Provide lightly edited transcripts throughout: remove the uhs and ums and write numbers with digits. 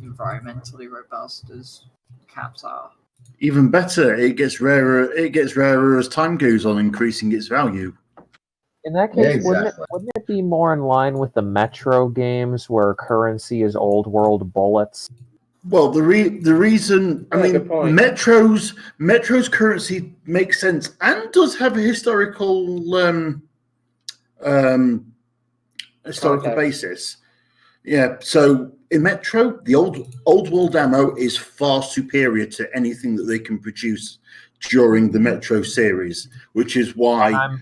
environmentally robust as caps are. Even better, it gets rarer. It gets rarer as time goes on, increasing its value. In that case, Yeah, exactly. wouldn't it be more in line with the Metro games where currency is old world bullets? Well, the reason, I mean, good point. Metro's currency makes sense and does have a historical Context. basis. Yeah, so in Metro, the old world ammo is far superior to anything that they can produce during the Metro series, which is why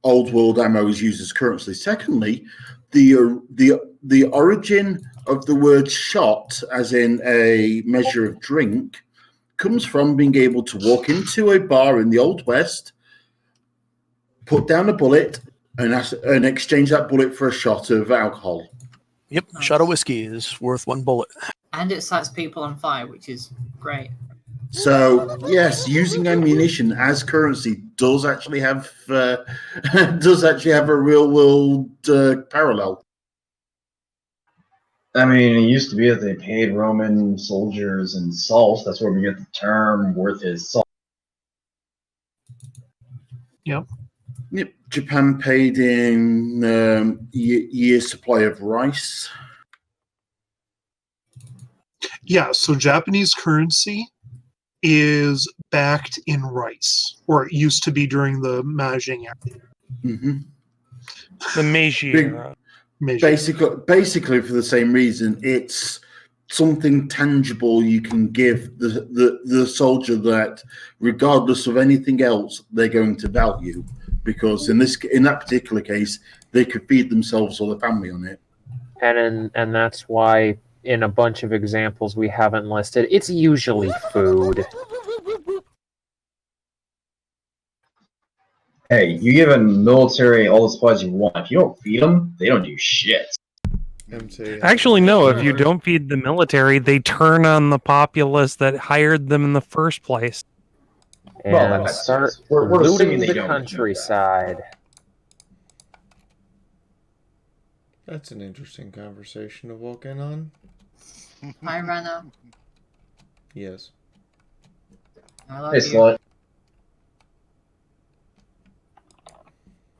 old world ammo is used as currency. Secondly, the origin of the word shot, as in a measure of drink, comes from being able to walk into a bar in the Old West, put down a bullet, and exchange that bullet for a shot of alcohol. Yep, a shot of whiskey is worth one bullet. And it sets people on fire, which is great. So yes, using ammunition as currency does actually have a real world parallel. I mean, it used to be that they paid Roman soldiers in salt. That's where we get the term "worth his salt." Yep. Yep. Japan paid in year's supply of rice. Yeah, so Japanese currency is backed in rice, or it used to be during the Meiji era. Mm-hmm. The Meiji era. Basically, for the same reason, it's something tangible you can give the soldier that, regardless of anything else, they're going to value. Because in that particular case, they could feed themselves or their family on it. And that's why in a bunch of examples we haven't listed, it's usually food. Hey, you give a military all the supplies you want. If you don't feed them, they don't do shit. Actually, no. If you don't feed the military, they turn on the populace that hired them in the first place. And start we're looting they the don't countryside. That's an interesting conversation to walk in on. Hi, Rana. Yes. I love Hey, you. slut.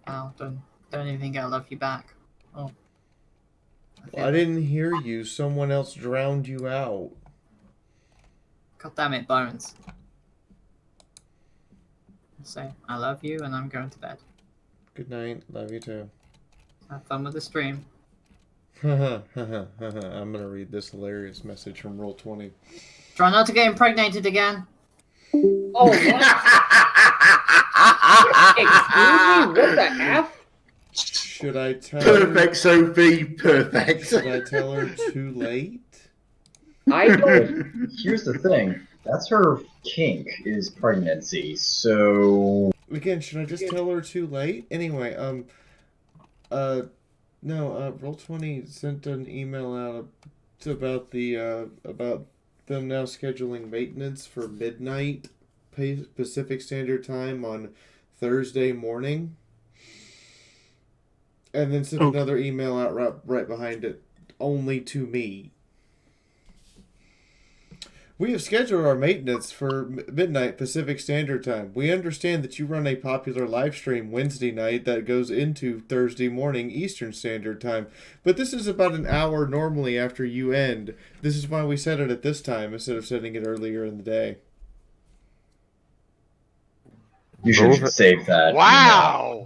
Oh, don't even think I love you back. Oh. I didn't hear you. Someone else drowned you out. God damn it, Bones. So, I love you and I'm going to bed. Good night. Love you too. Have fun with the stream. I'm gonna read this hilarious message from Roll20. Try not to get impregnated again. Oh, what? Excuse me? What the F? Should I tell Perfect, Sophie. Perfect. Should I tell her too late? I don't. Here's the thing. That's her kink, is pregnancy. So Again, should I just tell her too late? Anyway, Roll20 sent an email out about them now scheduling maintenance for midnight Pacific Standard Time on Thursday morning. And then sent another email out right behind it, only to me. We have scheduled our maintenance for midnight Pacific Standard Time. We understand that you run a popular live stream Wednesday night that goes into Thursday morning Eastern Standard Time. But this is about an hour normally after you end. This is why we set it at this time instead of setting it earlier in the day. you should save that. Wow!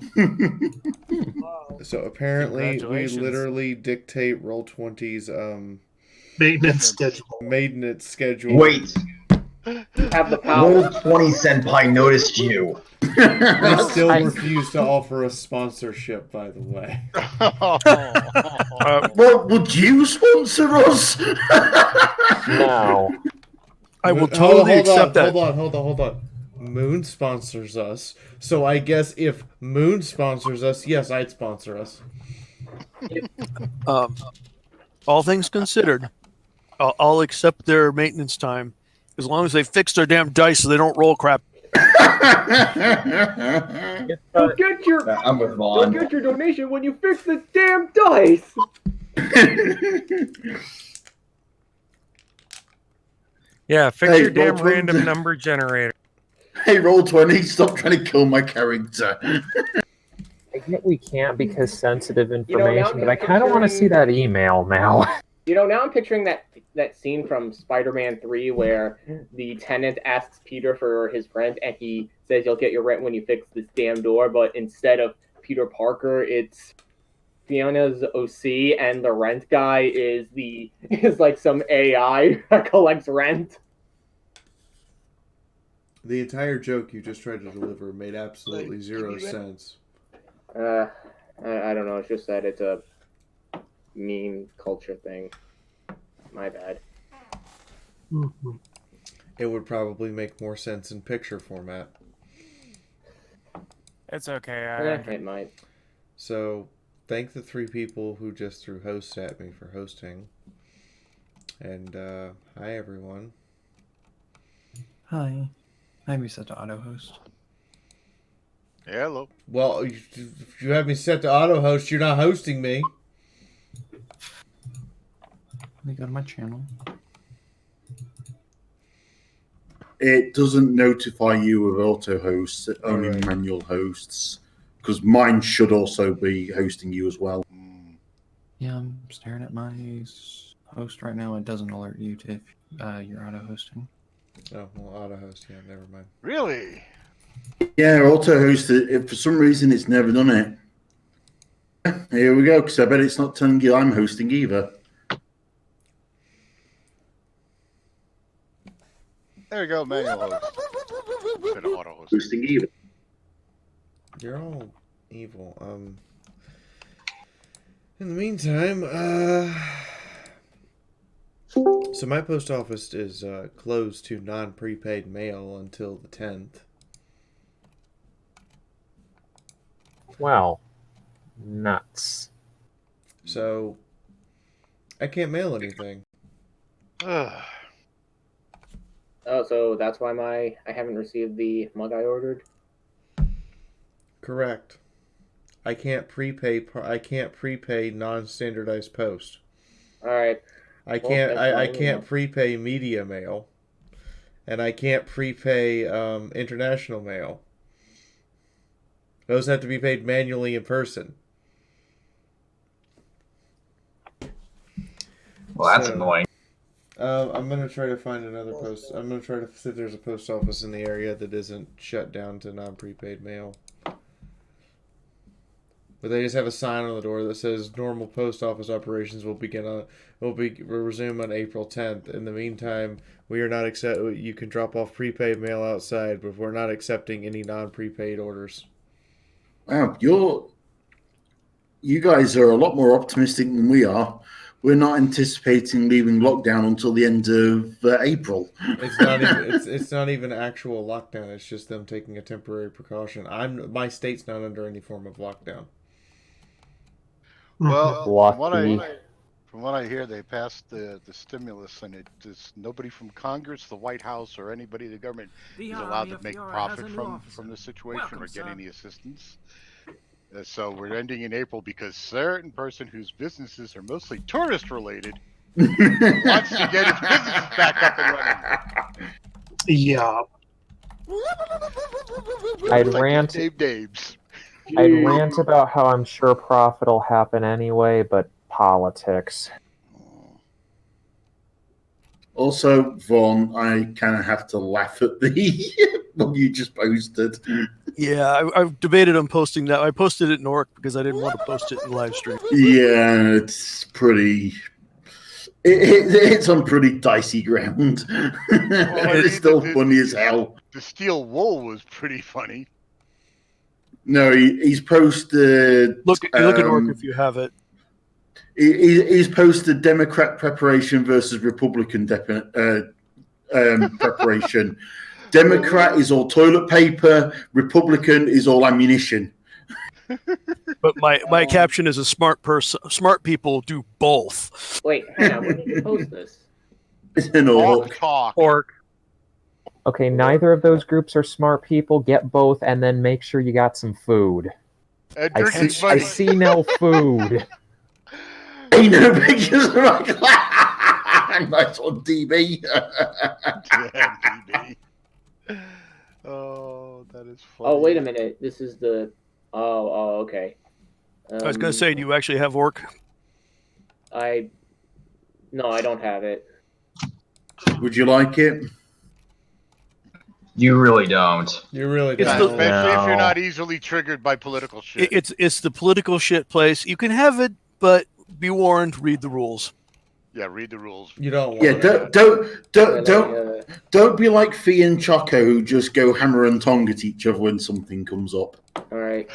So apparently we literally dictate Roll20's Maintenance schedule. Wait. Have the power. Roll20 Senpai noticed you. They still refuse to offer us sponsorship, by the way. Well, would you sponsor us? No. I will totally accept that. Hold on. Moon sponsors us, so I guess if Moon sponsors us, yes, I'd sponsor us. All things considered, I'll accept their maintenance time as long as they fix their damn dice so they don't roll crap. You'll get your I'm with Vaughn. You'll get your donation when you fix the damn dice. Yeah, fix Hey, your damn Roll20. random number generator. Hey, Roll20, stop trying to kill my character. I get we can't because sensitive now information, but I I'm kind of want to see that email now. Now I'm picturing that scene from Spider-Man 3 where the tenant asks Peter for his rent and he says you'll get your rent when you fix this damn door, but instead of Peter Parker, it's Fiona's OC, and the rent guy is like some AI that collects rent. The entire joke you just tried to deliver made absolutely zero sense. I don't know. It's just that it's a meme culture thing. My bad. Mhm. It would probably make more sense in picture format. It's okay. It might. So, thank the 3 people who just threw host at me for hosting. And, hi everyone. Hi. I have you set to auto host. Yeah, hello. Well, if you have me set to auto host, you're not hosting me. Let me go to my channel. It doesn't notify you of auto hosts, only Alright. manual hosts. Because mine should also be hosting you as well. Yeah, I'm staring at my host right now. It doesn't alert you to if you're auto hosting. Oh, well, auto host, yeah, never mind. Really? Yeah, auto host, if for some reason it's never done it. Here we go, because I bet it's not telling you I'm hosting either. There you go, manual host. Instead of auto host. Hosting either. You're all evil. In the meantime, so my post office is closed to non-prepaid mail until the 10th. Wow. Nuts. So, I can't mail anything. Ugh. Oh, so that's why I haven't received the mug I ordered. Correct. I can't prepay non-standardized post. All right. I Well, can't that's I fine, can't yeah. prepay media mail. And I can't prepay international mail. Those have to be paid manually in person. Well, that's So, annoying. I'm gonna try to find another post. I'm gonna try to see if there's a post office in the area that isn't shut down to non-prepaid mail. But they just have a sign on the door that says normal post office operations will resume on April 10th. In the meantime, we are not you can drop off prepaid mail outside, but we're not accepting any non-prepaid orders. Wow, you guys are a lot more optimistic than we are. We're not anticipating leaving lockdown until the end of April. It's not even actual lockdown. It's just them taking a temporary precaution. My state's not under any form of lockdown. Well, Lucky. from what I hear, they passed the stimulus, and nobody from Congress, the White House, or anybody in the government is allowed to make profit from the situation or get any assistance. So we're ending in April because certain person whose businesses are mostly tourist related wants to get his business back up and running. Yeah. I'd Like rant. Dave's. I'd rant about how I'm sure profit will happen anyway, but politics. Also, Vaughn, I kind of have to laugh at the what you just posted. Yeah, I've debated on posting that. I posted it in Orc because I didn't want to post it in live stream. Yeah, it's pretty. It's on pretty dicey ground. It's still funny as hell. The steel wool was pretty funny. No, he's posted. Look at Orc if you have it. He's posted Democrat preparation versus Republican preparation. Democrat is all toilet paper. Republican is all ammunition. But my caption is a smart person. Smart people do both. Wait, hang on. When did you post this? It's an orc. Orc. Okay, neither of those groups are smart people. Get both, and then make sure you got some food. I see no food. Ain't no pictures of my class. Nice one, DB. Yeah, DB. Oh, that is funny. Oh, wait a minute. This is the. Oh, okay. I was going to say, do you actually have orc? No, I don't have it. Would you like it? You really don't. You really It's don't. Especially if you're not easily triggered by political shit. It's the political shit place. You can have it, but be warned. Read the rules. Yeah, read the rules. You don't want Yeah, it. don't be like Fee and Choco who just go hammer and tong at each other when something comes up. All right.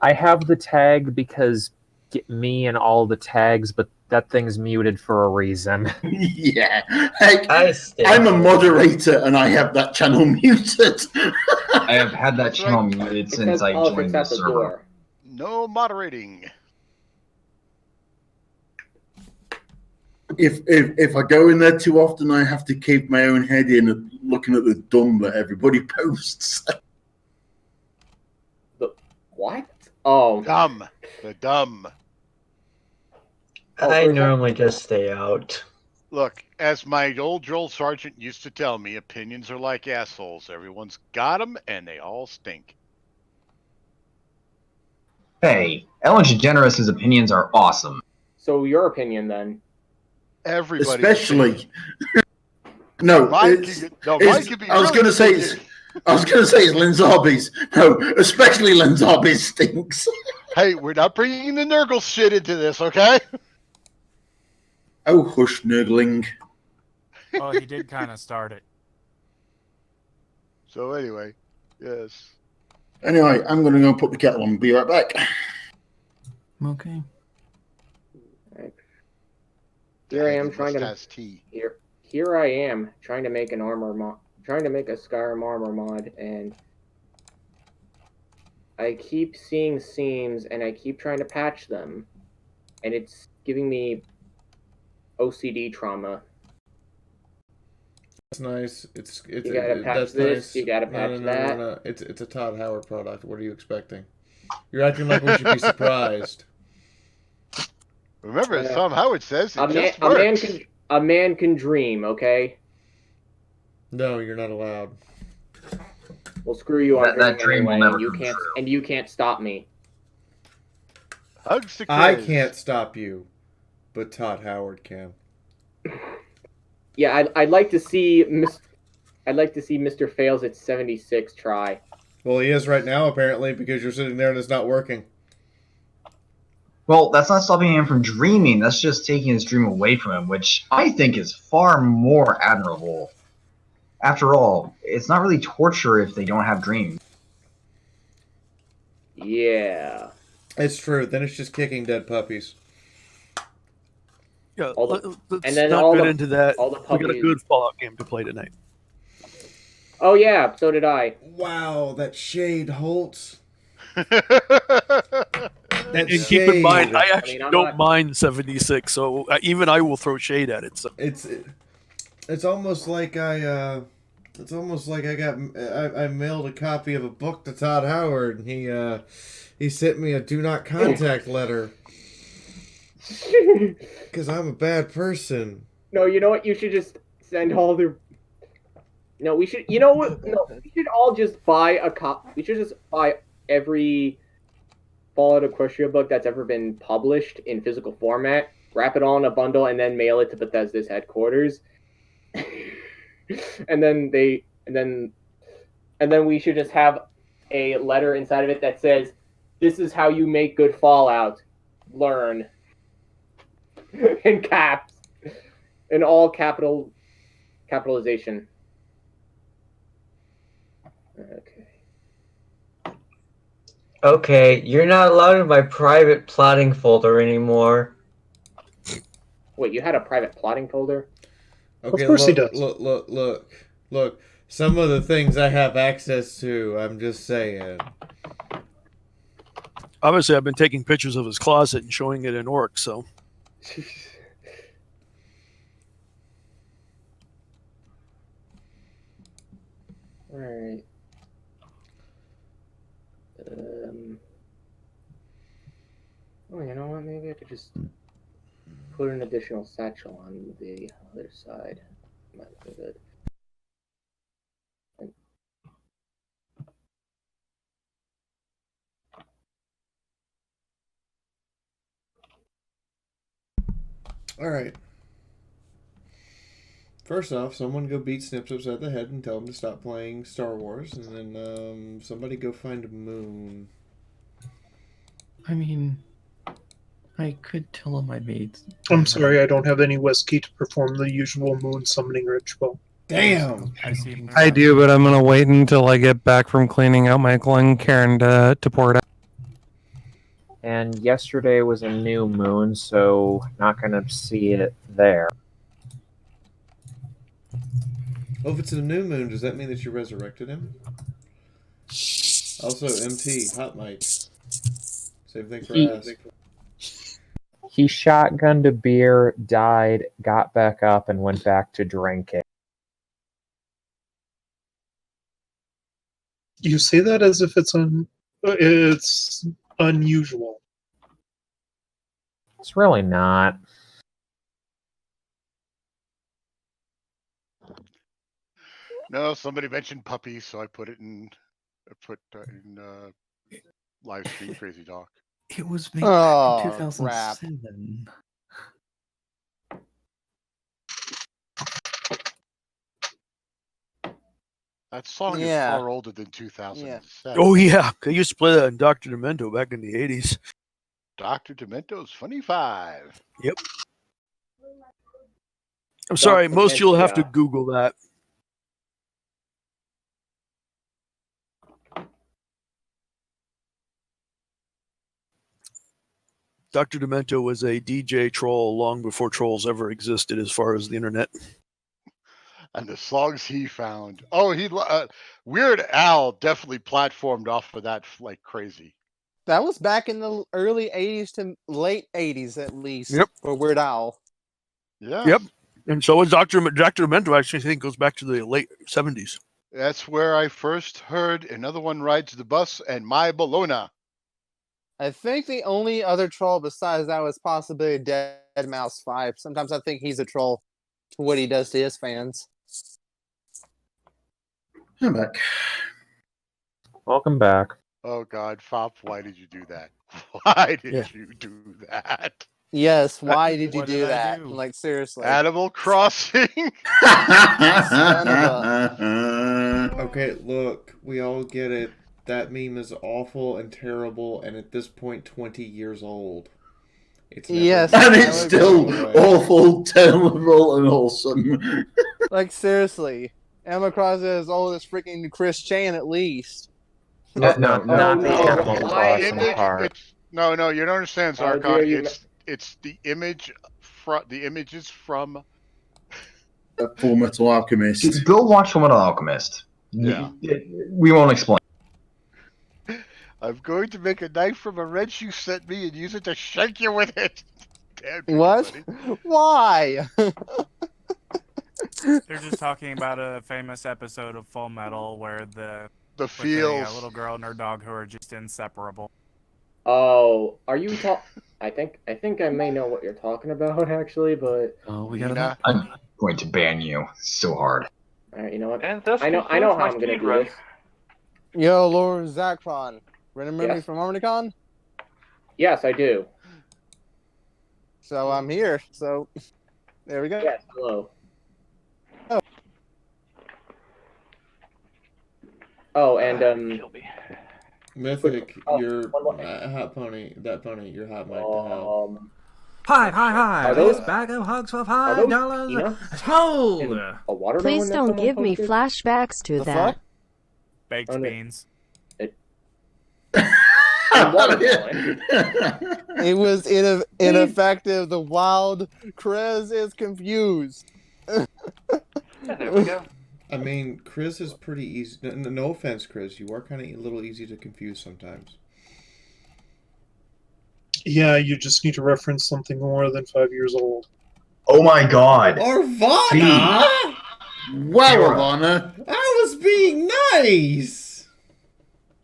I have the tag because get me and all the tags, but that thing's muted for a reason. Yeah. Heck, I'm a moderator and I have that channel muted. I have had that channel muted since I joined the server. No moderating. If I go in there too often, I have to keep my own head in looking at the dumb that everybody posts. What? Oh. Dumb. The dumb. I normally just stay out. Look, as my old drill sergeant used to tell me, opinions are like assholes. Everyone's got them, and they all stink. Hey, Ellen DeGeneres' opinions are awesome. So your opinion, then? Everybody. Especially. No, Mine could be I was going to say it's Lynn Zarby's. No, especially Lynn Zarby's stinks. Hey, we're not bringing the Nurgle shit into this, okay? Oh, hush, Nurgling. Well, he did kind of start it. So anyway, yes. Anyway, I'm going to go put the kettle on. Be right back. Okay. Here I am trying to. Here I am trying to make an armor mod, trying to make a Skyrim armor mod, and I keep seeing seams, and I keep trying to patch them, and it's giving me OCD trauma. That's nice. You gotta patch this. Nice. You gotta patch that. No. It's a Todd Howard product. What are you expecting? You're acting like we should be surprised. Remember, as Tom Howard says, it just works. A man can dream, okay? No, you're not allowed. Well, screw you on that dream anyway, will never and you come can't, true. and you can't stop me. Hugs to I Chris. can't stop you, but Todd Howard can. Yeah, I'd like to see Mr. Fails at 76 try. Well, he is right now, apparently, because you're sitting there and it's not working. Well, that's not stopping him from dreaming. That's just taking his dream away from him, which I think is far more admirable. After all, it's not really torture if they don't have dreams. Yeah. It's true. Then it's just kicking dead puppies. Yeah, let's not get into that. All the We got a puppies. good Fallout game to play tonight. Oh yeah, so did I. Wow, that shade, Holtz. And keep in mind, I actually don't mind 76, so even I will throw shade at it. So It's almost like I mailed a copy of a book to Todd Howard, and he sent me a do not contact letter because I'm a bad person. No, you know what? You should just send all the. No, we should. You know what? No, we should all just buy a cop. We should just buy every Fallout Equestria book that's ever been published in physical format, wrap it all in a bundle, and then mail it to Bethesda's headquarters. and then we should just have a letter inside of it that says, "This is how you make good Fallout. Learn." In caps, in all capitalization. Okay. Okay, you're not allowed in my private plotting folder anymore. Wait, you had a private plotting folder? Okay, Of course he does. Look. Some of the things I have access to, I'm just saying. obviously, I've been taking pictures of his closet and showing it in Orc. So All right. Oh, you know what? Maybe I could just put an additional satchel on the other side. Might be good. All right. First off, someone go beat Snips upside the head and tell him to stop playing Star Wars, and then somebody go find Moon. I mean, I could tell him I made. I'm sorry, I don't have any whiskey to perform the usual moon summoning ritual. Damn! I do, but I'm gonna wait until I get back from cleaning out my Glencairn to pour it out. And yesterday was a new moon, so not gonna see it there. Well, if it's a new moon, does that mean that you resurrected him? Also, MT, hot mic. Same thing for ass. He shotgunned a beer, died, got back up, and went back to drinking. You say that as if it's unusual. It's really not. No, somebody mentioned puppies, so I put it in. Live stream Crazy Doc. It was made back in 2007. That song is far older than 2007. Oh yeah, I used to play that in Dr. Demento back in the 80s. Dr. Demento's Funny 5. Yep. I'm sorry, most you'll have to Google that. Dr. Demento was a DJ troll long before trolls ever existed as far as the internet. And the songs he found. Oh, Weird Al definitely platformed off of that like crazy. That was back in the early 80s to late 80s at least. Yep. For Weird Al. Yeah. Yep. And so was Dr. Demento, actually, I think, goes back to the late 70s. That's where I first heard Another One Rides the Bus and My Bologna. I think the only other troll besides that was possibly Dead Mouse 5. Sometimes I think he's a troll for what he does to his fans. I'm back. Welcome back. Oh God, Fop, why did you do that? Why did you do that? Yes, why did you do that? Like, seriously. Animal Crossing? Okay, look, we all get it. That meme is awful and terrible, and at this point, 20 years old. It's yes, and it's still awful, terrible, and awesome. Like, seriously. Animal Crossing is as old as freaking Chris Chan, at least. Not the Animal Crossing part. No, you don't understand, Zarkon. It's the image the images from Full Metal Alchemist. Go watch Full Metal Alchemist. Yeah. We won't explain. I'm going to make a knife from a wrench you sent me and use it to shank you with it. Damn, what? Why? They're just talking about a famous episode of Full Metal where the feels a little girl and her dog who are just inseparable. Oh, are you I think I may know what you're talking about actually, but we got. I'm going to ban you so hard. All right, you know what? I know how I'm gonna do this. Yo, Lord Zakron, remember me from Omnicon? Yes, I do. So I'm here. So there we go. Yes, hello. Oh, and Mythic, your hot pony, your hot mic to have. Hi! This bag of hugs for $5. Hold! Please don't give me flashbacks to that. Baked beans. It was ineffective. The wild Krez is confused. There we go. I mean, Chris is pretty easy. No offense, Chris. You are kind of a little easy to confuse sometimes. Yeah, you just need to reference something more than 5 years old. Oh my God! Arvana! Wow, Arvana! I was being nice!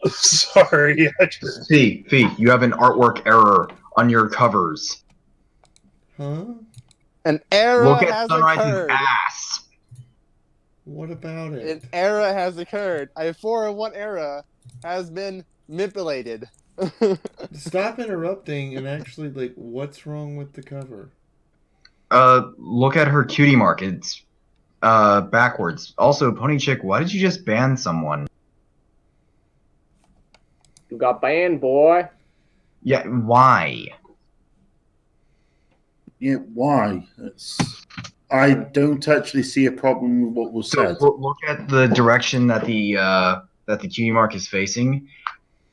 Sorry. Fee, you have an artwork error on your covers. Huh? An error Look at has Sunrise's occurred. ass. What about it? An error has occurred. A 401 error has been manipulated. Stop interrupting and actually, like, what's wrong with the cover? Look at her cutie mark. It's backwards. Also, Pony Chick, why did you just ban someone? You got banned, boy. Yeah, why? Yeah, why? I don't actually see a problem with what was said. Look at the direction that the cutie mark is facing.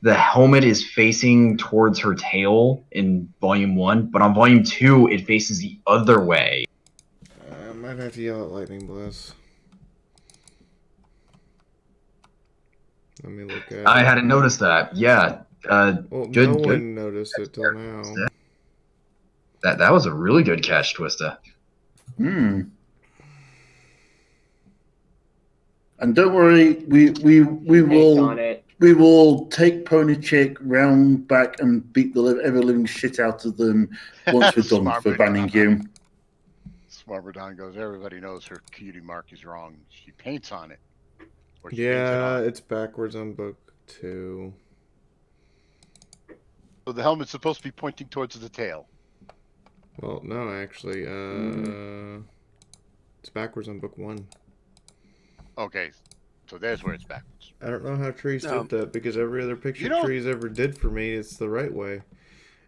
The helmet is facing towards her tail in Volume 1, but on Volume 2, it faces the other way. I might have to yell at Lightning Bliss. Let me look at I it. hadn't noticed that. Yeah. Well, no one noticed it till now. That was a really good catch, Twista. And don't worry, we will take Pony Chick round back and beat the ever living shit out of them once we're done for banning you. Smarberdon goes, everybody knows her cutie mark is wrong. She paints on it. Or she paints it Yeah, on. it's backwards on book 2. So the helmet's supposed to be pointing towards the tail. Well, no, actually, it's backwards on book 1. Okay, so there's where it's backwards. I don't know how Trees did that because every other picture Trees ever did for me, it's the right way,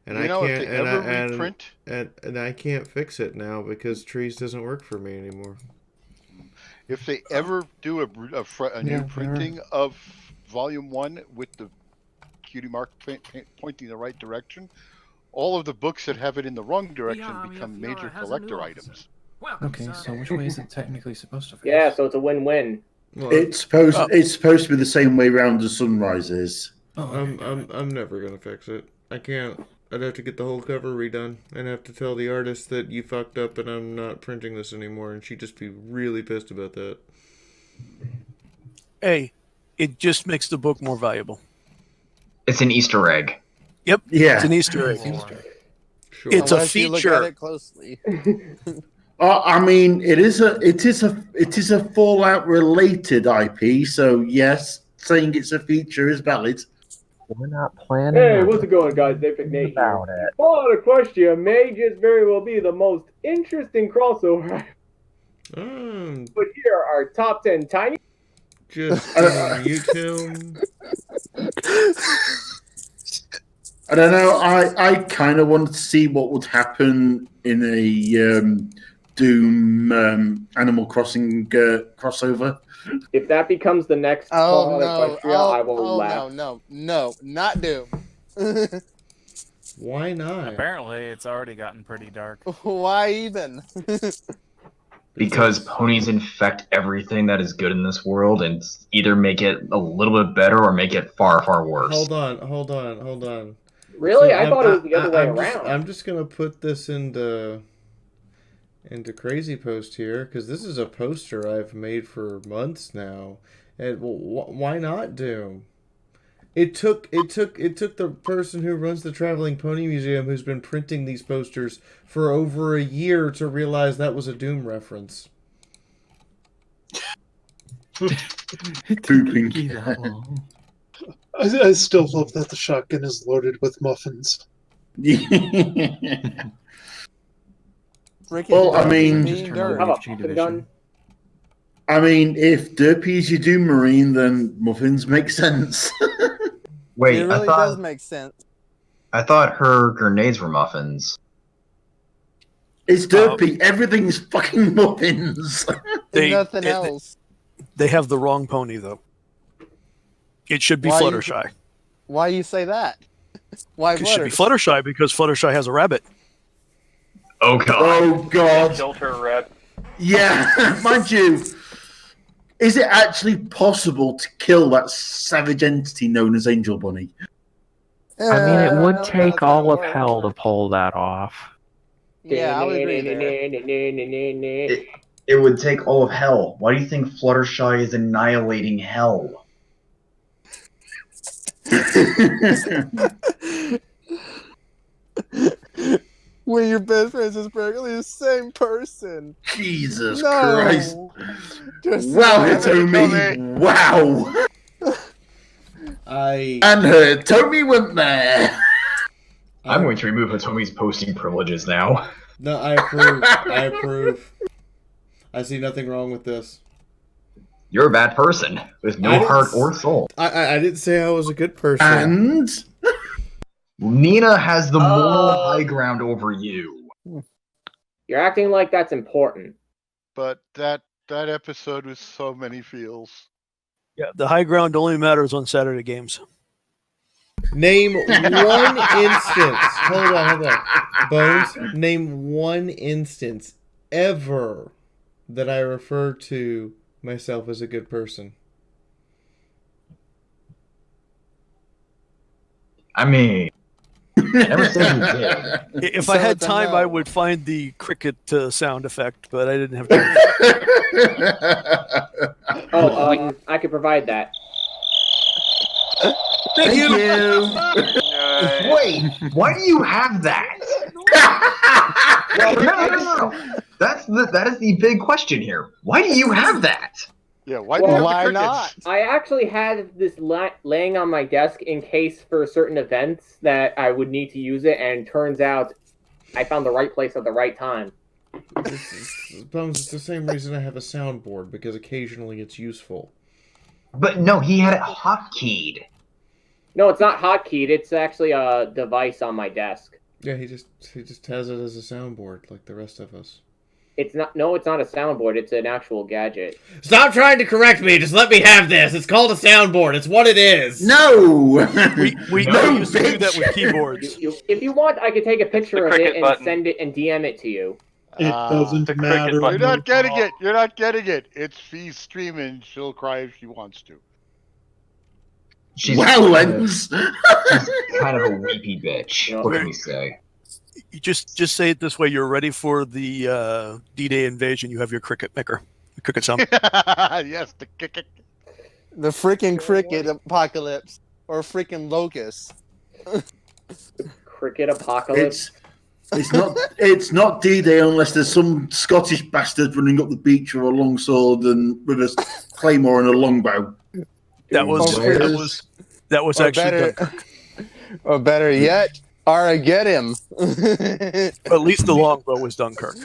and I can't. And I can't fix it now because Trees doesn't work for me anymore. If they ever do a new printing of Volume 1 with the cutie mark pointing the right direction, all of the books that have it in the wrong direction become major collector items. Okay, so which way is it technically supposed to face? Yeah, so it's a win-win. It's supposed to be the same way round as Sunrise is. I'm never gonna fix it. I can't. I'd have to get the whole cover redone and have to tell the artist that you fucked up and I'm not printing this anymore, and she'd just be really pissed about that. Hey, it just makes the book more valuable. It's an Easter egg. Yep. Yeah. It's an Easter egg. Sure. It's Unless a feature. you look at it closely. I mean, it is a Fallout related IP, so yes, saying it's a feature is valid. We're not planning. Hey, what's it going, guys? Epic Nate here. Follow the question may just very well be the most interesting crossover. But here are our top 10 tiny. Just YouTube. I don't know. I kind of wanted to see what would happen in a Doom Animal Crossing crossover. If that becomes the next Equestria, I will laugh. No, not Doom. Why not? Apparently, it's already gotten pretty dark. Why even? Because ponies infect everything that is good in this world and either make it a little bit better or make it far, far worse. Hold on. Really? I thought it was the other way around. I'm just gonna put this into Crazy Post here because this is a poster I've made for months now, and why not Doom? It took the person who runs the Traveling Pony Museum, who's been printing these posters for over a year, to realize that was a Doom reference. Pooping. I still love that the shotgun is loaded with muffins. Well, I mean, if Derpy's your Doom Marine, then muffins make sense. Wait, it really does make sense. I thought her grenades were muffins. It's Derpy. Everything's fucking muffins. Nothing else. They have the wrong pony, though. It should be Fluttershy. Why you say that? Why It should be Fluttershy because Fluttershy has a rabbit. Oh god. Oh god. Killed her rabbit. Yeah, mind you, is it actually possible to kill that savage entity known as Angel Bunny? I mean, it would take all of hell to pull that off. Yeah, I would agree there. It would take all of hell. Why do you think Fluttershy is annihilating hell? When your best friends is practically the same person. Jesus No. Christ. Just Wow, no. Hitomi. Wow. And Hitomi went there. I'm going to remove Hitomi's posting privileges now. No, I approve. I approve. I see nothing wrong with this. You're a bad person with no heart or soul. I didn't say I was a good person. And Nina has the moral high ground over you. You're acting like that's important. But that episode was so many feels. Yeah, the high ground only matters on Saturday games. Name one instance. Hold on. Bones, name one instance ever that I refer to myself as a good person. I mean, never said you did. If I had time, I would find the cricket sound effect, but I didn't have time. I could provide that. Thank you. Wait, why do you have that? No. That is the big question here. Why do you have that? Yeah, why not? I actually had this laying on my desk in case for certain events that I would need to use it, and turns out I found the right place at the right time. Bones, it's the same reason I have a soundboard, because occasionally it's useful. But no, he had it hotkeyed. No, it's not hotkeyed. It's actually a device on my desk. Yeah, he just has it as a soundboard like the rest of us. It's not. No, it's not a soundboard. It's an actual gadget. Stop trying to correct me. Just let me have this. It's called a soundboard. It's what it is. No. We used to do that with keyboards. If you want, I could take a picture of it and button. send it and DM it to you. It doesn't matter. You're not getting it. You're not getting it. It's Fee's streaming. She'll cry if she wants to. She's Lens. She's kind of a weepy bitch. What can we say? You just say it this way: you're ready for the D-Day invasion. You have your cricket maker, the cricket sound. Yes, the cricket. The freaking cricket apocalypse. Or freaking locust. Cricket apocalypse. It's not D-Day unless there's some Scottish bastard running up the beach with a long sword and with a claymore and a longbow. That was actually Dunkirk. Or better yet, Ara, get him. At least the longbow was Dunkirk.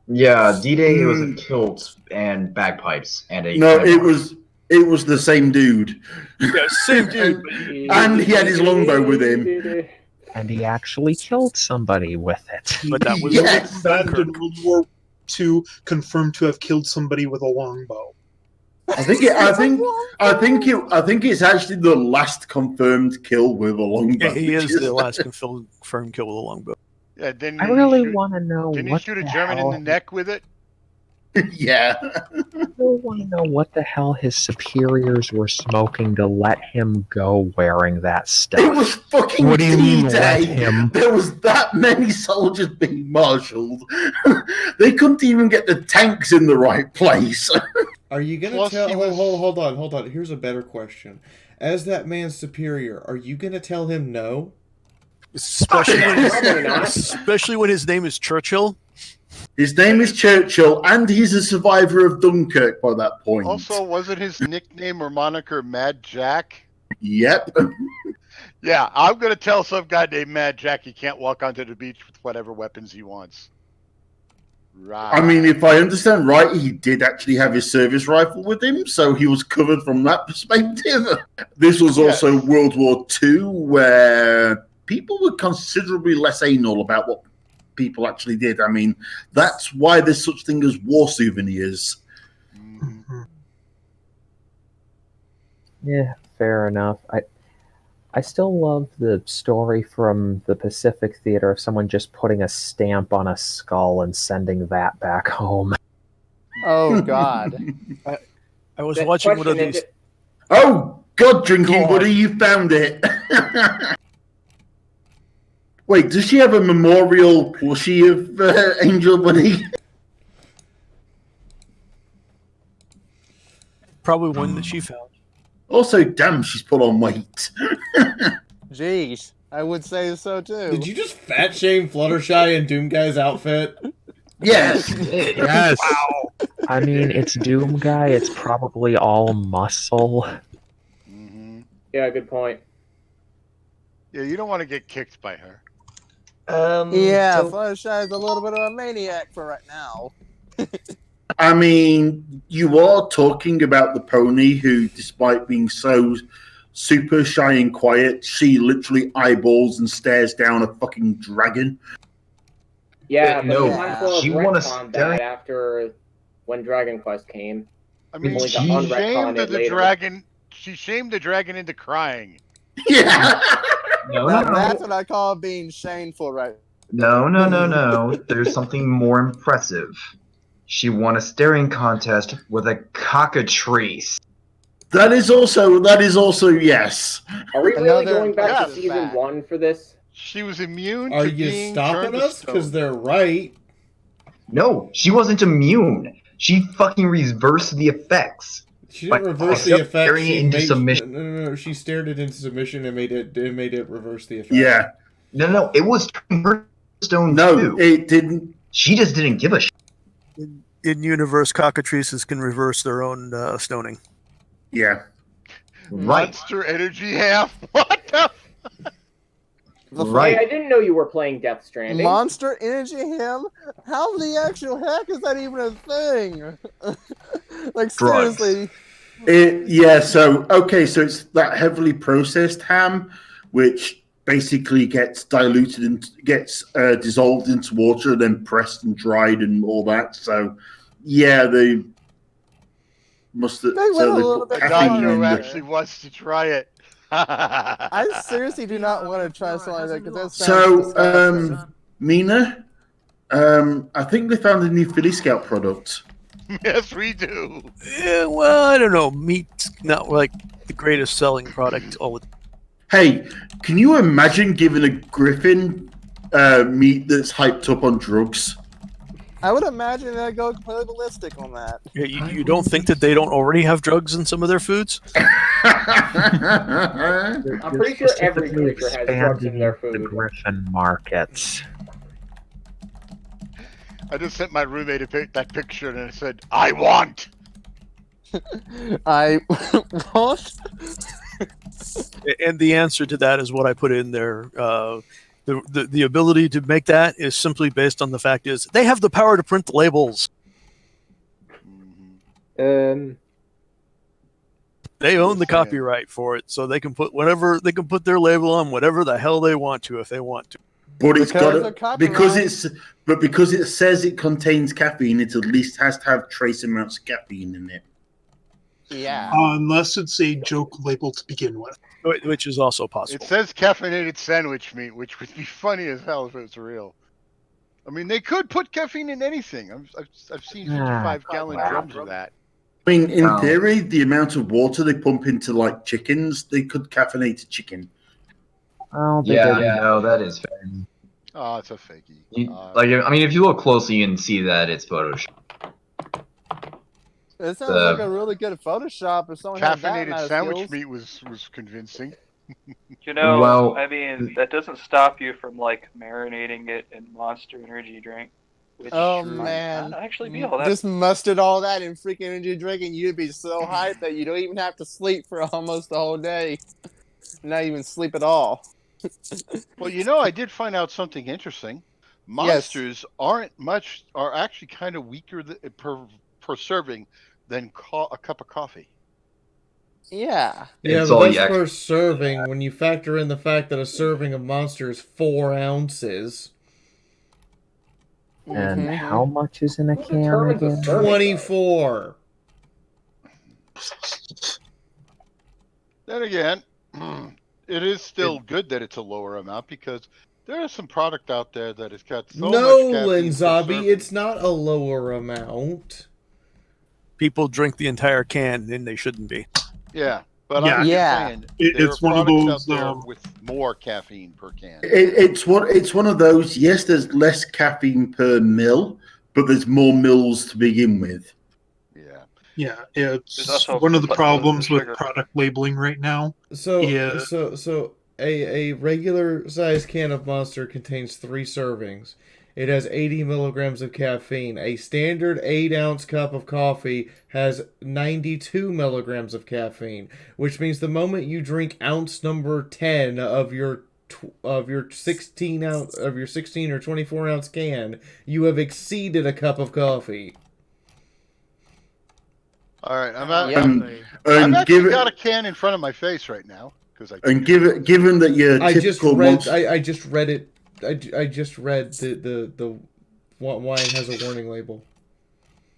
Yeah, D-Day was a kilt and bagpipes and a. No, it was the same dude. Yeah, same dude. And he had his longbow with him. And he actually killed somebody with it. But that was abandoned World War II, confirmed to have killed somebody with a longbow. I think it's actually the last confirmed kill with a longbow. Yeah, he is the last confirmed kill with a longbow. Yeah, didn't I really want to know. Didn't he what shoot a the German hell... in the neck with it? Yeah. I really want to know what the hell his superiors were smoking to let him go wearing that stuff. It was fucking What do you mean, let D-Day. him? There was that many soldiers being marshaled. They couldn't even get the tanks in the right place. Are you gonna tell? Hold on. Here's a better question. As that man's superior, are you gonna tell him no? Especially when his name is Churchill. His name is Churchill, and he's a survivor of Dunkirk by that point. Also, wasn't his nickname or moniker Mad Jack? Yep. Yeah, I'm going to tell some guy named Mad Jack he can't walk onto the beach with whatever weapons he wants. Right. I mean, if I understand right, he did actually have his service rifle with him, so he was covered from that perspective. This was also World War II, where people were considerably less anal about what people actually did. I mean, that's why there's such thing as war souvenirs. Yeah, fair enough. I still love the story from the Pacific Theater of someone just putting a stamp on a skull and sending that back home. Oh, God. I was watching one of these. Oh, God, Drinking Buddy, you found it. Wait, does she have a memorial plushie of Angel Bunny? Probably one that she found. Also, damn, she's put on weight. Jeez. I would say so too. Did you just fat shame Fluttershy in Doomguy's outfit? Yes. Yes. Wow. I mean, it's Doom Guy. It's probably all muscle. Yeah, good point. Yeah, you don't want to get kicked by her. Yeah, Fluttershy is a little bit of a maniac for right now. I mean, you are talking about the pony who, despite being so super shy and quiet, she literally eyeballs and stares down a fucking dragon. Yeah, but No, you might as well she have wanna retconned stare- that after when Dragon Quest came. I mean, Only to she unretcon shamed it the later. dragon. She shamed the dragon into crying. Yeah. No, Now, no, that's what I call being shameful, right? no. There's something more impressive. She won a staring contest with a cockatrice. That is also yes. Are we really Another going back to impressive season fact. 1 for this? She was immune Are to you being stopping turned to us? Because stone. they're right. No, she wasn't immune. She fucking reversed the effects. She didn't By reverse the just effect. staring She it into made submission. no. She stared it into submission and made it reverse the effect. Yeah. No, it was turning her to stone No, too. it didn't. She just didn't give a shit. In universe, cockatrices can reverse their own stoning. Yeah. Right. Monster energy half. What the? Right. Hey, I didn't know you were playing Death Stranding. Monster Energy him? How the actual heck is that even a thing? Like, Drugs. seriously. So it's that heavily processed ham, which basically gets diluted and gets dissolved into water and then pressed and dried and all that. So, yeah, they must have. They went a little put bit caffeine harder. in Who there. actually wants to try it? I seriously do not want to try something like that because that So, sounds disgusting. Mina, I think they found a new Philly Scout product. Yes, we do. Yeah, well, I don't know. Meat's not like the greatest selling product all the time. Hey, can you imagine giving a griffin meat that's hyped up on drugs? I would imagine they'd go completely ballistic on that. Yeah, you don't think that they don't already have drugs in some of their foods? I'm pretty sure every creature has drugs in their The food. griffin markets. I just sent my roommate that picture and I said, "I want." I what? And the answer to that is what I put in there. The ability to make that is simply based on the fact is they have the power to print the labels. Um, They own the copyright for it, so they can put their label on whatever the hell they want to if they want to. But it's Because got of because copyright. because it says it contains caffeine, it at least has to have trace amounts of caffeine in it. Yeah. Unless it's a joke label to begin with. Which is also possible. It says caffeinated sandwich meat, which would be funny as hell if it was real. I mean, they could put caffeine in anything. I've seen 55-gallon drums of that. I mean, in theory, the amount of water they pump into like chickens, they could caffeinate a chicken. Oh, No, that is fair. Oh, it's a fakey. If you look closely, you can see that it's Photoshop. It sounds like a really good Photoshop if someone had that amount Caffeinated of sandwich skills. meat was convincing. You know, Well- I mean, that doesn't stop you from like marinating it in Monster Energy drink. Which Oh might man! not actually be all that. Just mustard all that in freaking energy drink, and you'd be so hyped that you don't even have to sleep for almost the whole day. Not even sleep at all. Well, you know, I did find out something interesting. Monsters are actually kind of weaker per serving than a cup of coffee. Yeah. Yeah, It's but all that's you per serving. When you factor in the fact that a serving of Monster is 4 ounces. And how much is in a can again? 24. Then again, it is still good that it's a lower amount because there is some product out there that has got so No, much caffeine per Linzabi, serving. it's not a lower amount. People drink the entire can and they shouldn't be. Yeah, but Yeah. I'm just Yeah. saying there It's are one of products those. out there with more caffeine per can. It's one of those. Yes, there's less caffeine per mil, but there's more mils to begin with. Yeah. Yeah, There's it's also one of the sugar. problems with product labeling right now. So, Yeah. so a regular size can of Monster contains 3 servings. It has 80 milligrams of caffeine. A standard 8-ounce cup of coffee has 92 milligrams of caffeine, which means the moment you drink ounce number 10 of your 16 or 24 ounce can, you have exceeded a cup of coffee. All right, I'm actually got a can in front of my face right now because given that you're I just read it. I just read the wine has a warning label.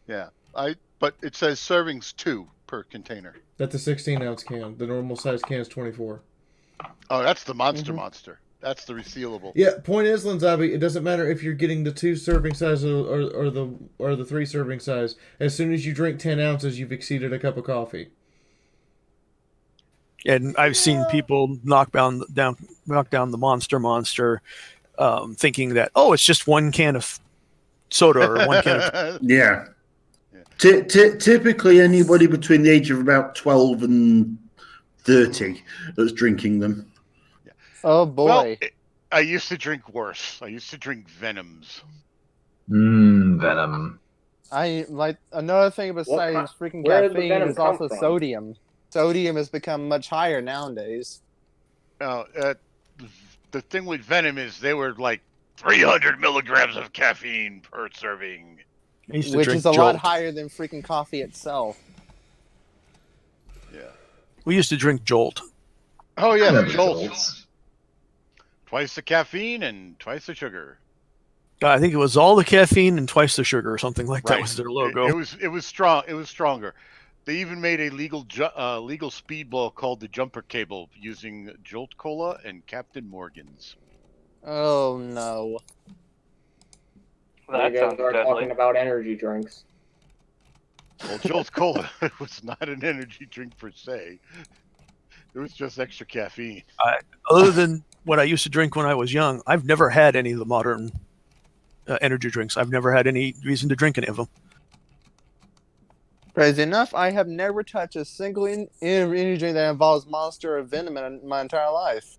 Yeah, but it says servings 2 per container. That's a 16-ounce can. The normal size can is 24. Oh, that's the Monster. That's the resealable. Yeah, point is, Linzabi, it doesn't matter if you're getting the 2 serving size or the 3 serving size. As soon as you drink 10 ounces, you've exceeded a cup of coffee. And I've seen people knock down the Monster, thinking that it's just 1 can of soda or 1 can of yeah. Typically, anybody between the age of about 12 and 30 that's drinking them. Oh boy! Well, I used to drink worse. I used to drink Venoms. Venom. I like another thing besides freaking where did the caffeine venom is come also from? sodium. Sodium has become much higher nowadays. The thing with Venom is they were like 300 milligrams of caffeine per serving. Which is a lot higher than freaking coffee itself. Yeah. We used to drink Jolt. Oh yeah, the Jolts. Twice the caffeine and twice the sugar. I think it was all the caffeine and twice the sugar or something like that was their logo. It was strong. It was stronger. They even made a legal speedball called the Jumper Cable using Jolt Cola and Captain Morgan's. Oh no! That sounds deadly. Talking about energy drinks. Well, Jolt Cola was not an energy drink per se. It was just extra caffeine. Other than what I used to drink when I was young, I've never had any of the modern energy drinks. I've never had any reason to drink any of them. Crazy enough, I have never touched a single energy drink that involves Monster or Venom in my entire life.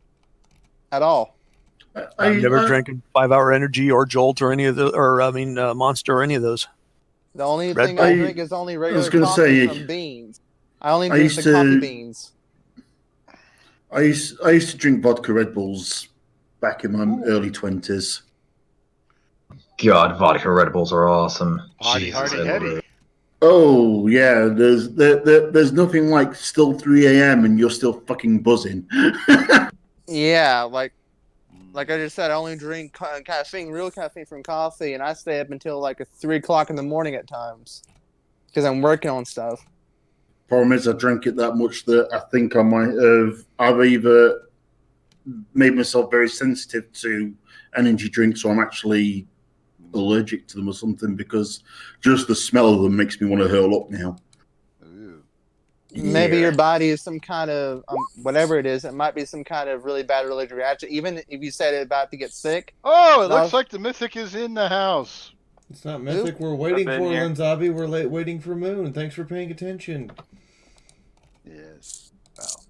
At all. I've never drank 5-Hour Energy or Jolt or any of the, Monster or any of those. The only thing I drink is only regular coffee from beans. I only drink the coffee beans. I used to drink vodka Red Bulls back in my early 20s. God, vodka Red Bulls are awesome. Heady. Oh yeah, there's nothing like still 3 a.m. and you're still fucking buzzing. Yeah, like I just said, I only drink real caffeine from coffee, and I stay up until like 3 o'clock in the morning at times because I'm working on stuff. Problem is, I drank it that much that I think I might have. I've either made myself very sensitive to energy drinks, or I'm actually allergic to them or something, because just the smell of them makes me want to hurl up now. Maybe your body is some kind of whatever it is. It might be some kind of really bad allergic reaction. Even if you said it's about to get sick. Oh, it looks like the Mythic is in the house. It's not Mythic. We're waiting for Linzabi. We're waiting for Moon. Thanks for paying attention. Yes. Well,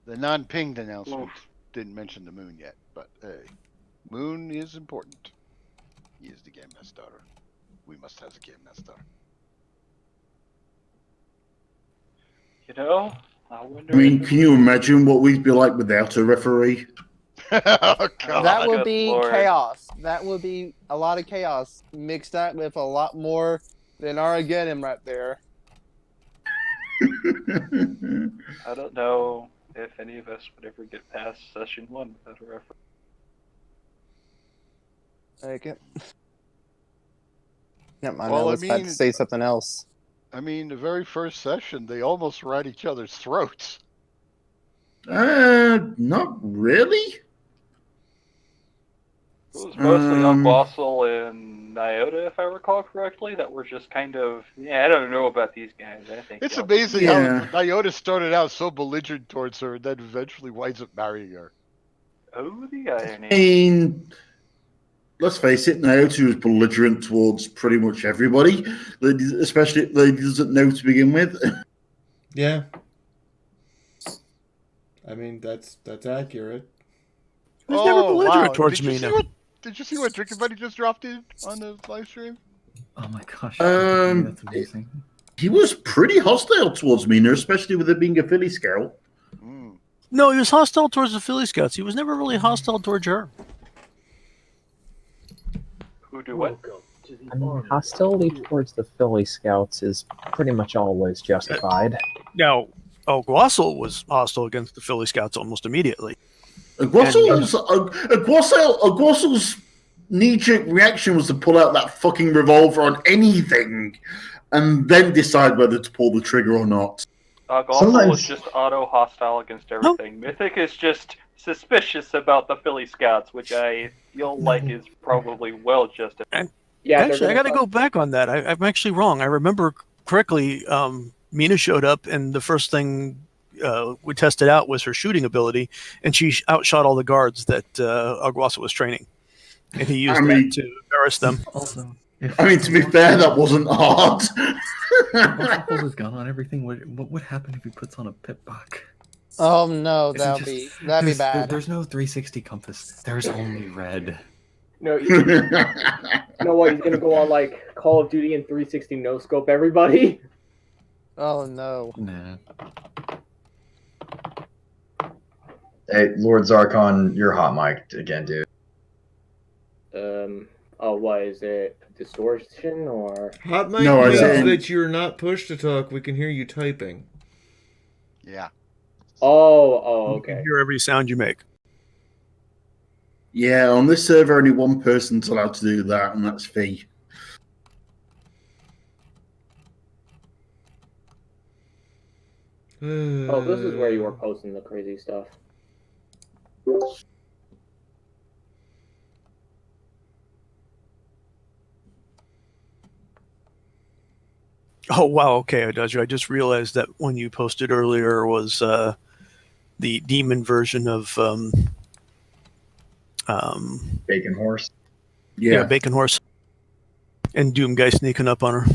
the non-pinged announcement didn't mention the Moon yet, but hey, Moon is important. He is the Game Master. We must have the Game Master. You know, I wonder. I mean, can you imagine what we'd be like without a referee? Oh, God. That would be chaos. That would be a lot of chaos mixed up with a lot more than Armageddon right there. I don't know if any of us would ever get past session 1 without a referee. Okay. Never mind. I was about to say something else. I mean, the very first session, they almost were at each other's throats. Not really. It was mostly Unbossel and Nyota, if I recall correctly, that were just kind of, I don't know about these guys. I think it's amazing how Nyota started out so belligerent towards her and then eventually winds up marrying her. Oh, the irony. I mean, let's face it, Nyota was belligerent towards pretty much everybody, especially if they doesn't know to begin with. Yeah. I mean, that's accurate. He's never belligerent towards did you me see now. Did you see what Drinking Buddy just dropped in on the live stream? Oh my gosh. That's amazing. He was pretty hostile towards Mina, especially with it being a Philly Scout. No, he was hostile towards the Philly Scouts. He was never really hostile towards her. Who do what? I mean, hostility towards the Philly Scouts is pretty much always justified. Now, Guassel was hostile against the Philly Scouts almost immediately. Guassel's knee-jerk reaction was to pull out that fucking revolver on anything, and then decide whether to pull the trigger or not. Guassel was just auto-hostile against everything. Mythic is just suspicious about the Philly Scouts, which I feel like is probably well justified. Actually, I got to go back on that. I'm actually wrong. I remember correctly, Mina showed up, and the first thing we tested out was her shooting ability, and she outshot all the guards that Aguasa was training. And he used that to embarrass them. Also, I mean, to be fair, that wasn't hard. If pulls his gun on everything, what would happen if he puts on a pit buck? Oh no, that'd be bad. There's no 360 compass. There's only red. No, you know what? He's gonna go on like Call of Duty and 360 no scope everybody. Oh no. Nah. Hey, Lord Zarkon, you're hot mic'd again, dude. Oh, what is it? Distortion or? Hot mic means that you're not push to talk. We can hear you typing. Yeah. Oh, okay. You can hear every sound you make. Yeah, on this server, only one person's allowed to do that, and that's Fee. Oh, this is where you were posting the crazy stuff. Oh, wow. Okay, Adagio. I just realized that when you posted earlier was the demon version of Bacon Horse. Yeah, Bacon Horse. And Doom guy sneaking up on her.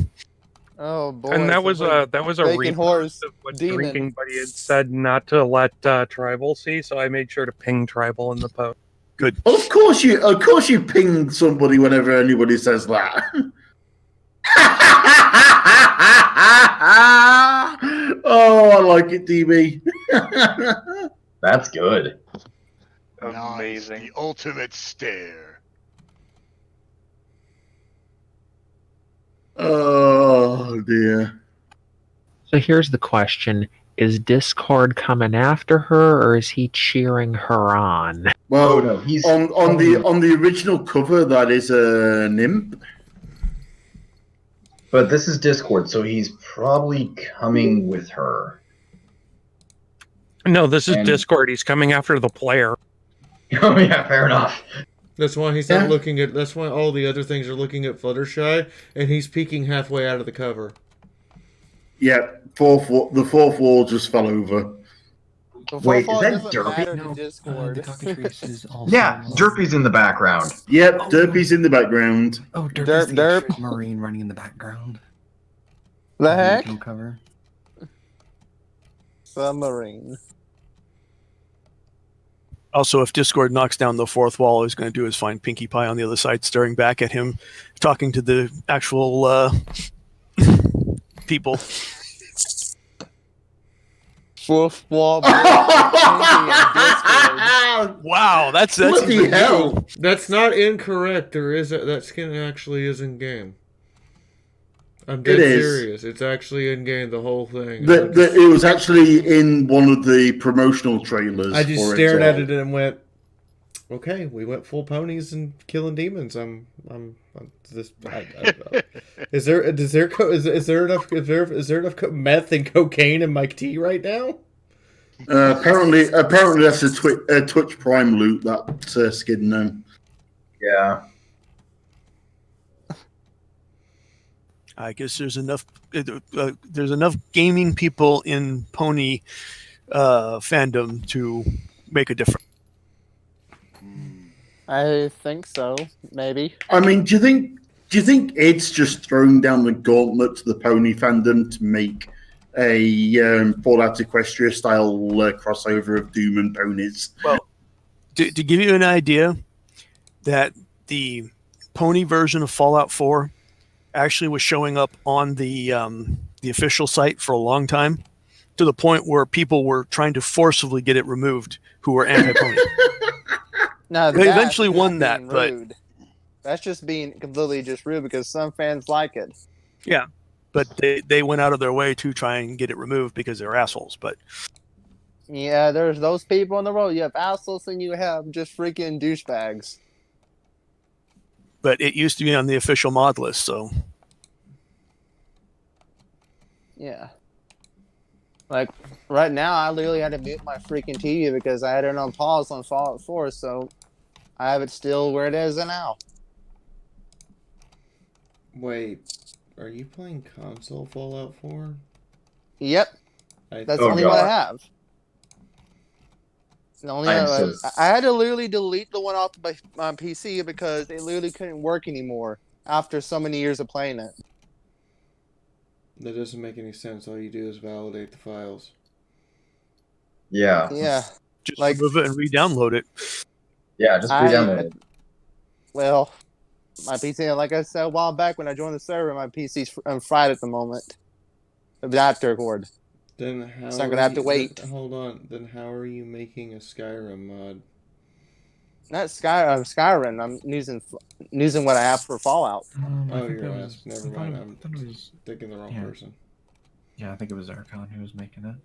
Oh boy! And that was a Bacon Horse of what demon. Drinking Buddy had said not to let Tribal see, so I made sure to ping Tribal in the post. Good. Of course you ping somebody whenever anybody says that. Oh, I like it, DB. That's good. Amazing. Nice, the ultimate stare. Oh dear. So here's the question. Is Discord coming after her, or is he cheering her on? Well, no, he's on the original cover. That is a nymph. But this is Discord, so he's probably coming with her. No, this is Discord. He's coming after the player. Oh yeah, fair enough. That's why he's not looking at. That's why all the other things are looking at Fluttershy, and he's peeking halfway out of the cover. Yeah, the fourth wall just fell over. Wait, is that Derpy? No, the cockatrice is also. Yeah, Derpy's in the background. Yep, Derpy's in the background. Oh, Derpy's the Marine running in the background. The heck? No cover. Submarine. Also, if Discord knocks down the fourth wall, all he's going to do is find Pinkie Pie on the other side, staring back at him, talking to the actual people. Fourth wall. Wow, that's what the hell? That's not incorrect. That skin actually is in game. I'm dead serious. It's actually in game. The whole thing. It was actually in one of the promotional trailers. I just stared at it and went, "Okay, we went full ponies and killing demons." Is there enough meth and cocaine in my tea right now? Apparently that's a Twitch Prime loot that skin now. Yeah. I guess there's enough gaming people in pony fandom to make a difference. I think so. Maybe. I mean, do you think it's just throwing down the gauntlet to the pony fandom to make a Fallout Equestria style crossover of Doom and ponies. Well, to give you an idea, that the pony version of Fallout 4 actually was showing up on the official site for a long time, to the point where people were trying to forcibly get it removed who were anti-pony. No, They that's eventually just won that, being but rude. That's just being completely just rude because some fans like it. yeah, but they went out of their way to try and get it removed because they're assholes. But Yeah, there's those people in the world. You have assholes and you have just freaking douchebags. but it used to be on the official mod list, so Yeah. Like, right now, I literally had to mute my freaking TV because I had it on pause on Fallout 4, so I have it still where it is now. Wait, are you playing console Fallout 4? Yep. That's the only one I have. The only other one. I had to literally delete the one off my PC because it literally couldn't work anymore after so many years of playing it. That doesn't make any sense. All you do is validate the files. Yeah. Yeah. just remove it and re-download it. Yeah, just re-download it. Well, my PC, like I said a while back when I joined the server, my PC's fried at the moment. Adapter cord. Then how? So I'm gonna have to wait. Hold on. Then how are you making a Skyrim mod? Not Skyrim. I'm using what I have for Fallout. Oh, you're ass. Never mind. I'm thinking the wrong person. Yeah, I think it was Archon who was making it.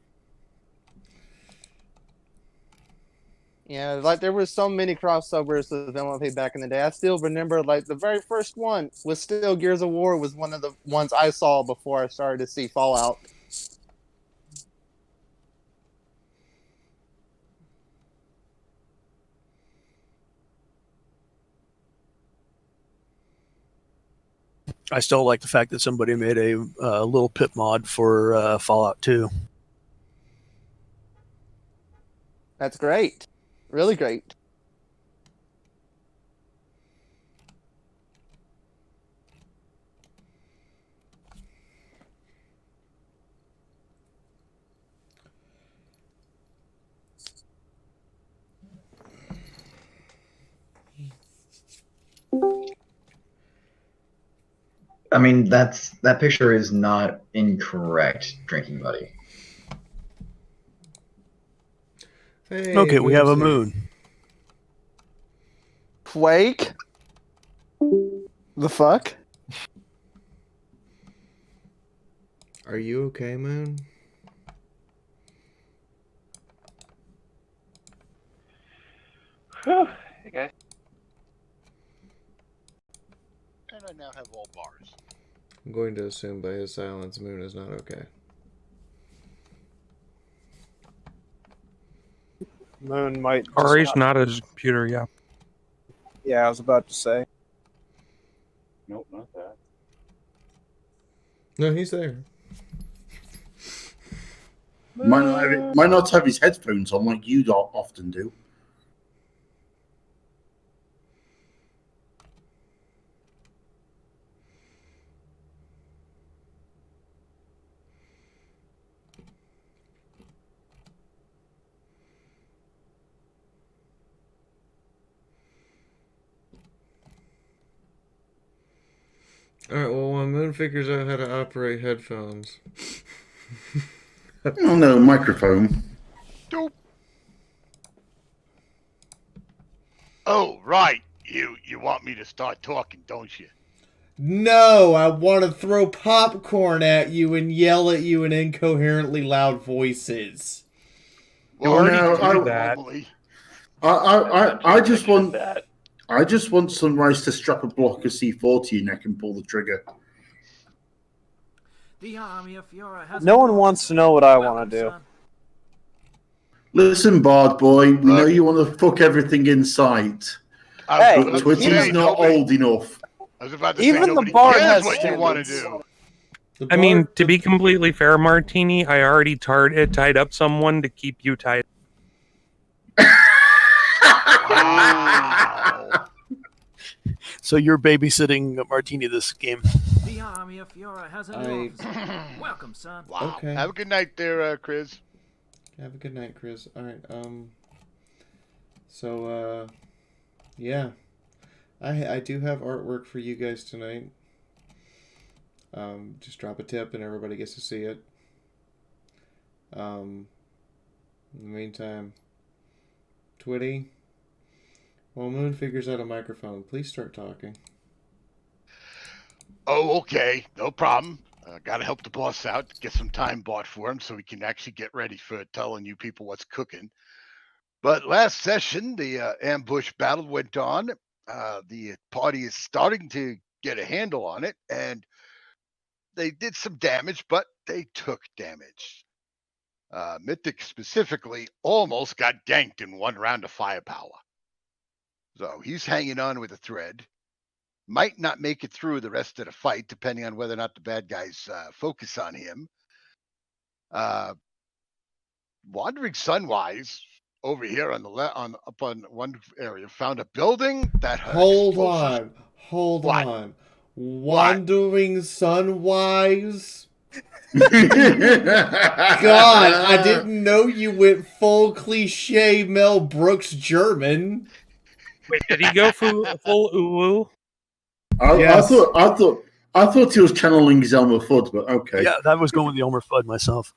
Yeah, like there were so many crossovers with MLP back in the day. I still remember, like, the very first one was still Gears of War was one of the ones I saw before I started to see Fallout. I still like the fact that somebody made a little pip mod for Fallout 2. That's great. Really great. I mean, that picture is not incorrect, Drinking Buddy. Hey, Okay, we have a moon. Quake? The fuck? Are you okay, Moon? Whew. Hey guys. And I now have all bars. I'm going to assume by his silence, Moon is not okay. Moon might. Ari's not at his computer, yeah. Yeah, I was about to say. Nope, not that. No, he's there. Might not have his headphones on like you often do. Alright, well, when Moon figures out how to operate headphones. Oh no, microphone. Dope. Oh, right. You want me to start talking, don't you? No, I want to throw popcorn at you and yell at you in incoherently loud voices. Well, no, I just want that. I just want Sunrise to strap a block of C4 to your neck and pull the trigger. The army of Fiaura has No one wants to know what I want to do. Listen, Bard boy, we know you want to fuck everything in sight. Hey, but Twitter's not old enough. I was about to Even say, the nobody Bard cares has what you want to standards. do. I mean, to be completely fair, Martini, I already tied up someone to keep you tied. Wow. So you're babysitting Martini this game. The army of Fiaura has a new officer. Welcome, son. Wow. Okay. Have a good night there, Chris. Have a good night, Chris. All right. So, yeah. I do have artwork for you guys tonight. Just drop a tip and everybody gets to see it. In the meantime, Twitty, while Moon figures out a microphone, please start talking. Oh, okay. No problem. Gotta help the boss out, get some time bought for him so we can actually get ready for telling you people what's cooking. But last session, the ambush battle went on. The party is starting to get a handle on it, and they did some damage, but they took damage. Mythic specifically almost got ganked in one round of firepower. So he's hanging on with a thread. Might not make it through the rest of the fight, depending on whether or not the bad guys focus on him. Wandering Sunwise over here on the up on one area found a building that has Hold on. Wandering Sunwise? God, I didn't know you went full cliche Mel Brooks German. Wait, did he go full uwu? I thought he was channeling his Elmer Fudd, but okay. Yeah, that was going with the Elmer Fudd myself.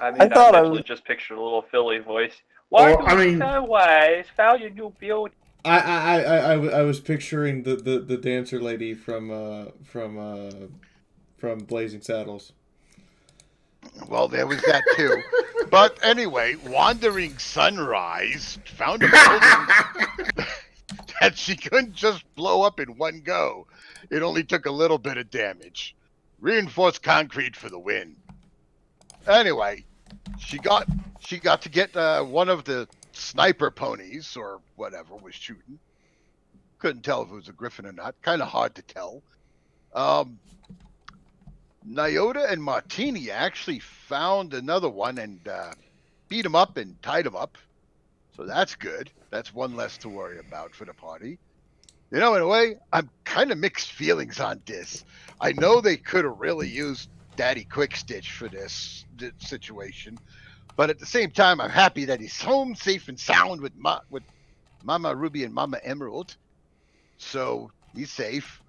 I mean, I literally just pictured a little Philly voice. Why Sunwise found your new building? I was picturing the dancer lady from Blazing Saddles. Well, there was that too. But anyway, Wandering Sunrise found a building that she couldn't just blow up in one go. It only took a little bit of damage. Reinforced concrete for the win. Anyway, she got to get one of the sniper ponies or whatever was shooting. Couldn't tell if it was a griffin or not. Kind of hard to tell. Nyota and Martini actually found another one and beat him up and tied him up. So that's good. That's one less to worry about for the party. You know, in a way, I'm kind of mixed feelings on this. I know they could have really used Daddy Quickstitch for this situation, but at the same time, I'm happy that he's home safe and sound with Mama Ruby and Mama Emerald. So he's safe.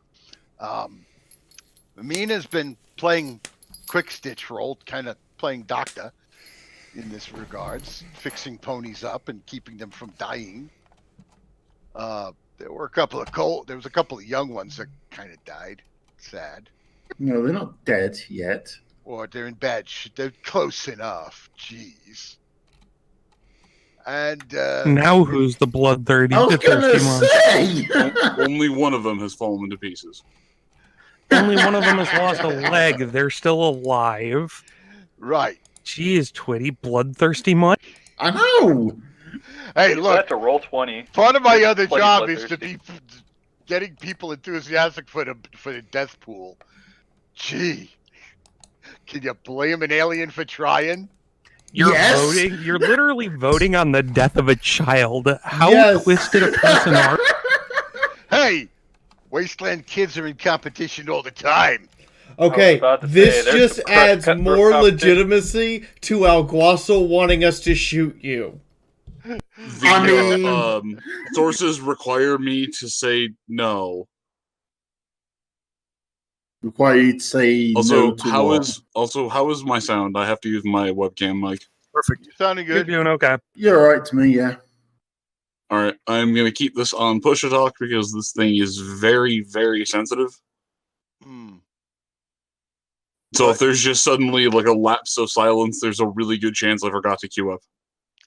Amina's been playing Quickstitch role, kind of playing doctor in this regards, fixing ponies up and keeping them from dying. There was a couple of young ones that kind of died. Sad. No, they're not dead yet. Or they're in bad they're close enough. Jeez. And now who's the bloodthirsty? I was gonna say! Only one of them has fallen to pieces. Only one of them has lost a leg. They're still alive. Right. Jeez, Twitty, bloodthirsty much? I know. Hey, look. That's a roll 20. Part of my other Plenty job is to bloodthirsty. be getting people enthusiastic for the death pool. Gee, can you blame an alien for trying? You're voting. You're literally voting on the death of a child. How twisted a person are? Hey, Wasteland kids are in competition all the time. Okay, this just adds more legitimacy to Alguaso wanting us to shoot you. Sources require me to say no. Require you to say no to how is my sound? I have to use my webcam mic. Perfect. You're sounding good. You're doing okay. You're alright to me, yeah. Alright, I'm going to keep this on push to talk because this thing is very, very sensitive. So if there's just suddenly like a lapse of silence, there's a really good chance I forgot to queue up.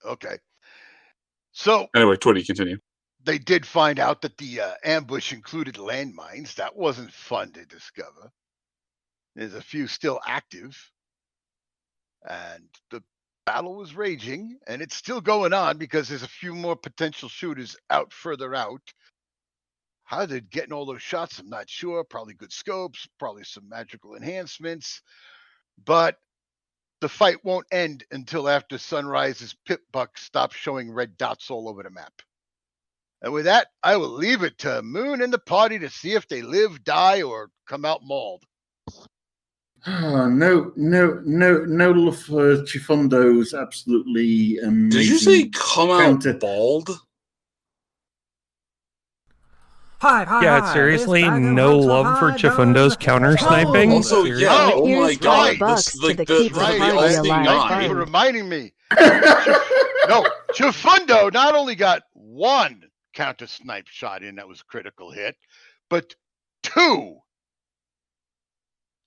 Okay. So anyway, Twitty, continue. They did find out that the ambush included landmines. That wasn't fun to discover. There's a few still active. And the battle was raging, and it's still going on because there's a few more potential shooters out further out. How they're getting all those shots, I'm not sure. Probably good scopes, probably some magical enhancements. But the fight won't end until after Sunrise's pit buck stops showing red dots all over the map. And with that, I will leave it to Moon and the party to see if they live, die, or come out mauled. No love for Chifundo's absolutely amazing. Did you say come out counter- bald? Yeah, seriously, no love for Chifundo's counter sniping. Also, yeah, oh my god, bucks this, like to the keep the party alive. Thank you for reminding me. No, Chifundo not only got one counter snipe shot in that was critical hit, but two.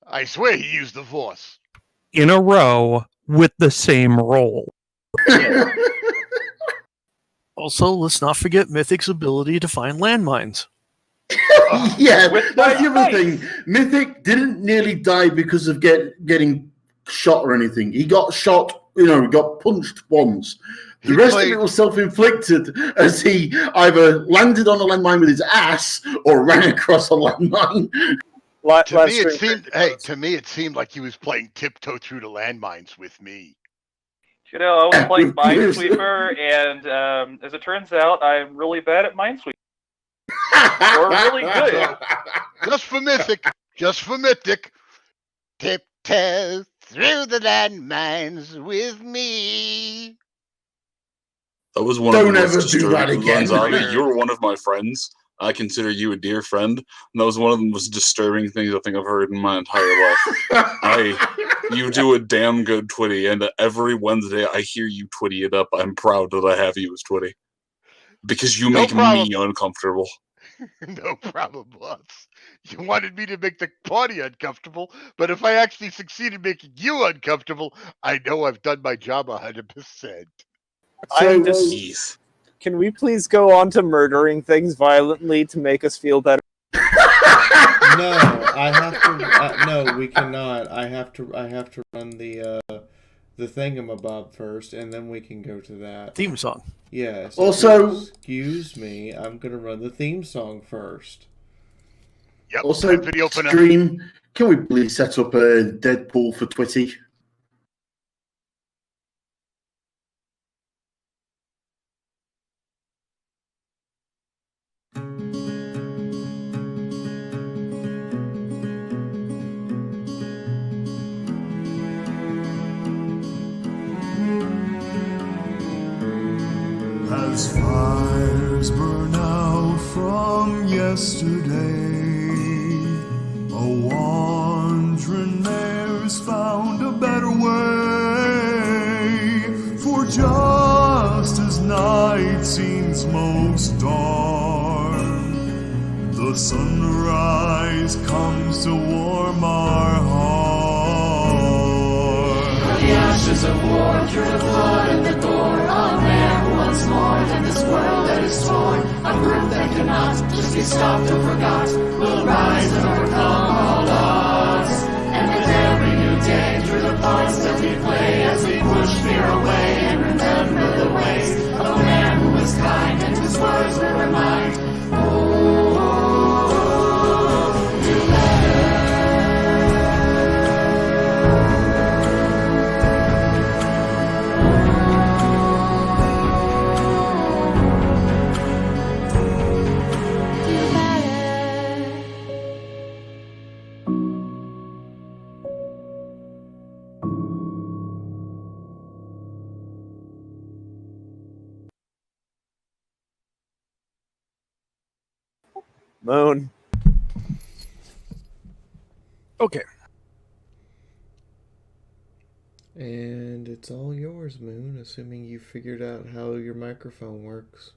I swear he used the force. In a row with the same roll. Also, let's not forget Mythic's ability to find landmines. Yeah, that's the other thing. Mythic didn't nearly die because of getting shot or anything. He got shot, he got punched once. The rest of it was self-inflicted as he either landed on a landmine with his ass or ran across a landmine. To me, it seemed like he was playing tiptoe through the landmines with me. You know, I was playing Minesweeper, and as it turns out, I'm really bad at Minesweeper. Or really good. Just for Mythic. Tiptoe through the landmines with me. That was one Don't of the ever most do that disturbing again. Gonzaga, you were one of my friends. I consider you a dear friend. And that was one of the most disturbing things I think I've heard in my entire life. You do a damn good Twitty, and every Wednesday I hear you Twitty it up. I'm proud that I have you as Twitty. Because you make me uncomfortable. No problem, boss. You wanted me to make the party uncomfortable, but if I actually succeed in making you uncomfortable, I know I've done my job 100%. Can we please go on to murdering things violently to make us feel better? No, I have to. No, we cannot. I have to run the thingamabob first, and then we can go to that theme song. Yes. Also, excuse me. I'm gonna run the theme song first. Yep. Also, video for stream. Can we please set up a Deadpool for Twitty? As fires burn out from yesterday, a wandering mare's found a better way. For just as night seems most dark, the sunrise comes to warm our heart. From the ashes of war, through the blood and the gore, a man once more than this world that is torn. A group that cannot just be stopped or forgot will rise and overcome all odds. And with every new day, through the parts that we play, as we push fear away and remember the ways of a man who was kind and whose words will remind. Moon. Okay. And it's all yours, Moon, assuming you figured out how your microphone works.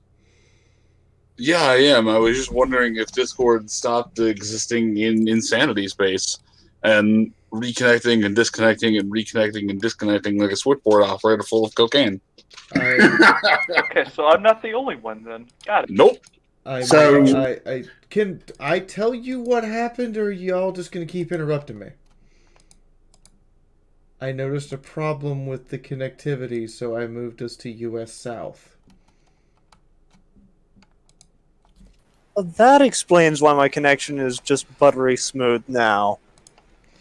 Yeah, I am. I was just wondering if Discord stopped existing in insanity space and reconnecting and disconnecting and reconnecting and disconnecting like a switchboard operator full of cocaine. Okay, so I'm not the only one then. Got it. Nope. Can I tell you what happened, or are y'all just gonna keep interrupting me? I noticed a problem with the connectivity, so I moved us to US South. Well, that explains why my connection is just buttery smooth now.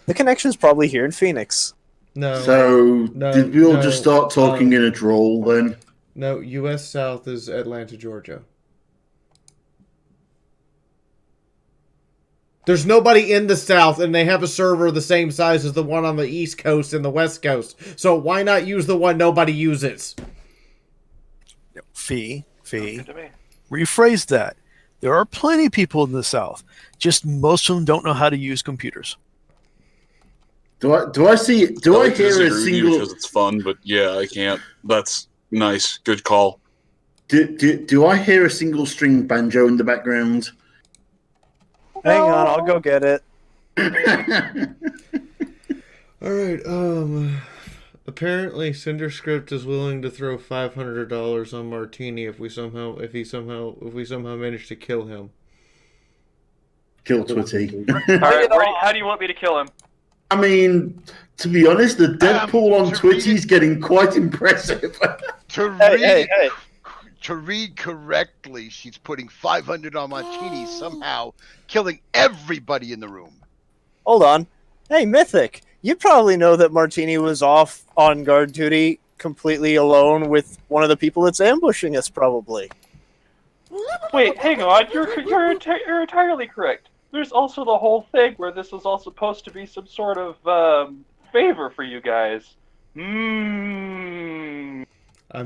The connection's probably here in Phoenix. Did we all just start talking in a drawl then? No, US South is Atlanta, Georgia. There's nobody in the South, and they have a server the same size as the one on the East Coast and the West Coast. So why not use the one nobody uses? Fee. Rephrase that. There are plenty of people in the South. Just most of them don't know how to use computers. Do I hear a single? Because it's fun, but yeah, I can't. That's nice. Good call. Do I hear a single string banjo in the background? Hang on, I'll go get it. All right. Apparently, Cinderscript is willing to throw $500 on Martini if we somehow manage to kill him. Kill Twitty. All right, how do you want me to kill him? I mean, to be honest, the Deadpool on Twitty's getting quite impressive. To read correctly, she's putting 500 on Martini, somehow killing everybody in the room. Hold on. Hey, Mythic, you probably know that Martini was off on guard duty completely alone with one of the people that's ambushing us, probably. Wait, hang on. You're entirely correct. There's also the whole thing where this was all supposed to be some sort of favor for you guys. I'm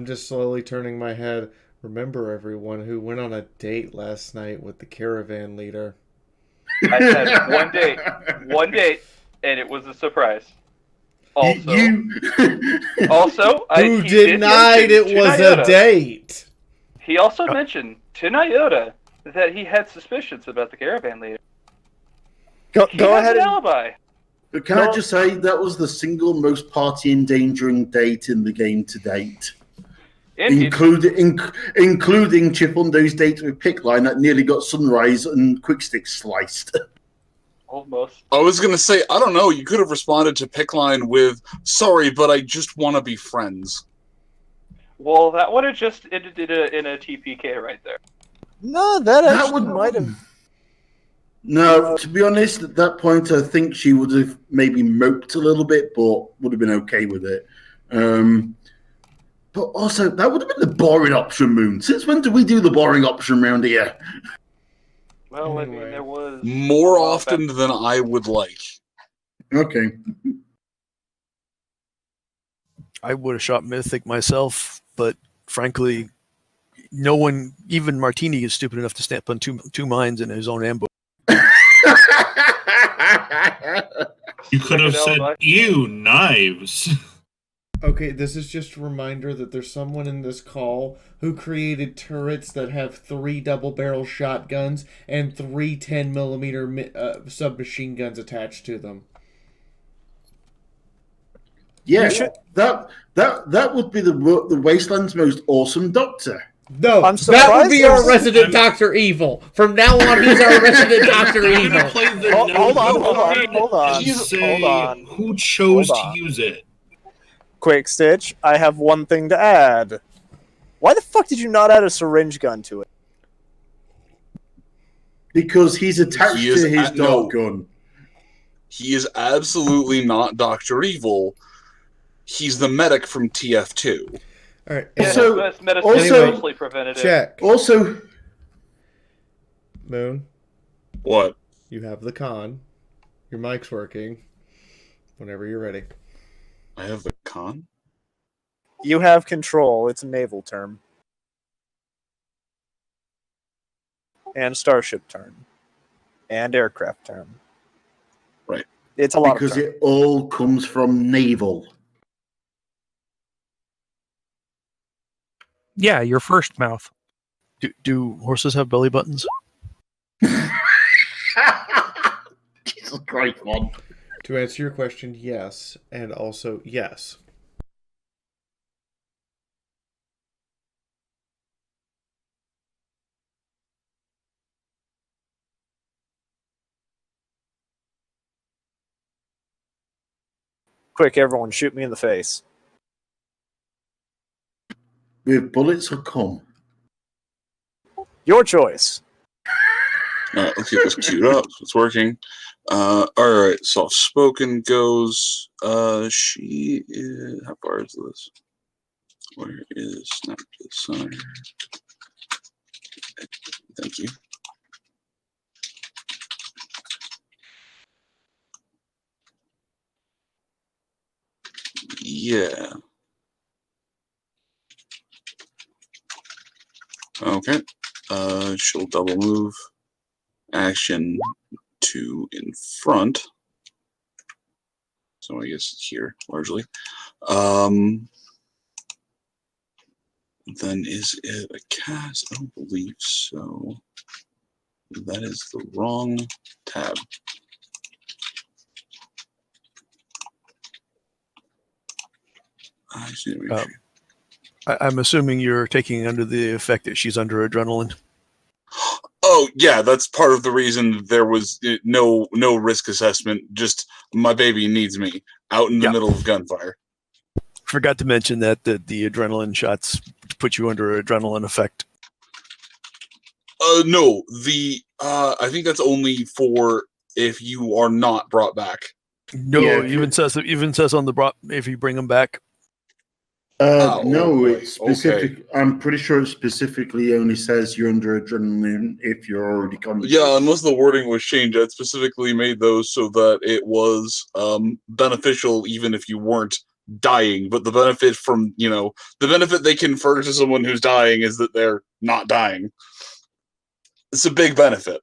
just slowly turning my head. Remember, everyone who went on a date last night with the caravan leader. I had one date, and it was a surprise. Also, who denied it was a date? He also mentioned to Nyota that he had suspicions about the caravan leader. Go ahead. An alibi. But can I just say that was the single most party endangering date in the game to date, including Chifundo's date with Pickline that nearly got Sunrise and Quickstick sliced. Almost. I was gonna say, I don't know. You could have responded to Pickline with, "Sorry, but I just want to be friends." Well, that would have just ended in a TPK right there. No, that actually might have. No, to be honest, at that point, I think she would have maybe moped a little bit, but would have been okay with it. But also, that would have been the boring option, Moon. Since when do we do the boring option around here? Well, I mean, there was... More often than I would like. Okay. I would have shot Mythic myself, but frankly, no one, even Martini, is stupid enough to snap on two mines in his own ambush. You could have said, "Ew, knives." Okay, this is just a reminder that there's someone in this call who created turrets that have 3 double-barrel shotguns and 3 10mm submachine guns attached to them. Yeah, that would be the Wasteland's most awesome doctor. No, that would be our resident Dr. Evil. From now on, he's our resident Dr. Evil. Hold on. Who chose to use it? Quick Stitch, I have one thing to add. Why the fuck did you not add a syringe gun to it? Because he's attached to his dog gun. He is absolutely not Dr. Evil. He's the medic from TF2. All right. Mostly preventative. Check. Also, Moon. What? You have the con. Your mic's working. Whenever you're ready. I have the con? You have control. It's a naval term. And starship term. And aircraft term. Right. It's a lot because of it all comes from naval. Yeah, your first mouth. Do horses have belly buttons? Jesus Christ, man. To answer your question, yes, and also yes. Quick, everyone, shoot me in the face. With bullets or cum? Your choice. Alright, let's get this queued up. It's working. Alright, soft spoken goes. She is. How far is this? Where is Snap to the Center? Thank you. Yeah. Okay. She'll double move. Action to in front. So I guess it's here, largely. Then is it a cast? I don't believe so. That is the wrong tab. I see. I'm assuming you're taking under the effect that she's under adrenaline. Oh yeah, that's part of the reason there was no risk assessment. Just my baby needs me out in the middle of gunfire. Forgot to mention that the adrenaline shots put you under adrenaline effect. No, I think that's only for if you are not brought back. No, even says on the if you bring them back. No, it's specific. Okay. I'm pretty sure it specifically only says you're under adrenaline if you're already conscious. Yeah, unless the wording was changed, I specifically made those so that it was beneficial even if you weren't dying. But the benefit from, the benefit they confer to someone who's dying is that they're not dying. It's a big benefit.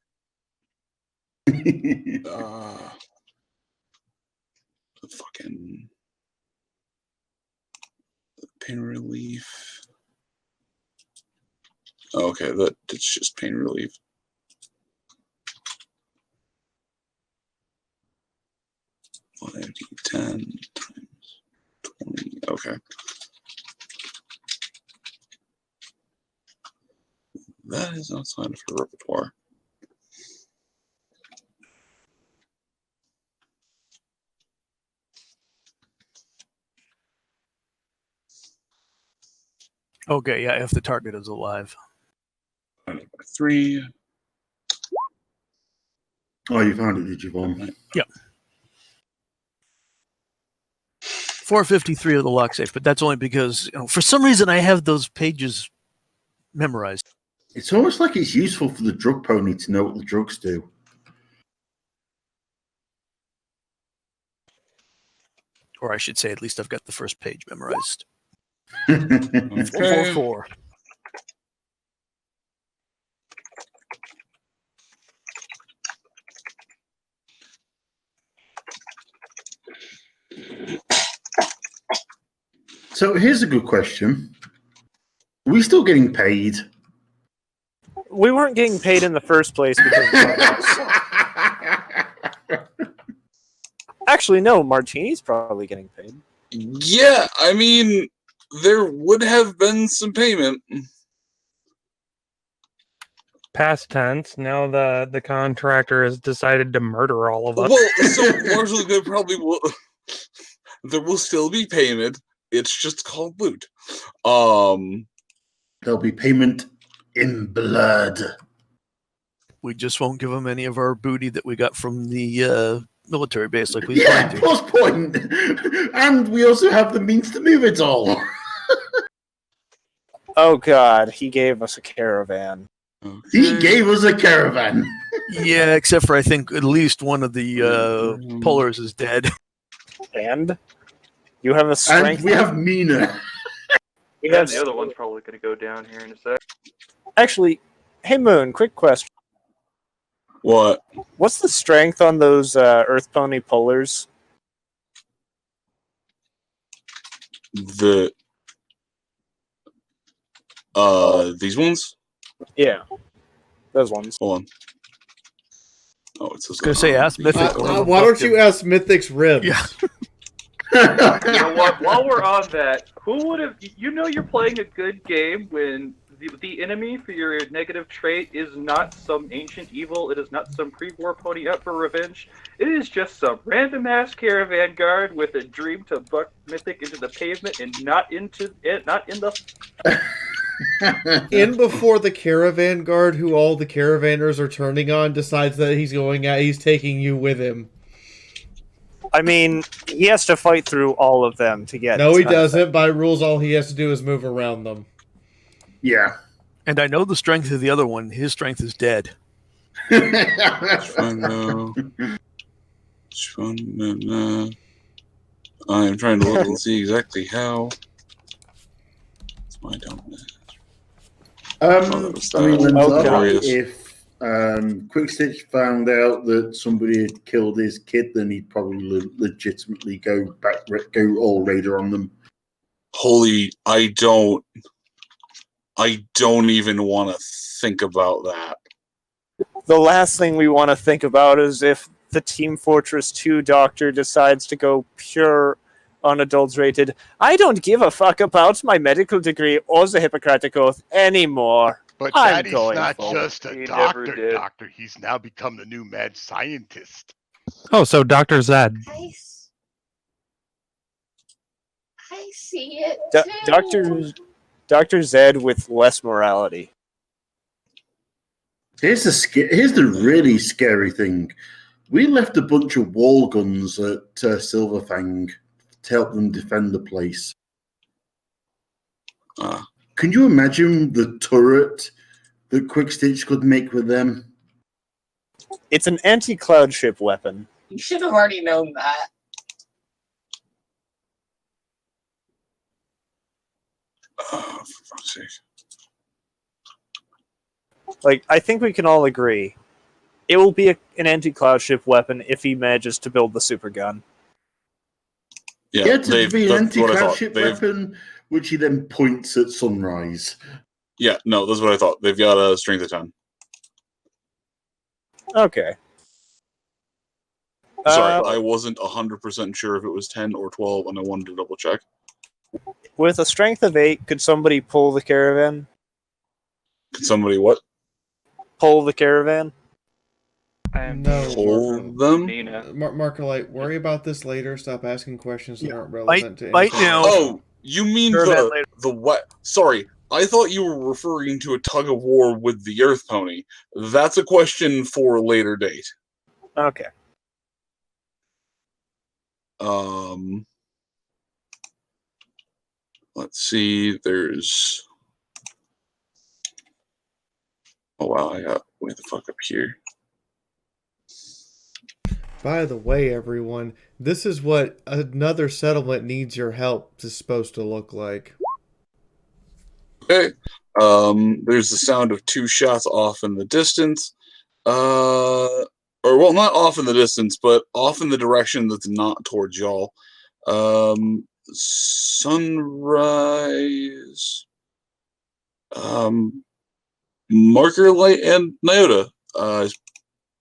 Fucking pain relief. Okay, it's just pain relief. $10 times 20. Okay. That is outside of her repertoire. Okay, yeah, if the target is alive. 3. Oh, you found it, did you, Vaughn? Yep. 453 of the lock safe, but that's only because for some reason I have those pages memorized. It's almost like it's useful for the drug pony to know what the drugs do. Or I should say, at least I've got the first page memorized. Okay. 444. So here's a good question. Are we still getting paid? We weren't getting paid in the first place because Actually, no, Martini's probably getting paid. Yeah, I mean, there would have been some payment. Past tense. Now the contractor has decided to murder all of us. Well, so largely there probably will. There will still be payment. It's just called loot. There'll be payment in blood. We just won't give them any of our booty that we got from the military base, like we planned to. Plus point. And we also have the means to move it all. Oh God, he gave us a caravan. He gave us a caravan. Yeah, except for I think at least one of the pullers is dead. And you have a strength. And we have Mina. Yeah, the other one's probably going to go down here in a sec. Actually, hey Moon, quick question. What? What's the strength on those Earth Pony pullers? These ones? Yeah, those ones. Hold on. Oh, it's I was going to say, ask Mythic. Why don't you ask Mythic's ribs? Yeah. You know what? While we're on that, who would have? You're playing a good game when the enemy for your negative trait is not some ancient evil. It is not some pre-war pony out for revenge. It is just some random ass caravan guard with a dream to buck Mythic into the pavement and not in the. In before the caravan guard, who all the caravanners are turning on, decides that he's taking you with him. I mean, he has to fight through all of them to get. No, he doesn't. By rules, all he has to do is move around them. Yeah. And I know the strength of the other one. His strength is dead. I'm trying to look and see exactly how. It's my dumbness. I mean, Okay. if Quickstitch found out that somebody had killed his kid, then he'd probably legitimately go all raider on them. Holy, I don't even want to think about that. The last thing we want to think about is if the Team Fortress 2 doctor decides to go pure unadulterated, I don't give a fuck about my medical degree or the Hippocratic Oath anymore. But I'm Daddy's going not for just it. a He never doctor, did. doctor. He's now become the new mad scientist. Oh, so Dr. Zed. I see it too. Dr. Zed with less morality. Here's the really scary thing. We left a bunch of wall guns at Silverfang to help them defend the place. Can you imagine the turret that Quickstitch could make with them? It's an anti-cloud ship weapon. You should have already known that. For fuck's sake. Like, I think we can all agree. It will be an anti-cloud ship weapon if he manages to build the super gun. Yeah, to be an anti-cloud ship weapon, which he then points at Sunrise. Yeah, no, that's what I thought. They've got a strength of 10. Okay. Sorry, I wasn't 100% sure if it was 10 or 12, and I wanted to double check. With a strength of 8, could somebody pull the caravan? Could somebody what? Pull the caravan? No. Pull them? Markolite, worry about this later. Stop asking questions that aren't relevant to bite anything. now. Oh, you mean Caravan the what? Sorry, I thought you were referring to a tug of war with the Earth Pony. That's a question for a later date. Okay. Let's see. There's. Oh wow! I got way the fuck up here. By the way, everyone, this is what another settlement needs your help is supposed to look like. Okay. There's the sound of 2 shots off in the distance. Or well, not off in the distance, but off in the direction that's not towards y'all. Sunrise. Marker Light and Nyota.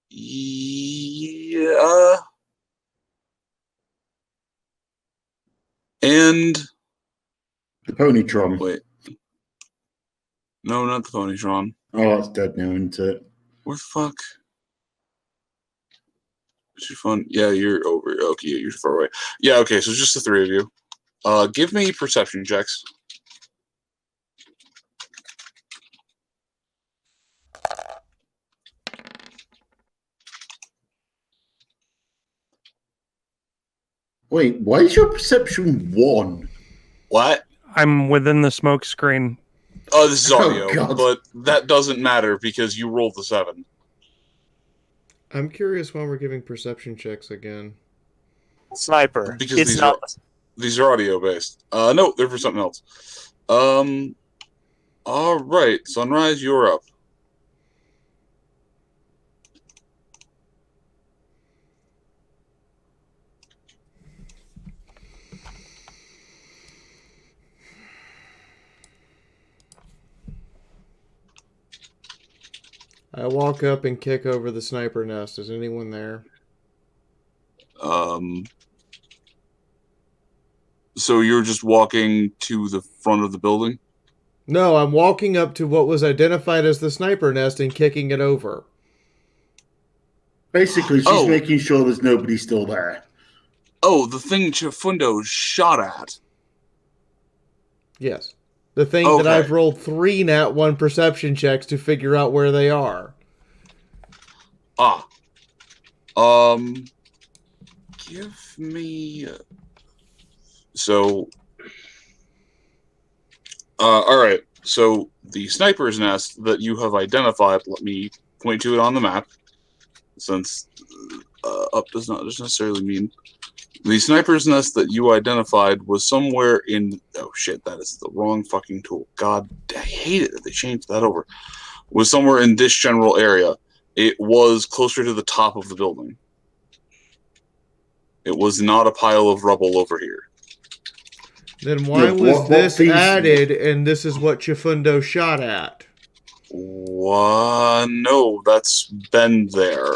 Yeah. And the Ponytron. Wait. No, not the Ponytron. Oh, that's dead now, isn't it? Where the fuck? Is your phone? Yeah, you're over. Okay, you're far away. Yeah, okay, so just the 3 of you. Give me perception checks. Wait, why is your perception 1? What? I'm within the smoke screen. Oh, this is audio, God. but that doesn't matter because you rolled the 7. I'm curious why we're giving perception checks again. Sniper. Because these are audio based. No, they're for something else. All right, Sunrise, you're up. I walk up and kick over the sniper nest. Is anyone there? So you're just walking to the front of the building? No, I'm walking up to what was identified as the sniper nest and kicking it over. Basically, she's making sure there's nobody still there. Oh, the thing Chifundo shot at. Yes. The thing that I've rolled 3 nat 1 perception checks to figure out where they are. Give me... So... alright. So, the sniper's nest that you have identified, let me point to it on the map, since up does not just necessarily mean The sniper's nest that you identified was somewhere in... Oh, shit, that is the wrong fucking tool. God, I hate it that they changed that over. Was somewhere in this general area. It was closer to the top of the building. It was not a pile of rubble over here. Then why was this added and this is what Chifundo shot at? No, that's been there.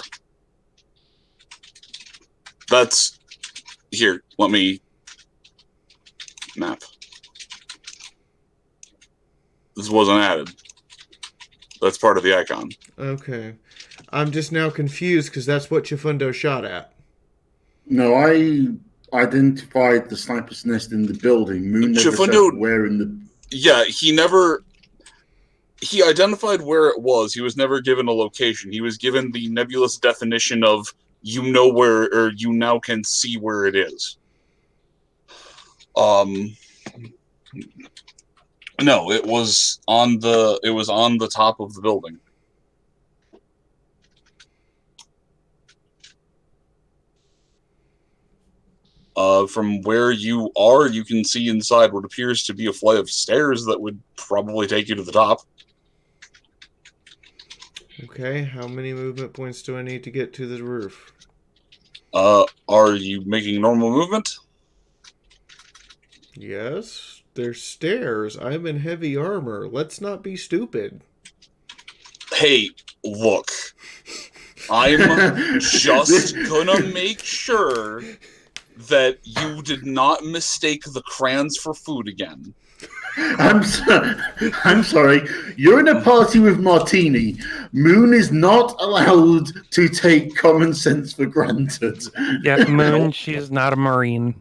That's... Here, let me... Map. This wasn't added. That's part of the icon. Okay. I'm just now confused because that's what Chifundo shot at. No, I identified the sniper's nest in the building. Moon never said where in the... Yeah, he never... He identified where it was. He was never given a location. He was given the nebulous definition of you know where, or you now can see where it is. No, it was on the top of the building. From where you are, you can see inside what appears to be a flight of stairs that would probably take you to the top. Okay, how many movement points do I need to get to the roof? Are you making normal movement? Yes, there's stairs. I'm in heavy armor. Let's not be stupid. Hey, look. I'm just gonna make sure that you did not mistake the crayons for food again. I'm sorry. You're in a party with Martini. Moon is not allowed to take common sense for granted. Yeah, Moon, she's not a Marine.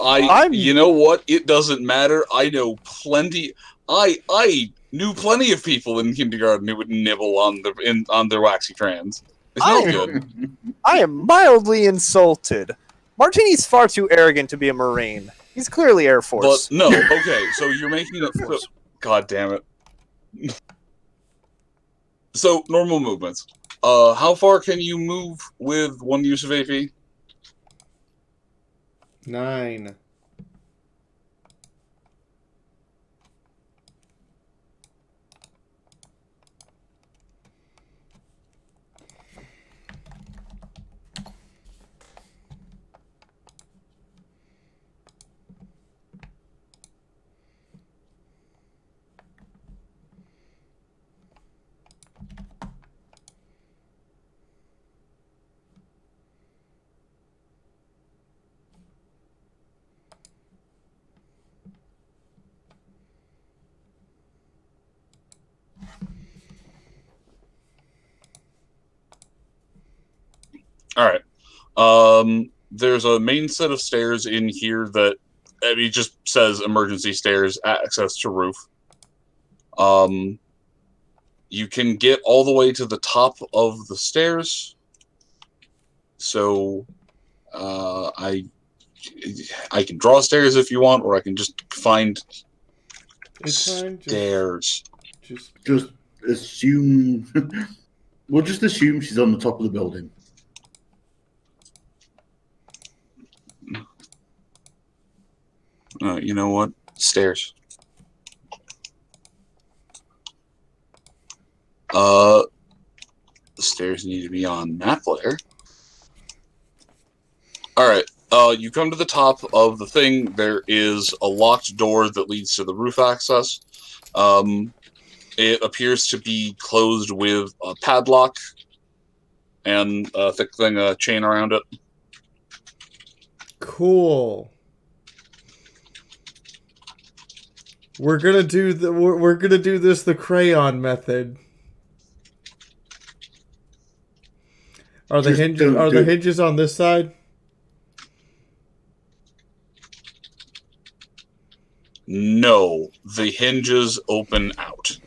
You know what? It doesn't matter. I know plenty. I knew plenty of people in kindergarten who would nibble on their waxy crayons. It's no good. I am mildly insulted. Martini's far too arrogant to be a Marine. He's clearly Air Force. But no, okay, so you're making it... God damn it. So, normal movements. How far can you move with one use of AP? 9. All right. There's a main set of stairs in here that it just says emergency stairs, access to roof. You can get all the way to the top of the stairs. So I can draw stairs if you want, or I can just find stairs. Just assume. We'll just assume she's on the top of the building. You know what? Stairs. The stairs need to be on map layer. Alright, you come to the top of the thing. There is a locked door that leads to the roof access. It appears to be closed with a padlock and a thick thing, a chain around it. Cool. We're gonna do this the crayon method. Are the hinges on this side? No, the hinges open out.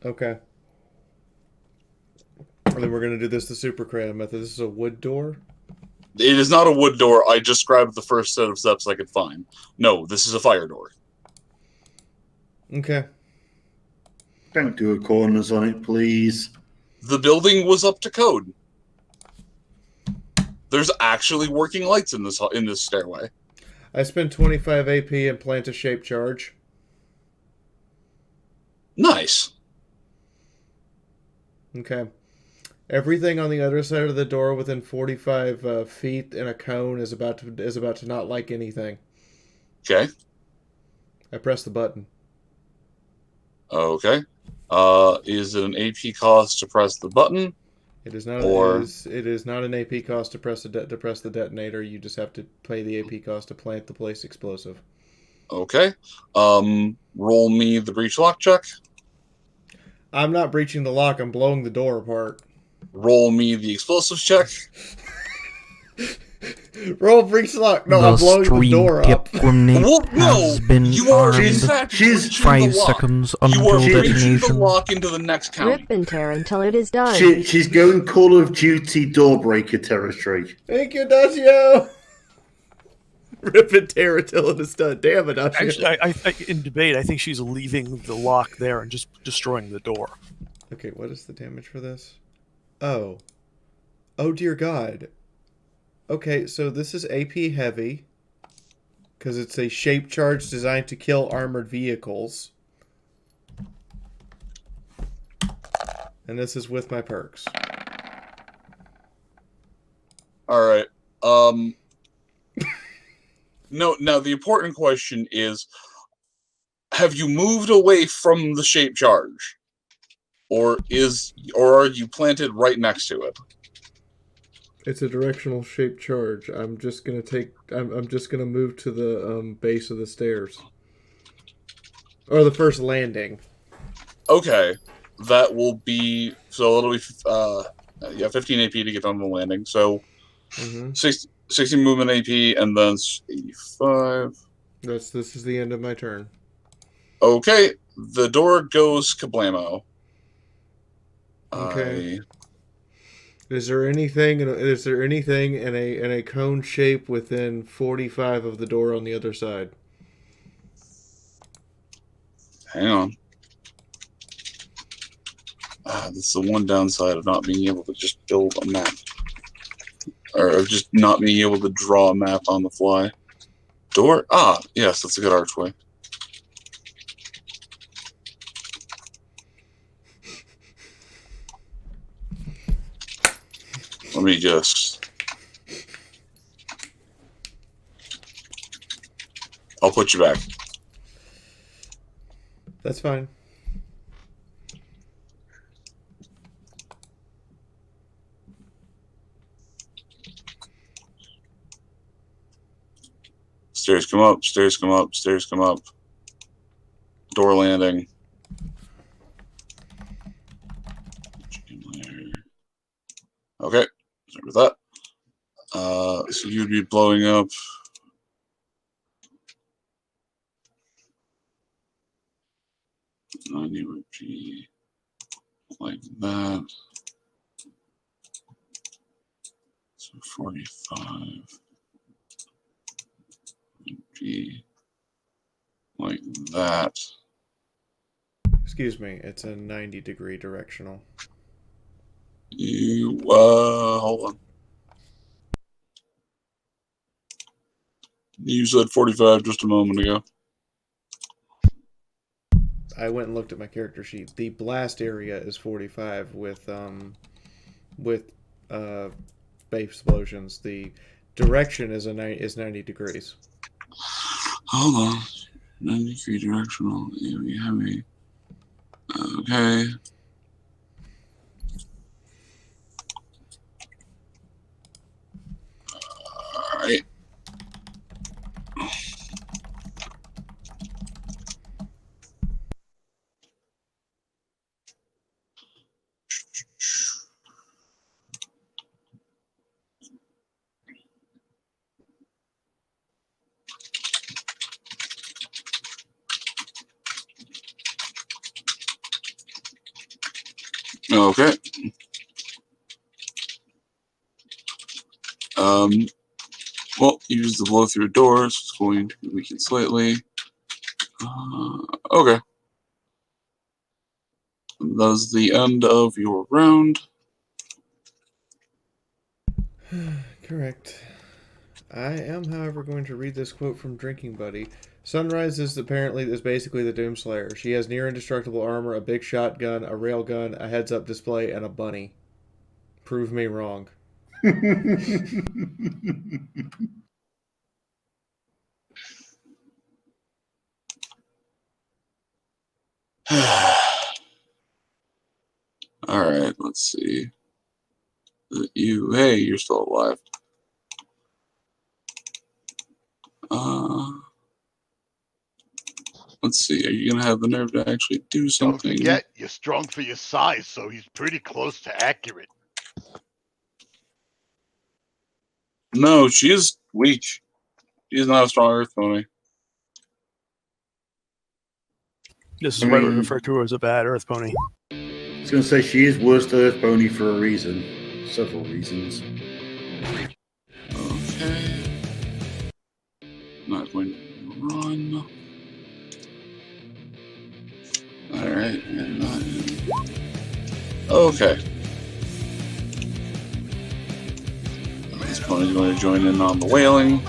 Okay. And then we're gonna do this the super crayon method. This is a wood door? It is not a wood door. I just grabbed the first set of steps I could find. No, this is a fire door. Okay. Don't do a corners on it, please. The building was up to code. There's actually working lights in this stairway. I spend 25 AP and plant a shape charge. Nice. Okay. Everything on the other side of the door within 45 feet in a cone is about to not like anything. Okay. I press the button. Okay. Is it an AP cost to press the button? It is not. Or it is not an AP cost to press the detonator. You just have to pay the AP cost to plant the place explosive. okay. Roll me the breach lock check. I'm not breaching the lock. I'm blowing the door apart. Roll me the explosives check. Roll breach lock. No, I'm blowing the door up. Grenade has been She's 5 seconds until breaching the detonation. lock into the next county. Rip and tear until it is done. She's going Call of Duty Doorbreaker territory. Thank you, Dacio. Rip and tear until it is done. Damn it, Dacio. Actually, I in debate, I think she's leaving the lock there and just destroying the door. Okay, what is the damage for this? Oh. Oh, dear God. Okay, so this is AP heavy. Because it's a shape charge designed to kill armored vehicles. And this is with my perks. Alright. No, now the important question is, have you moved away from the shape charge? Or are you planted right next to it? It's a directional shape charge. I'm just gonna move to the base of the stairs. Or the first landing. Okay. That will be it'll be 15 AP to get on the landing. So 60 movement AP and then 85. This is the end of my turn. Okay. The door goes kablamo. Okay. Is there anything in a cone shape within 45 of the door on the other side? Hang on. That's the one downside of not being able to just build a map. Or of just not being able to draw a map on the fly. Door? Ah, yes, that's a good archway. Let me just... I'll put you back. That's fine. Stairs come up, stairs come up, stairs come up. Door landing. Okay, sorry with that. So you'd be blowing up. It would be like that. So 45 would be like that. Excuse me, it's a 90-degree directional. You hold on. You said 45 just a moment ago. I went and looked at my character sheet. The blast area is 45 with base explosions. The direction is 90 degrees. Hold on. 90-degree directional. Heavy, heavy. Okay. Alright. Okay. Well, use the blow through doors. It's going to weaken slightly. Okay. That's the end of your round. Correct. I am, however, going to read this quote from Drinking Buddy. Sunrise is basically the Doomslayer. She has near indestructible armor, a big shotgun, a railgun, a heads-up display, and a bunny. Prove me wrong. All right, let's see. Hey, you're still alive. Let's see. Are you gonna have the nerve to actually do something? Don't forget, you're strong for your size, so he's pretty close to accurate. No, she is weak. She's not a strong Earth pony. This is what we refer to as a bad Earth pony. I was going to say she is worst Earth pony for a reason. Several reasons. Okay. Not going to run. Alright, and not. Okay. This pony's going to join in on the wailing.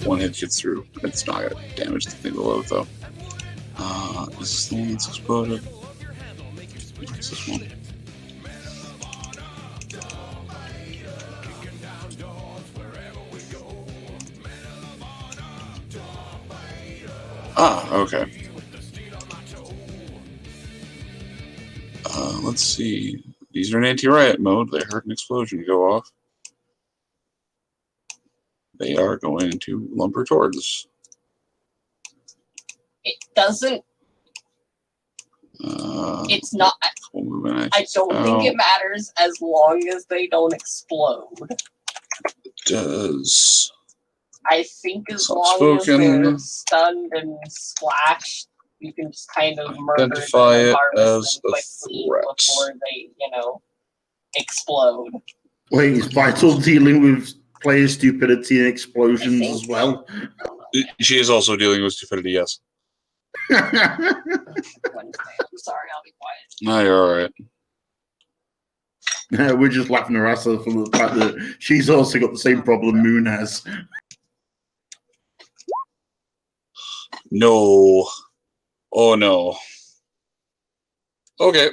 One hit gets through. It's not going to damage the thing below, though. Is this the one that's exploded? What's this one? Okay. Let's see. These are in anti-riot mode. They heard an explosion go off. They are going to lumber towards. It doesn't. It's not. I don't think it matters as long as they don't explode. Does. I think as long as they're stunned and splashed, you can just kind of murder them and harvest them quickly before they, explode. Wait, is Vital dealing with player stupidity and explosions as well? She is also dealing with stupidity, yes. I'm sorry, I'll be quiet. No, you're alright. We're just laughing her ass off for the fact that she's also got the same problem Moon has. No. Oh, no. Okay.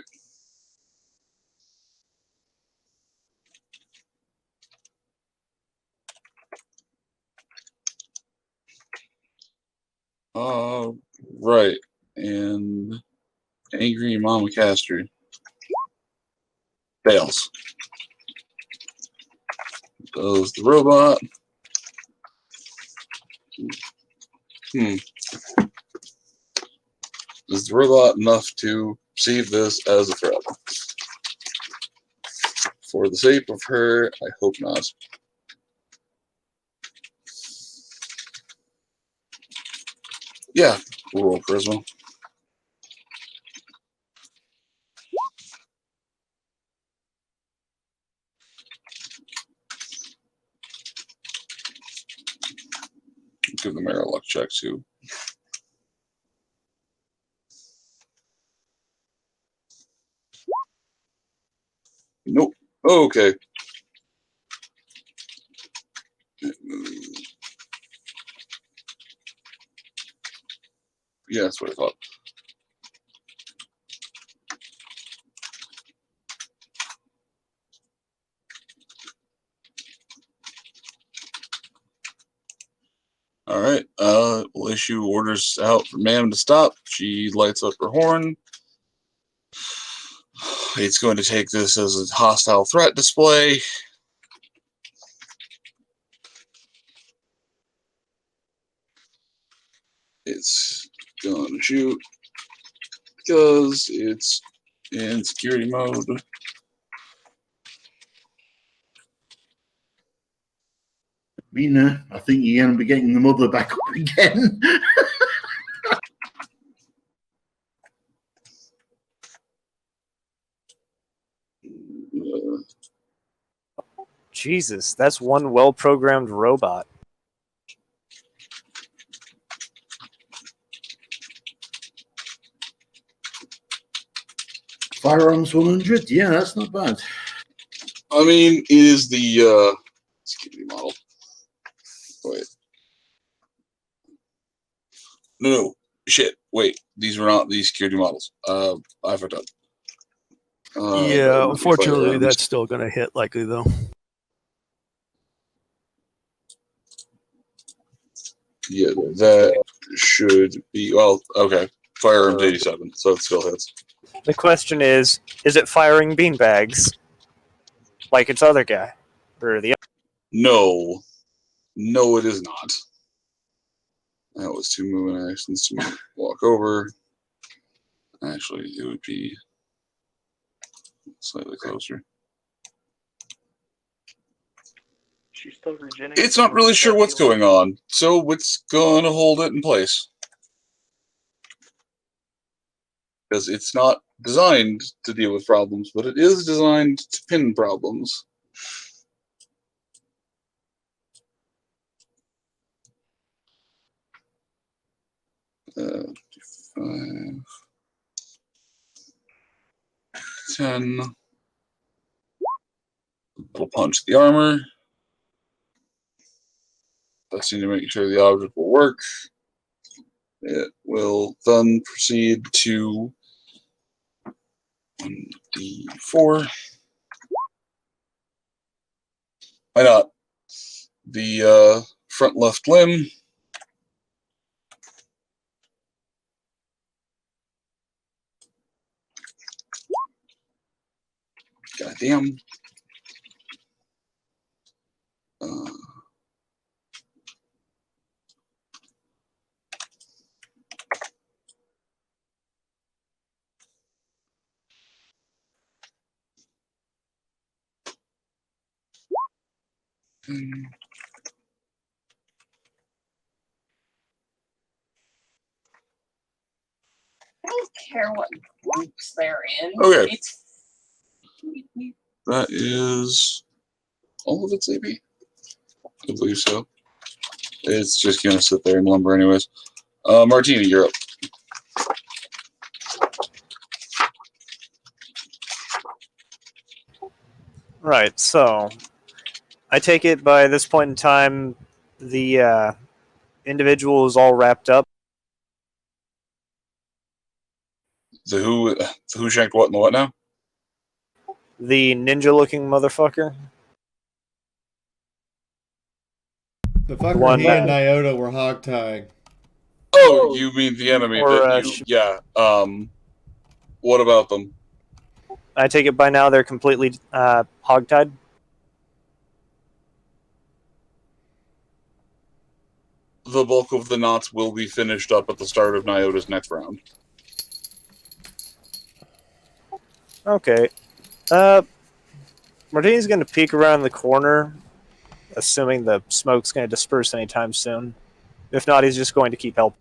Right. And Angry Mama Caster fails. Does the robot. Is the robot enough to perceive this as a threat? For the sake of her, I hope not. Yeah, we'll roll charisma. Give the mayor a luck check too. Nope. Okay. Yeah, that's what I thought. All right. We'll issue orders out for ma'am to stop. She lights up her horn. It's going to take this as a hostile threat display. It's going to shoot because it's in security mode. Mina, I think you're going to be getting the mother back up again. Jesus, that's one well-programmed robot. Firearms 100? Yeah, that's not bad. I mean, it is the security model. Wait. No. Shit. Wait. These were not the security models. I fucked up. Yeah, unfortunately, that's still going to hit likely, though. Yeah, that should be... Well, okay. Firearms 87, so it still hits. The question is it firing beanbags? Like its other guy? Or the No. No, it is not. That was 2 moving actions to walk over. Actually, it would be slightly closer. She's still regenerating. It's not really sure what's going on, so it's gonna hold it in place. Because it's not designed to deal with problems, but it is designed to pin problems. Uh, 5, 10. We'll punch the armor. Testing to make sure the object will work. It will then proceed to 1d4. Why not? The front left limb. Goddamn. I don't care what groups they're in. Okay. It's That is all of its AP? I believe so. It's just going to sit there and lumber anyways. Martina, you're up. Right, so I take it by this point in time the individual is all wrapped up. The who shanked what and the what now? The ninja-looking motherfucker. The fucker One he and Nyota were hog-tying. Oh, you mean the enemy Or, that you... Yeah, what about them? I take it by now they're completely hogtied. The bulk of the knots will be finished up at the start of Nyota's next round. Okay. Martini's going to peek around the corner, assuming the smoke's going to disperse anytime soon. If not, he's just going to keep helping.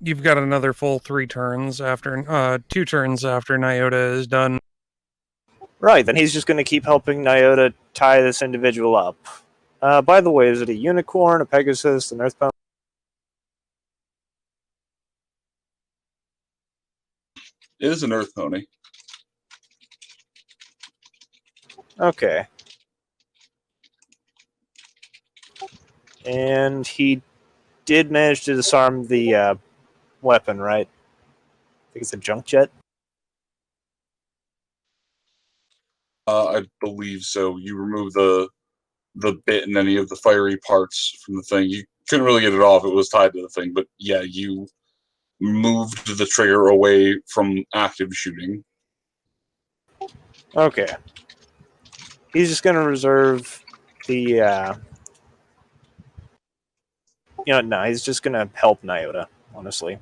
You've got another full 3 turns after 2 turns after Nyota is done. Right, then he's just going to keep helping Nyota tie this individual up. By the way, is it a unicorn, a pegasus, an earthbound? It is an earth pony. Okay. And he did manage to disarm the weapon, right? I think it's a junk jet. I believe so. You remove the bit and any of the fiery parts from the thing. You couldn't really get it off. It was tied to the thing. But yeah, you moved the trigger away from active shooting. Okay. He's just going to reserve the... no, he's just going to help Nyota, honestly.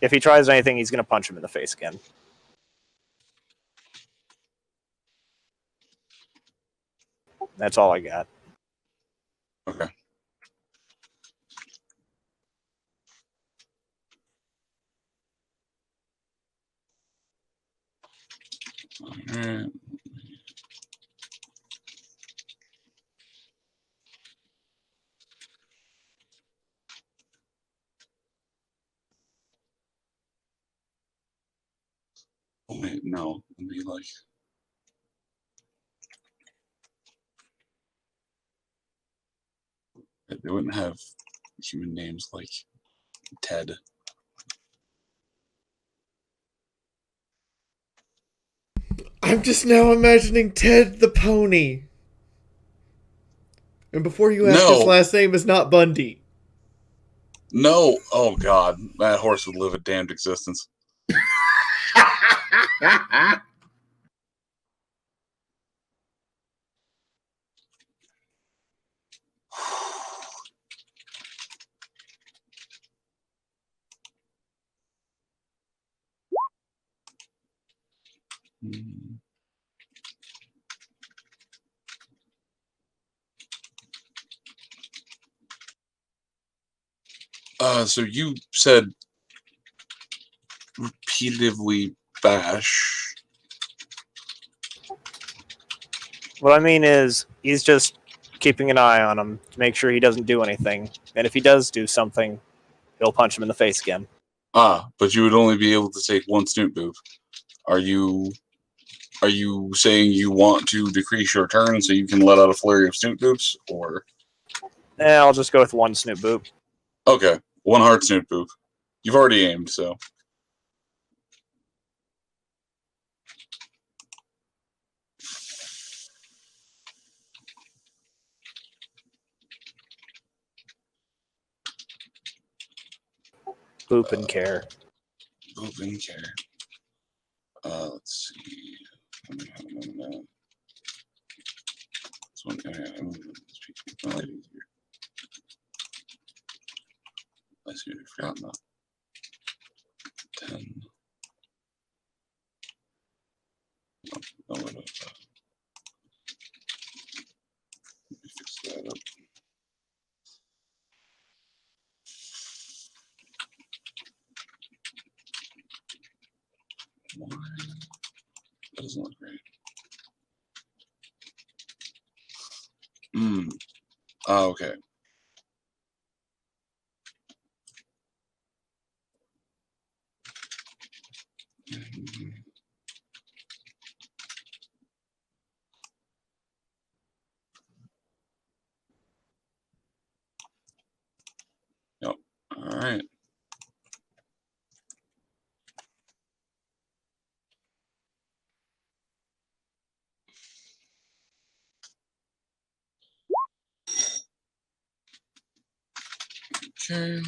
If he tries anything, he's going to punch him in the face again. That's all I got. Okay. Wait, no. Let me like. They wouldn't have human names like Ted. I'm just now imagining Ted the pony. And before you ask, his last name is not Bundy. No. Oh God, that horse would live a damned existence. So you said repeatedly bash. What I mean is, he's just keeping an eye on him to make sure he doesn't do anything. And if he does do something, he'll punch him in the face again. But you would only be able to take one snoot boop. Are you saying you want to decrease your turn so you can let out a flurry of snoot boops, or? I'll just go with one snoot boop. Okay, one hard snoot boop. You've already aimed, so. Boop and care. Boop and care. Let's see. I see, I forgot that. 10. No, let me fix that up. That doesn't look great. Okay. Yep. All right. Okay.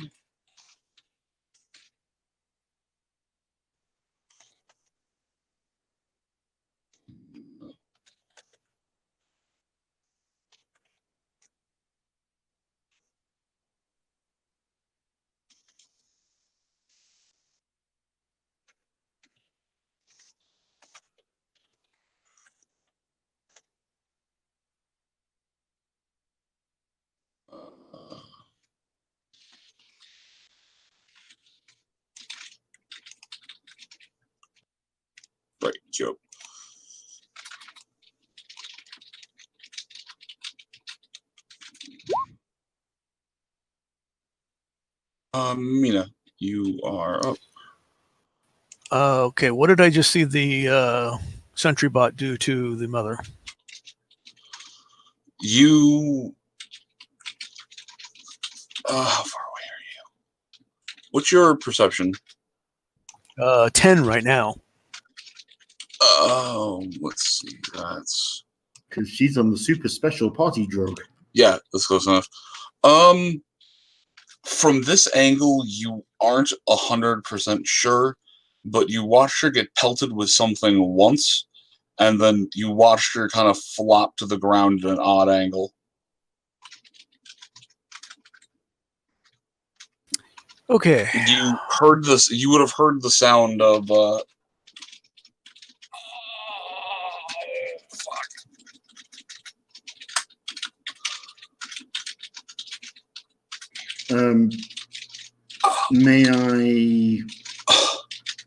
Right, Joe. Mina, you are up. Okay, what did I just see the sentry bot do to the mother? You. How far away are you? What's your perception? 10 right now. Oh, let's see. That's because she's on the super special party drug. Yeah, that's close enough. From this angle, you aren't 100% sure, but you watched her get pelted with something once, and then you watched her kind of flop to the ground at an odd angle. Okay. You heard this. You would have heard the sound of. May I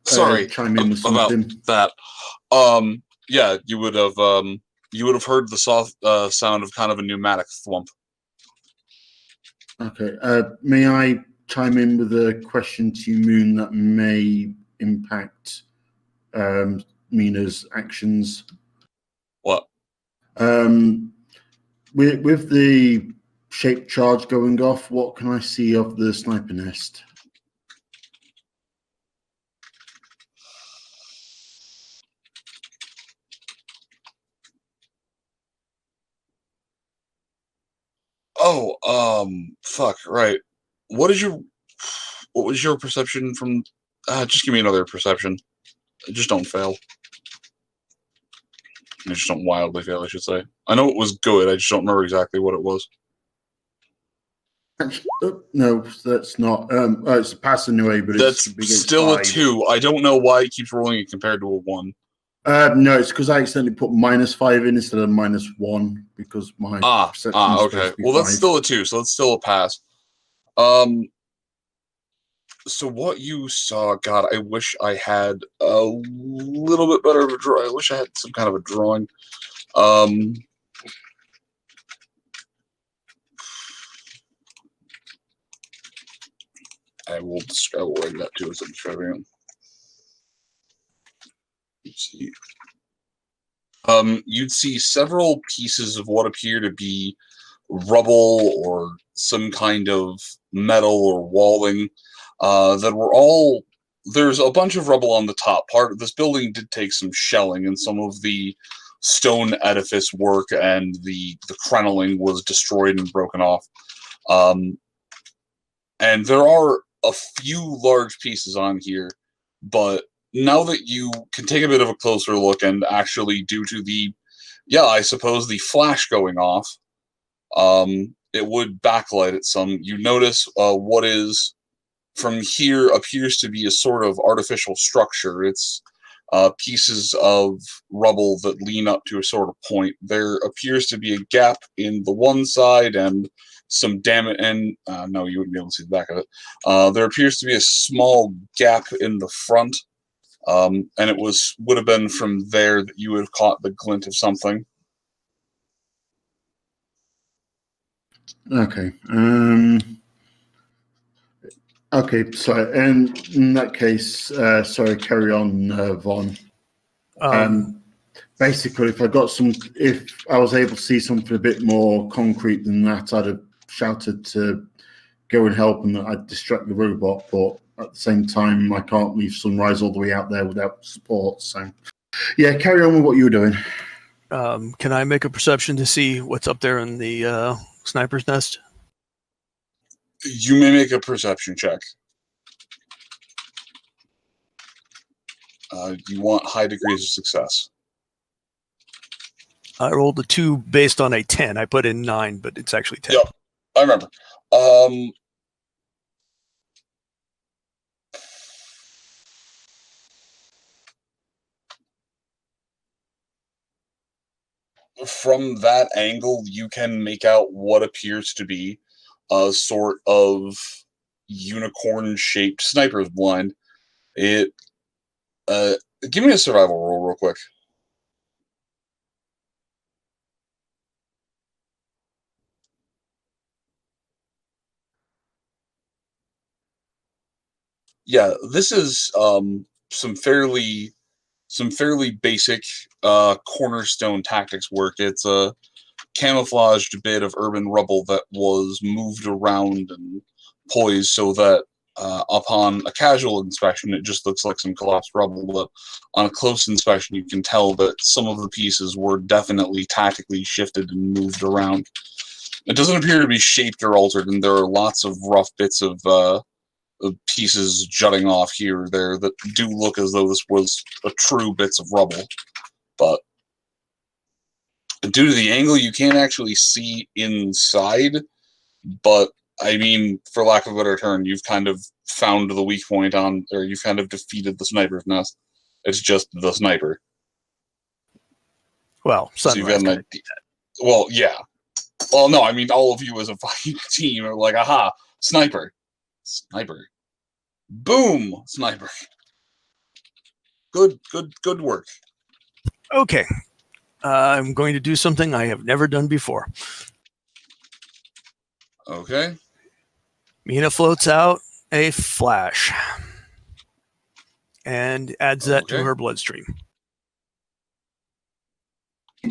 Sorry, chime in with something about that? Yeah, you would have heard the soft sound of kind of a pneumatic thwump. Okay. May I chime in with a question to you, Moon, that may impact Mina's actions. What? With the shape charge going off, what can I see of the sniper nest? Oh, fuck, right. What was your perception from? Just give me another perception. Just don't fail. I just don't wildly fail, I should say. I know it was good. I just don't remember exactly what it was. No, that's not. It's a pass anyway, but That's it's still 5. a 2. I don't know why it keeps rolling it compared to a 1. No, it's because I accidentally put -5 in instead of -1 because my perception is supposed okay. to be Well, 5. that's still a 2, so that's still a pass. So what you saw, God, I wish I had a little bit better of a draw. I wish I had some kind of a drawing. I will write that too as I'm describing it. Let's see. You'd see several pieces of what appear to be rubble or some kind of metal or walling that were all. There's a bunch of rubble on the top part. This building did take some shelling, and some of the stone edifice work and the creneling was destroyed and broken off. And there are a few large pieces on here, but now that you can take a bit of a closer look and actually due to the, I suppose the flash going off, it would backlight it some. You notice what is from here appears to be a sort of artificial structure. It's pieces of rubble that lean up to a sort of point. There appears to be a gap in the one side and some damage, and no, you wouldn't be able to see the back of it. There appears to be a small gap in the front, and it would have been from there that you would have caught the glint of something. Okay. Okay. So, in that case, sorry, carry on, Vaughn. Basically, if I was able to see something a bit more concrete than that, I'd have shouted to go and help, and I'd distract the robot. But at the same time, I can't leave Sunrise all the way out there without support. So, yeah, carry on with what you were doing. Can I make a perception to see what's up there in the sniper's nest? You may make a perception check. You want high degrees of success. I rolled a 2 based on a 10. I put in 9, but it's actually 10. Yep, I remember. From that angle, you can make out what appears to be a sort of unicorn-shaped sniper's blind. Give me a survival roll real quick. Yeah, this is some fairly basic cornerstone tactics work. It's a camouflaged bit of urban rubble that was moved around and poised so that upon a casual inspection it just looks like some collapsed rubble, but on a close inspection you can tell that some of the pieces were definitely tactically shifted and moved around. It doesn't appear to be shaped or altered, and there are lots of rough bits of pieces jutting off here or there that do look as though this was a true bits of rubble. But due to the angle, you can't actually see inside. But, I mean, for lack of a better term, you've kind of found the weak point or you've kind of defeated the sniper's nest. It's just the sniper. Well, Sunrise. So well, yeah. Well, no, I mean, all of you as a fucking team are like, aha, sniper. Sniper. Boom! Sniper. Good work. Okay. I'm going to do something I have never done before. Okay. Mina floats out a flash and adds that to her bloodstream.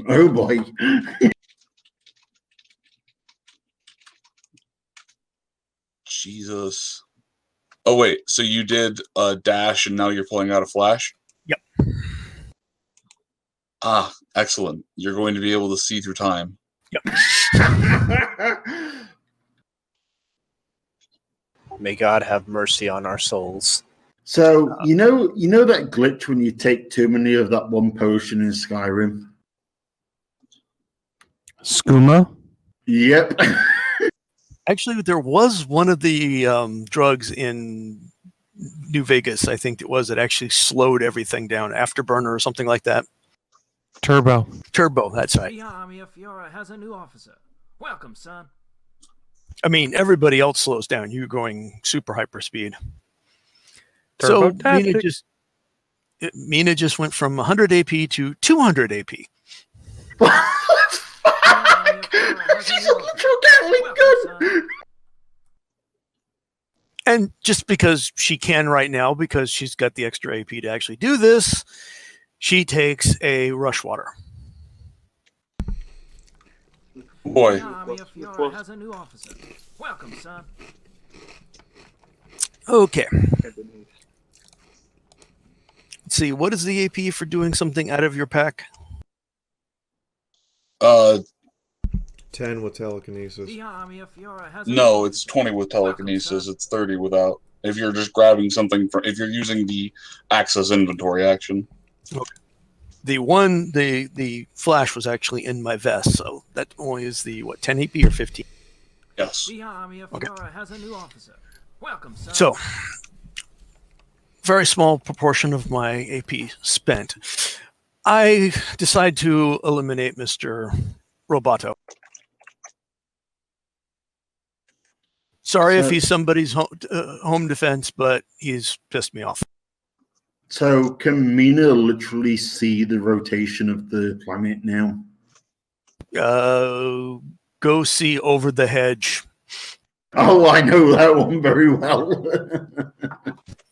Oh boy. Jesus. Oh wait, so you did a dash and now you're pulling out a flash? Yep. Ah, excellent. You're going to be able to see through time. Yep. May God have mercy on our souls. So you know that glitch when you take too many of that one potion in Skyrim? Skooma? Yep. Actually, there was one of the drugs in New Vegas, I think it was, that actually slowed everything down. Afterburner or something like that. Turbo. Turbo, that's right. The army of Fiaura has a new officer. Welcome, son. I mean, everybody else slows down. You're going super hyper speed. Turbo So Mina just went from 100 AP to 200 AP. She's electronically good. And just because she can right now, because she's got the extra AP to actually do this, she takes a rush water. Boy. The army of Fiaura has a new officer. Welcome, son. Okay. Let's see, what is the AP for doing something out of your pack? 10 with telekinesis. The army of Fiaura has a No, it's 20 with telekinesis. It's 30 without. If you're just grabbing something from, if you're using the access inventory action. Okay. The flash was actually in my vest, so that only is the 10 AP or 15? Yes. The army of Fiaura has a new officer. Welcome, son. So, very small proportion of my AP spent. I decide to eliminate Mr. Roboto. Sorry if he's somebody's home defense, but he's pissed me off. So can Mina literally see the rotation of the planet now? Go see over the hedge. Oh, I know that one very well.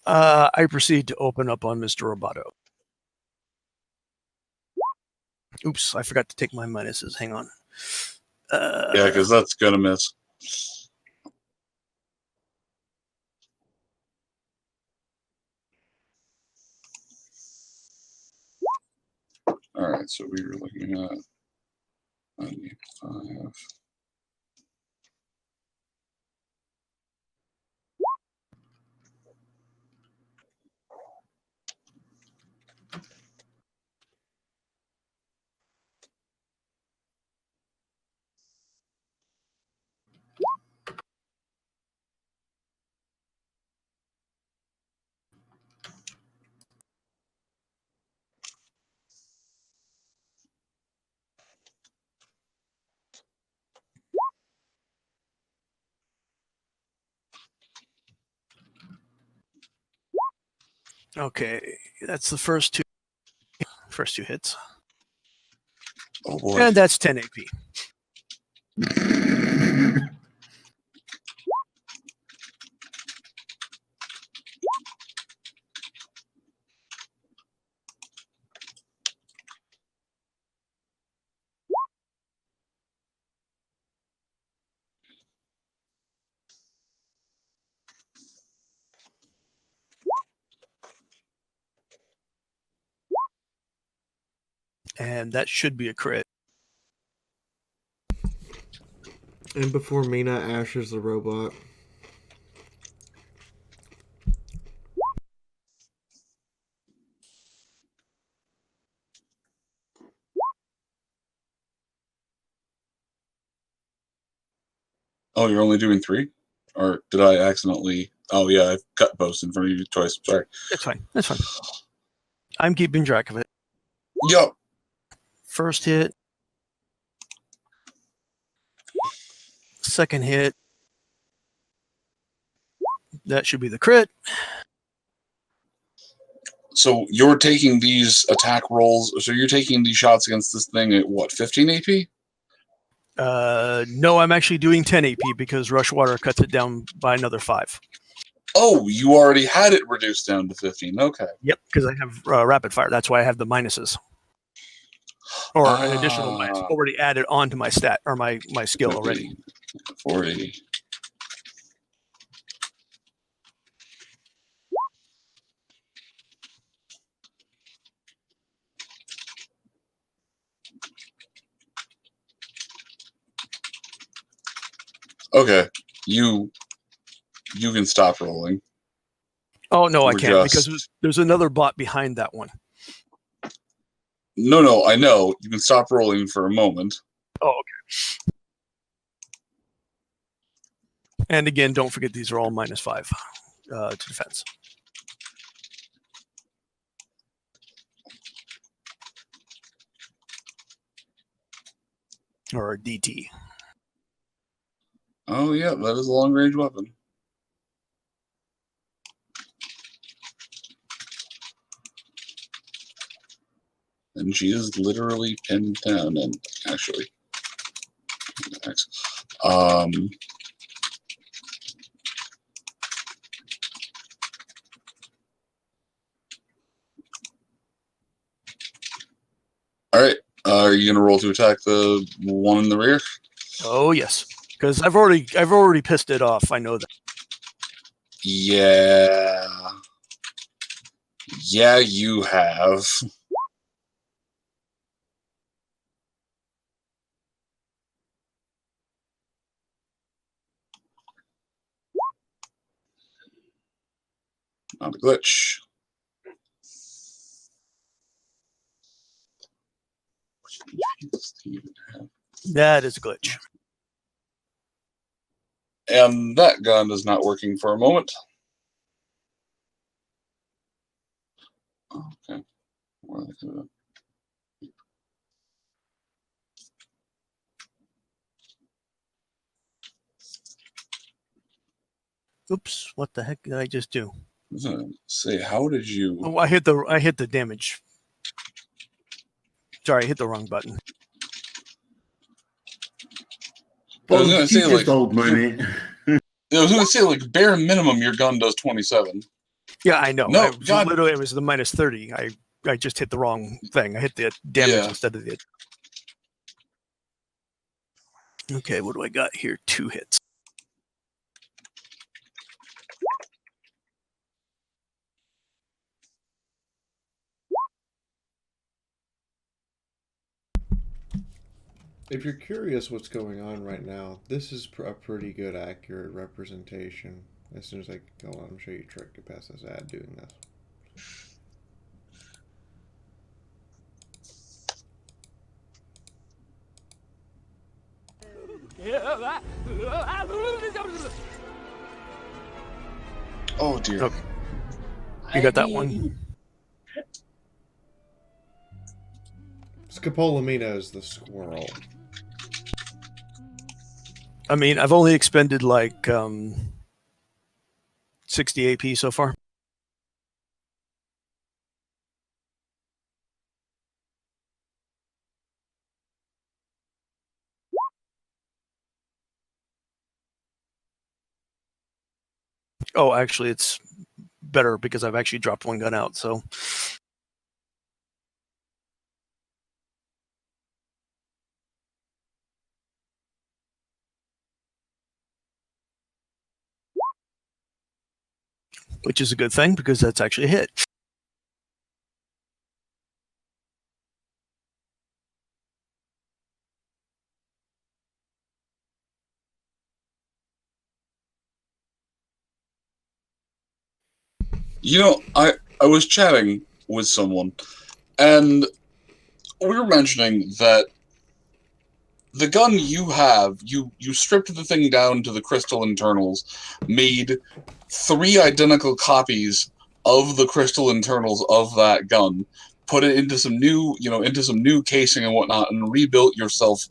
I proceed to open up on Mr. Roboto. Oops, I forgot to take my minuses. Hang on. Yeah, because that's going to miss. All right, so we were looking at 95. Okay, that's the first two hits. Oh boy. And that's 10 AP. And that should be a crit. And before Mina ashes the robot. Oh, you're only doing 3? Or did I accidentally... Oh, yeah, I've cut post in front of you twice. Sorry. That's fine. That's fine. I'm keeping track of it. Yup. First hit. Second hit. That should be the crit. So you're taking these attack rolls... So you're taking these shots against this thing at, what, 15 AP? No, I'm actually doing 10 AP because Rush Water cuts it down by another 5. Oh, you already had it reduced down to 15. Okay. Yep, because I have rapid fire. That's why I have the minuses. or an additional lens already added onto my stat or my skill already. 40. Okay, you can stop rolling. Oh no, I can't because there's another bot behind that one. No, I know. You can stop rolling for a moment. Oh, okay. And again, don't forget these are all -5 to defense. Or a DT. Oh yeah, that is a long range weapon. And she is literally pinned down. And actually, all right. Are you gonna roll to attack the one in the rear? Oh yes, because I've already pissed it off. I know that. Yeah, you have. Not a glitch. That is a glitch. And that gun is not working for a moment. Okay. Oops! What the heck did I just do? Say, how did you? Oh, I hit the damage. Sorry, I hit the wrong button. I was gonna say, like, old money. I was gonna say, like, bare minimum, your gun does 27. Yeah, I know. No, literally, it was the -30. I just hit the wrong thing. I hit the damage instead of the. Okay, what do I got here? 2 hits. If you're curious what's going on right now, this is a pretty good accurate representation. As soon as I go on, I'll show you a trick to pass this ad doing this. Oh dear. Okay. You got that one. Scopolamina is the squirrel. I mean, I've only expended like 60 AP so far. Oh, actually, it's better because I've actually dropped one gun out. So. Which is a good thing because that's actually a hit. You know, I was chatting with someone, and we were mentioning that the gun you have, you stripped the thing down to the crystal internals, made 3 identical copies of the crystal internals of that gun, put it into some new, into some new casing and whatnot, and rebuilt yourself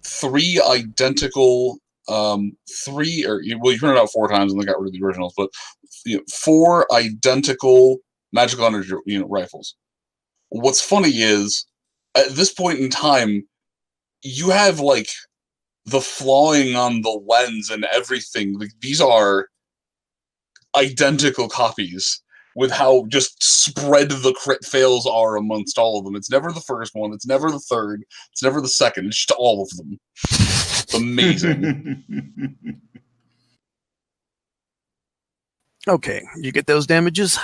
3 identical, you printed out 4 times and then got rid of the originals, but 4 identical magical energy rifles. What's funny is, at this point in time, you have, like, the flawing on the lens and everything. Like, these are identical copies. with how just spread the crit fails are amongst all of them. It's never the first one. It's never the third. It's never the second. It's just all of them. It's amazing. Okay, you get those damages?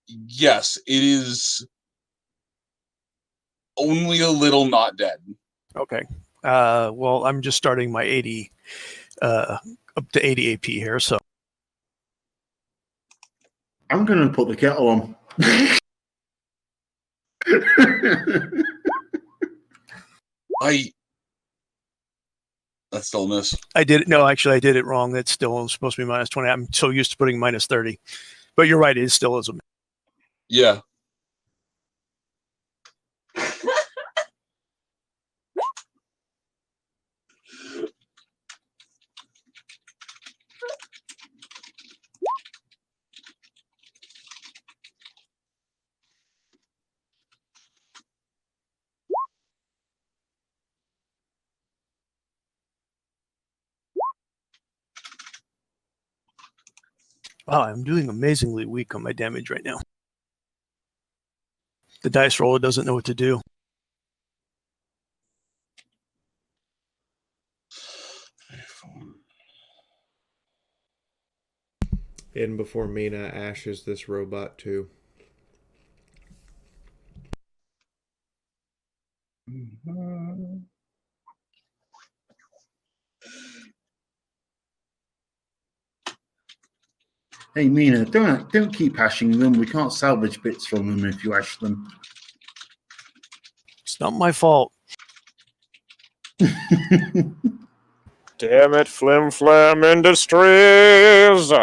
Yes, it is only a little not dead. Okay. Well, I'm just starting my 80, up to 80 AP here, so. I'm going to put the kettle on. That's still a miss. I did it. No, actually, I did it wrong. That's still supposed to be minus 20. I'm so used to putting minus 30. But you're right. It still is a miss. Yeah. Wow, I'm doing amazingly weak on my damage right now. The dice roller doesn't know what to do. And before Mina ashes this robot too. Hey Mina, don't keep hashing them. We can't salvage bits from them if you hash them. It's not my fault. Damn it, Flim Flam Industries!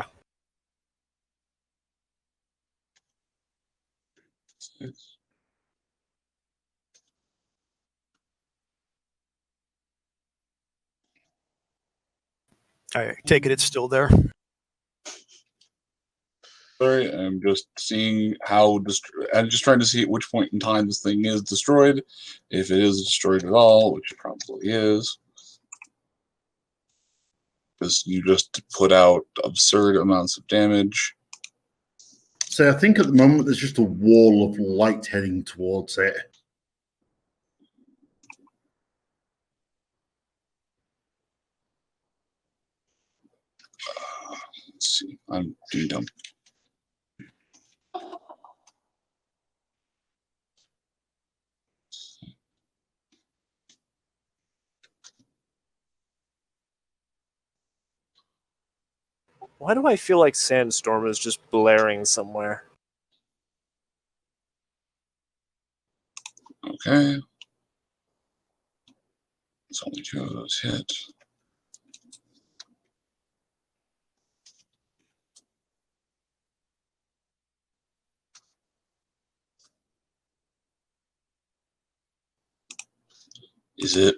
I take it it's still there. Sorry, I'm just seeing how I'm just trying to see at which point in time this thing is destroyed. If it is destroyed at all, which it probably is. Because you just put out absurd amounts of damage. So I think at the moment there's just a wall of light heading towards it. Let's see. I'm doing dumb. Why do I feel like Sandstorm is just blaring somewhere? Okay. It's only 2 of those hit. Is it?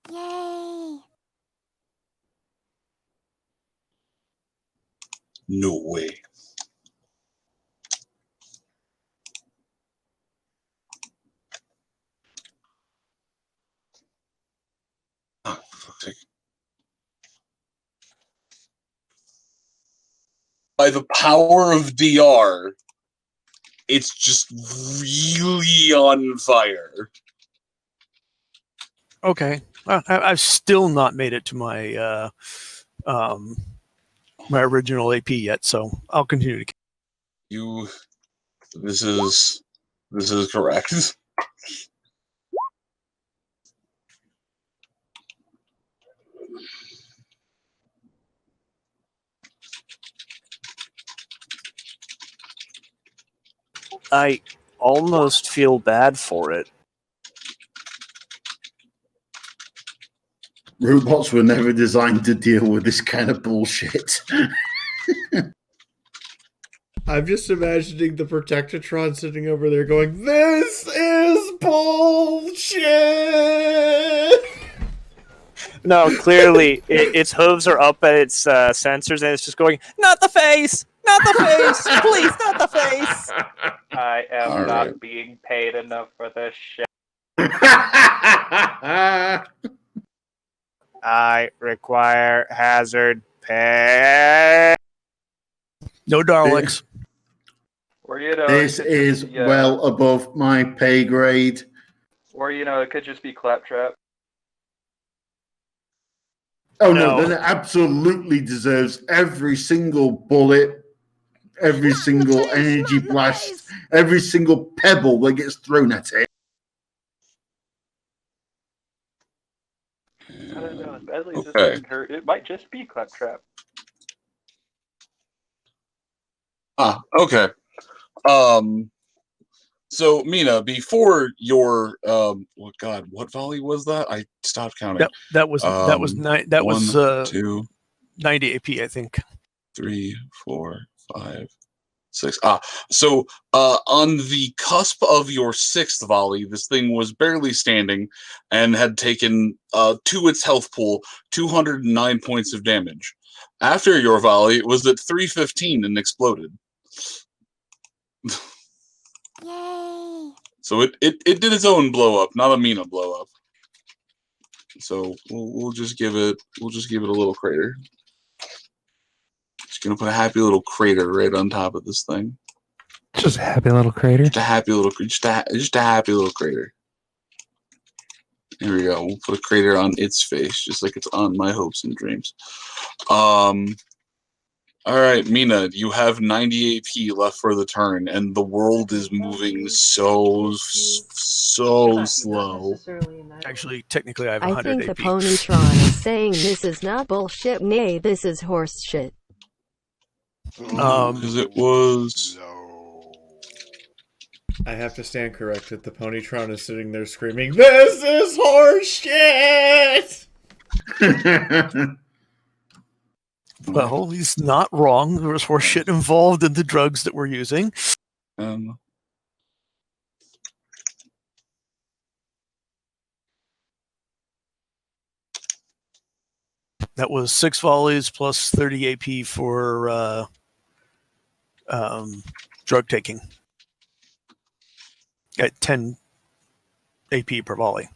Yay! No way. Oh, for fuck's sake. By the power of DR, it's just really on fire. Okay. I've still not made it to my my original AP yet, so I'll continue to. This is correct. I almost feel bad for it. Robots were never designed to deal with this kind of bullshit. I'm just imagining the Protectatron sitting over there going, "This is bullshit!" No, clearly its hooves are up at its sensors, and it's just going, "Not the face! Not the face! Please, not the face!" I am All not right. being paid enough for this shit. I require hazard No Daleks. Or you know, This is well above my pay grade. Or you know, it could just be Claptrap. Oh no, then it absolutely deserves every single bullet, every single energy blast, every single pebble that gets thrown at it. I don't know. As badly as this Okay. thing hurt, it might just be Claptrap. Okay. So Mina, before your what volley was that? I stopped counting. That was 90 AP, I think. 3, 4, 5, 6. So on the cusp of your 6th volley, this thing was barely standing and had taken to its health pool 209 points of damage. After your volley, it was at 315 and exploded. Yay! So it did its own blow up, not a Mina blow up. So we'll just give it a little crater. Just gonna put a happy little crater right on top of this thing. Just a happy little crater. Just a happy little crater. Here we go. We'll put a crater on its face, just like it's on my hopes and dreams. All right, Mina, you have 90 AP left for the turn, and the world is moving so slow. Actually, technically, I have I 100 think the AP. Ponytron is saying this is not bullshit, nay, this is horse shit. Because it was. I have to stand corrected. The Ponytron is sitting there screaming, "This is horse shit!" Well, he's not wrong. There was horse shit involved in the drugs that we're using. That was 6 volleys plus 30 AP for drug taking. At 10 AP per volley.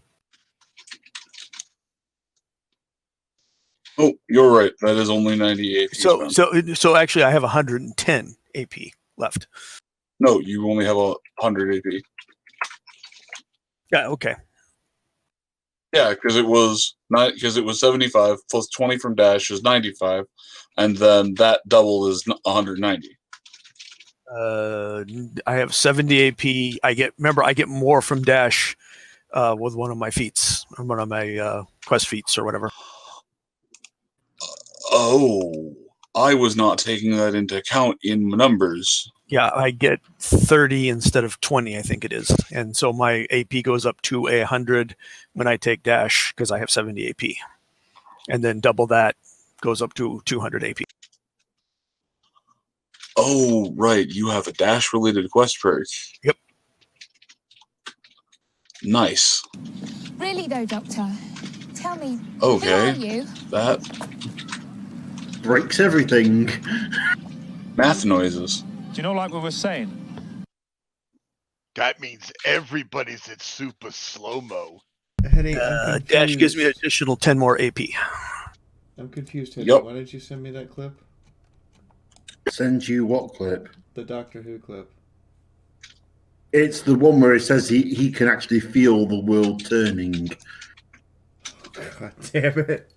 Oh, you're right. That is only 90 AP. So actually, I have 110 AP left. No, you only have 100 AP. Yeah. Okay. Yeah, because it was 75 plus 20 from dash is 95, and then that double is 190. I have 70 AP. I get more from dash with one of my feats, or one of my quest feats, or whatever. Oh, I was not taking that into account in numbers. Yeah, I get 30 instead of 20, I think it is. And so my AP goes up to 100 when I take dash because I have 70 AP. And then double that goes up to 200 AP. Oh, right. You have a dash-related quest perk. Yep. Nice. Really though, Doctor, tell me, Okay. who are you? That breaks everything. Math noises. Do you know, like we were saying? That means everybody's at super slow-mo. Dash gives me an additional 10 more AP. I'm confused, Henry. Yep. Why did you send me that clip? Send you what clip? The Doctor Who clip. It's the one where it says he can actually feel the world turning. God damn it.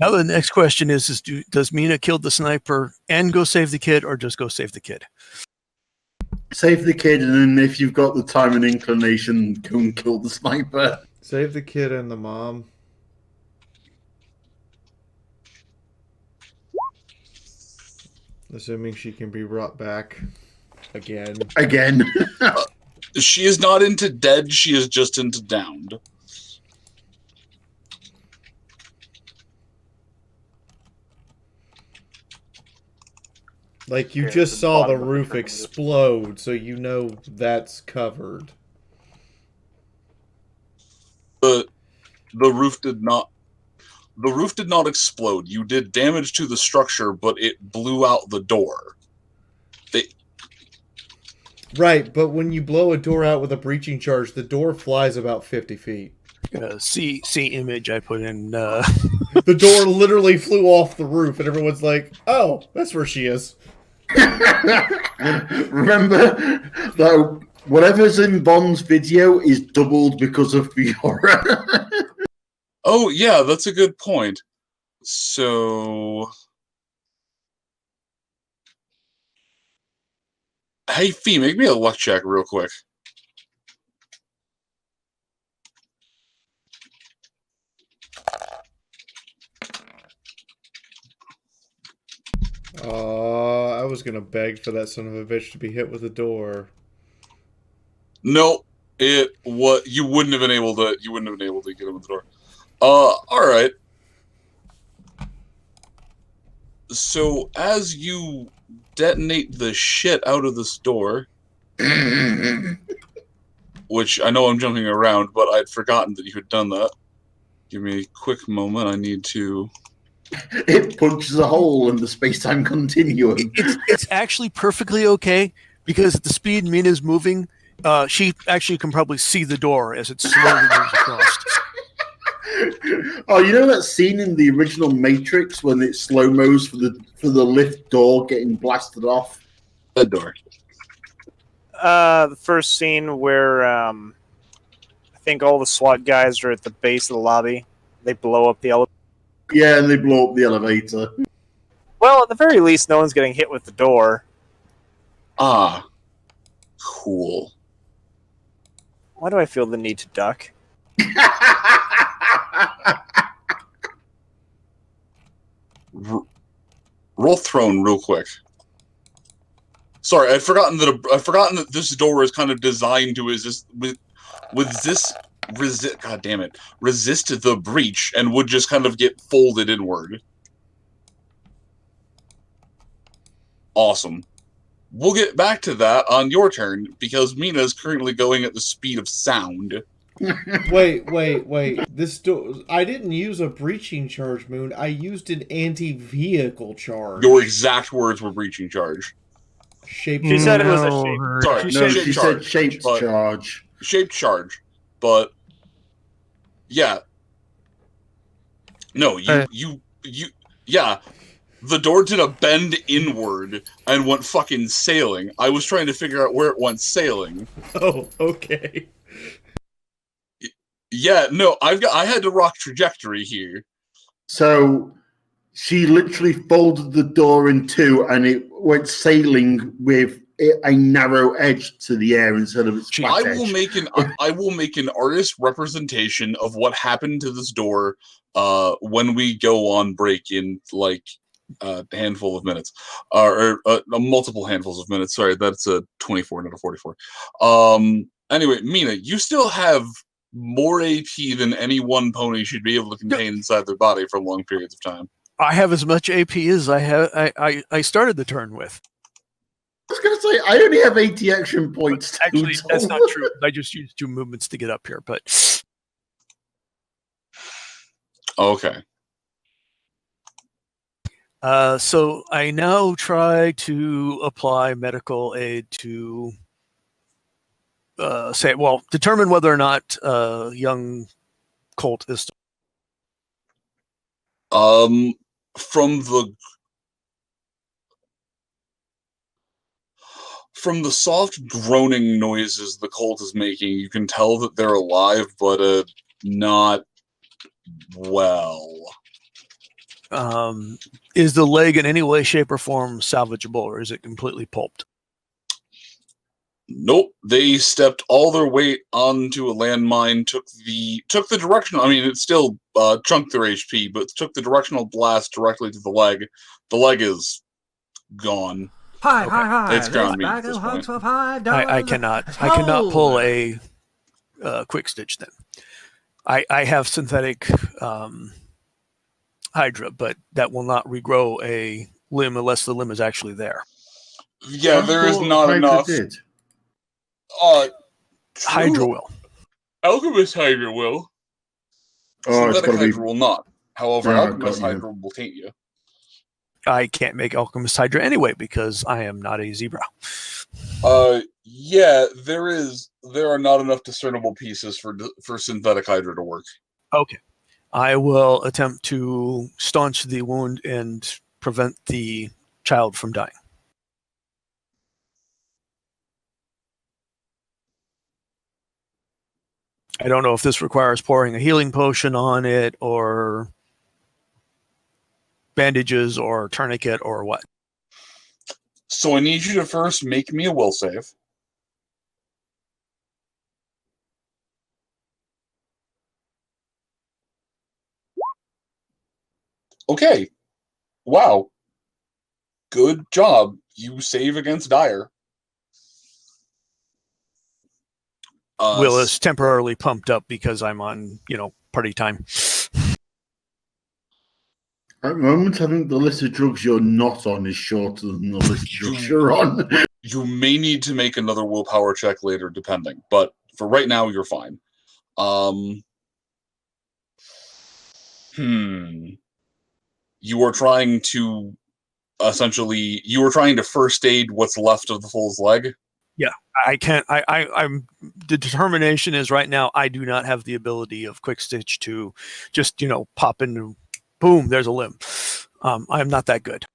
Now the next question is does Mina kill the sniper and go save the kid, or just go save the kid? Save the kid, and then if you've got the time and inclination, go and kill the sniper. Save the kid and the mom. Assuming she can be brought back again. She is not into dead, she is just into downed. Like, you just saw the roof explode, so you know that's covered. The roof did not explode. You did damage to the structure, but it blew out the door. Right, but when you blow a door out with a breaching charge, the door flies about 50 feet. See image I put in. The door literally flew off the roof, and everyone's like, "Oh, that's where she is." Remember, though, whatever's in Bond's video is doubled because of Fiaura. Oh, yeah, that's a good point. So... Hey, Fee, make me a luck check real quick. I was gonna beg for that son of a bitch to be hit with a door. No, you wouldn't have been able to. You wouldn't have been able to get him in the door. All right. So as you detonate the shit out of this door, which I know I'm jumping around, but I'd forgotten that you had done that. Give me a quick moment. I need to. It punches a hole in the space-time continuum. It's actually perfectly okay because at the speed Mina's moving, she actually can probably see the door as it slowly moves across. Oh, you know that scene in the original Matrix when it slow-mos for the lift door getting blasted off? That door. The first scene where I think all the SWAT guys are at the base of the lobby. They blow up the elevator. Yeah, and they blow up the elevator. Well, at the very least, no one's getting hit with the door. Ah, cool. Why do I feel the need to duck? Roll throne real quick. Sorry, I'd forgotten that this door is kind of designed to resist God damn it, resist the breach and would just kind of get folded inward. Awesome. We'll get back to that on your turn because Mina is currently going at the speed of sound. Wait. This door. I didn't use a breaching charge, Moon. I used an anti-vehicle charge. Your exact words were breaching charge. Shaped. She said it was a shape. Sorry, she said shaped charge. Shaped charge, but yeah. No, yeah. The door did a bend inward and went fucking sailing. I was trying to figure out where it went sailing. Oh, okay. Yeah, no, I had to rock trajectory here. So she literally folded the door in two, and it went sailing with a narrow edge to the air instead of its flat edge. I will make an artist representation of what happened to this door when we go on break in like a handful of minutes, or multiple handfuls of minutes. Sorry, that's a 24, not a 44. Anyway, Mina, you still have more AP than any one pony should be able to contain inside their body for long periods of time. I have as much AP as I started the turn with. I was going to say, I only have 80 action points. Actually, that's not true. I just used 2 movements to get up here, but... Okay. So I now try to apply medical aid to determine whether or not young Colt is from the soft groaning noises the Colt is making, you can tell that they're alive, but not well. Is the leg in any way, shape, or form salvageable, or is it completely pulped? Nope. They stepped all their weight onto a landmine, took the directional. I mean, it still chunked their HP, but took the directional blast directly to the leg. The leg is gone. Hi. It's ground meat. Bag of hugs for $5. I cannot pull a quick stitch. Then I have synthetic Hydra, but that will not regrow a limb unless the limb is actually there. Yeah, there is not enough. Hydra will. Alchemist Hydra will. Synthetic Hydra will not. However, Alchemist Hydra will taint you. I can't make Alchemist Hydra anyway because I am not a zebra. Yeah, there are not enough discernible pieces for synthetic Hydra to work. Okay. I will attempt to staunch the wound and prevent the child from dying. I don't know if this requires pouring a healing potion on it or bandages or tourniquet or what. So I need you to first make me a will save. Okay. Wow. Good job. You save against dire. Will is temporarily pumped up because I'm on, party time. At the moment, I think the list of drugs you're not on is shorter than the list of drugs you're on. You may need to make another willpower check later, depending. But for right now, you're fine. You are trying to first aid what's left of the foal's leg. Yeah, I can't. I'm. The determination is right now. I do not have the ability of quick stitch to just pop into, boom. There's a limb. I'm not that good.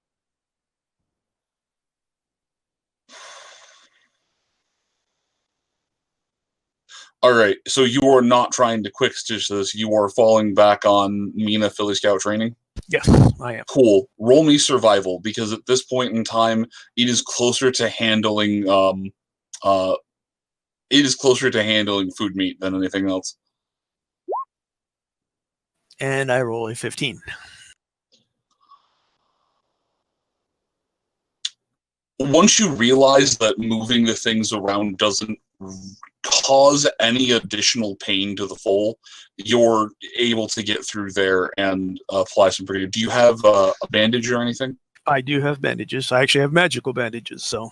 All right, so you are not trying to quick stitch this. You are falling back on Mina Philly Scout training. Yes, I am. Cool. Roll me survival, because at this point in time, it is closer to handling food meat than anything else. And I roll a 15. Once you realize that moving the things around doesn't cause any additional pain to the foal, you're able to get through there and apply some pretty. Do you have a bandage or anything? I do have bandages. I actually have magical bandages, so.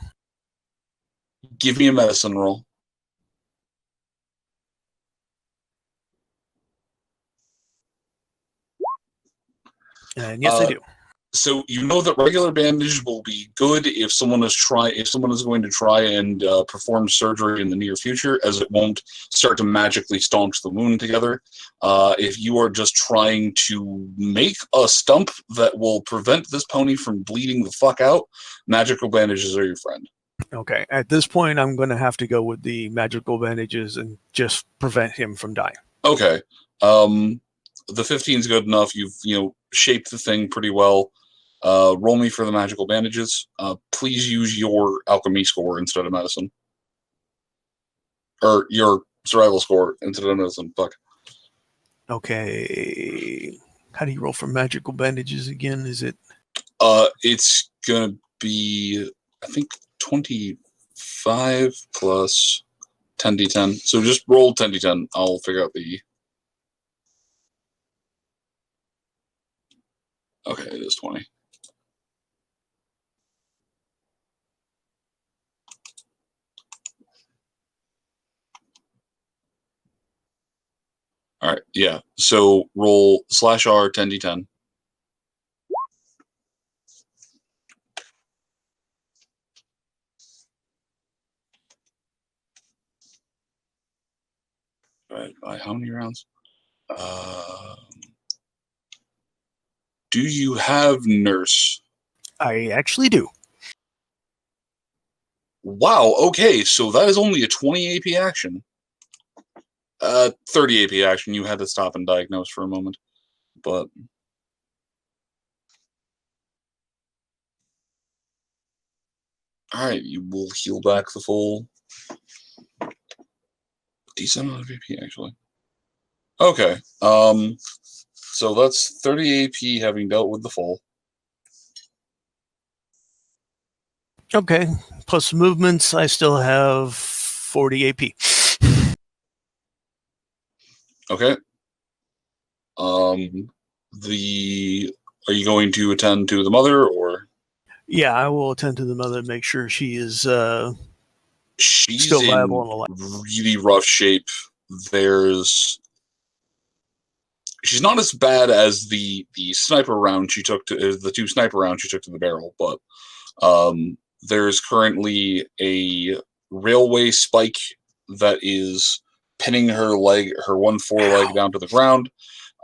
Give me a medicine roll. And yes, I do. So you know that regular bandage will be good if someone is going to try and perform surgery in the near future, as it won't start to magically staunch the wound together. If you are just trying to make a stump that will prevent this pony from bleeding the fuck out, magical bandages are your friend. Okay, at this point, I'm going to have to go with the magical bandages and just prevent him from dying. Okay. The 15 is good enough. You've shaped the thing pretty well. Roll me for the magical bandages. Please use your alchemy score instead of medicine. Or your survival score instead of medicine. Fuck. Okay. How do you roll for magical bandages again? Is it? It's gonna be, I think, 25 plus 10d10. So just roll 10d10. I'll figure out the. Okay, it is 20. All right, yeah. So roll /R 10d10. Right, by how many rounds? Do you have nurse? I actually do. Wow, okay, so that is only a 20 AP action. 30 AP action. You had to stop and diagnose for a moment. But alright, you will heal back the full decent amount of AP actually. Okay. So that's 30 AP having dealt with the full. Okay. Plus movements, I still have 40 AP. Okay. Are you going to attend to the mother or? Yeah, I will attend to the mother and make sure she is she's still in viable and alive. Really rough shape. She's not as bad as the sniper round she took to the 2 sniper rounds she took to the barrel, but there's currently a railway spike that is pinning her one foreleg down to the ground.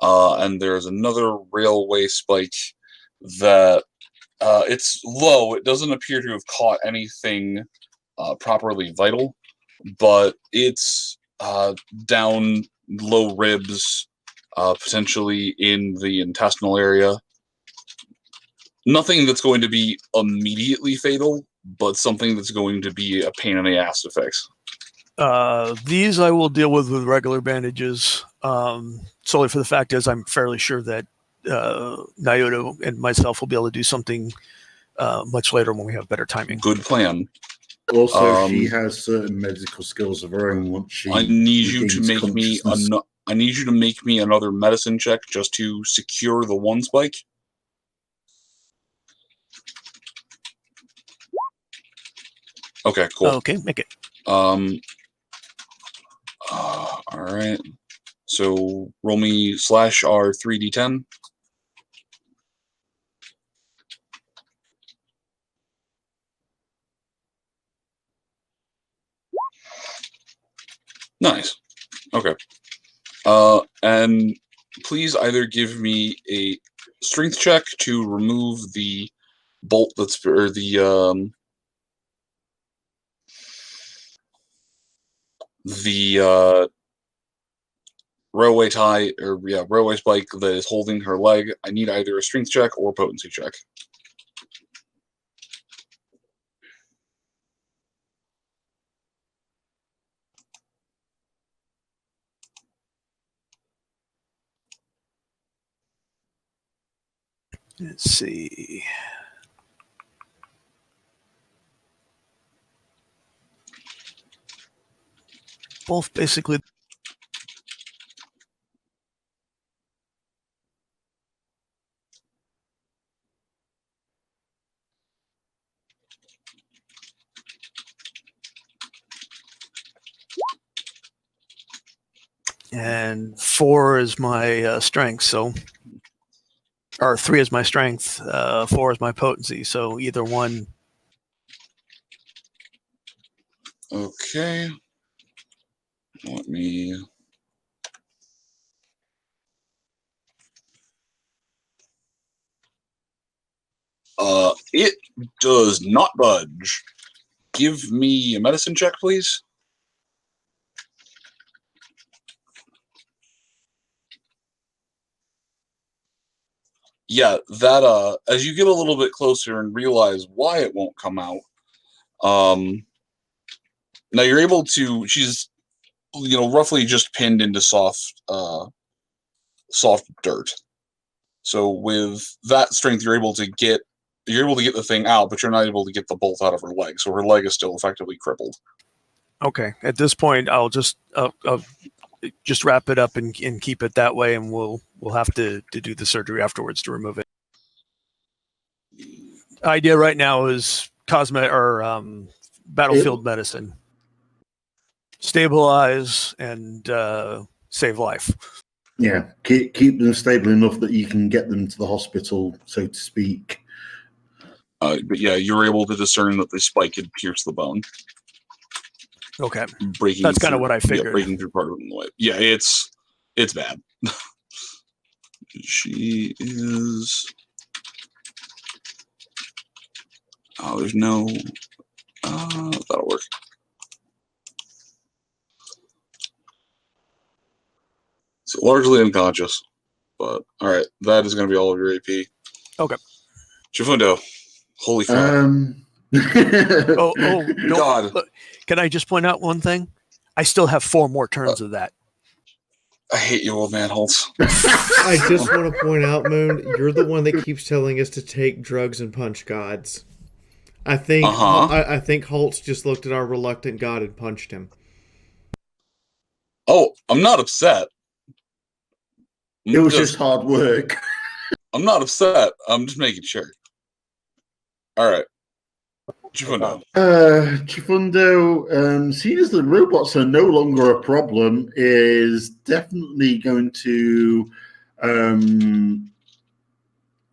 And there's another railway spike that it's low. It doesn't appear to have caught anything properly vital, but it's down low ribs, potentially in the intestinal area. Nothing that's going to be immediately fatal, but something that's going to be a pain in the ass to fix. These I will deal with regular bandages, solely for the fact is I'm fairly sure that Naoto and myself will be able to do something much later when we have better timing. Good plan. Also, she has certain medical skills of her own. Once she I need you to regains make me consciousness. I need you to make me another medicine check just to secure the one spike. Okay, cool. Okay, make it. All right. So roll me /R 3d10. Nice. Okay. And please either give me a strength check to remove the bolt that's, or the railway tie, or railway spike that is holding her leg. I need either a strength check or potency check. Let's see. Both basically. And 4 is my strength, so, or 3 is my strength, 4 is my potency, so either one. Okay. Let me. It does not budge. Give me a medicine check, please. Yeah, that as you get a little bit closer and realize why it won't come out, now you're able to, she's, roughly just pinned into soft dirt. So with that strength, you're able to get the thing out, but you're not able to get the bolt out of her leg. So her leg is still effectively crippled. Okay, at this point, I'll just wrap it up and keep it that way, and we'll have to do the surgery afterwards to remove it. Idea right now is battlefield medicine. Stabilize and save life. Yeah, keep them stable enough that you can get them to the hospital, so to speak. But yeah, you're able to discern that the spike had pierced the bone. Okay, that's kind of what I figured. Yeah, breaking through part of the way. Yeah, it's bad. She is. Oh, there's no. That'll work. So largely unconscious, but all right, that is going to be all of your AP. Okay. Chifundo, holy crap! God! Can I just point out one thing? I still have 4 more turns of that. I hate you, old man Holtz. I just want to point out, Moon, you're the one that keeps telling us to take drugs and punch gods. I think I think Holtz just looked at our reluctant god and punched him. Oh, I'm not upset. It was just hard work. I'm not upset. I'm just making sure. All right. Chifundo. Chifundo, seeing as the robots are no longer a problem, is definitely going to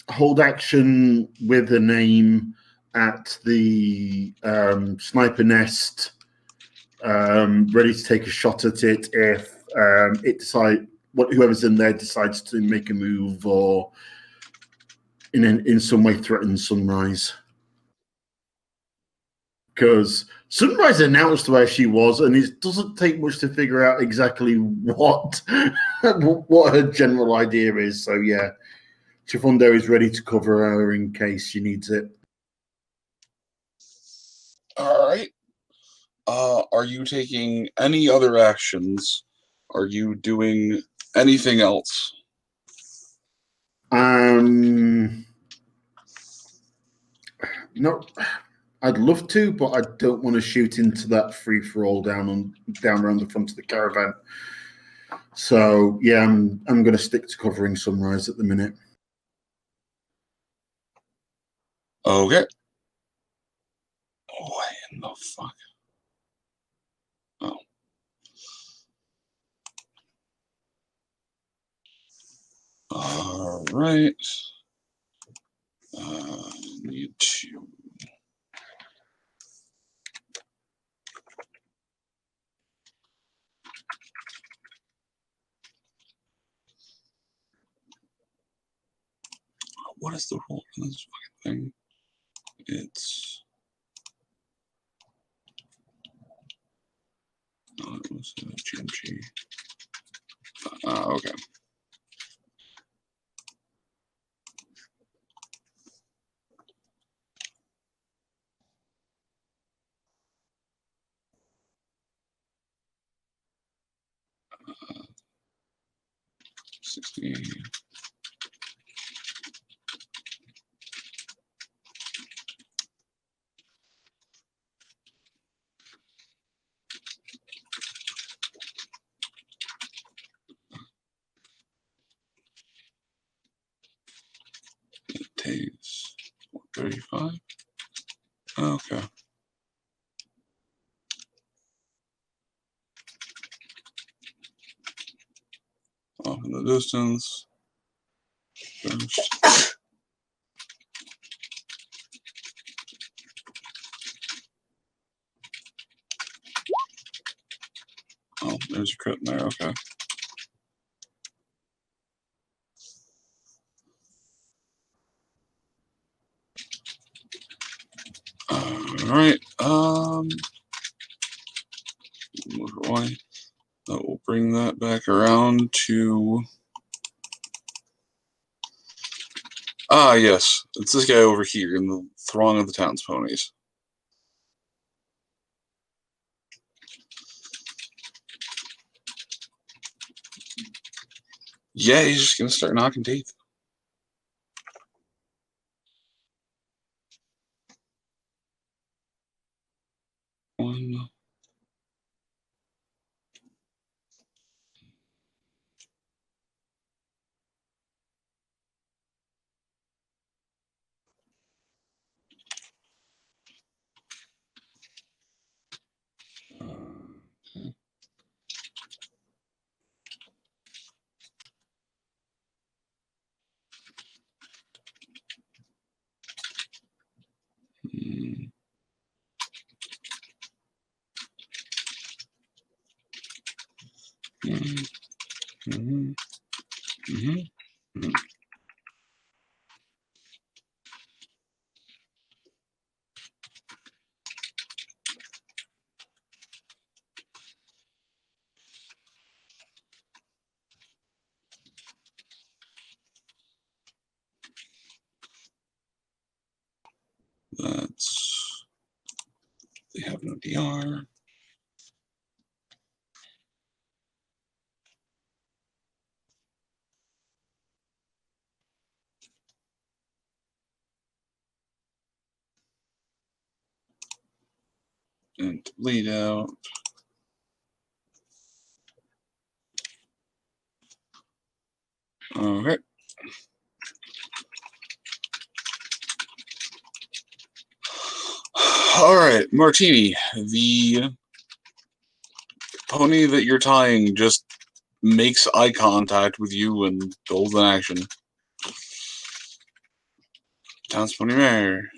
hold action with an aim at the sniper nest ready to take a shot at it if whoever's in there decides to make a move or in some way threaten Sunrise. Because Sunrise announced where she was, and it doesn't take much to figure out exactly what her general idea is. So yeah, Chifundo is ready to cover her in case she needs it. All right. Are you taking any other actions? Are you doing anything else? No, I'd love to, but I don't want to shoot into that free for all down around the front of the caravan. So yeah, I'm going to stick to covering Sunrise at the minute. Okay. What in the fuck? Oh. All right. Need to. What is the rule for this fucking thing? It's. No, it was GMG. Okay. Uh, 60. It takes 35. Okay. Off in the distance. Finished. Oh, there's a crit in there. Okay. All right. Move away. That will bring that back around to. Ah, yes. It's this guy over here in the throng of the town's ponies. Yeah, he's just gonna start knocking teeth. One. That's. They have no DR. And bleed out. Okay. All right, Martini. The pony that you're tying just makes eye contact with you and holds an action. Town's pony mare.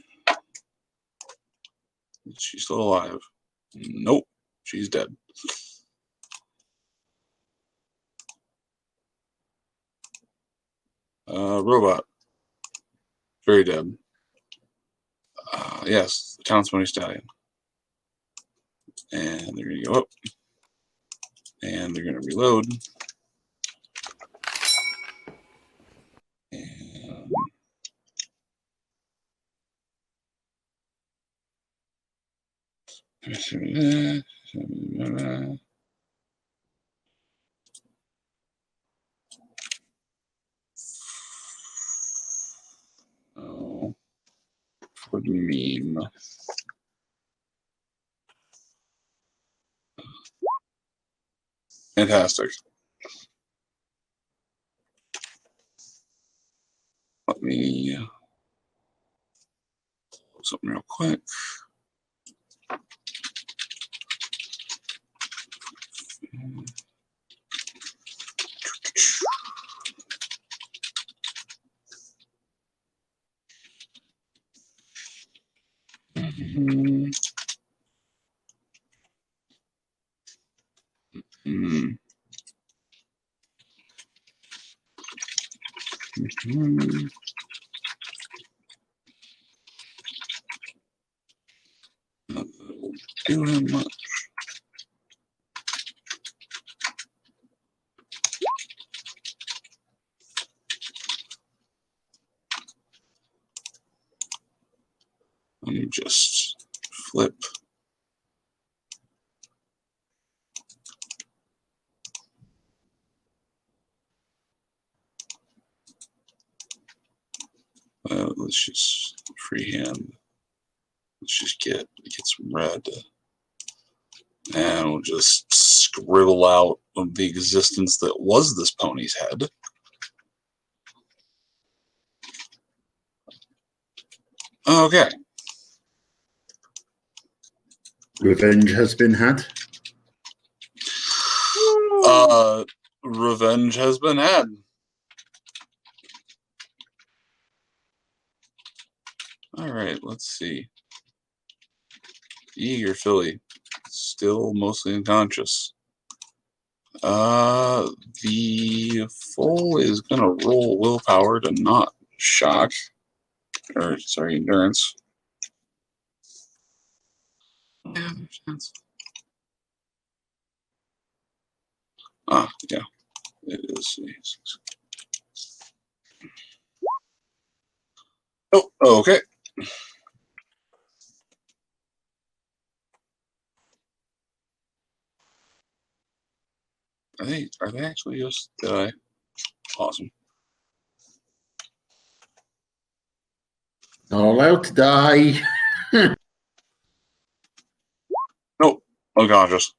Is she still alive? Nope. She's dead. Robot. Very dead. Yes, the town's pony stallion. And they're going to go up. And they're going to reload. Oh, what do you mean? Fantastic. Let me do something real quick. Not doing much. Let me just flip. Let's just freehand. Let's just get some red. And we'll just scribble out of the existence that was this pony's head. Okay. Revenge has been had. Revenge has been had. All right, let's see. Eager Philly, still mostly unconscious. The foal is gonna roll willpower to not shock, or sorry, endurance. Yeah, it is. Oh, okay. Are they actually just awesome? Not allowed to die. Nope, unconscious.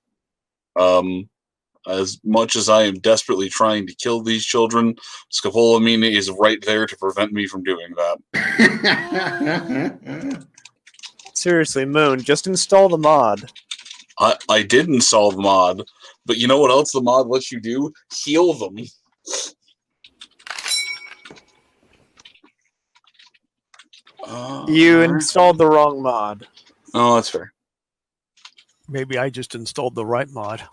As much as I am desperately trying to kill these children, scopolamine is right there to prevent me from doing that. Seriously, Moon, just install the mod. I did install the mod, but you know what else the mod lets you do? Heal them. You installed the wrong mod. Oh, that's fair. Maybe I just installed the right mod.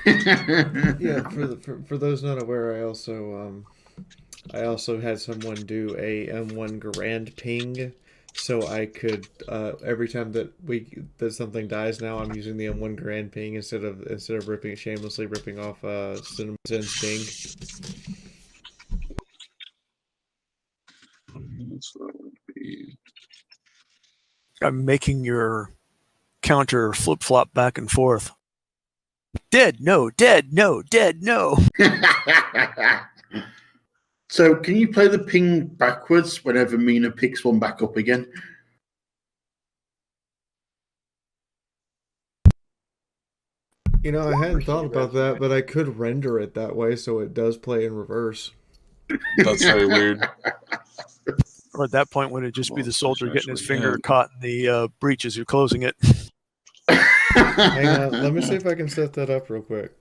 Yeah, for those not aware, I also had someone do a M1 grand ping, so I could every time that something dies now, I'm using the M1 grand ping instead of shamelessly ripping off Cinema's ding. I'm making your counter flip-flop back and forth. Dead, no, dead, no, dead, no. So can you play the ping backwards whenever Mina picks one back up again? You know, I hadn't thought about that, but I could render it that way so it does play in reverse. That's very weird. Or at that point, would it just be the soldier getting his finger caught in the breech as you're closing it? Hang on, let me see if I can set that up real quick.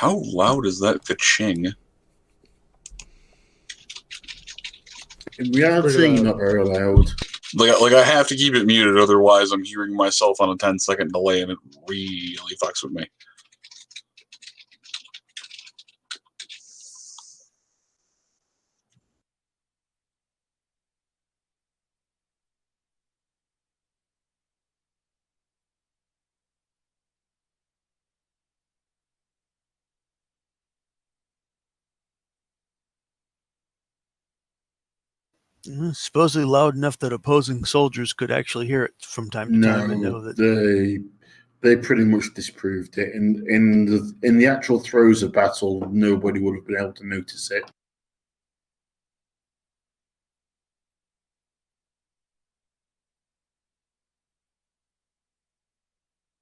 How loud is that ka-ching? In reality, not very loud. Like I have to keep it muted, otherwise I'm hearing myself on a 10-second delay, and it really fucks with me. Supposedly loud enough that opposing soldiers could actually hear it from time to time and know No, that. they pretty much disproved it. In the actual throes of battle, nobody would have been able to notice it.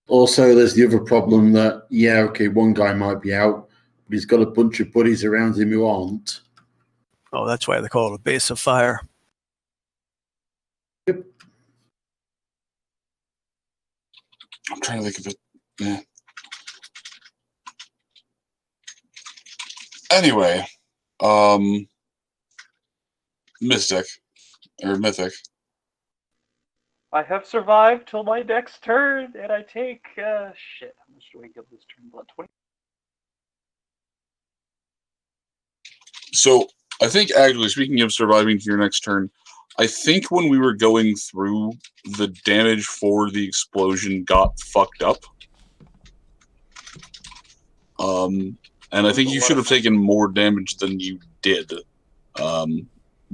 Also, there's the other problem that, yeah, okay, one guy might be out, but he's got a bunch of buddies around him who aren't. Oh, that's why they call it a base of fire. Yep. I'm trying to think of it. Yeah. Anyway, Mystic or Mythic. I have survived till my next turn, and I take shit. How much do I give this turn blood? 20. So I think, actually, speaking of surviving to your next turn, I think when we were going through, the damage for the explosion got fucked up. And I think you should have taken more damage than you did,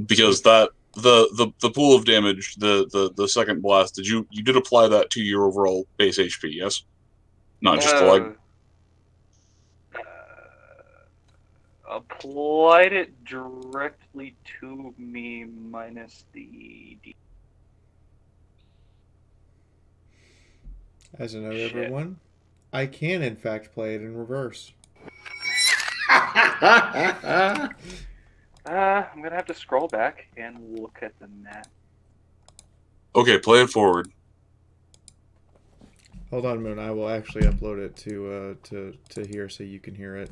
because that the pool of damage, the second blast, you did apply that to your overall base HP, yes, not just the leg. Applied it directly to me minus the D. As a note, everyone, I can in fact play it in reverse. I'm gonna have to scroll back and look at the map. Okay, play it forward. Hold on, Moon. I will actually upload it to here so you can hear it.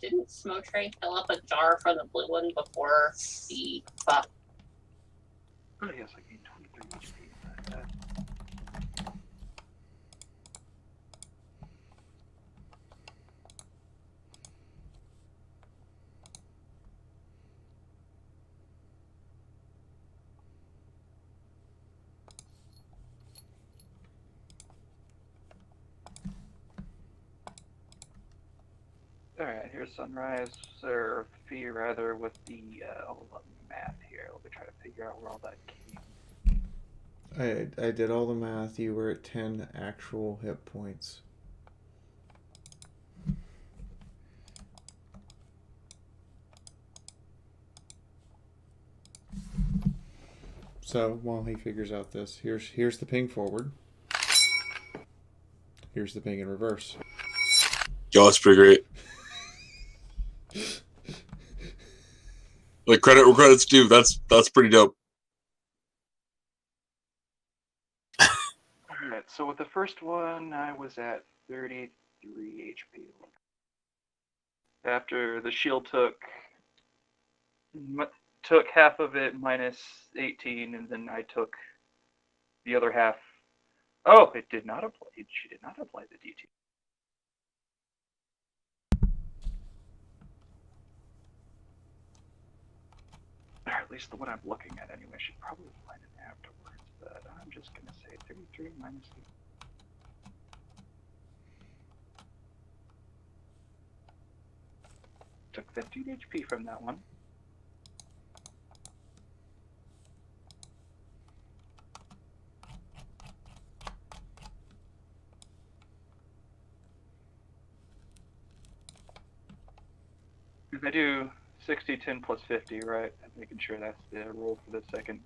Didn't Smoke Tray fill up a jar for the blue one before the spot? Oh yes, I gained 23 HP. Alright, here's Sunrise, or Fee rather, with the math here. Let me try to figure out where all that came. I did all the math. You were at 10 actual hit points. So while he figures out this, here's the ping forward. Here's the ping in reverse. Yo, that's pretty great. Like, credit where credit's due. That's pretty dope. Alright, so with the first one, I was at 33 HP. After the shield took half of it minus 18, and then I took the other half. Oh, it did not apply. She did not apply the DT. Or at least the one I'm looking at anyway. She probably applied it afterwards, but I'm just gonna say 33 minus 8. Took 15 HP from that one. If I do 60, 10 plus 50, right? I'm making sure that's the roll for the second.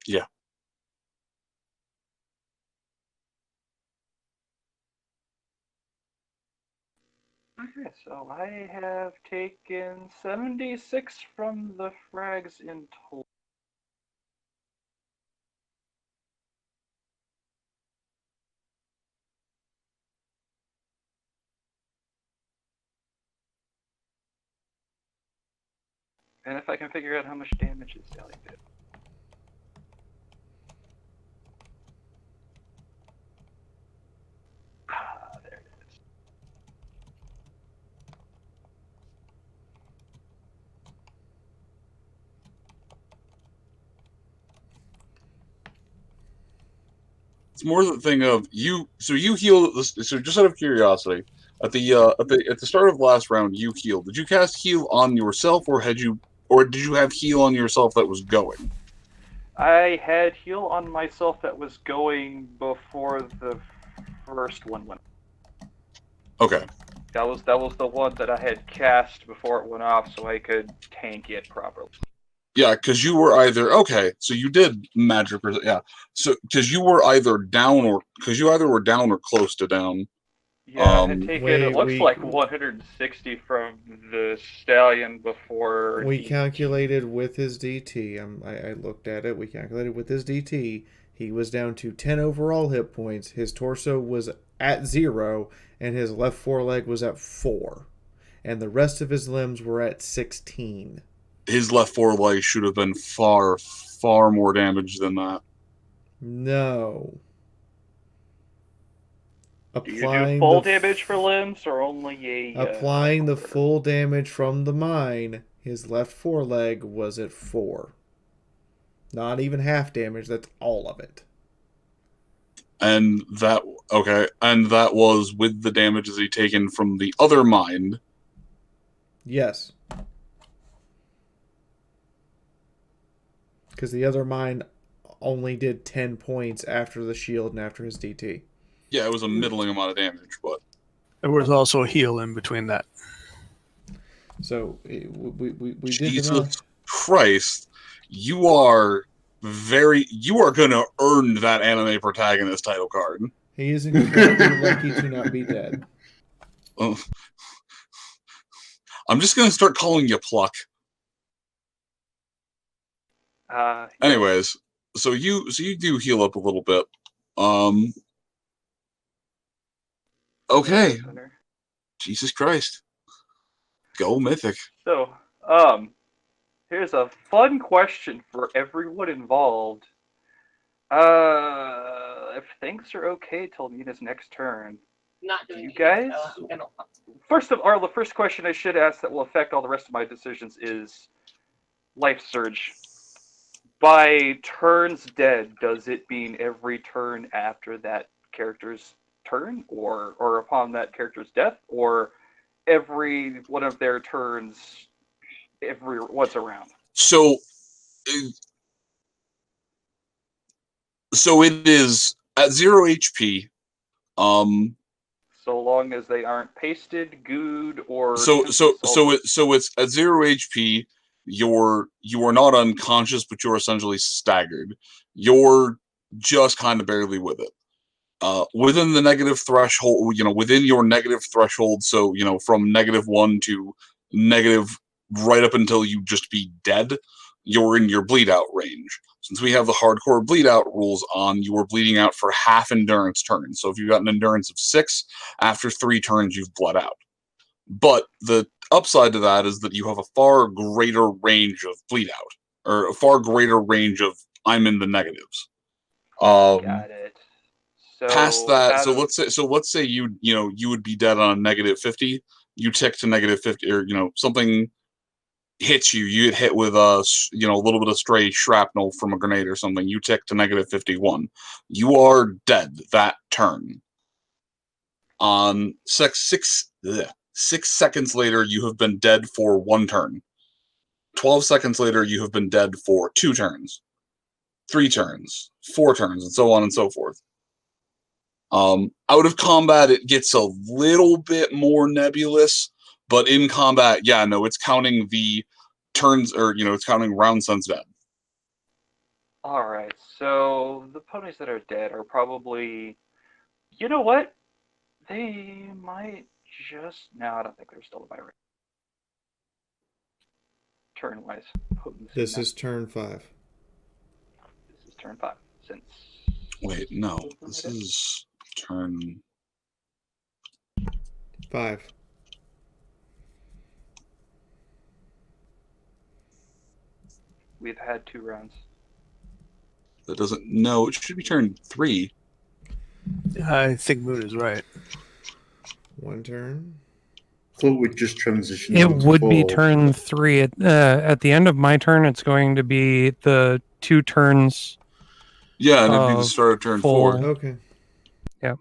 Yeah. Okay, so I have taken 76 from the frags in total. And if I can figure out how much damage this Sally did. Ah, there it is. It's more the thing of you. So you heal. So just out of curiosity, at the start of last round, you healed. Did you cast heal on yourself, or did you have heal on yourself that was going? I had heal on myself that was going before the first one went. Okay. That was the one that I had cast before it went off, so I could tank it properly. Yeah, because you were either so you did magic, yeah. So because you were either down or close to down. Yeah, I had taken it looks like 160 from the stallion before. We calculated with his DT. I looked at it. We calculated with his DT. He was down to 10 overall hit points. His torso was at 0, and his left foreleg was at 4, and the rest of his limbs were at 16. His left foreleg should have been far, far more damage than that. No. Do you do full damage for limbs or only a... Applying the full damage from the mine, his left foreleg was at 4. Not even half damage, that's all of it. And that was with the damages he taken from the other mine. Yes. Because the other mine only did 10 points after the shield and after his DT. Yeah, it was a middling amount of damage, but there was also a heal in between that. So we did Jesus Christ, you are going to earn that anime protagonist title card. He is incredibly lucky to not be dead. I'm just going to start calling you Pluck. Anyways, so you do heal up a little bit. Okay. Jesus Christ. Go Mythic. So, here's a fun question for everyone involved. If things are okay till Nina's next turn, Not doing you guys? The first question I should ask that will affect all the rest of my decisions is Life Surge. By turns dead, does it mean every turn after that character's turn, or upon that character's death, or every one of their turns, every once around? So it is at 0 HP. So long as they aren't pasted, gooed, or so it's at 0 HP. You are not unconscious, but you're essentially staggered. You're just kind of barely with it. Within the negative threshold, within your negative threshold, so, from -1 to negative right up until you just be dead, you're in your bleed out range. Since we have the hardcore bleed out rules on, you are bleeding out for half endurance turns. So if you've got an endurance of 6, after 3 turns, you've bled out. But the upside to that is that you have a far greater range of bleed out, or a far greater range of I'm in the negatives. Got it. So past that, let's say you would be dead on a -50. You tick to -50, or something hits you. You get hit with a little bit of stray shrapnel from a grenade or something. You tick to -51. You are dead that turn. On 6 seconds later, you have been dead for 1 turn. 12 seconds later, you have been dead for 2 turns, 3 turns, 4 turns, and so on and so forth. Out of combat, it gets a little bit more nebulous, but in combat, it's counting the turns, or it's counting rounds since dead. All right, so the ponies that are dead are probably, you know what? They might just now. I don't think there's still a buy rate. Turn-wise. This is turn 5. This is turn 5. Since. Wait, no. This is turn 5. We've had 2 rounds. That doesn't. No, it should be turn 3. I think Moon is right. 1 turn. Thought we'd just transition. It on to would be 4. turn 3. At the end of my turn, it's going to be the 2 turns. Yeah, and it'd be the start of turn 4. Okay. Yeah.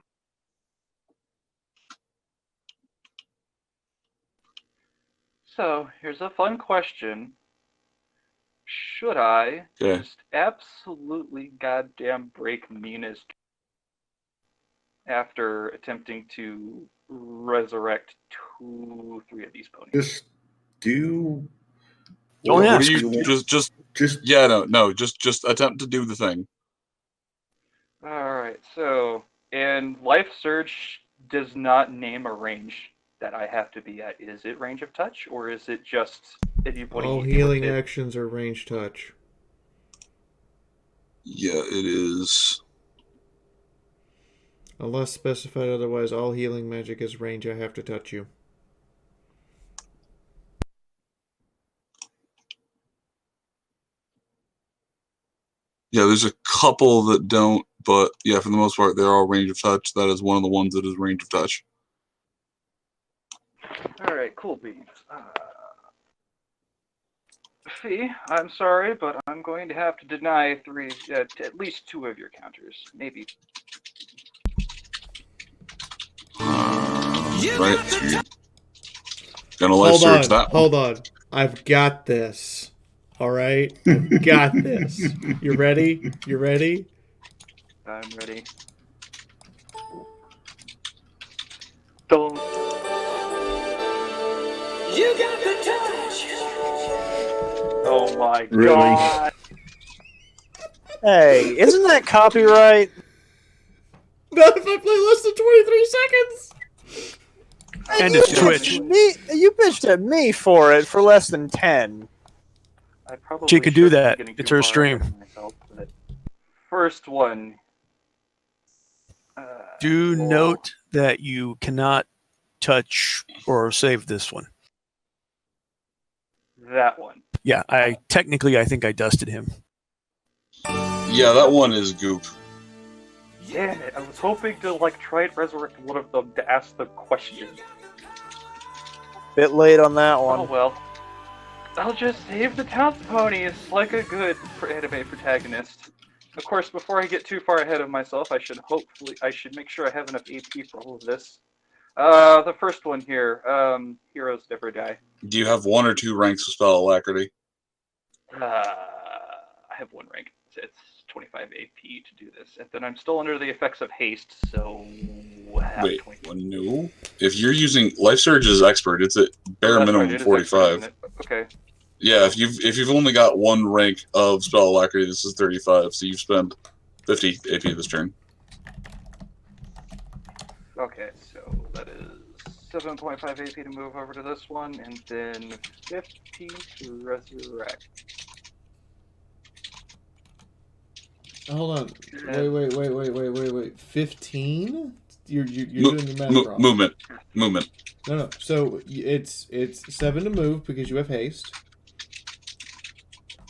So, here's a fun question. Should I just absolutely goddamn break Mina's after attempting to resurrect 2, 3 of these ponies? Just do. What do you just yeah, no, just attempt to do the thing. Alright, so, and Life Surge does not name a range that I have to be at. Is it range of touch, or is it just anybody? All healing actions are range touch. Yeah, it is. Unless specified otherwise, all healing magic is range. I have to touch you. Yeah, there's a couple that don't, but yeah, for the most part, they're all range of touch. That is one of the ones that is range of touch. Alright, cool beans. Fee, I'm sorry, but I'm going to have to deny at least 2 of your counters. Maybe. Right? So you're gonna life surge that one. Hold on. I've got this. Alright? I've got this. You ready? You ready? I'm ready. Don't. You got the touch. Oh my Really? god. Hey, isn't that copyright? Not if I play less than 23 seconds. And it's Twitch. You bitched at me for it for less than 10. I probably She could do shouldn't be that. getting It's too her far stream. ahead of myself, but first one. Do note that you cannot touch or save this one. That one. Yeah, I think I dusted him. Yeah, that one is goop. Damn it! I was hoping to try and resurrect one of them to ask the question. Bit late on that one. Oh well. I'll just save the town ponies like a good anime protagonist. Of course, before I get too far ahead of myself, I should make sure I have enough AP for all of this. The first one here, heroes never die. Do you have 1 or 2 ranks of spell alacrity? I have 1 rank. It's 25 AP to do this, and then I'm still under the effects of haste. So wait, no. If you're using Life Surge is expert, it's at bare minimum 45. Okay. Yeah, if you've only got 1 rank of spell alacrity, this is 35. So you've spent 50 AP this turn. Okay, so that is 7.5 AP to move over to this one, and then 50 to resurrect. Hold on. Wait. 15? You're doing the math wrong. Movement. No. So it's 7 to move because you have haste.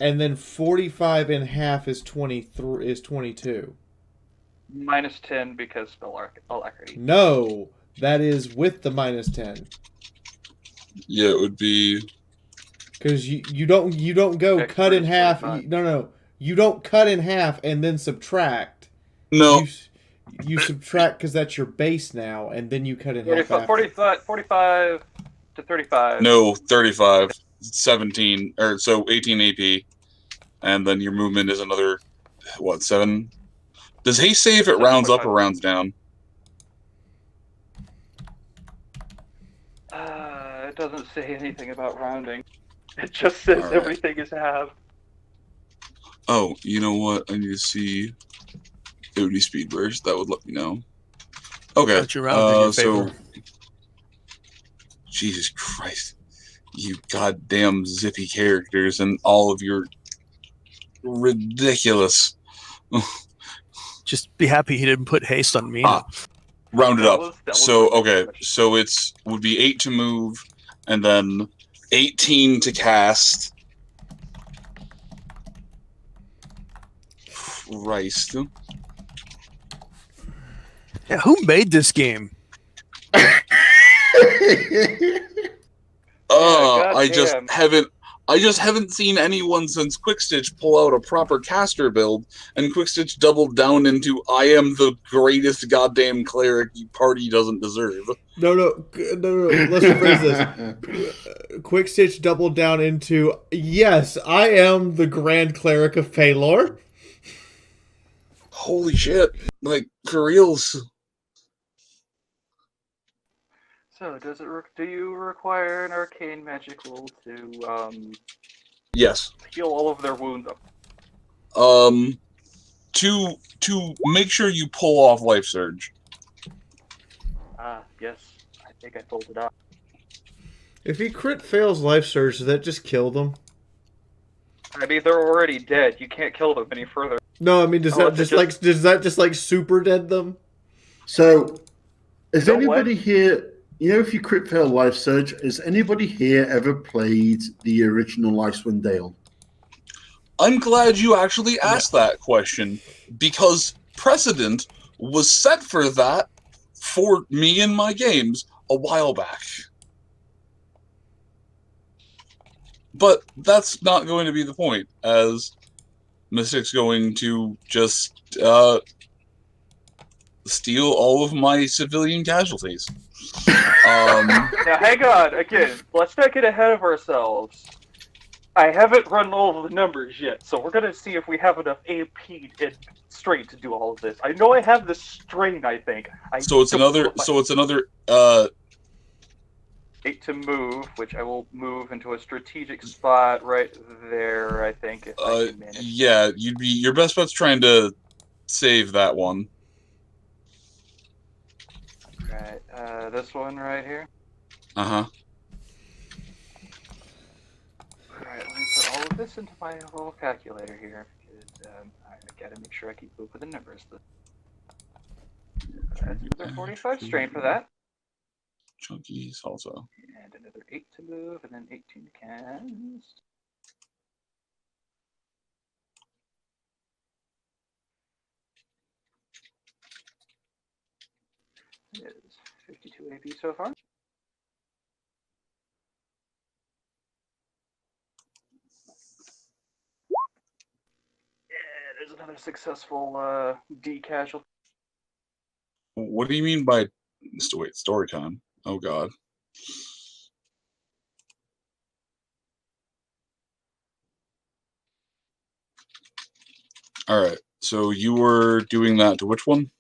And then 45 and half is 22. Minus 10 because spell alacrity. No, that is with the minus 10. Yeah, it would be because you don't go cut in half. No, you don't cut in half and then subtract. No, you subtract because that's your base now, and then you cut in half. 45 to 35. No, 35, 17 or so 18 AP, and then your movement is another 7. Does haste save it rounds up or rounds down? It doesn't say anything about rounding. It just says everything is half. Oh, you know what? I need to see. It would be speed burst. That would let me know. Okay. Don't you round in your favor? Jesus Christ. You goddamn zippy characters and all of your ridiculous. Just be happy he didn't put haste on me. Round it up. So, okay. So would be 8 to move, and then 18 to cast. Christ. Yeah, who made this game? I just haven't seen anyone since Quickstitch pull out a proper caster build, and Quickstitch doubled down into I am the greatest goddamn cleric your party doesn't deserve. No. Let's rephrase this. Quickstitch doubled down into yes, I am the Grand Cleric of Paylor. Holy shit! Like for reals. So, do you require an arcane magic roll to Yes. heal all of their wounds up? To make sure you pull off Life Surge. Yes. I think I pulled it off. If he crit fails Life Surge, does that just kill them? I mean, they're already dead. You can't kill them any further. No, I mean, does that just like super dead them? So, is anybody here? You know, if you crit fail Life Surge, has anybody here ever played the original Icewind Dale? I'm glad you actually asked that question, because precedent was set for that for me in my games a while back. But that's not going to be the point, as Mystic's going to just steal all of my civilian casualties. Now, hang on. Again, let's not get ahead of ourselves. I haven't run all of the numbers yet, so we're going to see if we have enough AP and strain to do all of this. I know I have the strain, I think. So it's another 8 to move, which I will move into a strategic spot right there, I think, if I can manage. Yeah, your best bet's trying to save that one. Right, this one right here. Uh-huh. Alright, let me put all of this into my little calculator here, because I gotta make sure I keep up with the numbers. That's another 45 strain for that. Chunky salsa. And another 8 to move, and then 18 to cast. It is 52 AP so far. Yeah, there's another successful D casualty. What do you mean by story time? Oh god. Alright, so you were doing that to which one?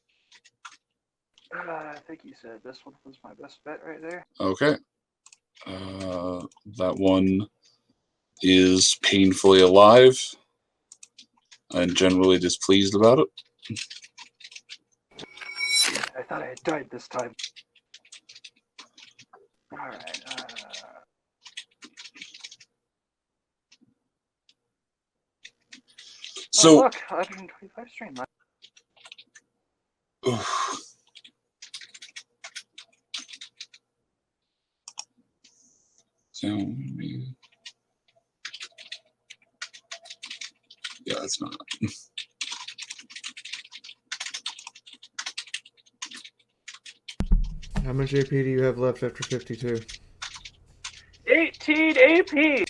I think you said this one was my best bet right there. Okay. That one is painfully alive and generally displeased about it. I thought I had died this time. Alright, So, oh, look, 125 strain left. So, yeah, that's not. How much AP do you have left after 52? 18 AP!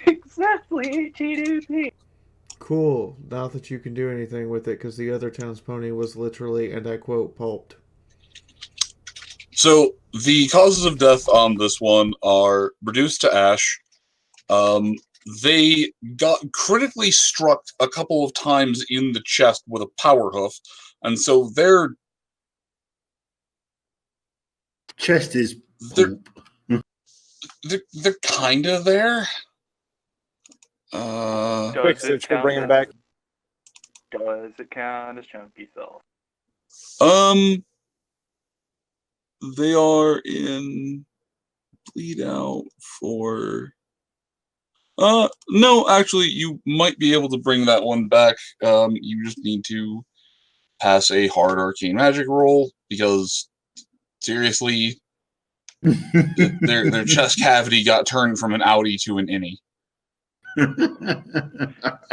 Exactly 18 AP! Cool. Not that you can do anything with it, because the other town's pony was literally, and I quote, pulped. So, the causes of death on this one are reduced to ash. They got critically struck a couple of times in the chest with a power hoof, and so their chest is they're kind of there. Quick search for bringing it back. Does it count as chunky self? they are in bleed out for. No, actually, you might be able to bring that one back. You just need to pass a hard arcane magic roll because seriously, their chest cavity got turned from an outie to an innie.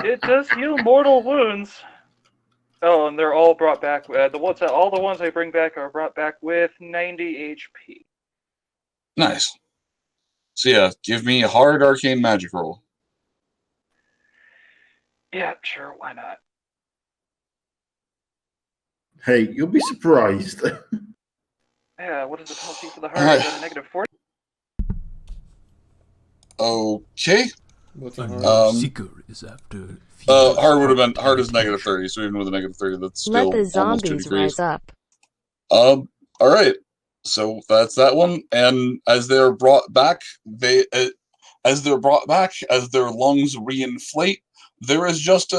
It does heal mortal wounds. Oh, and they're all brought back. All the ones I bring back are brought back with 90 HP. Nice. So yeah, give me a hard arcane magic roll. Yeah, sure, why not? Hey, you'll be surprised. Yeah, what is the penalty for the hard? Is that a negative 40? Okay. What's a hard? Seeker is after. Hard would have been hard is negative 30, so even with a negative 30, that's still Let the almost 2 zombies degrees. rise up. All right. So that's that one. And as they're brought back, as their lungs reinflate, there is just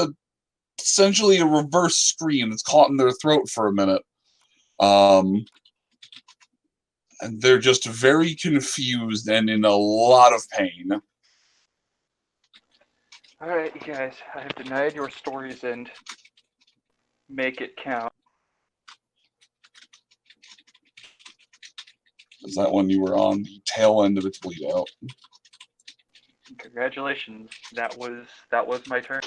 essentially a reverse scream that's caught in their throat for a minute. And they're just very confused and in a lot of pain. Alright, you guys, I have denied your stories and make it count. Is that when you were on the tail end of its bleed out? Congratulations, that was my turn.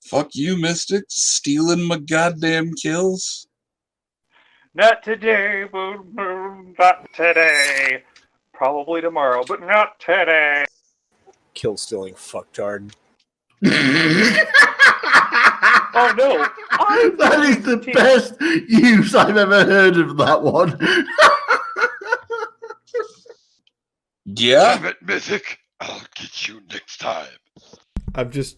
Fuck you, Mystic, stealing my goddamn kills. Not today, boom, boom, not today. Probably tomorrow, but not today. Kill stealing fucktard. Oh no! That is the best use I've ever heard of that one. Yeah. Damn it, Mythic! I'll get you next time. I'm just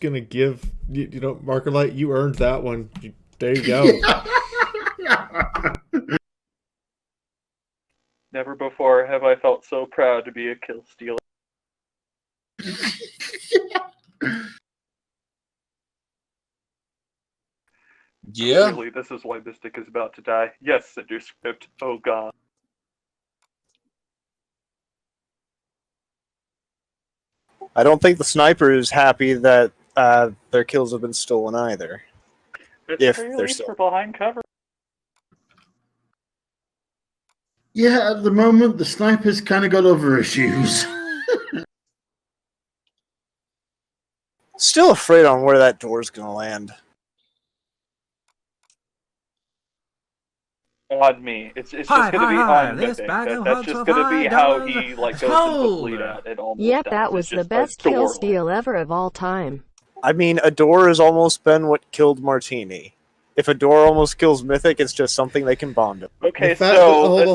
gonna give Marker Light. You earned that one. There you go. Never before have I felt so proud to be a kill stealer. Yeah. Really, this is why Mystic is about to die. Yes, Cinder Script. Oh god. I don't think the sniper is happy that their kills have been stolen either. It's If pretty they're least still for behind cover. Yeah, at the moment, the sniper's kind of got other issues. Still afraid on where that door's gonna land. On me. It's just gonna be on Mythic. That's just gonna be how he goes into bleed out and almost Yep, dies. that was It's the just best a kill door steal ever of all time. I mean, a door has almost been what killed Martini. If a door almost kills Mythic, it's just something they can bond him. Okay, Hold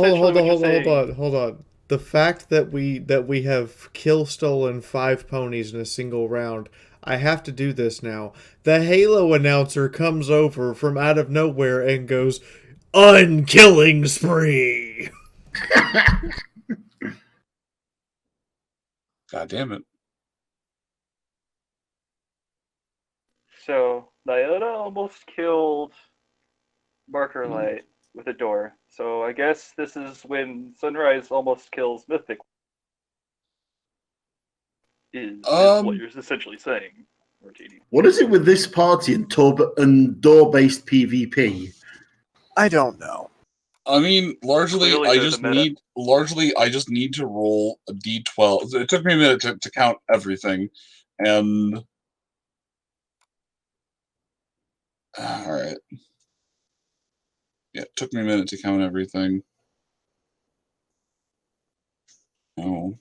on. The fact that we have kill stolen 5 ponies in a single round, I have to do this now. The Halo announcer comes over from out of nowhere and goes, "Unkilling spree." God damn it. So, Iota almost killed Marker Light with a door. So I guess this is when Sunrise almost kills Mythic. Is what you're essentially saying, Martini. What is it with this party and door-based PvP? I don't know. I mean, largely, Clearly I there's just a meta. need to roll a d12. It took me a minute to count everything, and all right. Yeah, it took me a minute to count everything. Oh.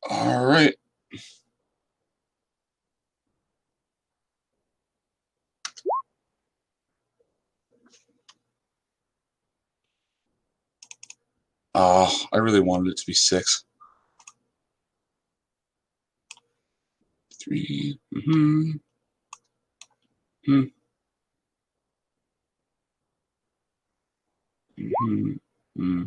All right. I really wanted it to be 6. 3. Mm-hmm. Mm-hmm. Mm-hmm.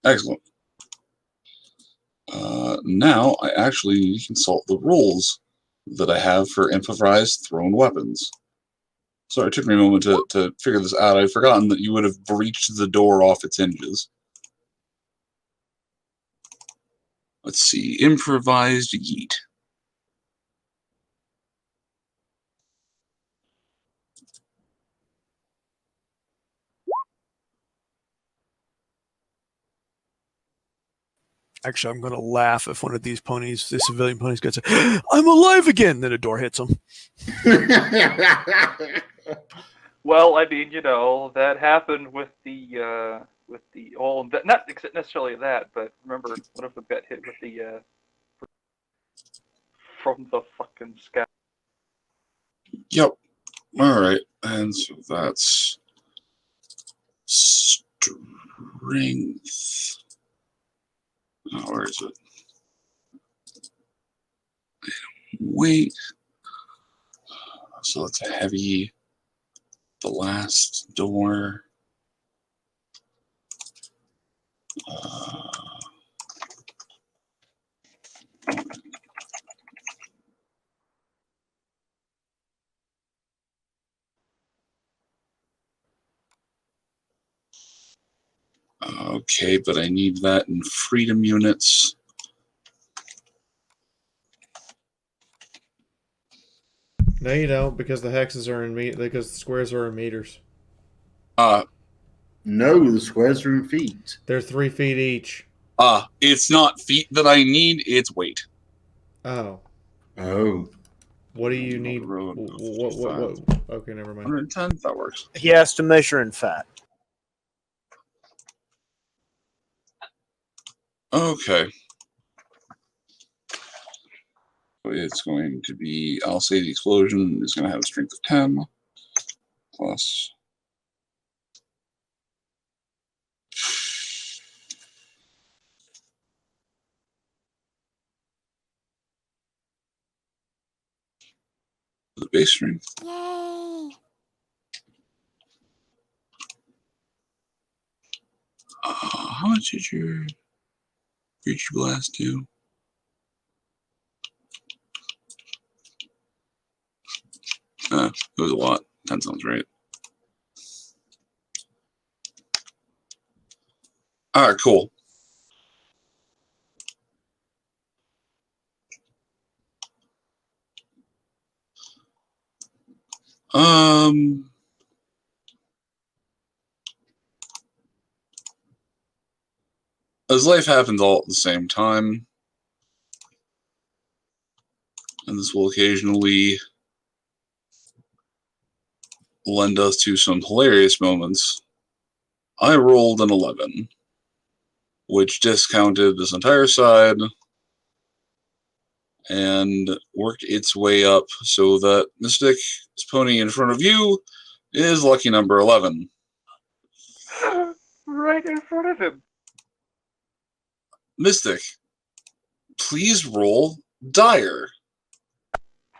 Excellent. Now I actually need to consult the rules that I have for improvised thrown weapons. Sorry, it took me a moment to figure this out. I'd forgotten that you would have breached the door off its hinges. Let's see. Improvised yeet. Actually, I'm going to laugh if one of these ponies, the civilian ponies, gets I'm alive again. Then a door hits them. Well, I mean, that happened with the old, not necessarily that, but remember, one of them got hit with the from the fucking sky. Yep. All right, and so that's strength. Oh, where is it? Weight. So it's a heavy. The last door. Okay, but I need that in freedom units. No, you don't, because the hexes are in because the squares are in meters. No, the squares are in feet. They're 3 feet each. It's not feet that I need, it's weight. Oh. Oh. What do you need? What? Okay, never mind. 110, that works. He has to measure in fat. Okay. It's going to be, I'll say the explosion is going to have a strength of 10 plus. The base strength. Yay! How much did your breach blast do? It was a lot. 10 sounds right. Alright, cool. As life happens all at the same time, and this will occasionally lend us to some hilarious moments, I rolled an 11, which discounted this entire side and worked its way up so that Mystic's pony in front of you is lucky number 11. Right in front of him. Mystic, please roll dire.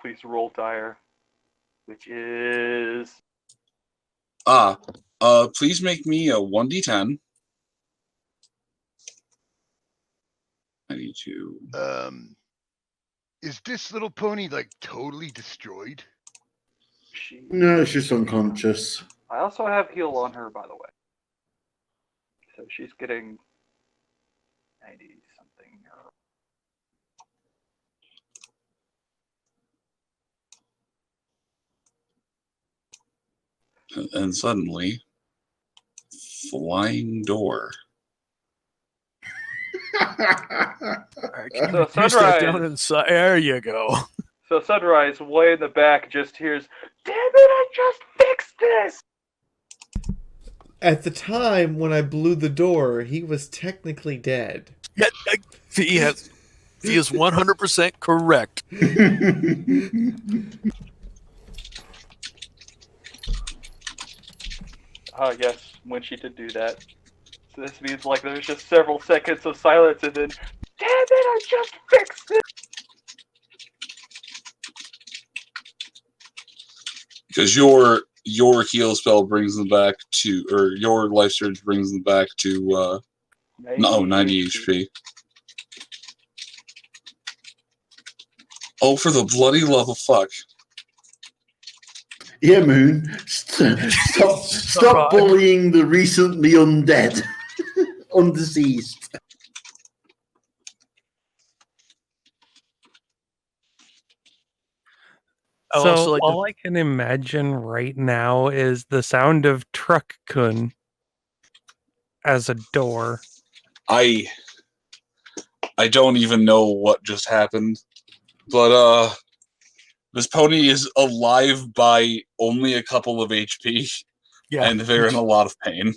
Please roll dire, which is... Please make me a 1d10. I need to... Is this little pony, like, totally destroyed? No, it's just unconscious. I also have heal on her, by the way. So she's getting 90 something. And suddenly, flying door. So Sunrise, there you go. So Sunrise, way in the back, just hears, "Damn it! I just fixed this." At the time when I blew the door, he was technically dead. Yeah, he is 100% correct. Yes, when she did do that. So this means like there's just several seconds of silence and then, "Damn it! I just fixed it." Because your heal spell brings them back to, or your life surge brings them back to No, 90 HP. Oh, for the bloody love of fuck. Yeah, Moon. Stop bullying the recently undead. Undeceased. So all I can imagine right now is the sound of truck kun as a door. I don't even know what just happened, but this pony is alive by only a couple of HP, and they're in a lot of pain.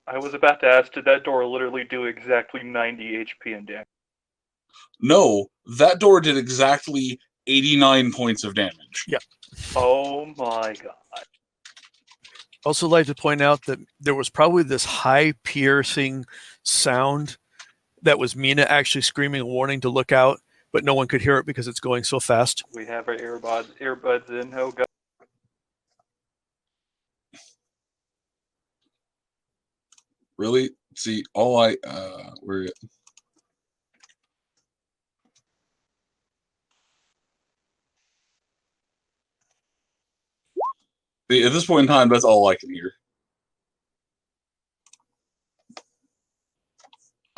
I was about to ask, did that door literally do exactly 90 HP in damage? No, that door did exactly 89 points of damage. Yeah. Oh my god. Also like to point out that there was probably this high piercing sound that was Mina actually screaming a warning to look out, but no one could hear it because it's going so fast. We have our earbuds in. Oh god. Really? See, all I where See, at this point in time, that's all I can hear.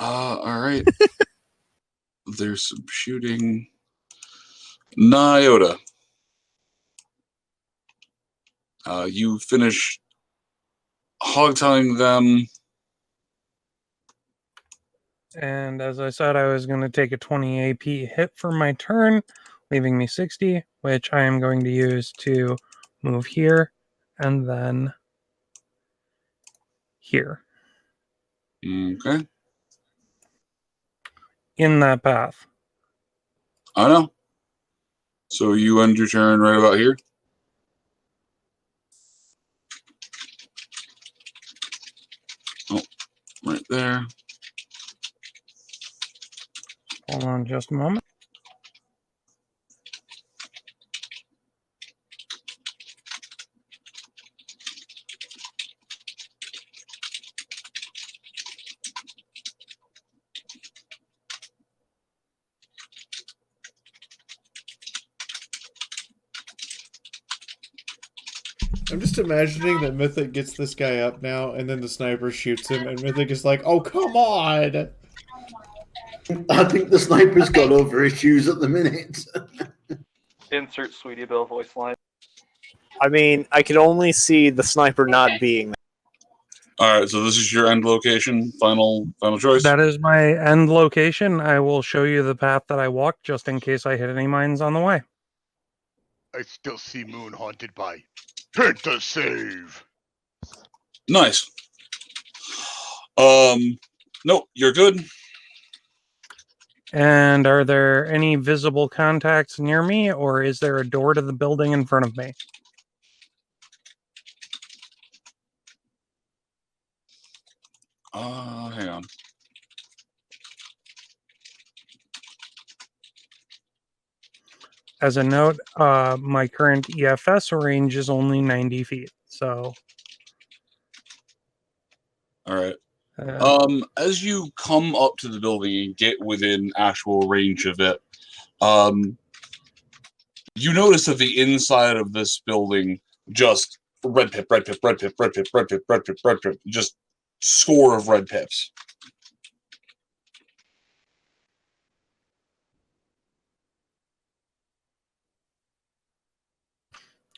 Alright. There's some shooting. Nyota. You finish hog-tying them. And as I said, I was going to take a 20 AP hit for my turn, leaving me 60, which I am going to use to move here and then here. Okay. In that path. I know. So you end your turn right about here? Oh, right there. Hold on just a moment. I'm just imagining that Mythic gets this guy up now, and then the sniper shoots him, and Mythic is like, "Oh, come on!" I think the sniper's got over issues at the minute. Insert Sweetie Belle voice line. I mean, I can only see the sniper not being there. Alright, so this is your end location? Final choice? That is my end location. I will show you the path that I walked just in case I hit any mines on the way. I still see Moon haunted by Pentasave. Nice. No, you're good. And are there any visible contacts near me, or is there a door to the building in front of me? Hang on. As a note, my current EFS range is only 90 feet, so... Alright. As you come up to the building and get within actual range of it, you notice that the inside of this building just red pip, red pip, red pip, red pip, red pip, red pip, red pip, just score of red pips.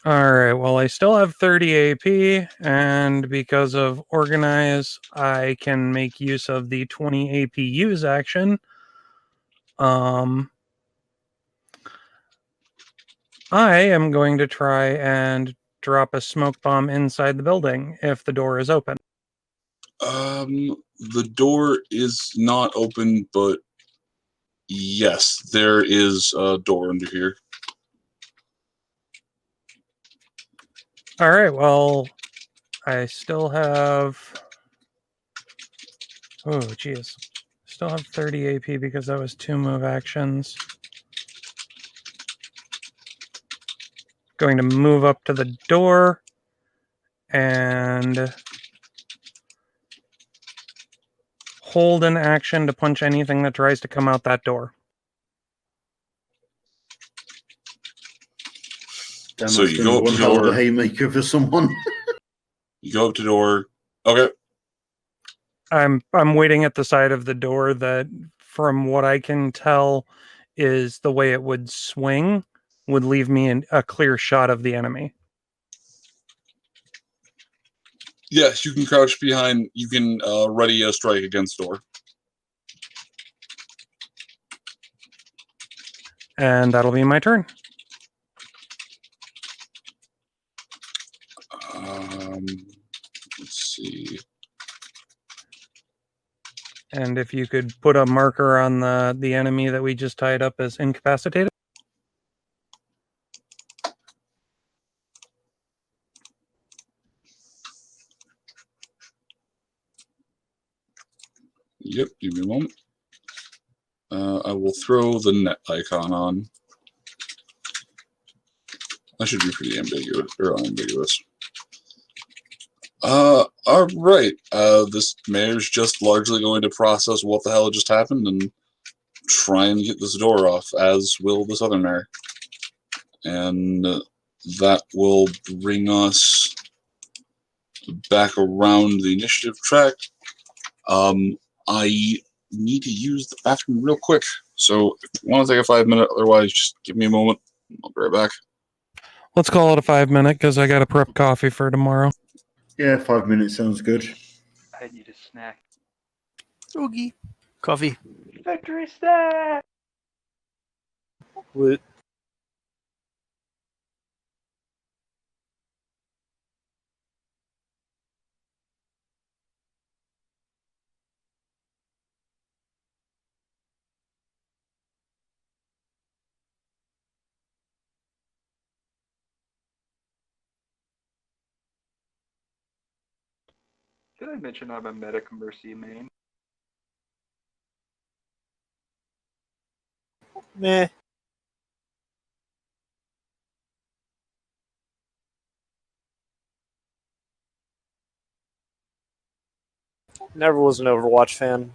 Alright, well, I still have 30 AP, and because of Organize, I can make use of the 20 AP use action. I am going to try and drop a smoke bomb inside the building if the door is open. The door is not open, but yes, there is a door under here. Alright, well, I still have... Oh, geez. Still have 30 AP because that was 2 move actions. Going to move up to the door and hold an action to punch anything that tries to come out that door. Damn, So you go up one to the hell of a door. haymaker for someone. You go up to the door. Okay. I'm waiting at the side of the door that, from what I can tell, is the way it would swing would leave me in a clear shot of the enemy. Yes, you can crouch behind. You can ready a strike against door. And that'll be my turn. Let's see. And if you could put a marker on the enemy that we just tied up as incapacitated. Yep, give me a moment. I will throw the net icon on. That should be pretty ambiguous or unambiguous. All right. This mayor's just largely going to process what the hell just happened and try and get this door off, as will this other mayor. And that will bring us back around the initiative track. I need to use the bathroom real quick, so if you want to take a 5-minute, otherwise just give me a moment. I'll be right back. Let's call it a 5-minute because I got to prep coffee for tomorrow. Yeah, 5 minutes sounds good. I need a snack. Oogie. Coffee. Victory snack! What? Did I mention I'm a Medic Mercy main? Meh. Never was an Overwatch fan.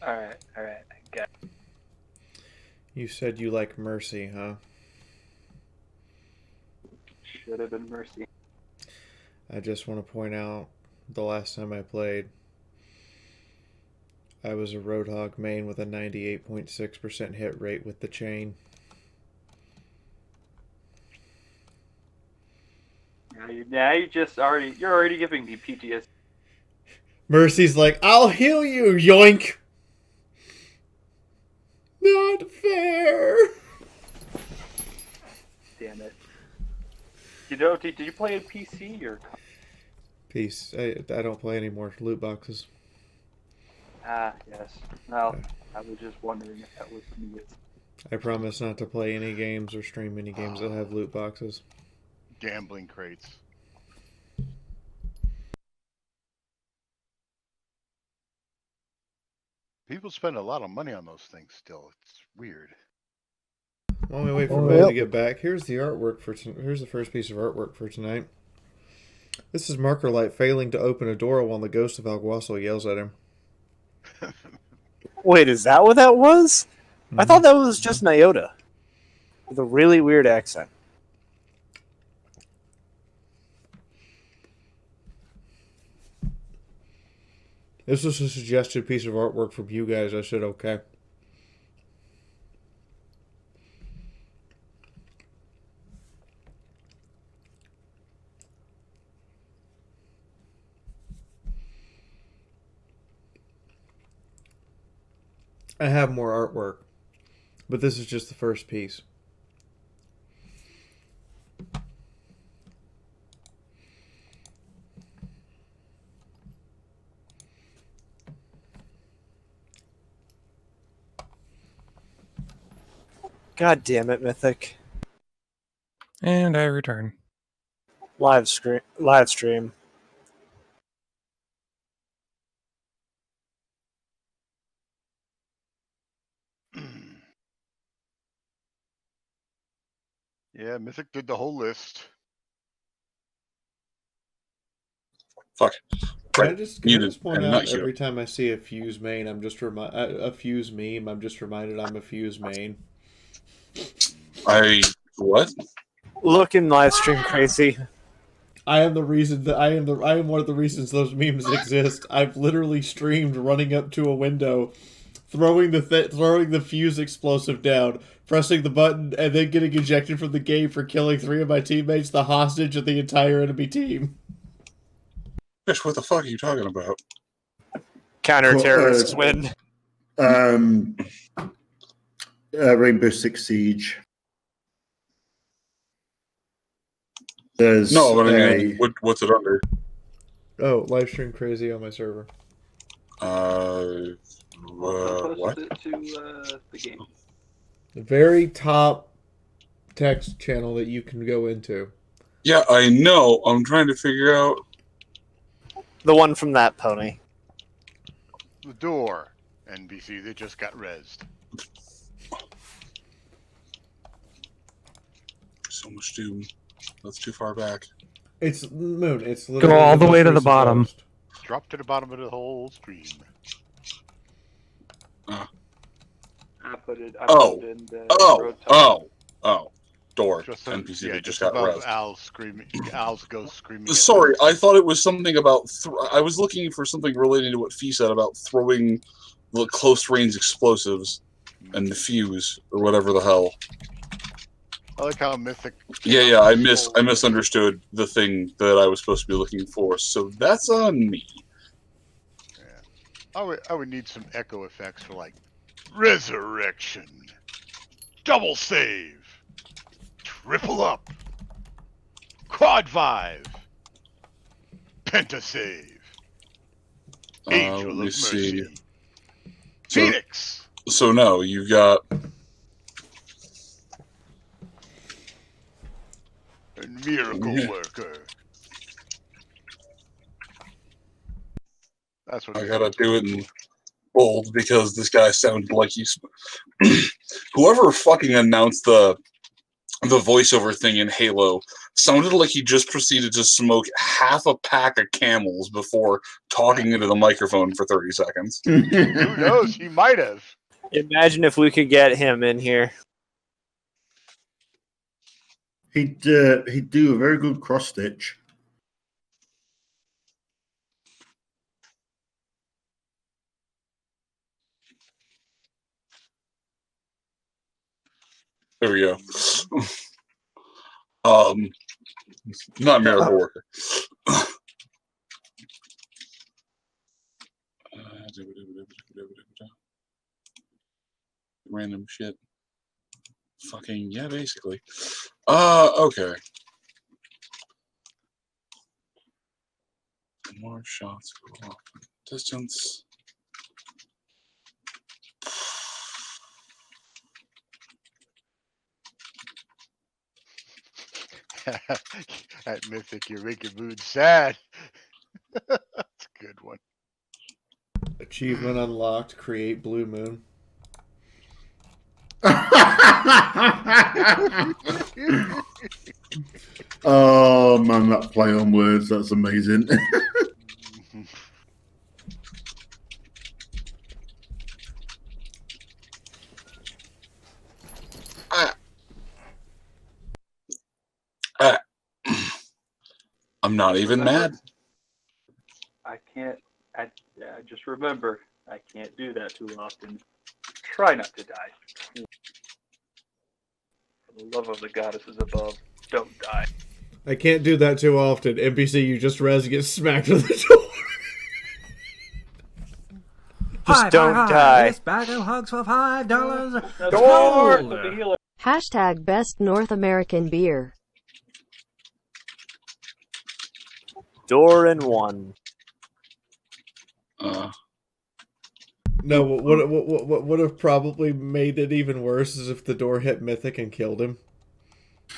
Alright, I got it. You said you like Mercy, huh? Should have been Mercy. I just want to point out, the last time I played, I was a Roadhog main with a 98.6% hit rate with the chain. Now you're already giving me PTSD. Mercy's like, I'll heal you, yoink! Not fair! Damn it. You know, did you play a PC or... Peace. I don't play any more loot boxes. Ah, yes. No, I was just wondering if that was me. I promise not to play any games or stream any games that have loot boxes. Gambling crates. People spend a lot of money on those things still. It's weird. While we wait for Mo to get back, here's the artwork for here's the first piece of artwork for tonight. This is Marker Light failing to open a door while the ghost of Alguaso yells at him. Wait, is that what that was? I thought that was just Nyota. With a really weird accent. This was a suggested piece of artwork from you guys. I said okay. I have more artwork, but this is just the first piece. God damn it, Mythic. And I return. Live stream. Yeah, Mythic did the whole list. Fuck. Can I just point out every time I see a Fuse main, I'm just a Fuse meme. I'm just reminded I'm a Fuse main. What? Looking live stream crazy. I am the reason that I am one of the reasons those memes exist. I've literally streamed running up to a window, throwing the Fuse explosive down, pressing the button, and then getting ejected from the game for killing 3 of my teammates, the hostage of the entire enemy team. Fish, what the fuck are you talking about? Counter-terrorists win. Rainbow Six Siege. There's no, but I mean, what's it under? Oh, live stream crazy on my server. What? To the game. The very top text channel that you can go into. Yeah, I know. I'm trying to figure out. The one from that pony. The door. NBC, they just got rezzed. So much doom. That's too far back. It's Moon. It's go all the way to the bottom. Post. Drop to the bottom of the whole stream. I put it. Door. Just NPC that just got got rezzed. Al's ghost screaming. Sorry, I thought it was something about. I was looking for something relating to what Fee said about throwing the close range explosives and the fuse or whatever the hell. I like how Mythic. Yeah. I misunderstood the thing that I was supposed to be looking for. So that's on me. Yeah. I would need some echo effects for like resurrection, double save, triple up, quad 5, penta save, angel of mercy, Phoenix. So no, you've got. And miracle worker. That's what I gotta do it in bold because this guy sounded like he's. Whoever fucking announced the voiceover thing in Halo sounded like he just proceeded to smoke half a pack of Camels before talking into the microphone for 30 seconds. Who knows? He might have. Imagine if we could get him in here. He'd do a very good cross stitch. There we go. Not miracle worker. Random shit. Fucking yeah, basically. Okay. More shots go off. Distance. That mythic, you're making mood sad. That's a good one. Achievement unlocked. Create Blue Moon. Oh man, that play on words, that's amazing. I'm not even mad. I can't. I just remember, I can't do that too often. Try not to die. For the love of the goddesses above, don't die. I can't do that too often. NPC, you just res get smacked with the door. Just don't die. This bag of hugs for $5. Door! Hashtag best North American beer. Door in one. No, what would have probably made it even worse is if the door hit Mythic and killed him.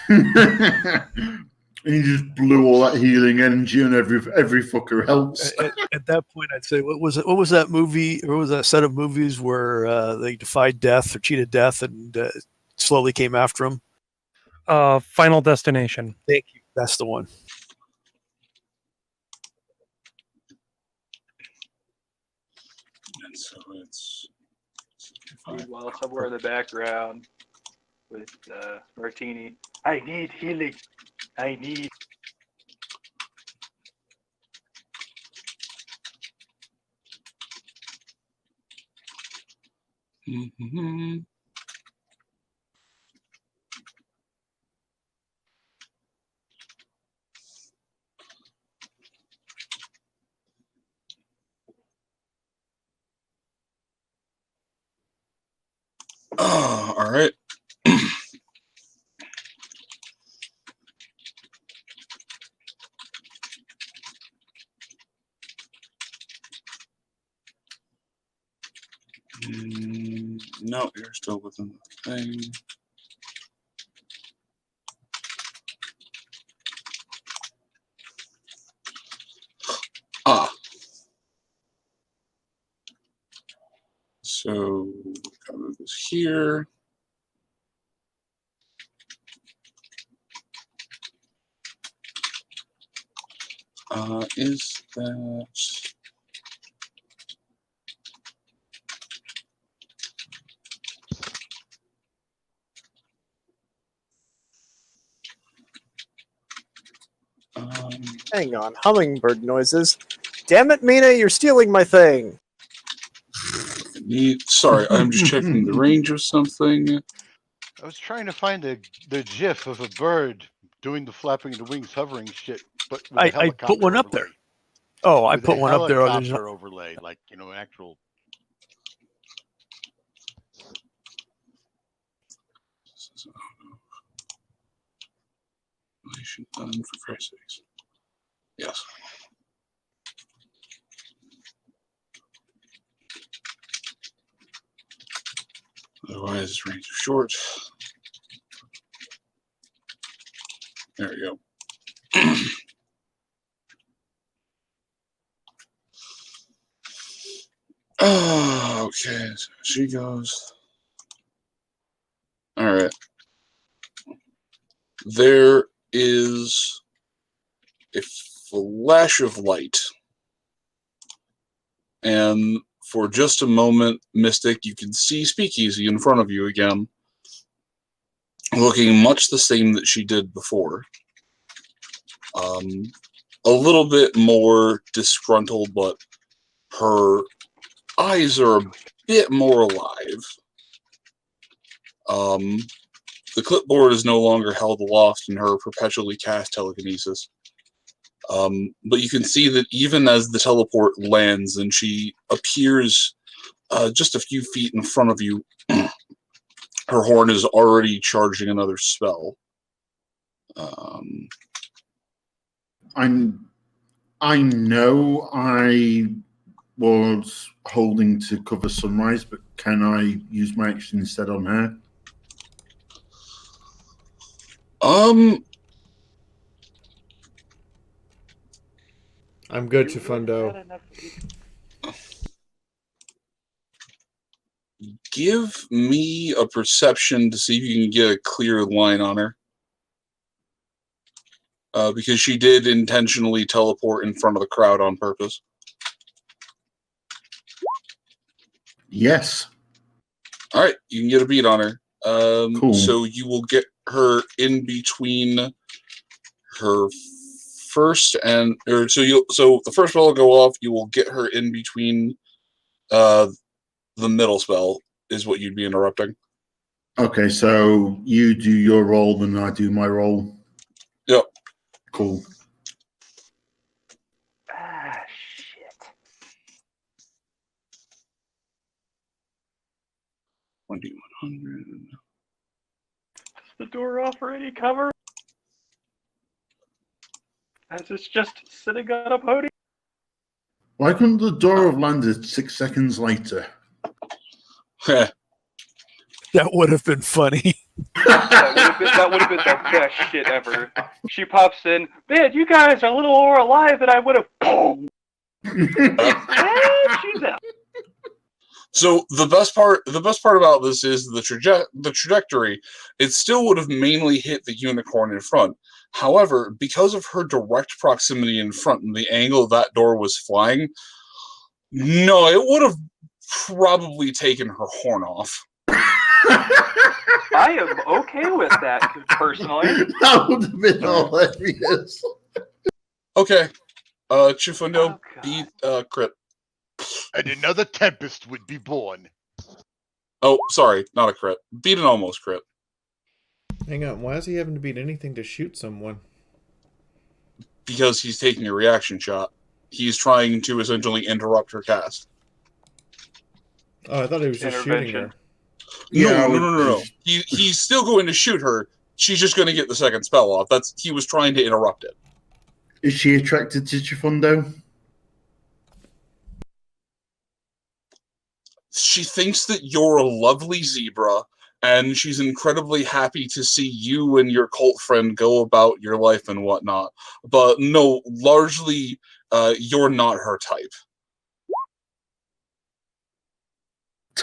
He just blew all that healing energy on every fucker else. At that point, I'd say, what was it? What was that movie? Or was that set of movies where they defied death or cheated death and slowly came after him? Final Destination. Thank you. That's the one. And so it's Meanwhile, somewhere in the background with Martini, I need healing. I need. Mm-hmm. All right. No, you're still within the thing. So gotta move this here. Is that Hang on, hummingbird noises. Damn it, Mina, you're stealing my thing. sorry, I'm just checking the range of something. I was trying to find the GIF of a bird doing the flapping of the wings, hovering shit, but with a I helicopter put one up overlay. there. Oh, I With put a one up there. helicopter overlay, like an actual. Done for Christ's sakes. Yes. Otherwise, this range is short. There we go. Oh, okay, so she goes. All right. There is a flash of light. And for just a moment, Mystic, you can see Speakeasy in front of you again, looking much the same that she did before. A little bit more disgruntled, but her eyes are a bit more alive. The clipboard is no longer held aloft in her perpetually cast telekinesis. But you can see that even as the teleport lands and she appears just a few feet in front of you, her horn is already charging another spell. I know I was holding to cover Sunrise, but can I use my action instead on her? I'm good, Chifundo. Give me a perception to see if you can get a clear line on her. Because she did intentionally teleport in front of the crowd on purpose. Yes. All right, you can get a beat on her. Cool. So you will get her in between her first and so the first spell will go off. You will get her in between the middle spell is what you'd be interrupting. Okay, so you do your roll and I do my roll. Yep. Cool. Ah, shit. 2100. Does the door offer any cover? As it's just sitting on a podium? Why couldn't the door have landed 6 seconds later? That would have been funny. That would have been the best shit ever. She pops in, man, you guys are a little more alive than I would have. Boom! And she's out. So the best part about this is the trajectory. It still would have mainly hit the unicorn in front. However, because of her direct proximity in front and the angle that door was flying, no, it would have probably taken her horn off. I am okay with that, personally. That would have been hilarious. Okay. Chifundo, beat crit. And another Tempest would be born. Oh, sorry, not a crit. Beat an almost crit. Hang on, why is he having to beat anything to shoot someone? Because he's taking a reaction shot. He's trying to essentially interrupt her cast. Oh, I thought he was just shooting her. No. He's still going to shoot her. She's just going to get the second spell off. He was trying to interrupt it. Is she attracted to Chifundo? She thinks that you're a lovely zebra, and she's incredibly happy to see you and your cult friend go about your life and whatnot. But no, largely, you're not her type.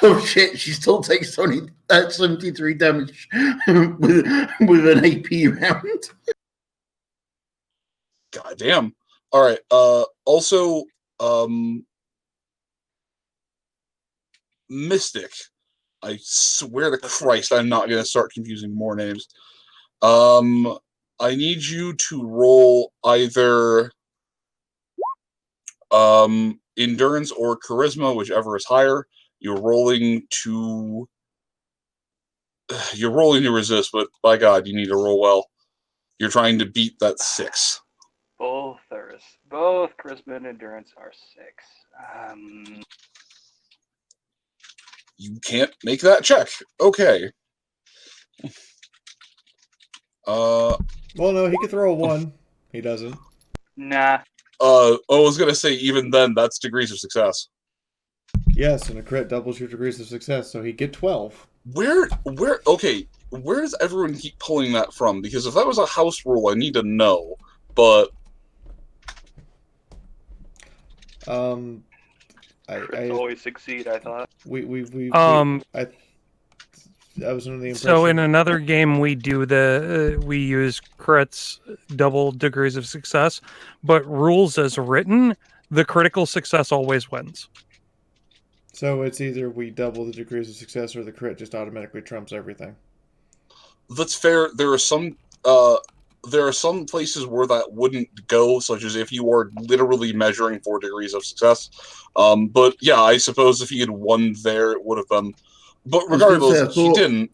Oh shit, she still takes 73 damage with an AP round. God damn. Alright, also, Mystic. I swear to Christ, I'm not going to start confusing more names. I need you to roll either endurance or charisma, whichever is higher. You're rolling to resist, but by God, you need to roll well. You're trying to beat that 6. Both charisma and endurance are 6. You can't make that check. Okay. Well, no, he could throw a 1. He doesn't. Nah. I was gonna say even then, that's degrees of success. Yes, and a crit doubles your degrees of success, so he'd get 12. Okay, where does everyone keep pulling that from? Because if that was a house rule, I need to know. But I always succeed, I thought. I was under the impression. So in another game, we do we use crits, double degrees of success, but rules as written, the critical success always wins. So it's either we double the degrees of success or the crit just automatically trumps everything. That's fair. There are some places where that wouldn't go, such as if you are literally measuring 4 degrees of success. But yeah, I suppose if he had won there, it would have been. But regardless, he didn't.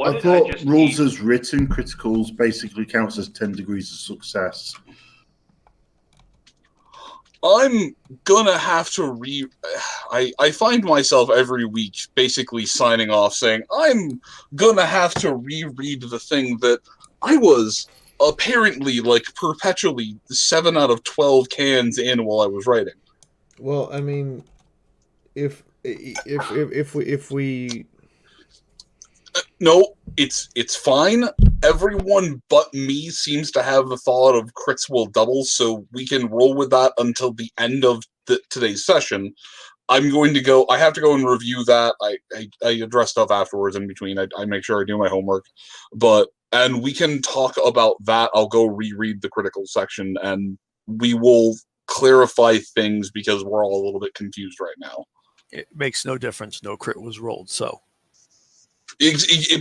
I thought rules as written, criticals basically counts as 10 degrees of success. I'm gonna have to I find myself every week basically signing off saying, I'm gonna have to reread the thing that I was apparently like perpetually 7 out of 12 cans in while I was writing. Well, I mean, if we no, it's fine. Everyone but me seems to have the thought of crits will double, so we can roll with that until the end of today's session. I'm going to go. I have to go and review that. I address stuff afterwards in between. I make sure I do my homework, and we can talk about that. I'll go reread the critical section, and we will clarify things because we're all a little bit confused right now. It makes no difference. No crit was rolled, so.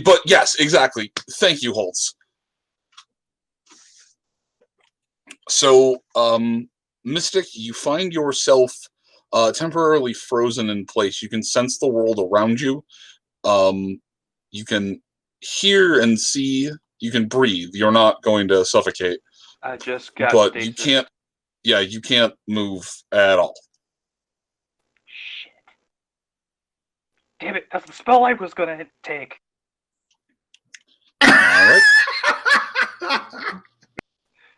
But yes, exactly. Thank you, Holtz. So, Mystic, you find yourself temporarily frozen in place. You can sense the world around you. You can hear and see. You can breathe. You're not going to suffocate. I just got But stasis. you can't. Yeah, you can't move at all. Shit. Damn it, that's the spell I was gonna take. Alright.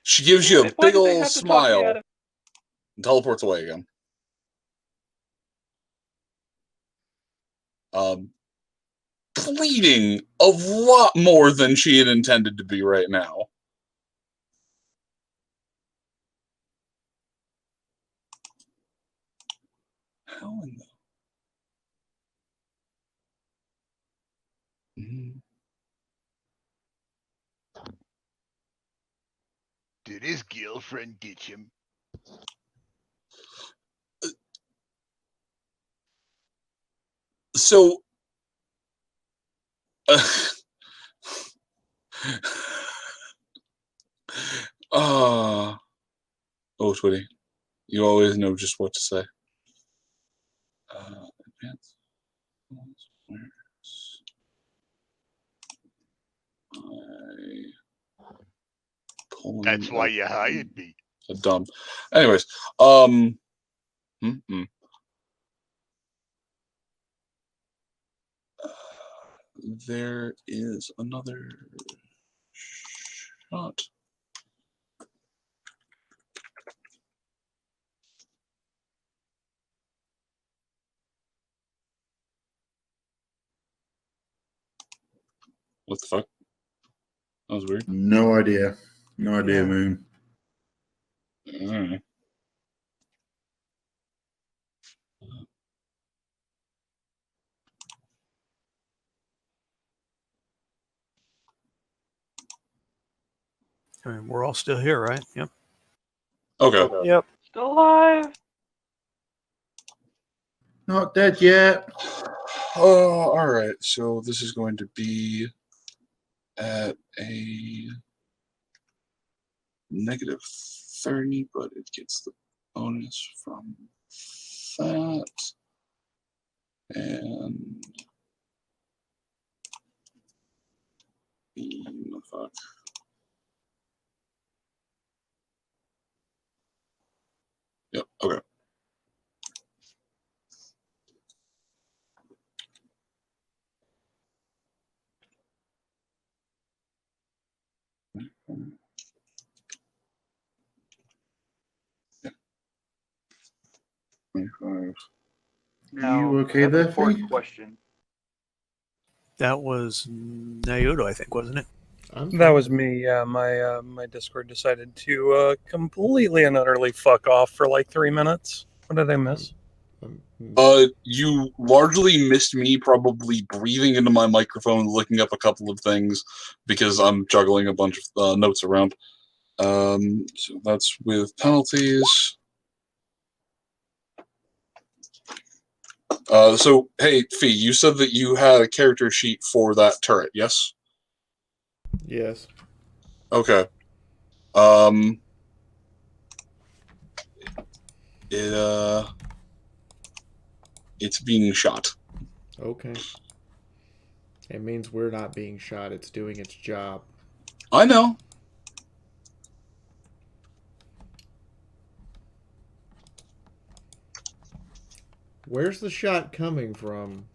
She gives you a big old smile and teleports away again. Bleeding a lot more than she had intended to be right now. How in the... Did his girlfriend ditch him? So, oh, Twitty, you always know just what to say. Advance. That's why you hired me. So dumb. Anyways, there is another shot. What the fuck? That was weird. No idea. No idea, Moon. Alright. I mean, we're all still here, right? Yep. Okay. Yep. Still alive. Not dead yet. Alright, so this is going to be at a -30, but it gets the bonus from that. And fuck. Yep, okay. Now, you okay I have an there, important Fee? question. That was Naoto, I think, wasn't it? That was me. Yeah, my Discord decided to completely and utterly fuck off for like 3 minutes. What did I miss? You largely missed me probably breathing into my microphone, looking up a couple of things because I'm juggling a bunch of notes around. So that's with penalties. So hey, Fee, you said that you had a character sheet for that turret, yes? Yes. Okay. It's being shot. Okay. It means we're not being shot. It's doing its job. I know. Where's the shot coming from?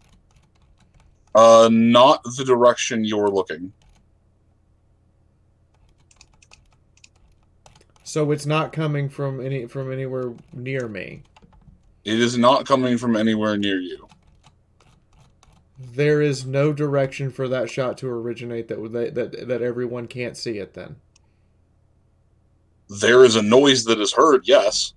Not the direction you're looking. So it's not coming from anywhere near me. It is not coming from anywhere near you. There is no direction for that shot to originate that everyone can't see it then. There is a noise that is heard, yes.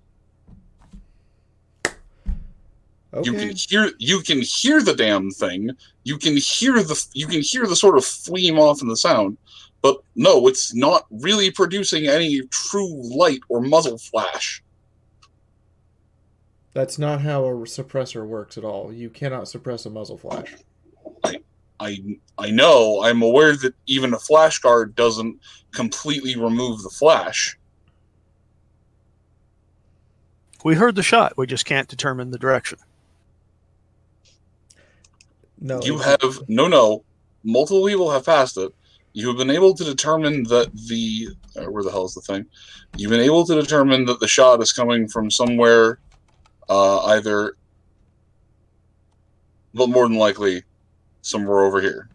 Okay. You can hear the damn thing. You can hear the sort of fleam off in the sound. But no, it's not really producing any true light or muzzle flash. That's not how a suppressor works at all. You cannot suppress a muzzle flash. I know. I'm aware that even a flash guard doesn't completely remove the flash. We heard the shot. We just can't determine the direction. No. Multiple people have passed it. You have been able to determine that where the hell is the thing? You've been able to determine that the shot is coming from somewhere, either, but more than likely, somewhere over here.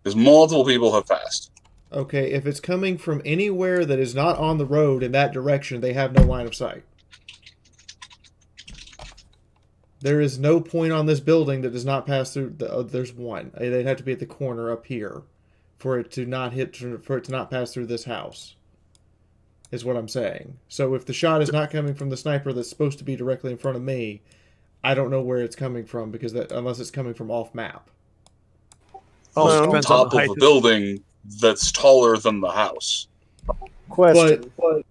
Because multiple people have passed. Okay, if it's coming from anywhere that is not on the road in that direction, they have no line of sight. There is no point on this building that does not pass through. There's one. They'd have to be at the corner up here, for it to not pass through this house. Is what I'm saying. So if the shot is not coming from the sniper that's supposed to be directly in front of me, I don't know where it's coming from unless it's coming from off map. On top of a building that's taller than the house. Question. But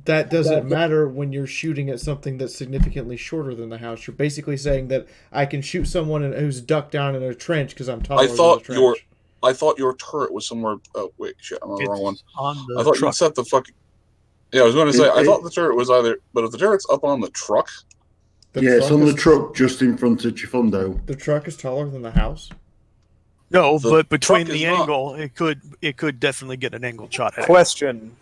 that doesn't matter when you're shooting at something that's significantly shorter than the house. You're basically saying that I can shoot someone who's ducked down in a trench because I'm taller than the trench. I thought your turret was somewhere. Oh wait, shit! I'm on the wrong one. On the I thought truck. you set the fucking. Yeah, I was going to say. I thought the turret was either, but if the turret's up on the truck. It's on the truck just in front of Chifundo. The truck is taller than the house. No, but between the angle, it could definitely get an angled shot at it. Question.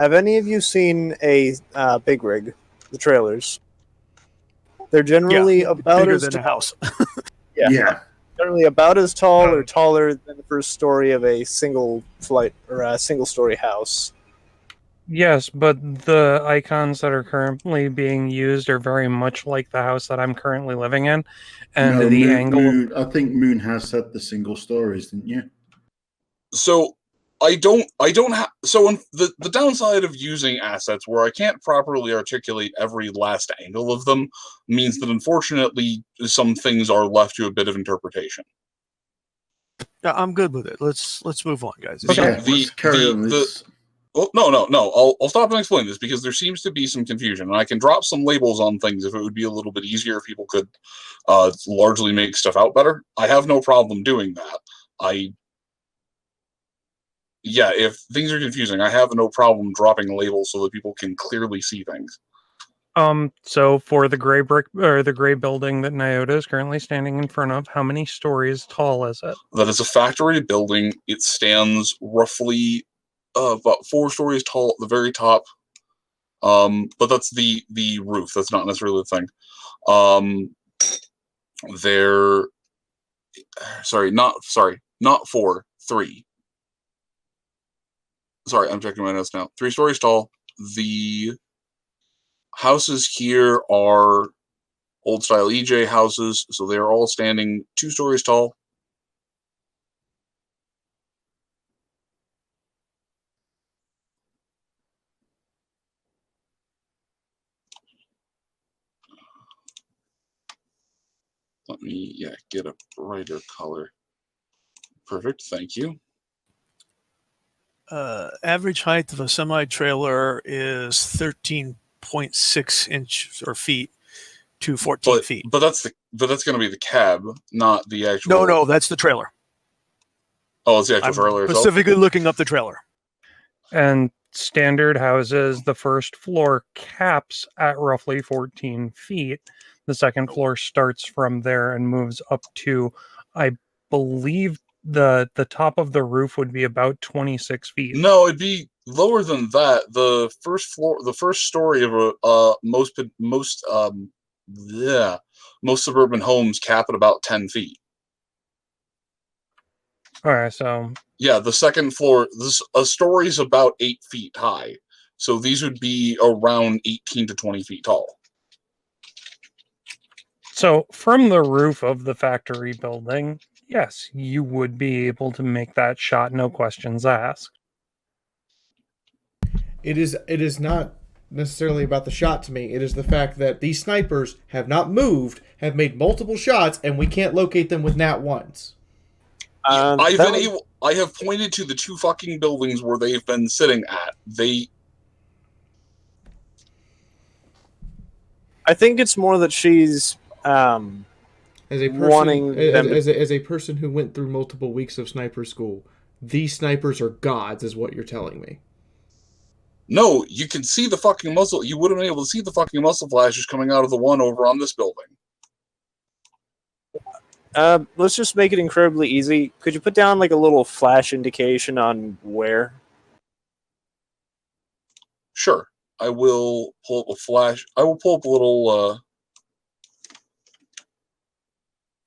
Have any of you seen a big rig, the trailers? They're generally about bigger as than a house. Yeah. Generally about as tall or taller than the first story of a single flight or a single story house. Yes, but the icons that are currently being used are very much like the house that I'm currently living in, and No, the angle. I think Moon has said the single stories, didn't you? So I don't have. So the downside of using assets where I can't properly articulate every last angle of them means that unfortunately some things are left to a bit of interpretation. Yeah, I'm good with it. Let's move on, guys. Let's carry on this. Well, no. I'll stop and explain this because there seems to be some confusion, and I can drop some labels on things if it would be a little bit easier if people could largely make stuff out better. I have no problem doing that. If things are confusing, I have no problem dropping labels so that people can clearly see things. So for the gray brick or the gray building that Nyota is currently standing in front of, how many stories tall is it? That is a factory building. It stands roughly about 4 stories tall at the very top. But that's the roof. That's not necessarily the thing. Not 4, 3. Sorry, I'm checking my notes now. 3 stories tall. The houses here are old style EJ houses, so they're all standing 2 stories tall. Let me get a brighter color. Perfect. Thank you. Average height of a semi-trailer is 13.6 inches or feet to 14 feet. But that's going to be the cab, not the actual. No, that's the trailer. Oh, it's the actual trailer itself? Specifically looking up the trailer. And standard houses, the first floor caps at roughly 14 feet. The second floor starts from there and moves up to, I believe, the top of the roof would be about 26 feet. No, it'd be lower than that. The first story of most suburban homes cap at about 10 feet. All right, so yeah, the second floor, a story is about 8 feet high, so these would be around 18 to 20 feet tall. So from the roof of the factory building, yes, you would be able to make that shot, no questions asked. It is not necessarily about the shot to me. It is the fact that these snipers have not moved, have made multiple shots, and we can't locate them with nat ones. I have pointed to the 2 fucking buildings where they've been sitting at. I think it's more that she's as a person, wanting them as a person who went through multiple weeks of sniper school, these snipers are gods, is what you're telling me. No, you can see the fucking muzzle. You would have been able to see the fucking muzzle flashes coming out of the one over on this building. Let's just make it incredibly easy. Could you put down like a little flash indication on where? Sure. I will pull up a flash. I will pull up a little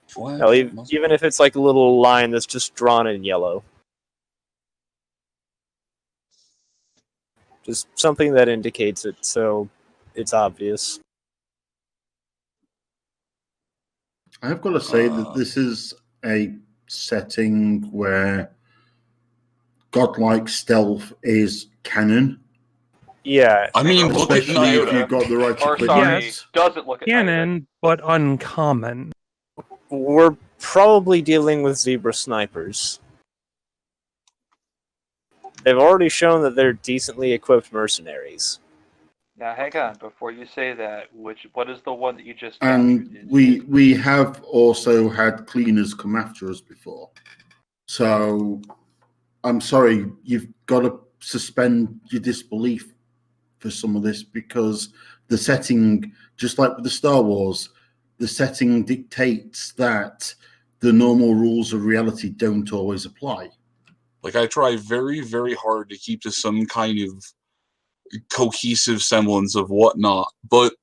flash. No, even if it's like a little line that's just drawn in yellow. Just something that indicates it so it's obvious. I've got to say that this is a setting where godlike stealth is canon. Yeah, I mean, look at especially if you've got the right equipment. Doesn't look at canon, but uncommon. We're probably dealing with zebra snipers. They've already shown that they're decently equipped mercenaries. Now, hang on. Before you say that, what is the one that you just And we have also had cleaners come after us before. So I'm sorry, you've got to suspend your disbelief for some of this, because the setting, just like with the Star Wars, the setting dictates that the normal rules of reality don't always apply. Like, I try very, very hard to keep to some kind of cohesive semblance of whatnot, but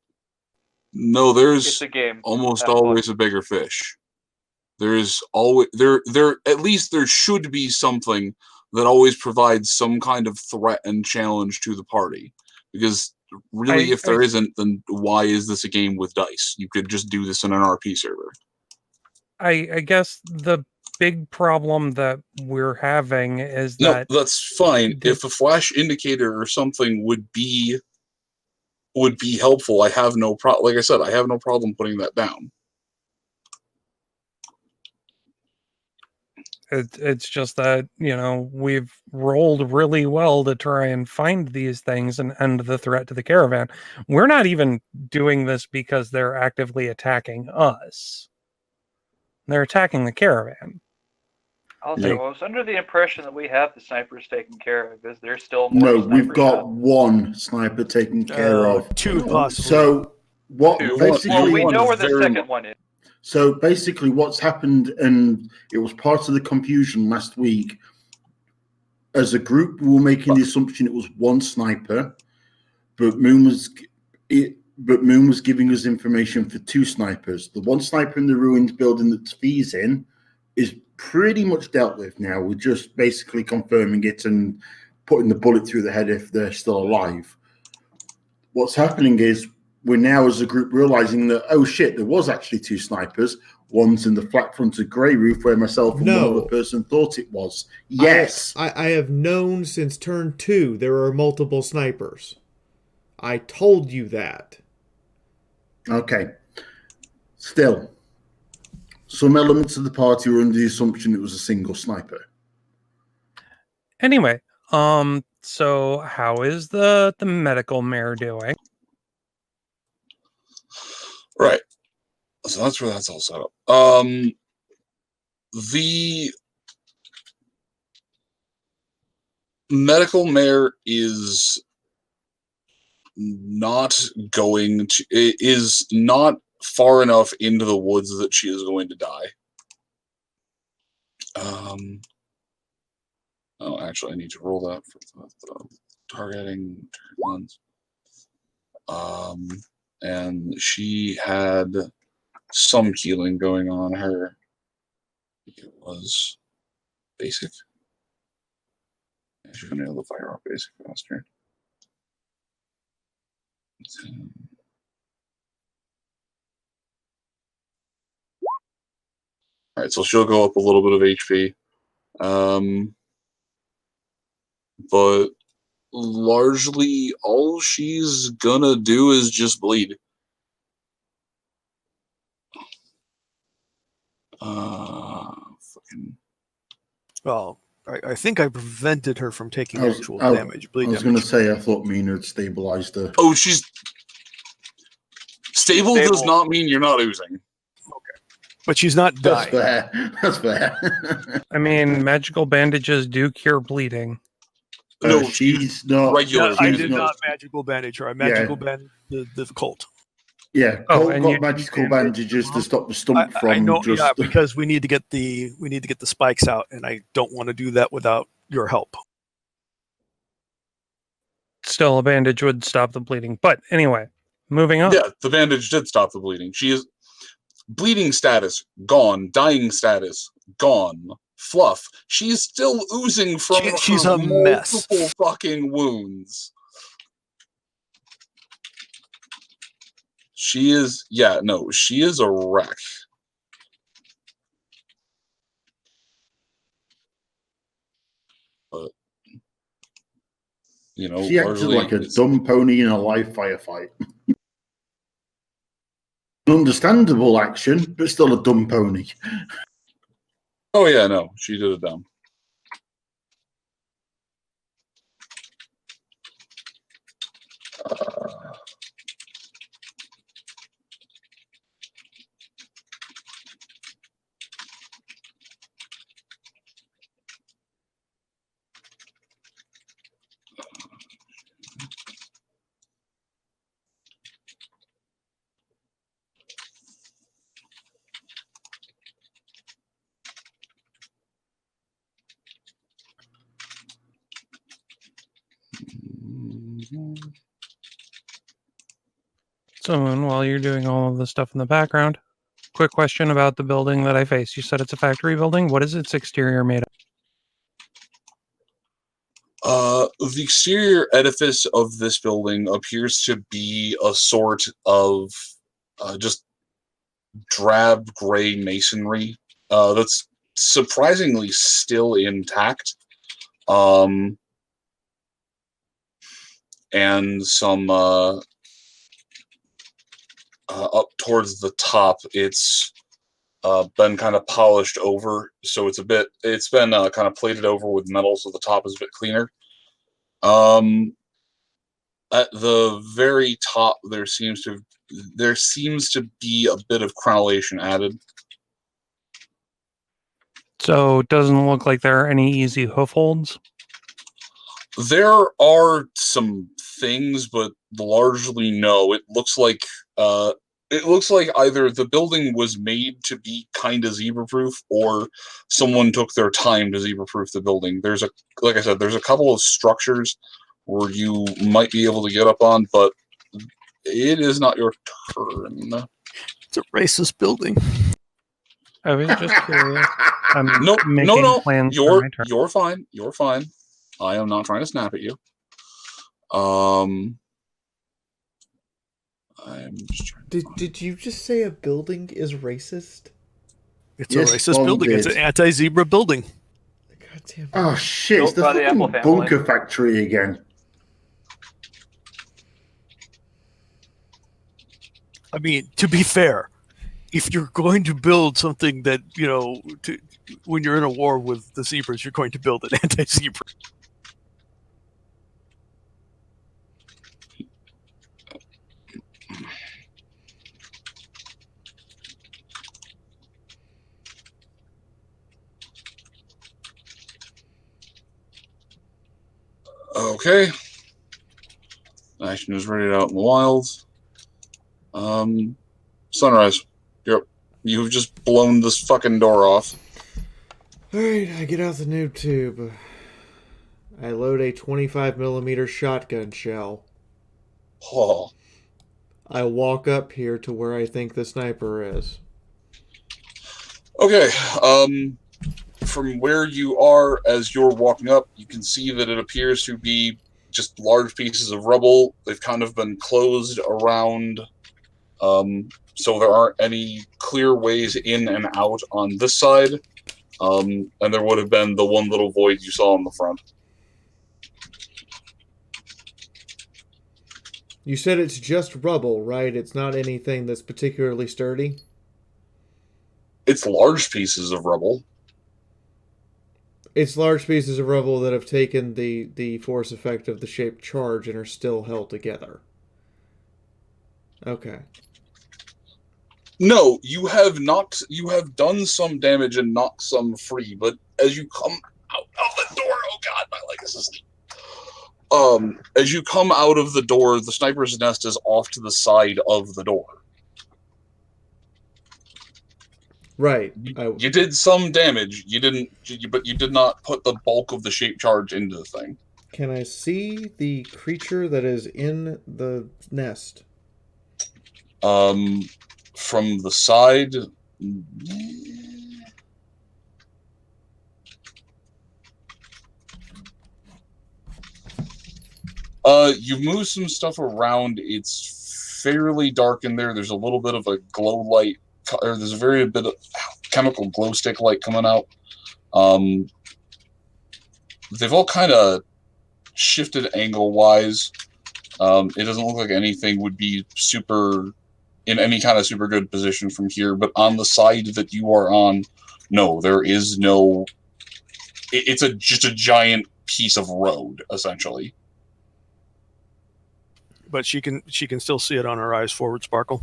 no, there's almost always a bigger fish. There's always at least there should be something that always provides some kind of threat and challenge to the party. Because really, if there isn't, then why is this a game with dice? You could just do this in an RP server. I guess the big problem that we're having is that that's fine. If a flash indicator or something would be helpful, I have no problem. Like I said, I have no problem putting that down. It's just that, we've rolled really well to try and find these things and end the threat to the caravan. We're not even doing this because they're actively attacking us. They're attacking the caravan. Also, I was under the impression that we have the snipers taken care of. Is there still more? No, we've got one sniper taken care of. 2 possibly. So what? Basically, well, we know where the second one is. So basically, what's happened, and it was part of the confusion last week. As a group, we were making the assumption it was one sniper, but Moon was giving us information for 2 snipers. The one sniper in the ruined building that Fee's in is pretty much dealt with now. We're just basically confirming it and putting the bullet through the head if they're still alive. What's happening is we're now, as a group, realizing that, oh shit, there was actually 2 snipers. One's in the flat-fronted grey roof where myself and one other person thought it was. Yes. I have known since turn 2 there are multiple snipers. I told you that. Okay. Still, Some elements of the party were under the assumption it was a single sniper. Anyway, so how is the medical mare doing? Right. So that's where that's all set up. The medical mare is not far enough into the woods that she is going to die. Oh, actually, I need to roll that for the targeting ones. And she had some healing going on her. It was basic. She's gonna nail the fire off basic faster. All right, so she'll go up a little bit of HP, but largely all she's gonna do is just bleed. Fucking. Well, I think I prevented her from taking actual damage. I was going to say, I thought Mina had stabilized her. Oh, she's stable does not mean you're not oozing. But she's not dying. That's fair. That's fair. I mean, magical bandages do cure bleeding. No, she's not regular. I did not magical bandage her. I magical bandaged the cult. Yeah, Colt got magical bandages to stop the stump from. I know, just... yeah, because we need to get the spikes out, and I don't want to do that without your help. Still, a bandage would stop the bleeding. But anyway, moving on. Yeah, the bandage did stop the bleeding. She is bleeding status gone, dying status gone. Fluff. She's still oozing from she's her a mess. multiple fucking wounds. She is, she is a wreck. But, she acted like a dumb pony in a live firefight. Understandable action, but still a dumb pony. Oh yeah, no, she did it dumb. So, Moon, while you're doing all of the stuff in the background, quick question about the building that I faced. You said it's a factory building. What is its exterior made of? The exterior edifice of this building appears to be a sort of just drab gray masonry that's surprisingly still intact. And some up towards the top, it's been kind of polished over, so it's been kind of plated over with metal, so the top is a bit cleaner. At the very top, there seems to be a bit of crenellation added. So it doesn't look like there are any easy hoof holds? There are some things, but largely no. It looks like either the building was made to be kind of zebra-proof, or someone took their time to zebra-proof the building. Like I said, there's a couple of structures where you might be able to get up on, but it is not your turn. It's a racist building. I was just curious. No. Plans for my turn. You're fine. You're fine. I am not trying to snap at you. I'm just trying. Did you just say a building is racist? It's a racist building. It's an anti-zebra building. God damn it. Oh shit! It's the fucking bunker factory again. I mean, to be fair, if you're going to build something that, when you're in a war with the zebras, you're going to build an anti-zebra. Okay. Action is ready out in the wild. Sunrise. You've just blown this fucking door off. Alright, I get out the noob tube. I load a 25mm shotgun shell. Oh. I walk up here to where I think the sniper is. Okay, from where you are as you're walking up, you can see that it appears to be just large pieces of rubble. They've kind of been closed around, so there aren't any clear ways in and out on this side, and there would have been the one little void you saw in the front. You said it's just rubble, right? It's not anything that's particularly sturdy? It's large pieces of rubble. It's large pieces of rubble that have taken the force effect of the shaped charge and are still held together. Okay. No, you have done some damage and knocked some free, but as you come out of the door, oh god, my leg is asleep. As you come out of the door, the sniper's nest is off to the side of the door. Right. You did some damage. But you did not put the bulk of the shape charge into the thing. Can I see the creature that is in the nest? From the side. You've moved some stuff around. It's fairly dark in there. There's a little bit of a glow light, or there's a very bit of chemical glow stick light coming out. They've all kind of shifted angle-wise. It doesn't look like anything would be in any kind of super good position from here, but on the side that you are on, no, there is no... It's just a giant piece of road, essentially. But she can still see it on her eyes forward, Sparkle.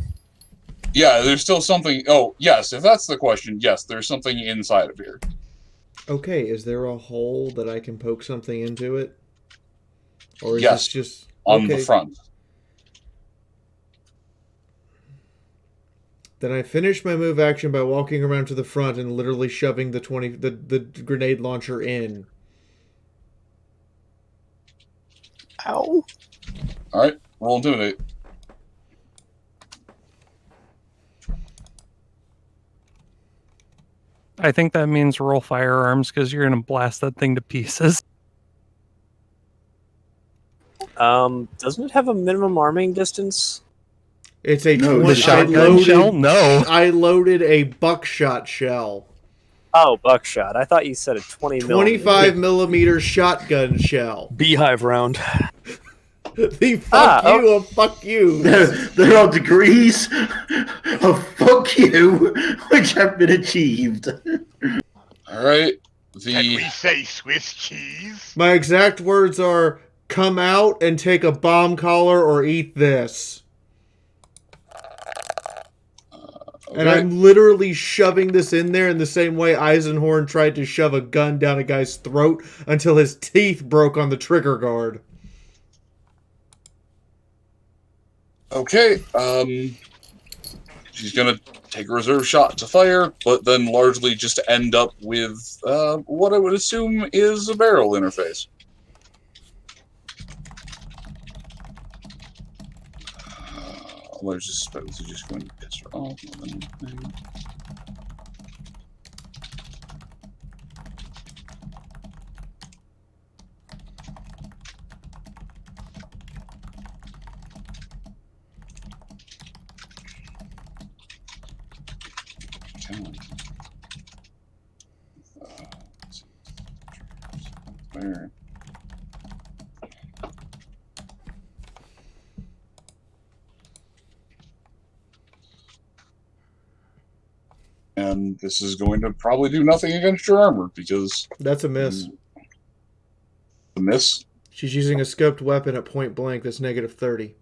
Yeah, there's still something... Oh, yes, if that's the question, yes, there's something inside of here. Okay, is there a hole that I can poke something into it? Or is yes, this just... on the front. Then I finish my move action by walking around to the front and literally shoving the grenade launcher in. Ow. Alright, roll Intimidate. I think that means roll firearms because you're going to blast that thing to pieces. Doesn't it have a minimum arming distance? It's a the shotgun shell? No. I loaded a buckshot shell. Oh, buckshot. I thought you said a 25mm shotgun shell. Beehive round. The fuck you. There are degrees of fuck you which have been achieved. Alright. Can we say Swiss cheese? My exact words are, come out and take a bomb collar or eat this. Okay. And I'm literally shoving this in there in the same way Eisenhorn tried to shove a gun down a guy's throat until his teeth broke on the trigger guard. Okay, she's gonna take a reserve shot to fire, but then largely just end up with what I would assume is a barrel interface. I just suppose you're just going to piss her off. Where? And this is going to probably do nothing against your armor, because... That's a miss. A miss? She's using a scoped weapon at point blank that's negative 30.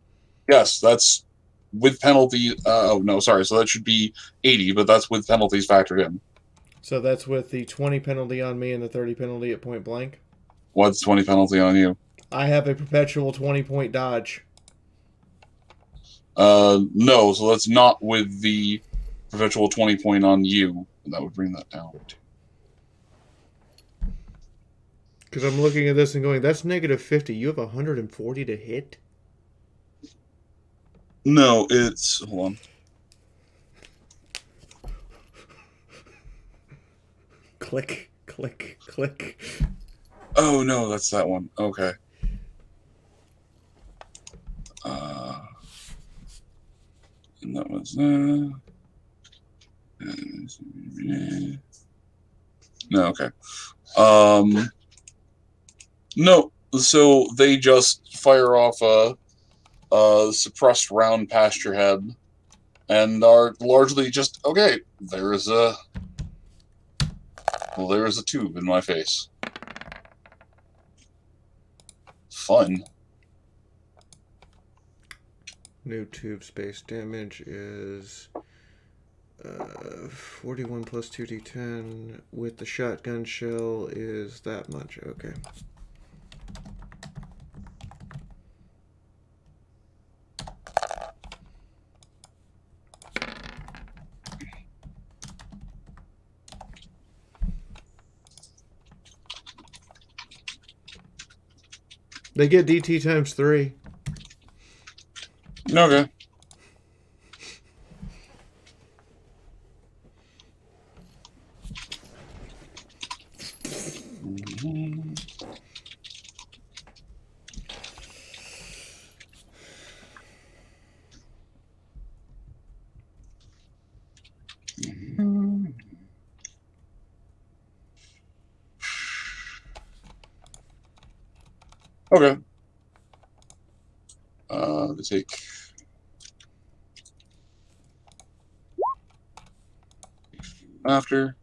Yes, that's with penalty. Oh, no, sorry. So that should be 80, but that's with penalties factored in. So that's with the 20 penalty on me and the 30 penalty at point blank? What's 20 penalty on you? I have a perpetual 20-point dodge. No, so that's not with the perpetual 20 point on you. That would bring that down. Because I'm looking at this and going, that's negative 50. You have 140 to hit? No, it's... Hold on. Click, click, click. Oh, no, that's that one. Okay. And that was no, okay. No, so they just fire off a suppressed round past your head and are largely just, okay, there's a tube in my face. Fun. New tube space damage is 41 plus 2d10. With the shotgun shell is that much. Okay. They get DT times 3. Okay. Okay. They take after.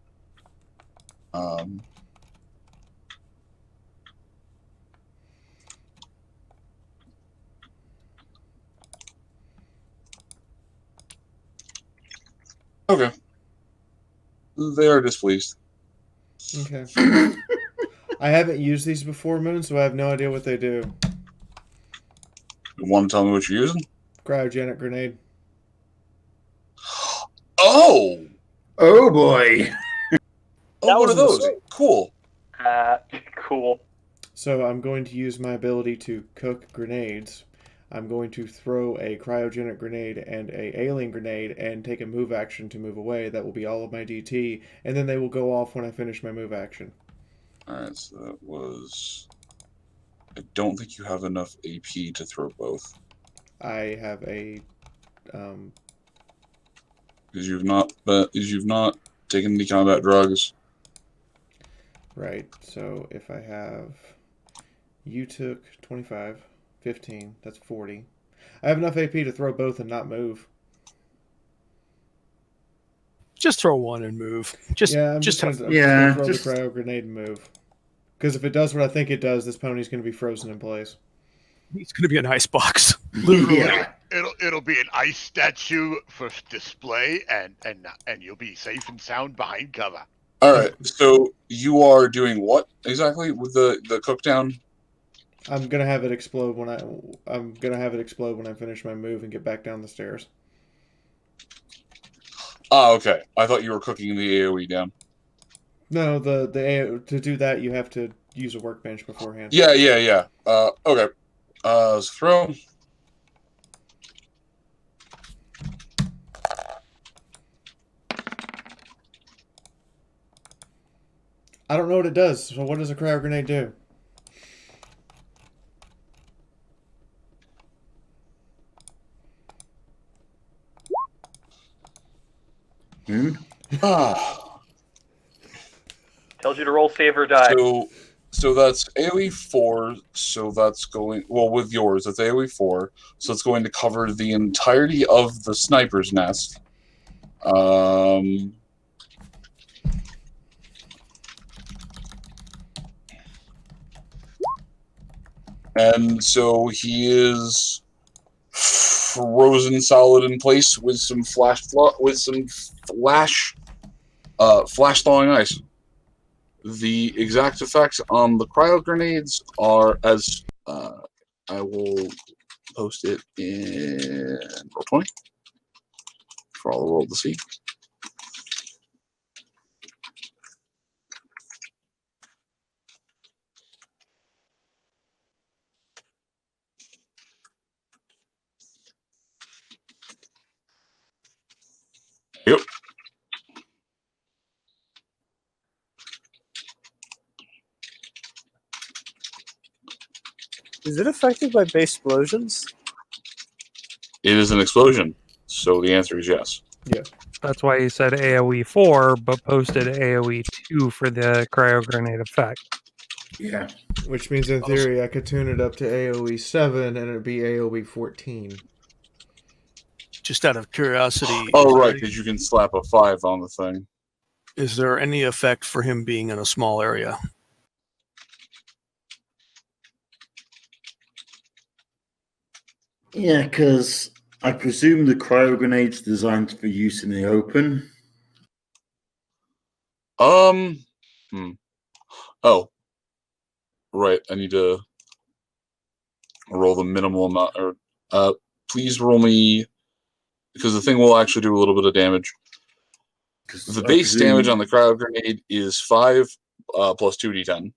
Okay. They are displeased. Okay. I haven't used these before, Moon, so I have no idea what they do. You want to tell me what you're using? Cryogenic grenade. Oh! Oh, boy. Oh, what are those? Cool. Cool. So I'm going to use my ability to cook grenades. I'm going to throw a cryogenic grenade and a alien grenade and take a move action to move away. That will be all of my DT, and then they will go off when I finish my move action. Alright, so that was... I don't think you have enough AP to throw both. I have a... Because you've not taken any combat drugs. Right, so if I have... You took 25, 15, that's 40. I have enough AP to throw both and not move. Just throw one and move. I'm just gonna throw the cryo grenade and move. Because if it does what I think it does, this pony's going to be frozen in place. It's going to be an ice box. Literally. Yeah. It'll be an ice statue for display, and you'll be safe and sound behind cover. All right. So you are doing what exactly with the cookdown? I'm gonna have it explode when I finish my move and get back down the stairs. Oh, okay. I thought you were cooking the AOE down. No, to do that you have to use a workbench beforehand. Yeah. Okay. Let's throw. I don't know what it does. So what does a cryo grenade do? Tells you to roll save or die. So that's AoE 4, so that's going... Well, with yours, that's AoE 4, so it's going to cover the entirety of the sniper's nest. And so he is frozen solid in place with some flash thawing ice. The exact effects on the cryo grenades are as I will post it in Roll20 for all the world to see. Yep. Is it affected by base explosions? It is an explosion, so the answer is yes. Yeah. That's why he said AoE 4, but posted AoE 2 for the cryo grenade effect. Yeah. Which means in theory I could tune it up to AoE 7 and it'd be AoE 14. Just out of curiosity. Oh, right, because you can slap a 5 on the thing. Is there any effect for him being in a small area? Yeah, because I presume the cryo grenade's designed for use in the open. Oh, right. I need to roll the minimal amount. Or please roll me, because the thing will actually do a little bit of damage. The base damage on the cryo grenade is 5 plus 2d10.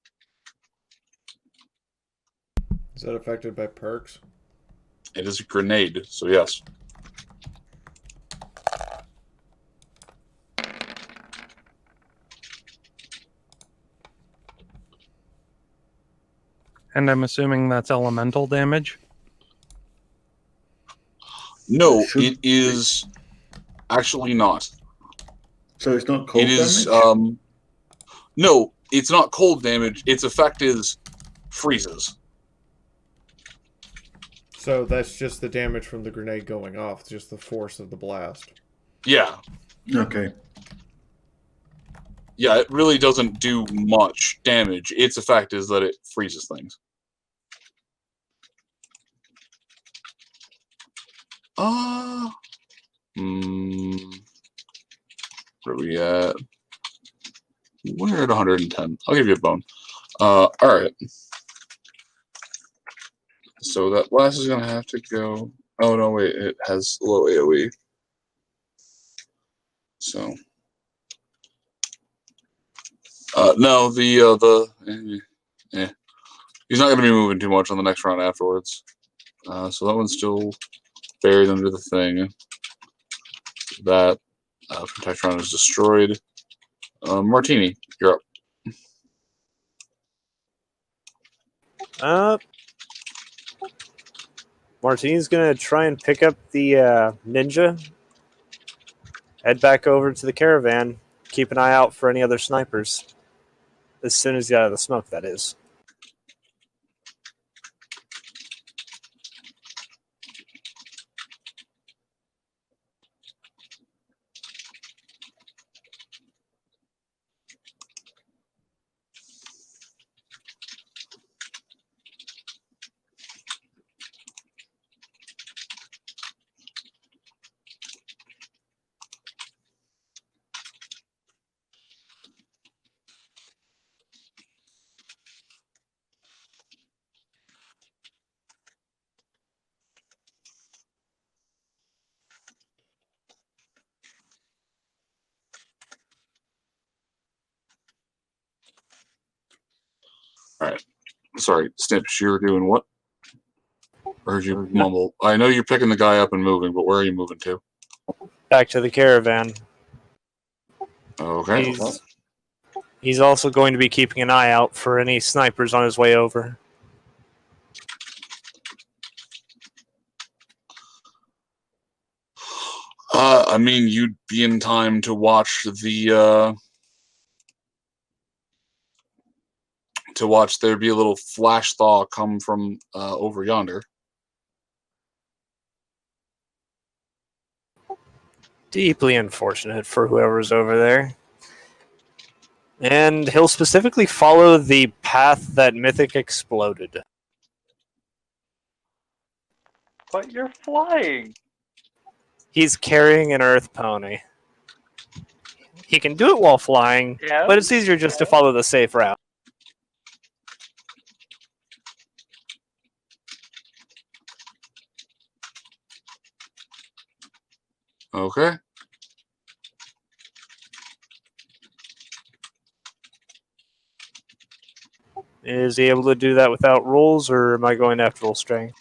Is that affected by perks? It is a grenade, so yes. And I'm assuming that's elemental damage? No, it is actually not. So it's not cold damage? No, it's not cold damage. Its effect is freezes. So that's just the damage from the grenade going off, just the force of the blast. Yeah. Okay. Yeah, it really doesn't do much damage. Its effect is that it freezes things. Where are we at? We're at 110. I'll give you a bone. Alright. So that blast is going to have to go... Oh, no, wait. It has low AoE. So... no, He's not going to be moving too much on the next round afterwards. So that one's still buried under the thing. That Protectron is destroyed. Martini, you're up. Martini's gonna try and pick up the ninja. Head back over to the caravan. Keep an eye out for any other snipers. As soon as he's out of the smoke, that is. Alright. Sorry, Snips, you're doing what? Or heard you mumble. I know you're picking the guy up and moving, but where are you moving to? Back to the caravan. Okay. He's also going to be keeping an eye out for any snipers on his way over. I mean, you'd be in time to watch the there be a little flash thaw come from over yonder. Deeply unfortunate for whoever's over there. And he'll specifically follow the path that Mythic exploded. But you're flying. He's carrying an earth pony. He can do it while flying, Yeah. but it's easier just to follow the safe route. Okay. Is he able to do that without rolls, or am I going to have to roll strength?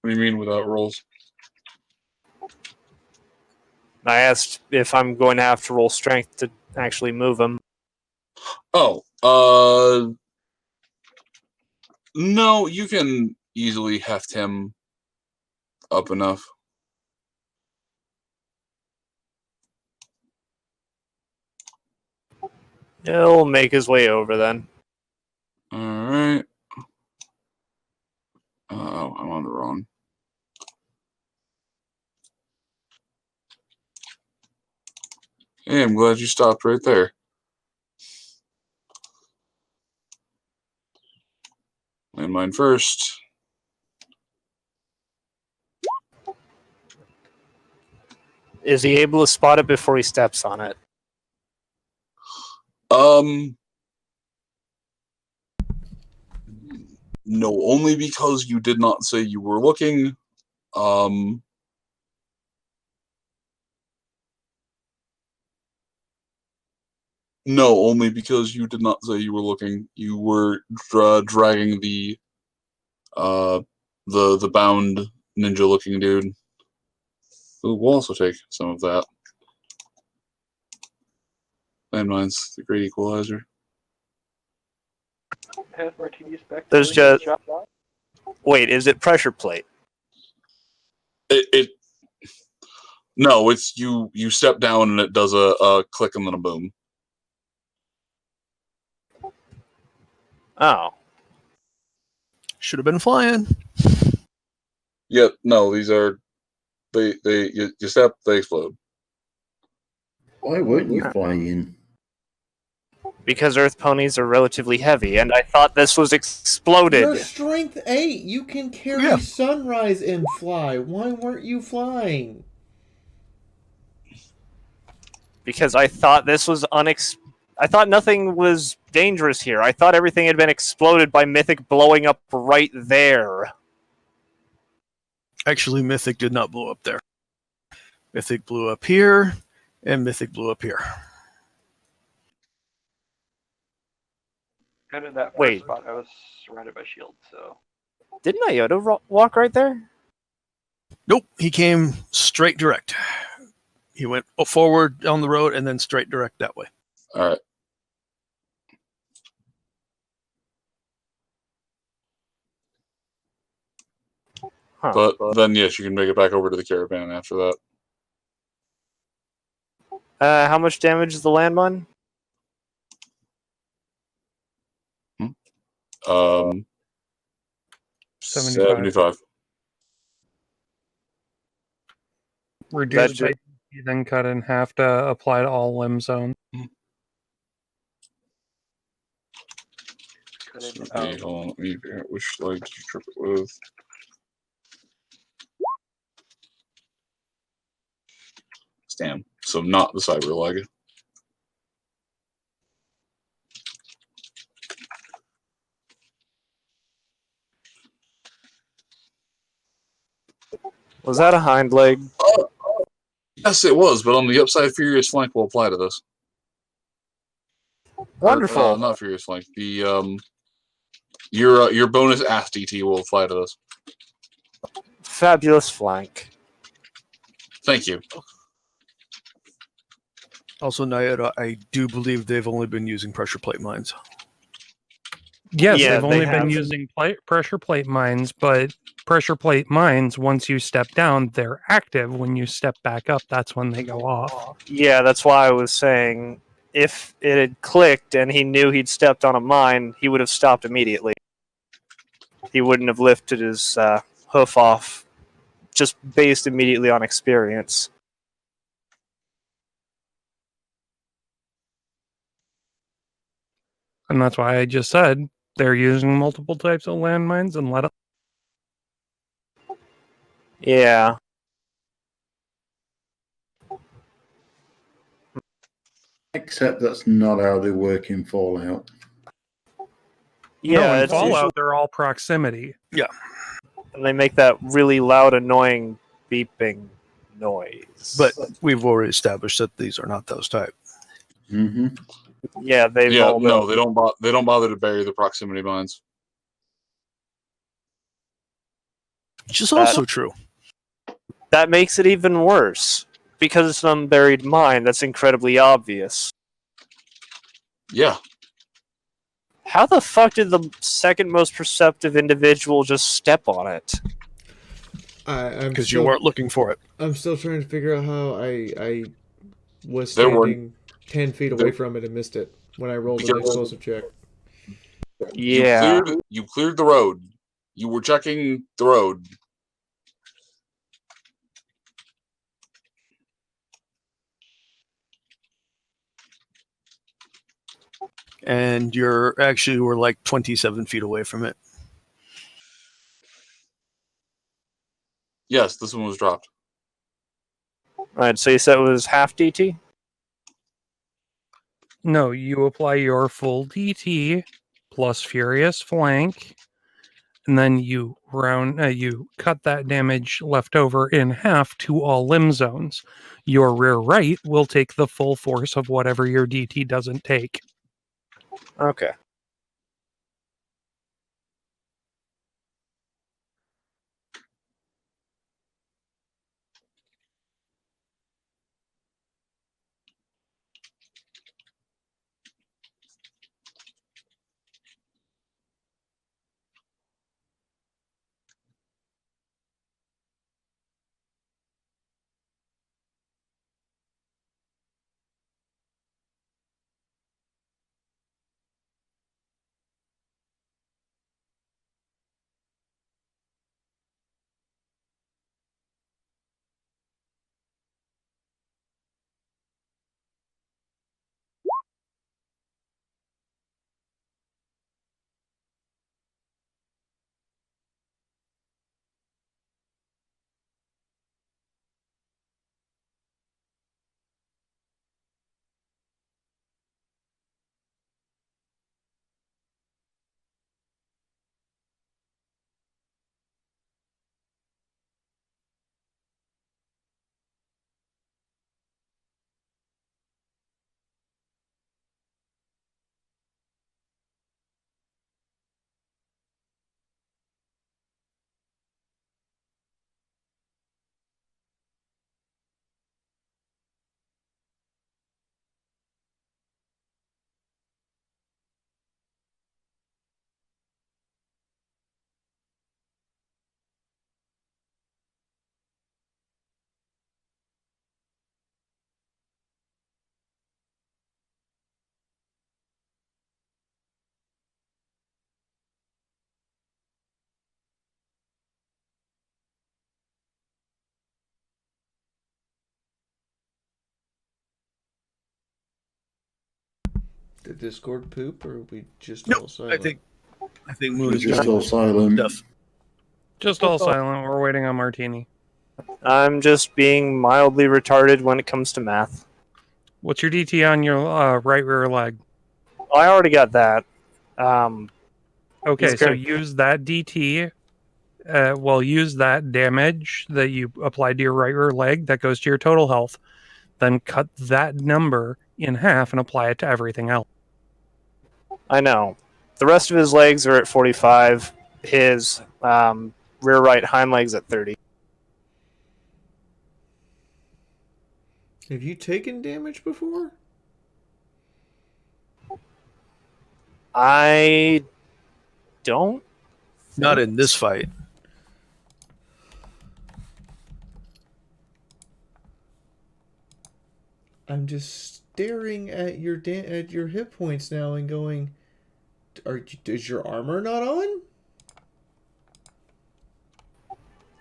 What do you mean without rolls? I asked if I'm going to have to roll strength to actually move him. Oh, no, you can easily heft him up enough. He'll make his way over then. Alright. Oh, I'm on the wrong. Hey, I'm glad you stopped right there. Landmine first. Is he able to spot it before he steps on it? No, only because you did not say you were looking. No, only because you did not say you were looking. You were dragging the bound ninja-looking dude. Who will also take some of that. Landmine's the great equalizer. Have martinis back. There's just... Wait, is it pressure plate? No, it's you step down and it does a click and then a boom. Oh. Should have been flying. Yeah, no, these are you step, they explode. Why weren't you flying? Because earth ponies are relatively heavy, and I thought this was exploded. You're strength 8. You can carry Sunrise and fly. Why weren't you flying? Because I thought this was I thought nothing was dangerous here. I thought everything had been exploded by Mythic blowing up right there. Actually, Mythic did not blow up there. Mythic blew up here, and Mythic blew up here. And in that Wait. first spot, I was surrounded by shields, so... Didn't Iota walk right there? Nope, he came straight direct. He went forward down the road and then straight direct that way. All right. But then, yes, you can make it back over to the caravan after that. How much damage is the landmine? 75. Reduce by then cut in half to apply to all limb zones. Okay, hold on. Let me figure out which leg did you trip it with. Damn. So not the cyber leg. Was that a hind leg? Yes, it was, but on the upside, Furious Flank will apply to this. Wonderful. Or, not Furious Flank. The your bonus ass DT will apply to this. Fabulous flank. Thank you. Also, Nyota, I do believe they've only been using pressure plate mines. Yes, Yeah, they've only been using pressure plate mines, but pressure plate mines, once you step down, they're active. When you step back up, that's when they go off. Yeah, that's why I was saying if it had clicked and he knew he'd stepped on a mine, he would have stopped immediately. He wouldn't have lifted his hoof off, just based immediately on experience. And that's why I just said they're using multiple types of landmines and let it. Yeah. Except that's not how they work in Fallout. No, in it's Fallout, usually- they're all proximity. Yeah. And they make that really loud, annoying beeping noise. But we've already established that these are not those type. Mm-hmm. Yeah, they've Yeah, all no, they don't. They don't bother to bury the proximity mines. Which is also true. That makes it even worse. Because it's an unburied mine, that's incredibly obvious. Yeah. How the fuck did the second most perceptive individual just step on it? Because you weren't looking for it. I'm still trying to figure out how I was There were- standing 10 feet away from it and missed it when I rolled an explosive check. Yeah. You cleared the road. You were checking the road. And you're actually were like 27 feet away from it. Yes, this one was dropped. Alright, so you said it was half DT? No, you apply your full DT plus Furious Flank, and then you you cut that damage left over in half to all limb zones. Your rear right will take the full force of whatever your DT doesn't take. Okay. Did Discord poop, or are we just Nope, all silent? I think Moon is Just all silent. Stuff. Just all silent. We're waiting on Martini. I'm just being mildly retarded when it comes to math. What's your DT on your right rear leg? I already got that. Okay, so use that DT. Use that damage that you applied to your right rear leg that goes to your total health. Then cut that number in half and apply it to everything else. I know. The rest of his legs are at 45. His rear right hind legs at 30. Have you taken damage before? I don't. Not in this fight. I'm just staring at your hit points now and going, is your armor not on?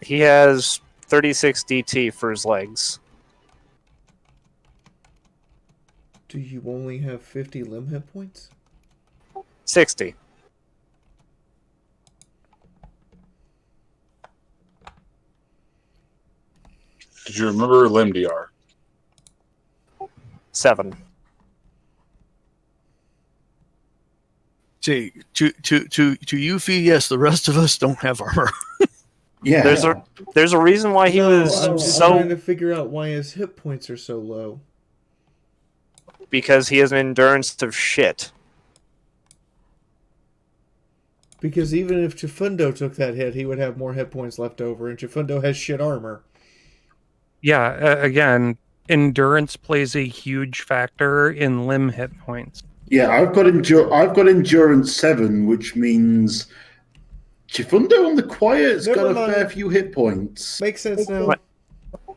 He has 36 DT for his legs. Do you only have 50 limb hit points? 60. Did you remember limb DR? 7. See, to Yuffie, yes, the rest of us don't have armor. Yeah. There's a reason why he was I'm just so trying to figure out why his hit points are so low. because he has an endurance of shit. Because even if Chifundo took that hit, he would have more hit points left over, and Chifundo has shit armor. Yeah, again, endurance plays a huge factor in limb hit points. Yeah, I've got endurance 7, which means Chifundo on the quiet's Never got a mind. fair few hit points. Makes sense now.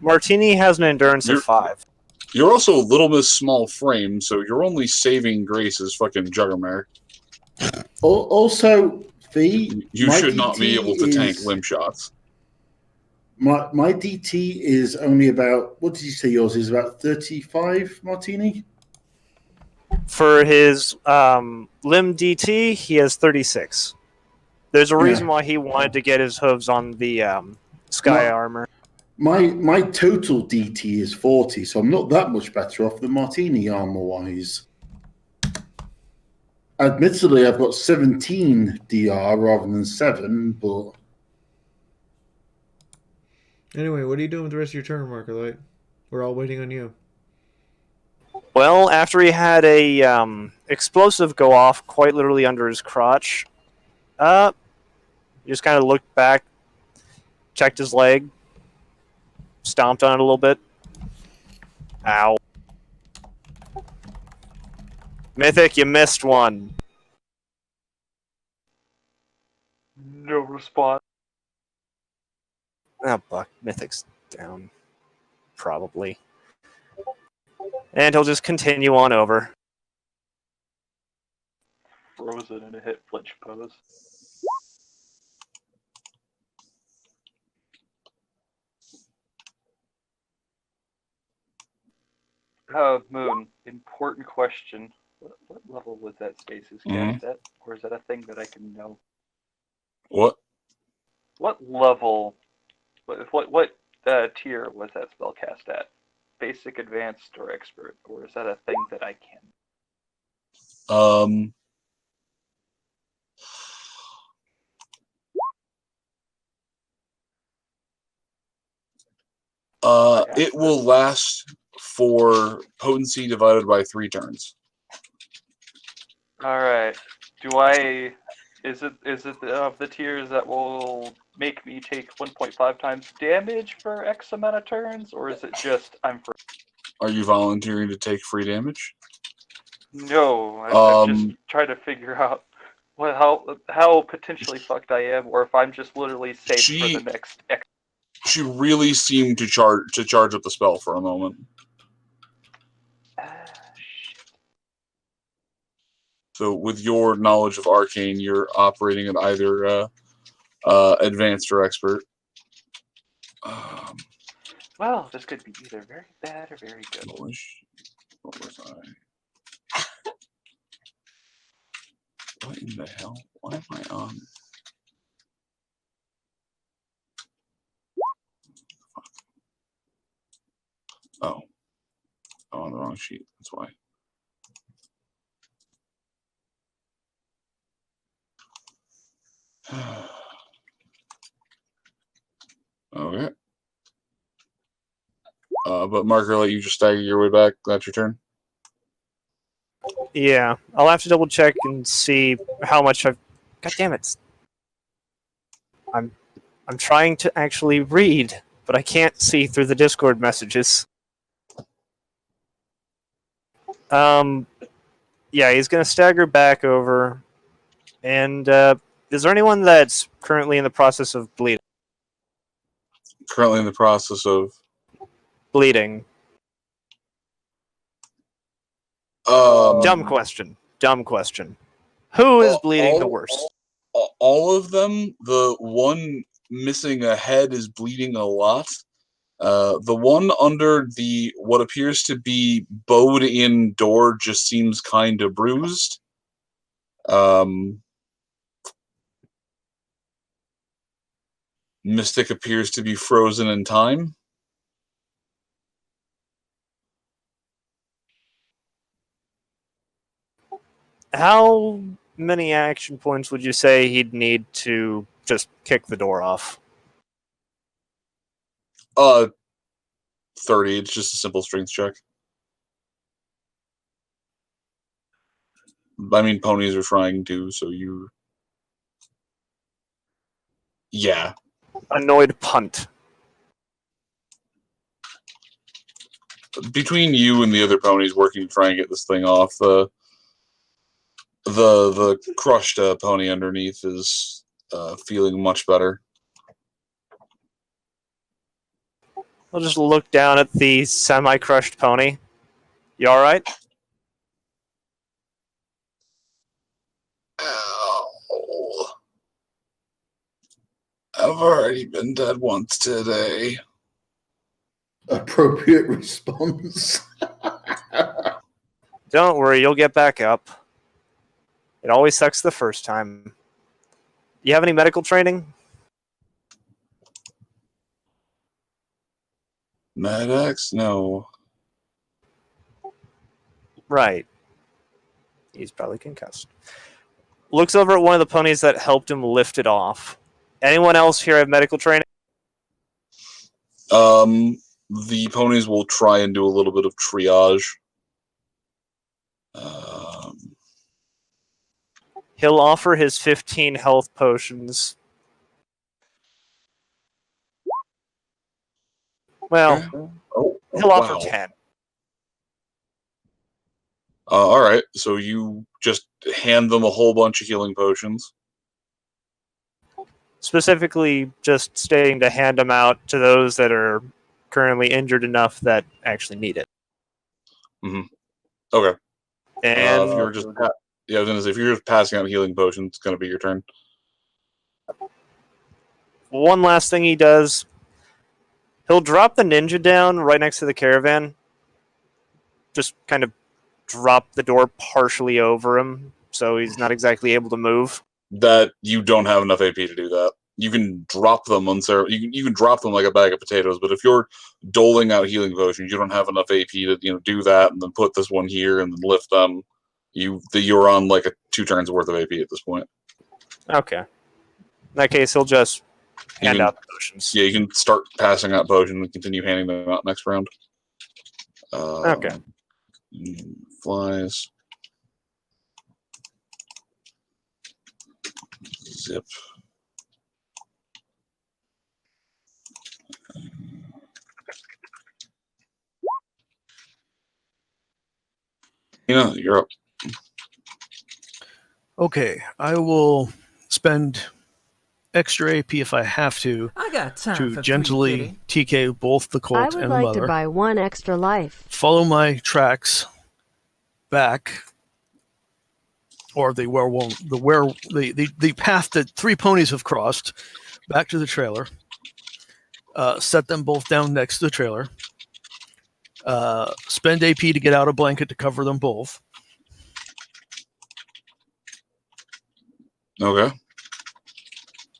Martini has an endurance of 5. You're also Little Miss Small Frame, so your only saving grace is fucking Juggermare. Also, Fee, You my should not be DT able to tank is- limb shots. My DT is only about, what did you say yours is, about 35, Martini? For his limb DT, he has 36. There's a reason why he wanted to get his hooves on the sky armor. My total DT is 40, so I'm not that much better off than Martini armor-wise. Admittedly, I've got 17 DR rather than 7, but... Anyway, what are you doing with the rest of your turn, Markerlight? We're all waiting on you. Well, after he had a explosive go off quite literally under his crotch, he just kind of looked back, checked his leg, stomped on it a little bit. Ow. Mythic, you missed one. No response. Ah, Buck. Mythic's down. Probably. And he'll just continue on over. Frozen in a hit flinch pose. Moon, important question. What level was that Spaces cast at? Or is that a thing that I can know? What? What level, what tier was that spell cast at? Basic, advanced, or expert? Or is that a thing that I can? It will last for potency divided by 3 turns. Alright. Is it of the tiers that will make me take 1.5 times damage for X amount of turns, or is it just I'm free? Are you volunteering to take free damage? No, I'm just trying to figure out how potentially fucked I am, or if I'm just literally safe for the next X. She really seemed to charge up the spell for a moment. So with your knowledge of Arcane, you're operating at either advanced or expert. Well, this could be either very bad or very good. What was I? What in the hell? Why am I on? Oh. I'm on the wrong sheet. That's why. Okay. But Marker, let you just stagger your way back. That's your turn. Yeah, I'll have to double check and see how much I've. God damn it! I'm trying to actually read, but I can't see through the Discord messages. Yeah, he's gonna stagger back over, and is there anyone that's currently in the process of bleeding? Currently in the process of bleeding. Dumb question. Who is bleeding the worst? All of them. The one missing a head is bleeding a lot. The one under the what appears to be bowed-in door just seems kind of bruised. Mystic appears to be frozen in time. How many action points would you say he'd need to just kick the door off? 30. It's just a simple strength check. I mean, ponies are trying to, so you... Yeah. Annoyed punt. Between you and the other ponies working to try and get this thing off, the crushed pony underneath is feeling much better. I'll just look down at the semi-crushed pony. You alright? Ow. I've already been dead once today. Appropriate response. Don't worry, you'll get back up. It always sucks the first time. You have any medical training? Med-X? No. Right. He's probably concussed. Looks over at one of the ponies that helped him lift it off. Anyone else here have medical training? The ponies will try and do a little bit of triage. He'll offer his 15 health potions. Well, he'll offer 10. Alright, so you just hand them a whole bunch of healing potions. Specifically, just stating to hand them out to those that are currently injured enough that actually need it. Mm-hmm. Okay. And if you're just I was gonna say, if you're just passing out healing potions, it's gonna be your turn. one last thing he does, he'll drop the ninja down right next to the caravan. Just kind of drop the door partially over him, so he's not exactly able to move. That you don't have enough AP to do that. You can drop them you can drop them like a bag of potatoes, but if you're doling out healing potions, you don't have enough AP to do that and then put this one here and then lift them. You're on like a 2 turns worth of AP at this point. Okay. In that case, he'll just hand out the potions. Yeah, you can start passing out potions and continue handing them out next round. Okay. Flies. Zip. You're up. Okay, I will spend extra AP if I have to for gently TK both the I colt would and the like mother. to buy 1 extra life. Follow my tracks back, or the path that 3 ponies have crossed, back to the trailer. Set them both down next to the trailer. Spend AP to get out a blanket to cover them both. Okay.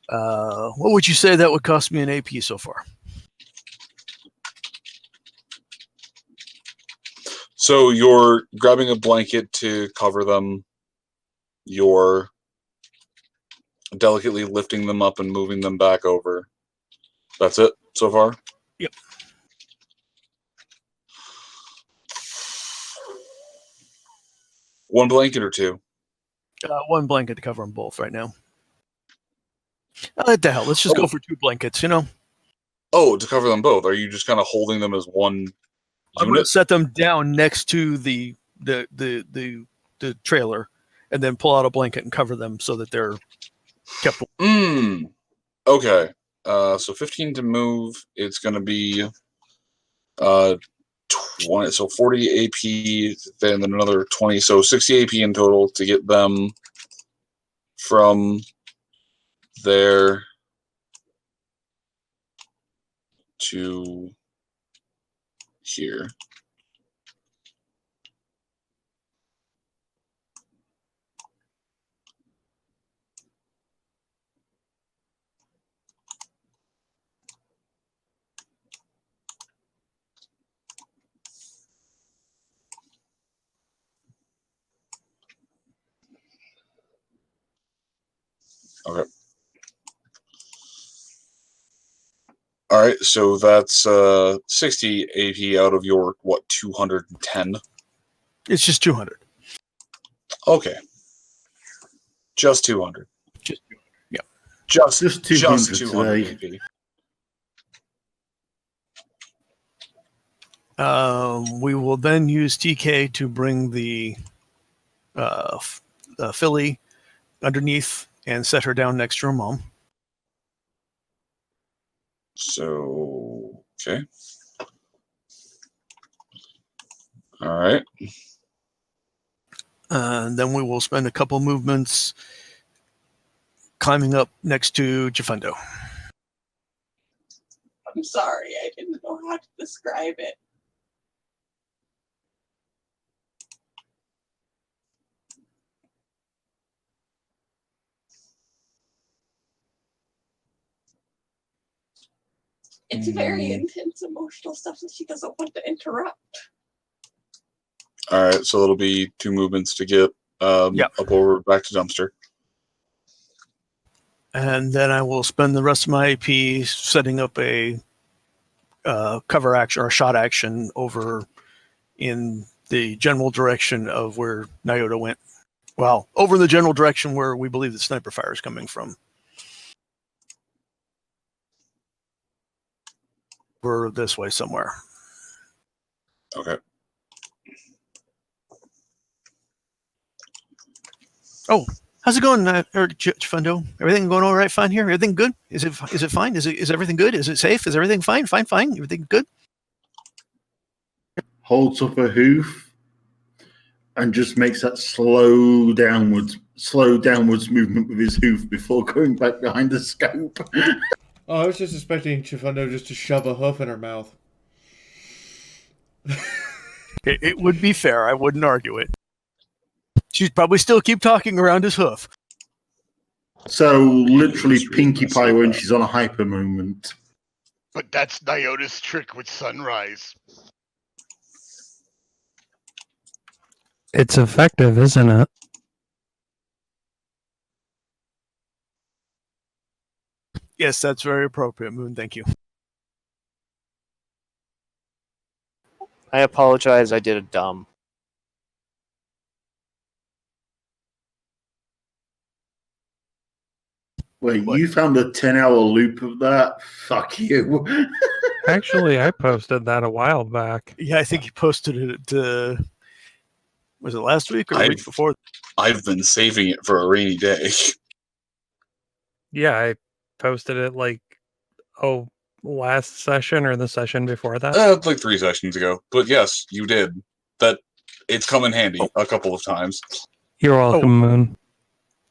What would you say that would cost me in AP so far? So you're grabbing a blanket to cover them. You're delicately lifting them up and moving them back over. That's it so far? Yep. One blanket or 2? 1 blanket to cover them both right now. What the hell? Let's just go for 2 blankets, Oh, to cover them both. Are you just kind of holding them as one I'm going to set them down next to the trailer, and then pull out a blanket and cover them so that they're kept. Okay. So 15 to move. It's going to be 20. So 40 AP, then another 20. So 60 AP in total to get them from there to here. All right, so that's 60 AP out of your, what, 210? It's just 200. Okay. Just 200. Just 200. Yeah. Just 200 200 today. AP. We will then use TK to bring the filly underneath and set her down next to her mom. So, okay. All right. Then we will spend a couple movements climbing up next to Jafundo. I'm sorry, I didn't know how to describe it. It's very intense emotional stuff that she doesn't want to interrupt. All right, so it'll be 2 movements to get up over back to dumpster. And then I will spend the rest of my AP setting up a cover action or a shot action over in the general direction of where Nyota went. Well, over in the general direction where we believe the sniper fire is coming from. We're this way somewhere. Okay. Oh, how's it going, Jafundo? Everything going all right? Fine here. Everything good? Is it fine? Is everything good? Is it safe? Is everything fine? Fine. Everything good? Holds up a hoof and just makes that slow downwards movement with his hoof before going back behind the scope. Oh, I was just expecting Jafundo just to shove a hoof in her mouth. It would be fair. I wouldn't argue it. She'd probably still keep talking around his hoof. So literally Pinkie Pie when she's on a hyper moment. But that's Nyota's trick with Sunrise. It's effective, isn't it? Yes, that's very appropriate, Moon. Thank you. I apologize. I did a dumb. Wait, you found a 10-hour loop of that? Fuck you. Actually, I posted that a while back. Yeah, I think you posted it. Was it last week or the week before? I've been saving it for a rainy day. Yeah, I posted it last session or the session before that. Like 3 sessions ago. But yes, you did. That it's come in handy a couple of times. You're welcome, Moon.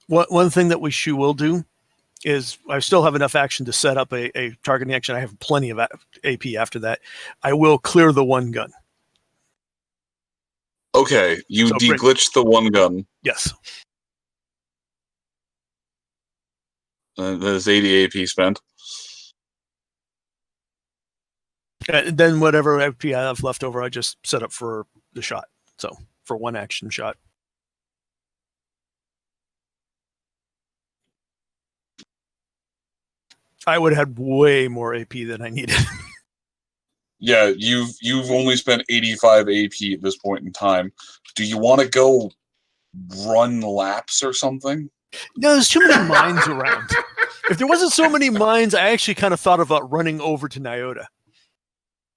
One thing that we will do is I still have enough action to set up a targeting action. I have plenty of AP after that. I will clear the one gun. Okay, you deglitched the one gun. Yes. There's 80 AP spent. Then whatever AP I have left over, I just set up for the shot. So for one action shot. I would have had way more AP than I needed. Yeah, you've only spent 85 AP at this point in time. Do you want to go run laps or something? No, there's too many mines around. If there wasn't so many mines, I actually kind of thought about running over to Nyota.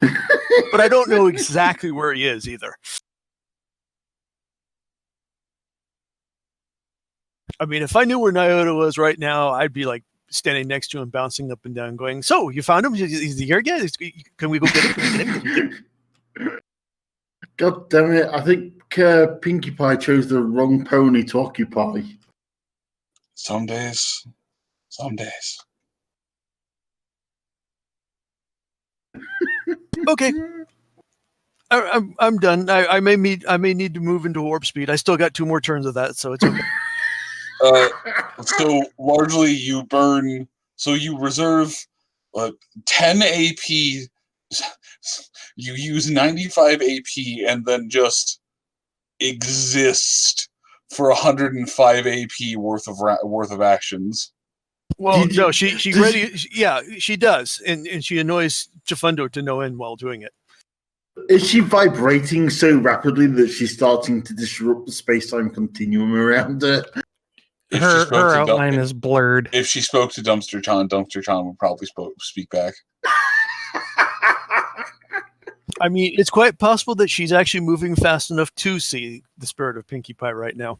But I don't know exactly where he is either. I mean, if I knew where Nyota was right now, I'd be like standing next to him, bouncing up and down, going, "So, you found him? Is he here yet? Can we go get him? Can we get him?" God damn it. I think Pinkie Pie chose the wrong pony to occupy. Some days. Some days. Okay. I'm done. I may need to move into warp speed. I still got 2 more turns of that, so it's okay. So largely you burn. So you reserve 10 AP. You use 95 AP and then just exist for 105 AP worth of actions. Well, no, she does, and she annoys Chifundo to no end while doing it. Is she vibrating so rapidly that she's starting to disrupt the space-time continuum around her? Her outline is blurred. If she spoke to Dumpster Chan would probably speak back. I mean, it's quite possible that she's actually moving fast enough to see the spirit of Pinkie Pie right now.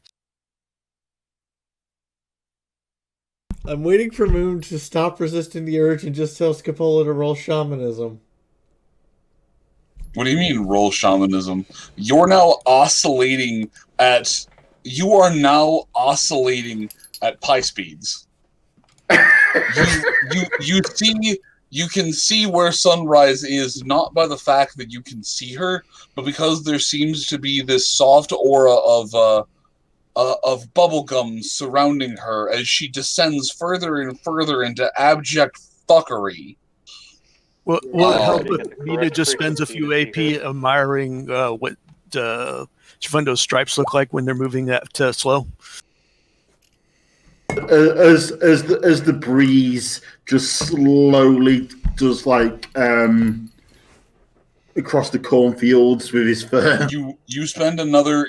I'm waiting for Moon to stop resisting the urge and just tell Scapola to roll shamanism. What do you mean roll shamanism? You're now oscillating at pi speeds. You can see where sunrise is not by the fact that you can see her, but because there seems to be this soft aura of bubblegum surrounding her as she descends further and further into abject fuckery. Well, will it help if Mina just spends a few AP admiring what Chifundo's stripes look like when they're moving that slow? As the breeze just slowly does across the cornfields with his fur. You spend another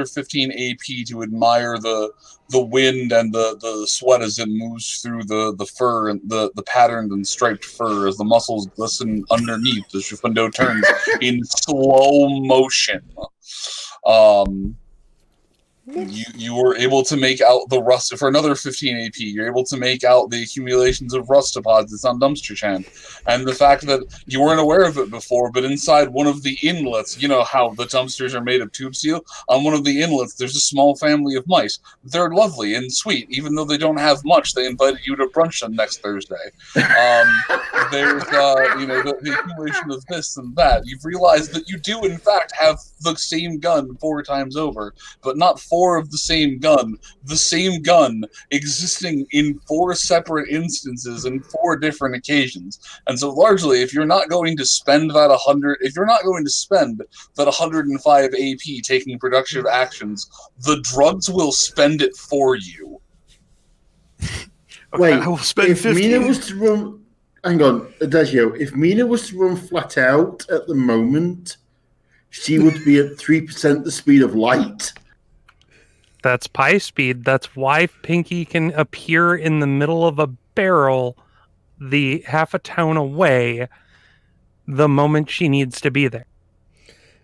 15 AP to admire the wind and the sweat as it moves through the fur and the patterned and striped fur as the muscles glisten underneath as Chifundo turns in slow motion. You were able to make out the rust for another 15 AP. You're able to make out the accumulations of rust deposits on Dumpster Chan, and the fact that you weren't aware of it before, but inside one of the inlets, you know how the dumpsters are made of tube steel. On one of the inlets, there's a small family of mice. They're lovely and sweet, even though they don't have much. They invited you to brunch on next Thursday. There's the accumulation of this and that. You've realized that you do in fact have the same gun 4 times over, but not 4 of the same gun existing in 4 separate instances in 4 different occasions. And so largely, if you're not going to spend that 105 AP taking productive actions, the drugs will spend it for you. Wait, I will spend if 50. Mina was to run, hang on, Adagio, if Mina was to run flat out at the moment, she would be at 3% the speed of light. That's pi speed. That's why Pinkie can appear in the middle of a barrel the half a town away the moment she needs to be there.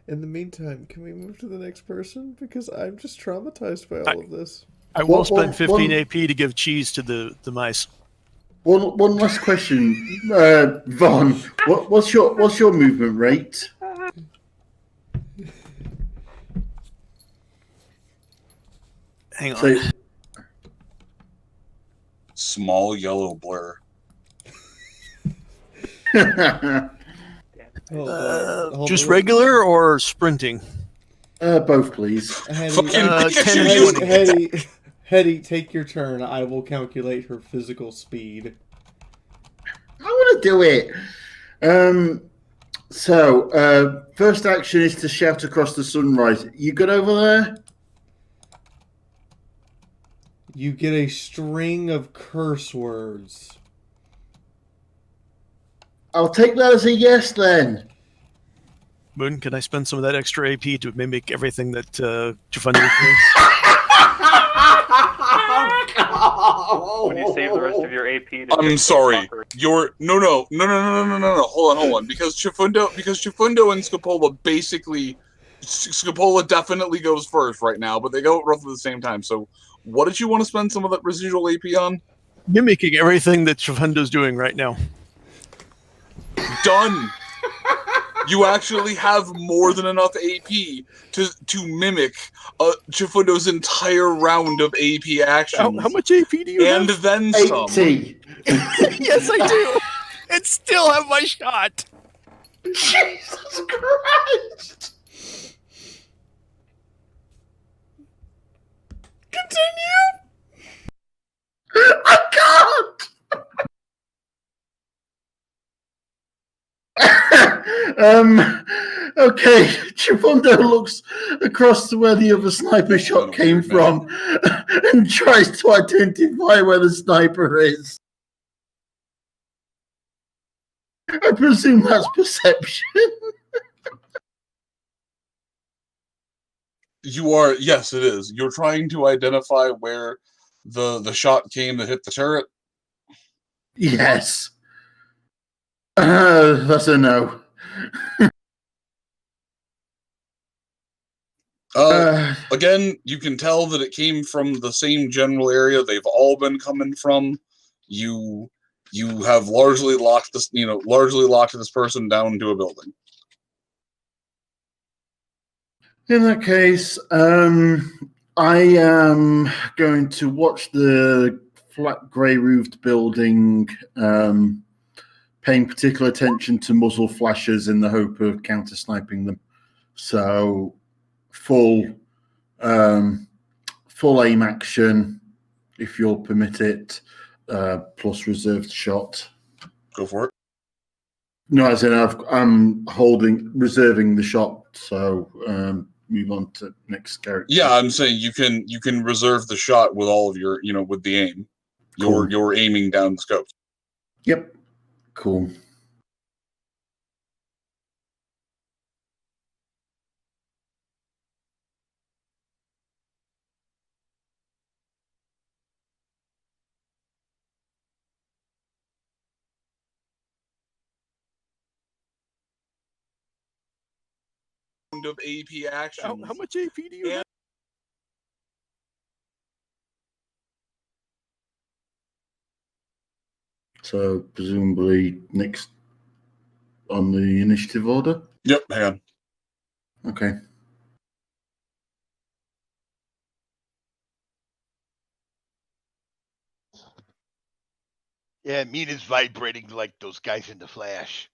In the meantime, can we move to the next person? Because I'm just traumatized by all of this. I will spend 15 AP to give cheese to the mice. One last question, Vaughn. What's your movement rate? Hang on. Small yellow blur. Just regular or sprinting? Both, please. Hetty, take your turn. I will calculate her physical speed. I want to do it. So, first action is to shout across the sunrise. You good over there? You get a string of curse words. I'll take that as a yes, then. Moon, can I spend some of that extra AP to mimic everything that Chifundo is doing? When you save the rest of your AP, I'm sorry. No. Hold on. Because Chifundo and Scapola basically, Scapola definitely goes first right now, but they go at roughly the same time. So, what did you want to spend some of that residual AP on? Mimicking everything that Chifundo's doing right now. Done. You actually have more than enough AP to mimic Chifundo's entire round of AP actions. How much AP do you have? And then some. 80. Yes, I do. And still have my shot. Jesus Christ. Continue. I can't. Okay, Chifundo looks across to where the other sniper shot came from and tries to identify where the sniper is. I presume that's perception. Yes, it is. You're trying to identify where the shot came that hit the turret? Yes. That's a no. Again, you can tell that it came from the same general area they've all been coming from. You have largely locked this person down to a building. In that case, I am going to watch the flat grey-roofed building, paying particular attention to muzzle flashes in the hope of counter-sniping them. So, full aim action, if you'll permit it, plus reserved shot. Go for it. No, as in I'm reserving the shot, so move on to next character. Yeah, I'm saying you can reserve the shot with all of your, with the aim. Cool. You're aiming down the scope. Yep. Cool. Of AP action. How much AP do you have? So presumably next on the initiative order? Yep, hang on. Okay. Yeah, Mina's vibrating like those guys in The Flash.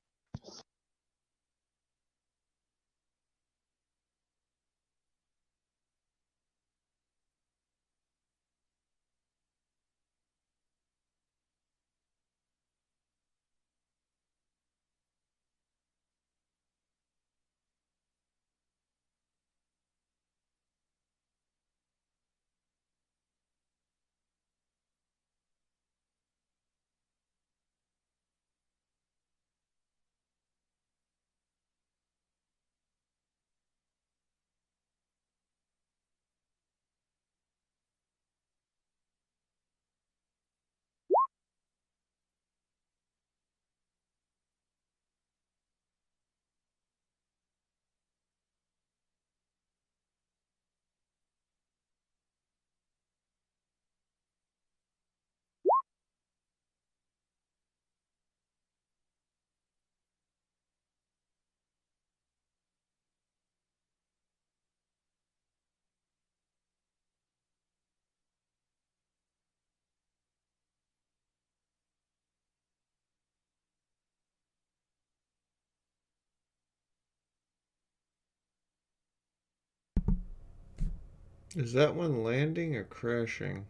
Is that one landing or crashing?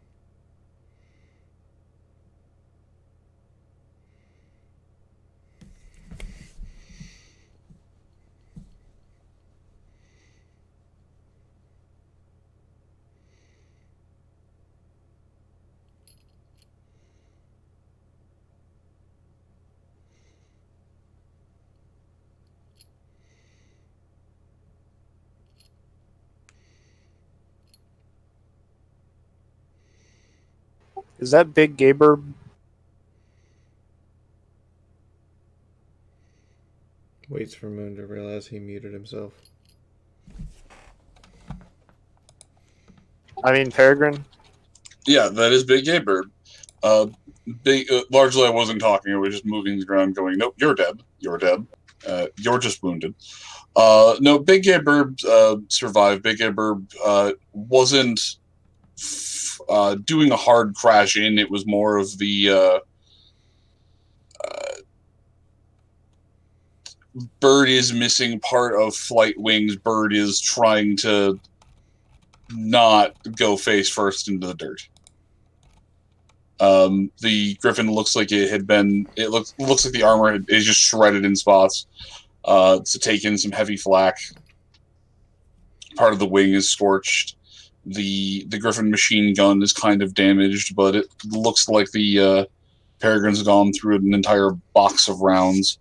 Is that Big Gaber? Waits for Moon to realize he muted himself. I mean, Peregrine? Yeah, that is Big Gay Bird. Largely I wasn't talking, I was just moving the ground going, nope, you're dead. You're dead. You're just wounded. No, Big Gay Bird survived. Big Gay Bird wasn't doing a hard crash in. It was more of the Bird is missing part of flight wings. Bird is trying to not go face first into the dirt. The Griffin looks like it had been. It looks like the armor is just shredded in spots. to take in some heavy flak. Part of the wing is scorched. The Griffin machine gun is kind of damaged, but it looks like the Peregrine's gone through an entire box of rounds.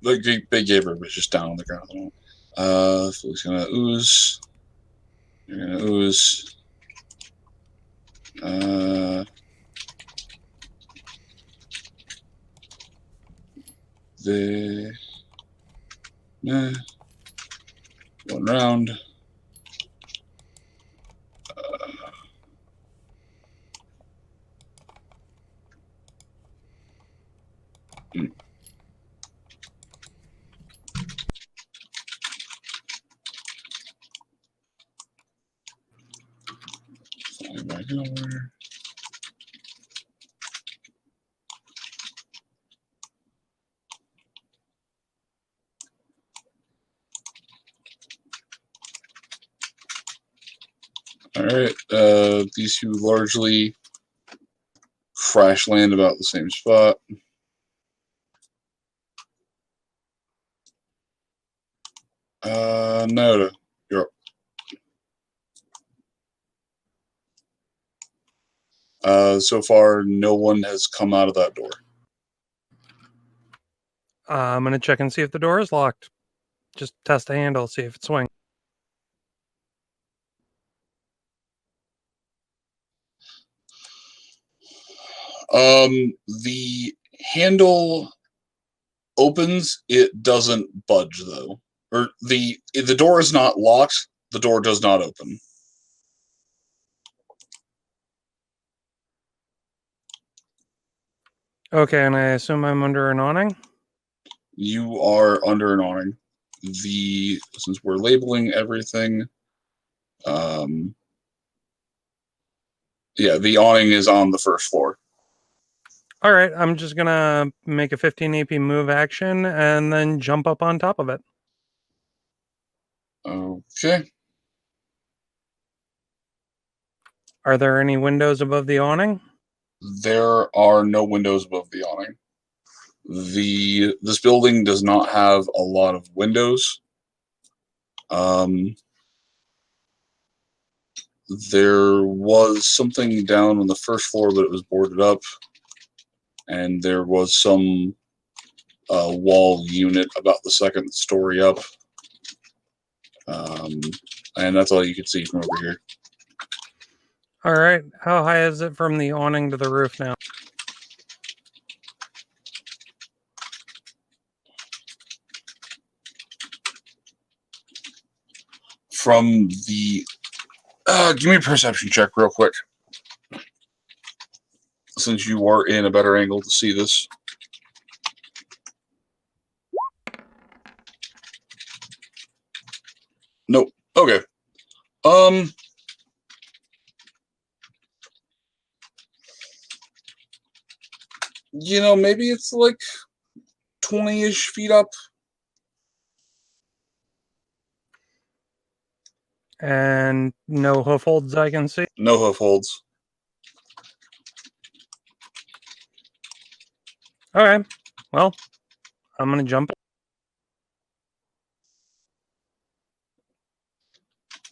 They gave her, but just down on the ground. So he's gonna ooze. You're gonna ooze. One round. Fly back over. Alright, these two largely crash land about the same spot. No, you're up. So far, no one has come out of that door. I'm going to check and see if the door is locked. Just test the handle, see if it swings. The handle opens, it doesn't budge though. Or the door is not locked, the door does not open. Okay, and I assume I'm under an awning? You are under an awning. Since we're labeling everything, yeah, the awning is on the first floor. All right, I'm just going to make a 15 AP move action and then jump up on top of it. Okay. Are there any windows above the awning? There are no windows above the awning. This building does not have a lot of windows. There was something down on the first floor, but it was boarded up. And there was some wall unit about the second story up. And that's all you can see from over here. All right, how high is it from the awning to the roof now? From the... give me a perception check real quick. Since you are in a better angle to see this. Nope. Okay. You know, maybe it's like 20-ish feet up. And no hoof holds I can see? No hoof holds. Okay. Well, I'm going to jump.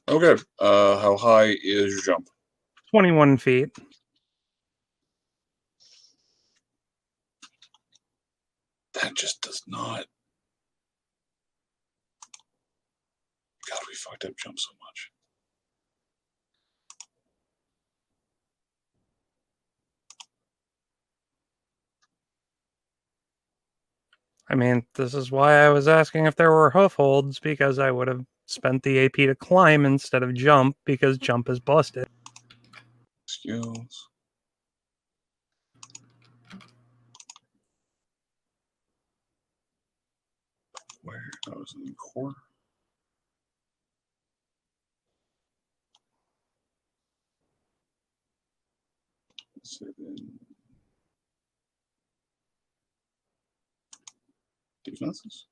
Okay. How high is your jump? 21 feet. That just does not. God, we fucked up jump so much. I mean, this is why I was asking if there were hoof holds, because I would have spent the AP to climb instead of jump, because jump is busted. Skills. Where? I was in the core. Defenses.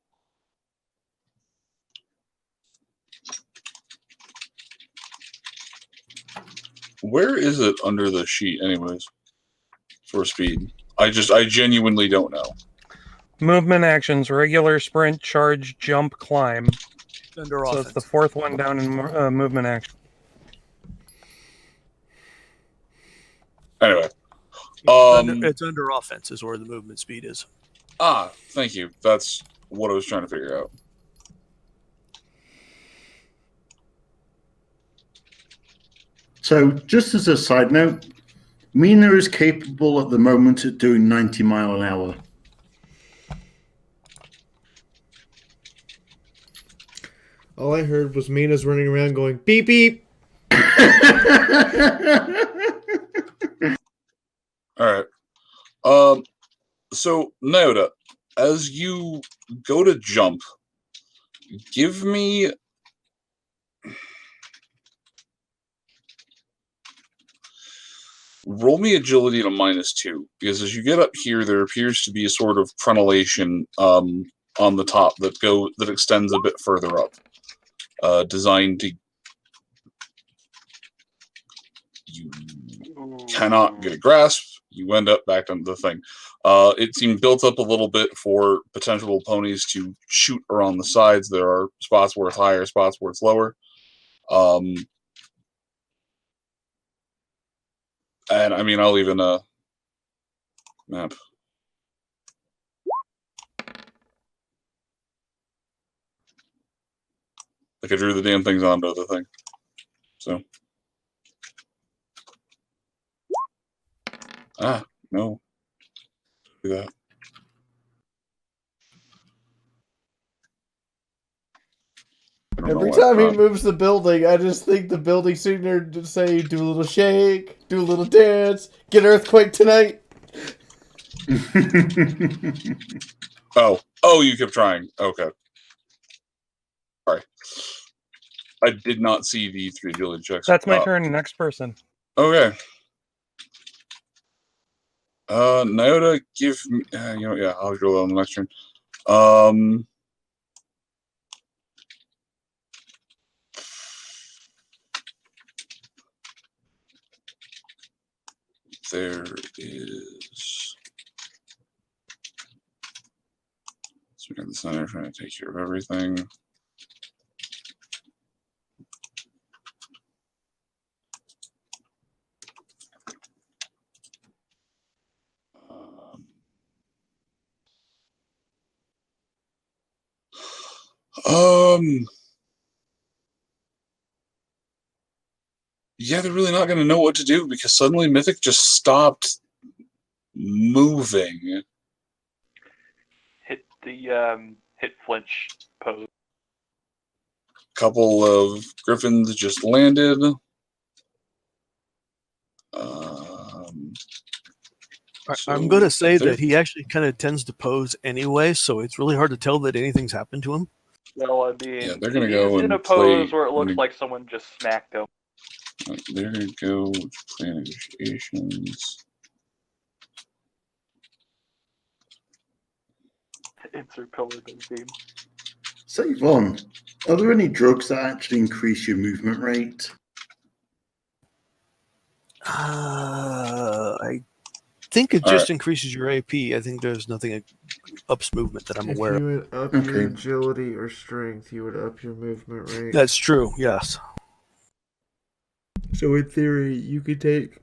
Where is it under the sheet, anyways? For speed, I genuinely don't know. Movement actions: regular, sprint, charge, jump, climb. Under so offense. it's the fourth one down in movement action. Anyway, It's under offense is where the movement speed is. Thank you. That's what I was trying to figure out. So, just as a side note, Mina is capable at the moment of doing 90 mile an hour. All I heard was Mina's running around going beep beep. All right. So Naoda, as you go to jump, give me roll me agility at a -2, because as you get up here, there appears to be a sort of crenellation on the top that extends a bit further up, designed to. You cannot get a grasp. You end up back on the thing. It seemed built up a little bit for potential ponies to shoot around the sides. There are spots where it's higher, spots where it's lower. And I mean, I'll even map. Like I drew the damn things onto the thing. So. No. Do that. Every time he moves the building, I just think the building's sitting there to say, do a little shake, do a little dance, get earthquake tonight. Oh, you kept trying. Okay. Sorry. I did not see the 3 agility checks. That's my turn. Next person. Okay. Naoda, give me. Yeah, I'll roll on the next turn. There is. So we got the center trying to take care of everything. Yeah, they're really not going to know what to do because suddenly Mythic just stopped moving. Hit the hit flinch pose. Couple of griffins just landed. I'm going to say that he actually kind of tends to pose anyway, so it's really hard to tell that anything's happened to him. Well, I mean, yeah, they're going to he's go in and a pose play, where it looks like someone just smacked him. They're going to go play negotiations. Insert pillar beam. So, Yvonne, are there any drugs that actually increase your movement rate? I think it just increases your AP. I think there's nothing that ups movement that I'm aware If you of. would up your agility or strength, you would up your movement rate. That's true, yes. So in theory, you could take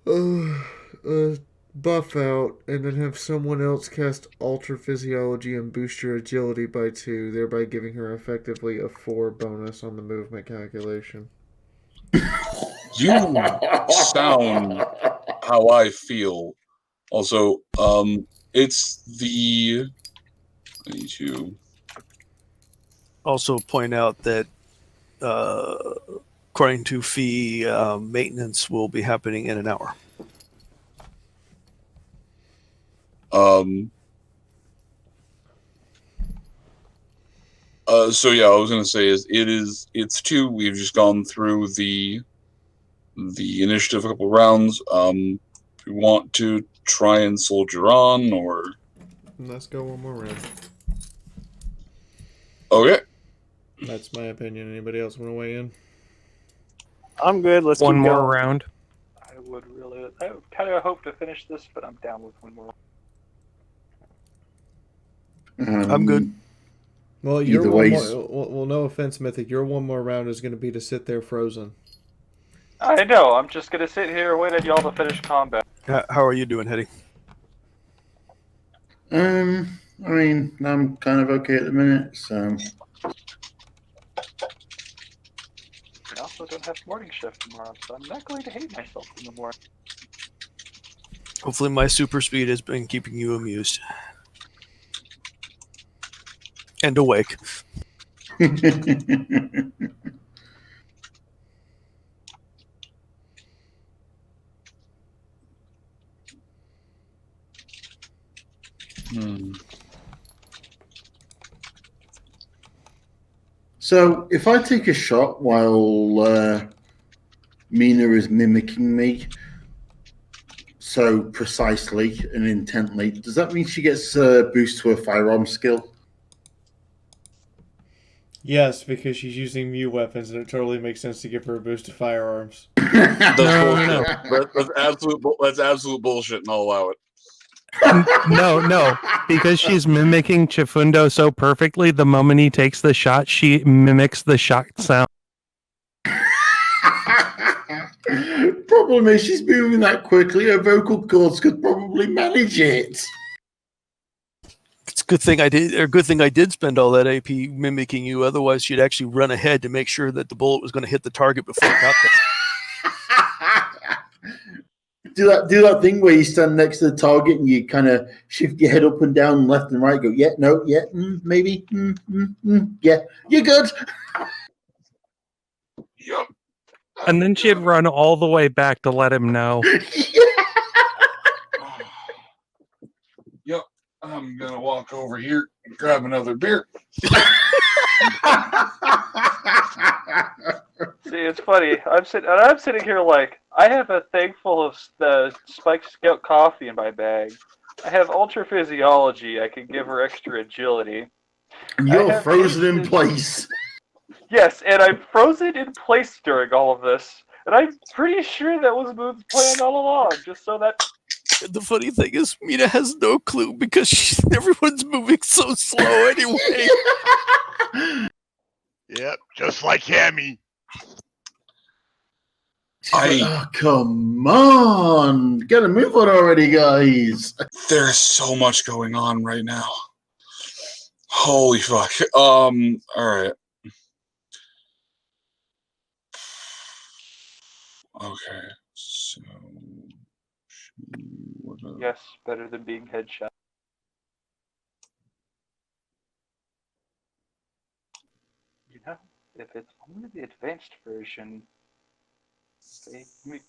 a buff out and then have someone else cast Alter Physiology and boost your agility by 2, thereby giving her effectively a 4 bonus on the movement calculation. You sound how I feel. Also, it's the. I need to also point out that according to fee, maintenance will be happening in an hour. So yeah, I was gonna say it's 2. We've just gone through the initiative a couple rounds. If you want to try and soldier on, or let's go one more round. Okay. That's my opinion. Anybody else want to weigh in? I'm good. Let's one keep more going. round. I would kind of hope to finish this, but I'm down with one more. I'm good. Well, your Either one ways. more. Well, no offense, Mythic. Your one more round is going to be to sit there frozen. I know. I'm just gonna sit here and wait on y'all to finish combat. How are you doing, Hetty? I mean, I'm kind of okay at the minute, so. I also don't have morning shift tomorrow, so I'm not going to hate myself in the morning. Hopefully my super speed has been keeping you amused. And awake. So, if I take a shot while Mina is mimicking me so precisely and intently, does that mean she gets a boost to her firearm skill? Yes, because she's using Mew weapons, and it totally makes sense to give her a boost to firearms. No. That's absolute bullshit, and I'll allow it. No, because she's mimicking Chifundo so perfectly. The moment he takes the shot, she mimics the shot sound. Problem is, she's moving that quickly. Her vocal cords could probably manage it. It's a good thing I did. Or good thing I did spend all that AP mimicking you. Otherwise, she'd actually run ahead to make sure that the bullet was going to hit the target before it got there. Do that thing where you stand next to the target and you kind of shift your head up and down, left and right. Go, yeah, no, yeah, maybe, yeah, you're good. Yep. And then she'd run all the way back to let him know. Yep. I'm gonna walk over here and grab another beer. See, it's funny. I'm sitting here like I have a thing full of the spiked scout coffee in my bag. I have ultra physiology. I can give her extra agility. And you're frozen in place. Yes, and I'm frozen in place during all of this, and I'm pretty sure that was Moon's plan all along. Just so that. The funny thing is, Mina has no clue because everyone's moving so slow anyway. Yep, just like Hammy. Oh, come on. Gotta move on already, guys. There's so much going on right now. Holy fuck. All right. Okay. So. Yes, better than being headshot. You know, if it's only the advanced version,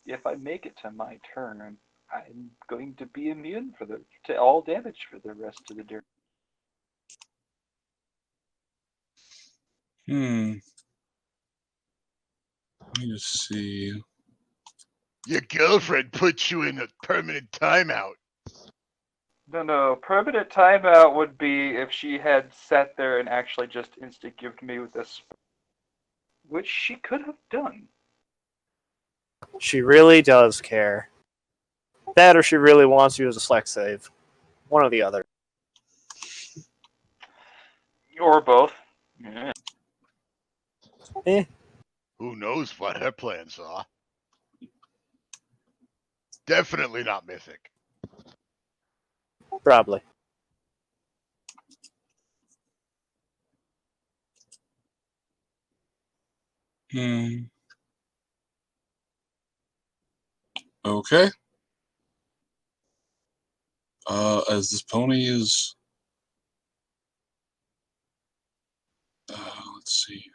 if I make it to my turn, I'm going to be immune to all damage for the rest of the day. Let me just see. Your girlfriend put you in a permanent timeout. No. Permanent timeout would be if she had sat there and actually just instant-gived me with this, which she could have done. She really does care. That or she really wants you as a select save. One or the other. Or both. Yeah. Who knows what her plans are? Definitely not Mythic. Probably. Okay. As this pony is... let's see.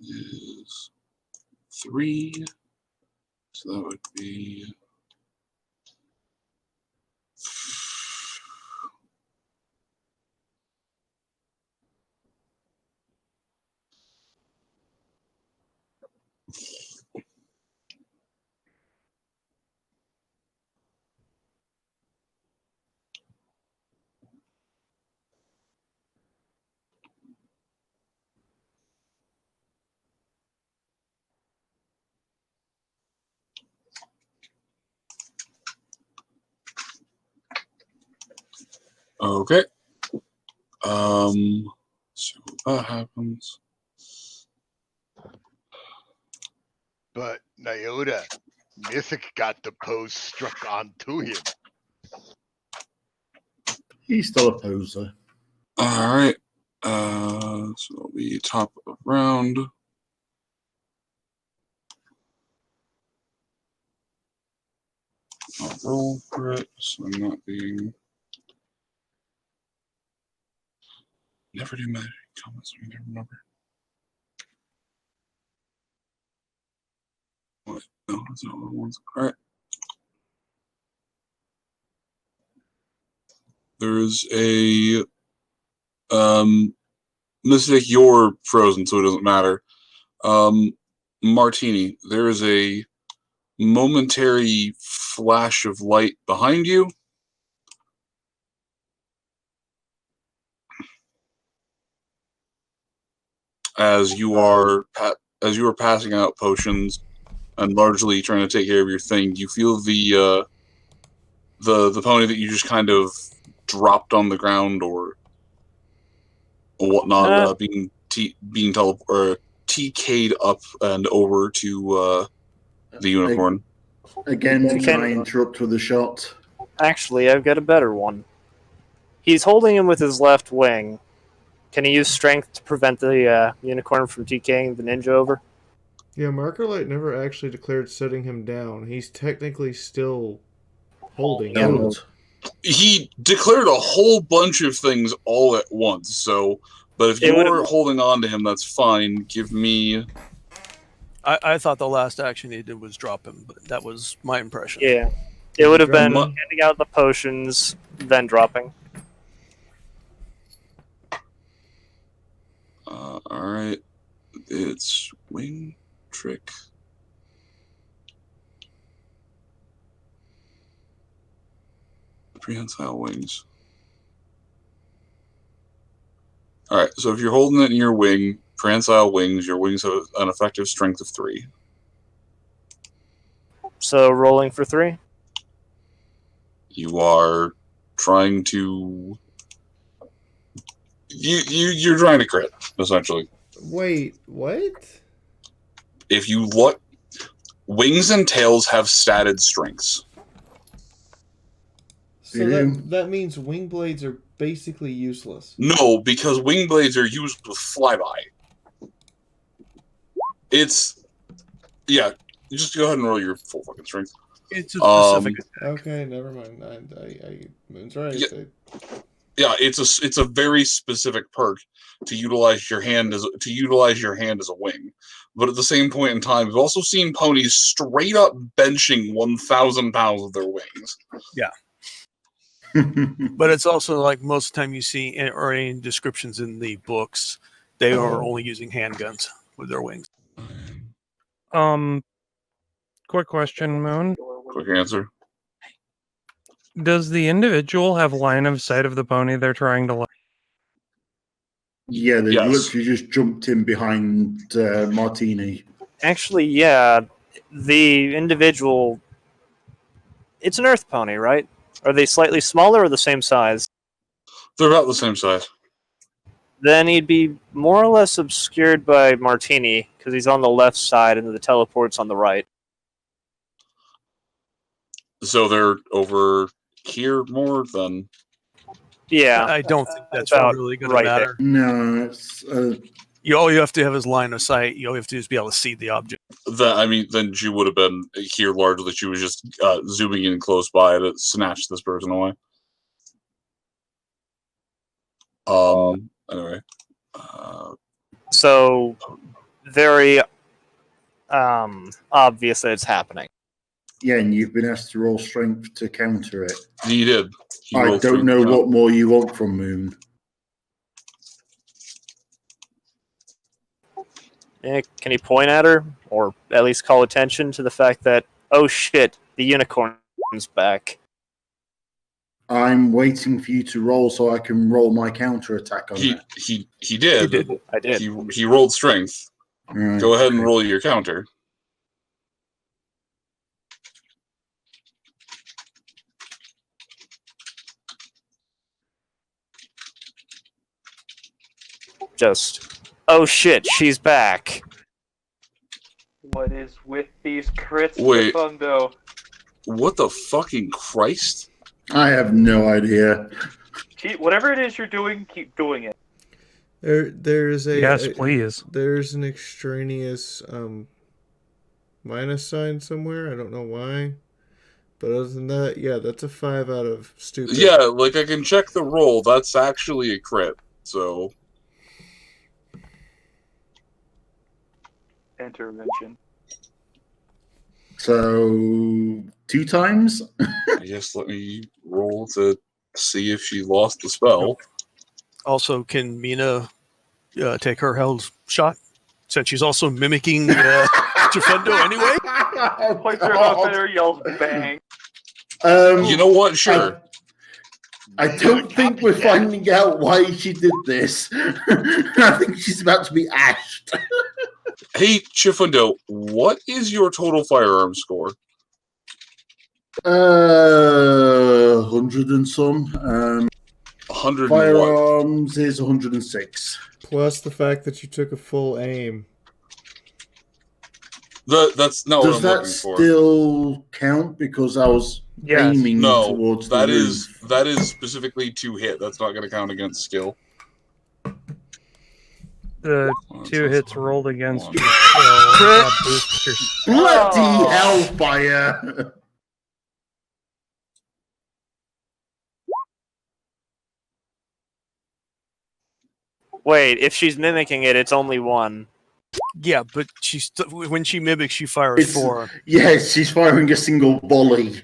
Is 3, so that would be Okay. So that happens. But Nyota, Mythic got the pose struck onto him. He's still a poser. All right. So it'll be top of round. I'll roll for it, so I'm not being. Never do magic comments when you remember. What? No, that's not what it wants. All right. There's a Mystic, you're frozen, so it doesn't matter. Martini, there is a momentary flash of light behind you. As you are passing out potions and largely trying to take care of your thing, you feel the pony that you just kind of dropped on the ground or whatnot being TK'd up and over to the unicorn. Again, can I interrupt with a shot? Actually, I've got a better one. He's holding him with his left wing. Can he use strength to prevent the unicorn from TKing the ninja over? Yeah, Markerlight never actually declared setting him down. He's technically still holding him. He declared a whole bunch of things all at once, so... But if you're holding on to him, that's fine. Give me... I thought the last action he did was drop him, but that was my impression. Yeah. It would have been handing out the potions, then dropping. Alright. It's wing trick. Prehensile wings. Alright, so if you're holding it in your wing, prehensile wings, your wings have an effective strength of 3. So rolling for 3? You are trying to... You're trying to crit, essentially. Wait, what? If you look... Wings and tails have statted strengths. So that means wing blades are basically useless. No, because wing blades are used with flyby. It's... Yeah, just go ahead and roll your full fucking strength. It's a specific attack. Okay, never mind. Moon's right. Yeah, it's a very specific perk to utilize your hand as a wing. But at the same point in time, we've also seen ponies straight up benching 1,000 pounds of their wings. Yeah. But it's also like most of the time you see or any descriptions in the books, they are only using handguns with their wings. Quick question, Moon. Quick answer. Does the individual have line of sight of the pony they're trying to... Yeah, they literally just jumped in behind Martini. Actually, yeah. The individual... It's an earth pony, right? Are they slightly smaller or the same size? They're about the same size. Then he'd be more or less obscured by Martini, because he's on the left side and the teleport's on the right. So they're over here more than... Yeah. I don't think that's really going to right matter. No, it's... all you have to have is line of sight. You all you have to do is be able to see the object. Then she would have been here largely. She was just zooming in close by to snatch this person away. Anyway. So, very obvious that it's happening. Yeah, and you've been asked to roll strength to counter it. He did. I don't know what more you want from Moon. Yeah, can he point at her, or at least call attention to the fact that, oh shit, the unicorn's back? I'm waiting for you to roll so I can roll my counter attack on it. He did. I did. He rolled strength. Right, Go ahead and roll your counter. just, oh shit, she's back. What is with these crits, Wait. Profundo? What the fucking Christ? I have no idea. Whatever it is you're doing, keep doing it. There's a Yes, please. There's an extraneous minus sign somewhere. I don't know why, but other than that, yeah, that's a 5 out of stupid. Yeah, like I can check the roll. That's actually a crit. So intervention. So 2 times. I guess let me roll to see if she lost the spell. Also, can Mina take her held shot? Since she's also mimicking Jafendo anyway? Points her up and her yells bang. You know what? Sure. I don't think we're finding out why she did this. I think she's about to be ashed. Hey, Chifundo, what is your total firearm score? 100 and some. 100 firearms is 106. Plus the fact that you took a full aim. That's not Does what I'm that looking for. still count because I was aiming towards the that roof? that is specifically to hit. That's not going to count against skill. The 2 hits rolled against your skill boosts your Bloody hellfire! Wait, if she's mimicking it, it's only 1. Yeah, but when she mimics, she fires 4. Yes, she's firing a single volley.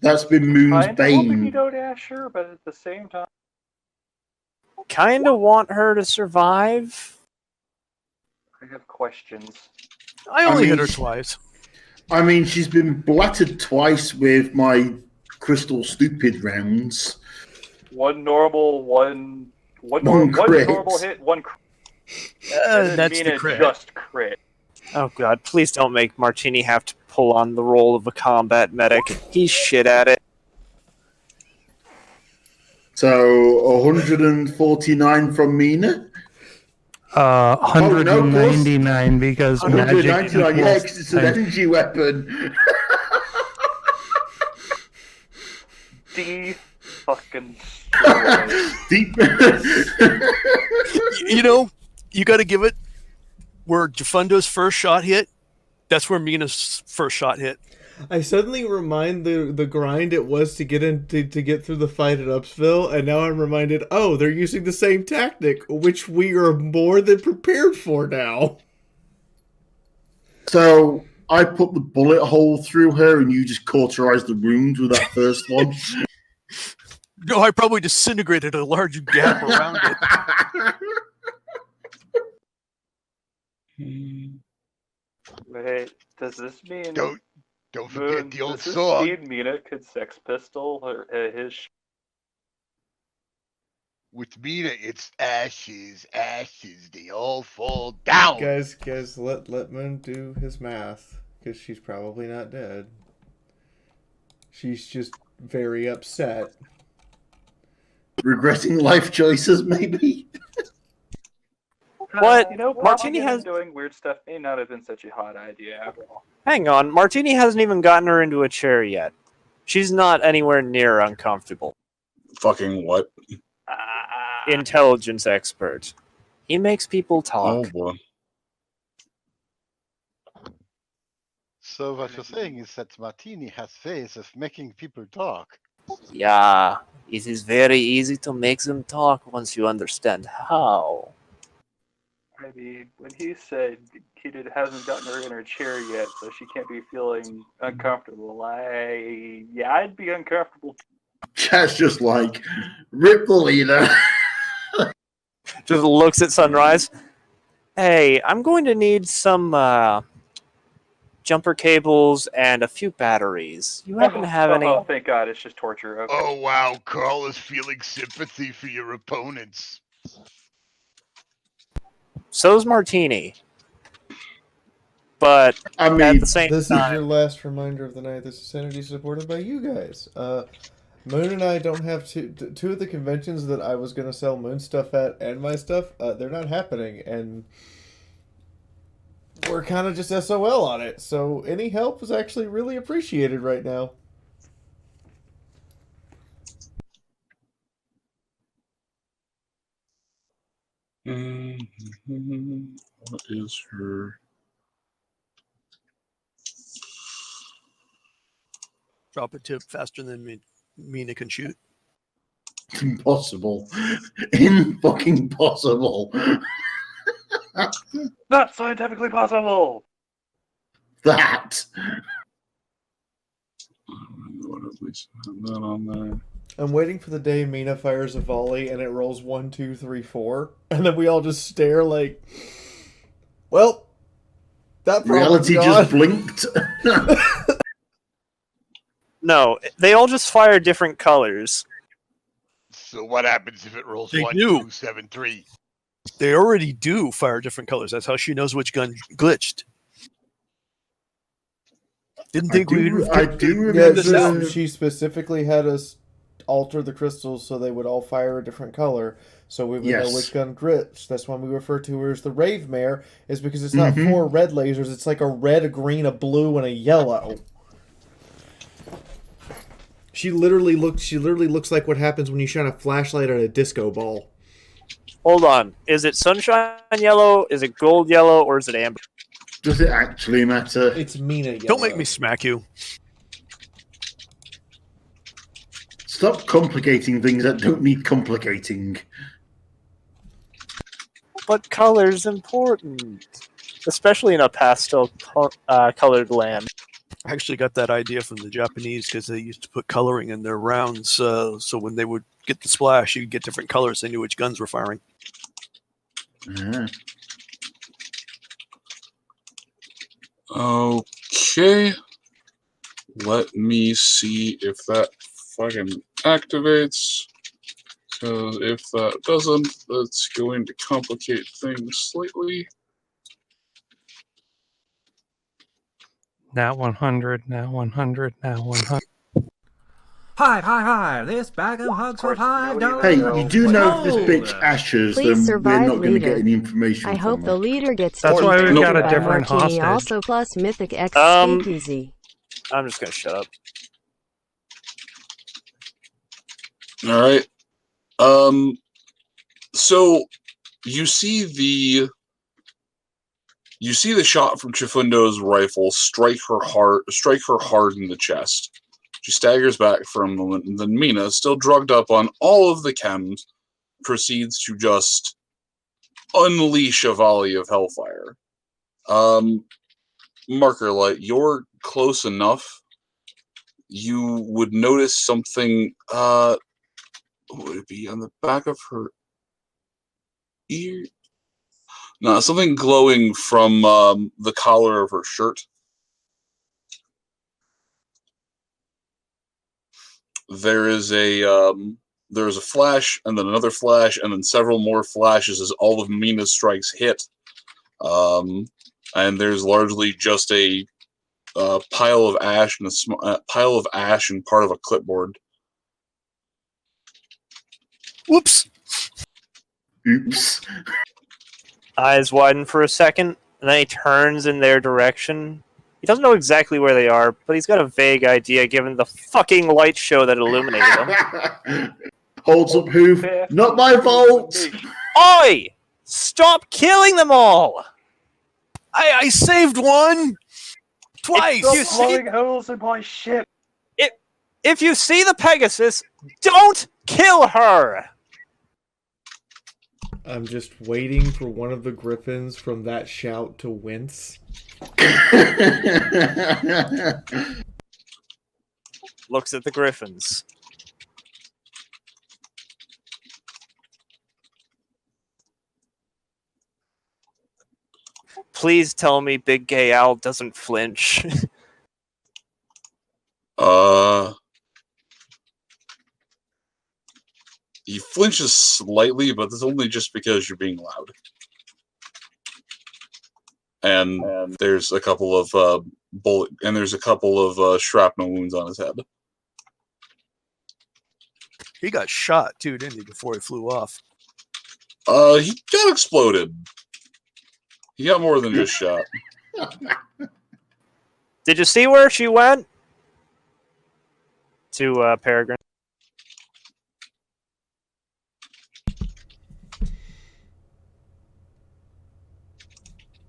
That's been Moon's I'm hoping you bane. don't ask her, but at the same time, Kinda want her to survive. I have questions. I only hit her twice. I mean, she's been blattered twice with my crystal stupid rounds. One normal, one One normal crit. hit, one crit. And then That's the Mina crit. just crit. Oh god, please don't make Martini have to pull on the role of a combat medic. He's shit at it. So 149 from Mina. 199 because magic 199, yeah, equals 'cause it's an 10. energy weapon. Fucking Deep. You know, you got to give it where Jafundo's first shot hit. That's where Mina's first shot hit. I suddenly remind the grind it was to get to get through the fight at Upsville, and now I'm reminded, oh, they're using the same tactic, which we are more than prepared for now. So I put the bullet hole through her, and you just cauterized the wound with that first one. No, I probably disintegrated a large gap around it. Wait, does this mean... Don't forget the old does this song. mean Mina could sex pistol his... With Mina, it's ashes, ashes, they all fall down. Guys, let Moon do his math, because she's probably not dead. She's just very upset. Regretting life choices, maybe? What? You know, Martini Martini has... doing weird stuff may not have been such a hot idea after all. Hang on, Martini hasn't even gotten her into a chair yet. She's not anywhere near uncomfortable. Fucking what? Intelligence expert. He makes people talk. Oh boy. So what you're saying is that Martini has ways of making people talk. Yeah, it is very easy to make them talk once you understand how. I mean, when he said he hasn't gotten her in her chair yet, so she can't be feeling uncomfortable, I'd be uncomfortable. Chat's just like, rip the leader. Just looks at Sunrise. Hey, I'm going to need some jumper cables and a few batteries. You happen to have any? Oh, thank God, it's just torture. Okay. Oh wow, Carl is feeling sympathy for your opponents. So's Martini. But I mean, at the same This time... is your last reminder of the night. This insanity is supported by you guys. Moon and I don't have two of the conventions that I was going to sell Moon stuff at and my stuff. They're not happening, and we're kind of just SOL on it. So any help is actually really appreciated right now. What is her? Drop a tip faster than Mina can shoot. Impossible. In-fucking possible. Not scientifically possible. That. That on there. I'm waiting for the day Mina fires a volley and it rolls 1, 2, 3, 4, and then we all just stare like, well, that reality just blinked. No, they all just fire different colors. So what happens if it rolls They 1, do. 2, 7, 3? They already do fire different colors. That's how she knows which gun glitched. Didn't think we would. I do remember Yeah, this out. she specifically had us alter the crystals so they would all fire a different color, so we would know which gun glitched. That's when we refer to her as the Rave Mare, is because it's not 4 red lasers. It's like a red, a green, a blue, and a yellow. She literally looks like what happens when you shine a flashlight at a disco ball. Hold on. Is it sunshine yellow? Is it gold yellow? Or is it amber? Does it actually matter? It's Mina yellow. Don't make me smack you. Stop complicating things that don't need complicating. But color's important. Especially in a pastel colored land. I actually got that idea from the Japanese because they used to put coloring in their rounds. So when they would get the splash, you'd get different colors. They knew which guns were firing. Yeah. Okay. Let me see if that fucking activates. Because if that doesn't, that's going to complicate things slightly. Now 100, now 100, now 100. Hi. This bag of hugs for $5. Hey, you do know if this bitch ashes, Please then we're survive, not going to get leader. any information I from hope her. the leader gets That's why we've got a by different Martini, hostage. also plus Mythic X Speakeasy. I'm just gonna shut up. All right. So you see the shot from Chifundo's rifle strike her hard in the chest. She staggers back for a moment, and then Mina, still drugged up on all of the chems, proceeds to just unleash a volley of hellfire. Marker Light, you're close enough. You would notice something. What would it be on the back of her ear? No, something glowing from the collar of her shirt. There's a flash, and then another flash, and then several more flashes as all of Mina's strikes hit. And there's largely just a pile of ash and part of a clipboard. Whoops. Oops. Eyes widen for a second, and then he turns in their direction. He doesn't know exactly where they are, but he's got a vague idea given the fucking light show that illuminated them. Holds up hoof. Not my fault. Oi! Stop killing them all! I saved one twice. Stop blowing holes in my ship. If you see the Pegasus, don't kill her! I'm just waiting for one of the griffins from that shout to wince. Looks at the griffins. Please tell me Big Gay Owl doesn't flinch. He flinches slightly, but that's only just because you're being loud. And there's a couple of shrapnel wounds on his head. He got shot too, didn't he, before he flew off? He got exploded. He got more than just shot. Did you see where she went? To Peregrine.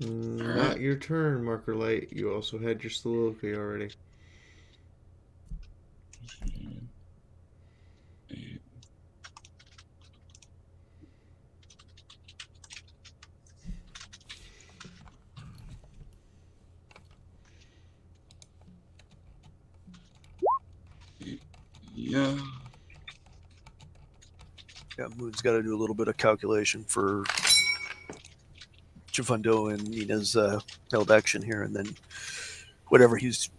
Not your turn, Marker Light. You also had your soliloquy already. Yeah. Yeah, Moon's got to do a little bit of calculation for Chifundo and Nina's held action here, and then whatever he's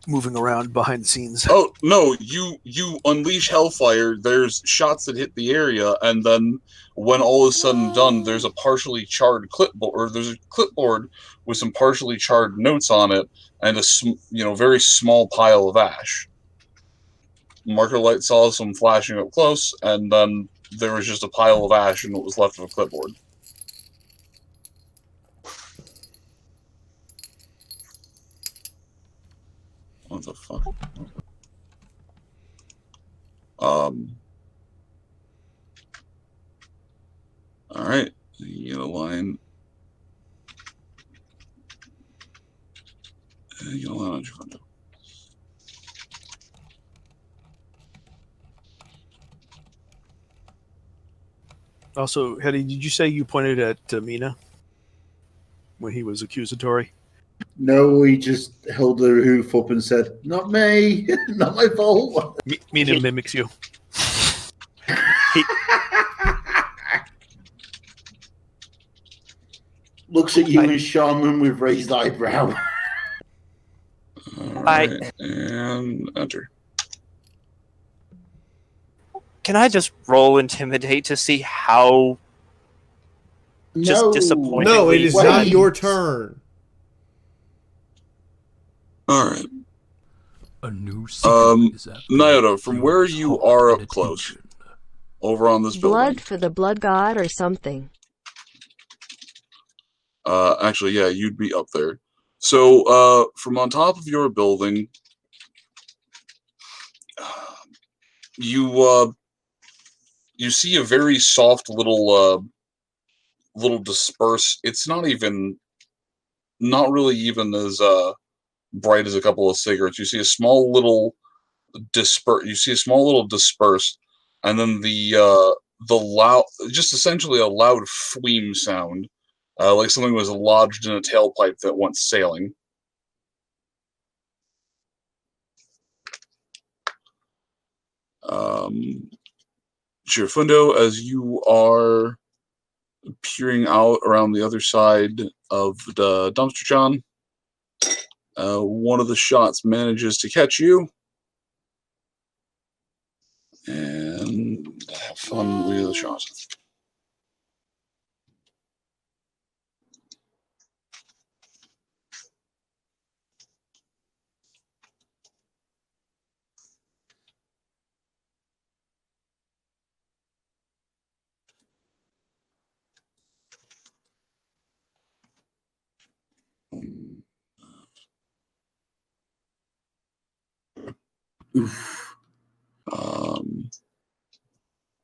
moving around behind the scenes. Oh no! You unleash hellfire. There's shots that hit the area, and then when all is said and done, there's a partially charred clipboard. Or there's a clipboard with some partially charred notes on it, and a very small pile of ash. Marker Light saw some flashing up close, and then there was just a pile of ash and what was left of a clipboard. What the fuck? Alright. You get a line. You get a line on your window. Also, Hetty, did you say you pointed at Mina when he was accusatory? No, he just held the hoof up and said, "Not me, not my fault." Mina mimics you. Looks at you and Shaman with raised eyebrow. Alright, and enter. Can I just roll Intimidate to see how just disappointing? No, it is not your turn. Alright. A new Nyota, from where you are up close, over on this building. Blood for the blood god or something. Actually, yeah, you'd be up there. So, from on top of your building, you see a very soft little disperse. It's not really even as bright as a couple of cigarettes. You see a small little disperse, and then the loud, just essentially a loud fleam sound, like something was lodged in a tailpipe that went sailing. Chifundo, as you are peering out around the other side of the dumpster, John, one of the shots manages to catch you. And have fun with the shot. Oof.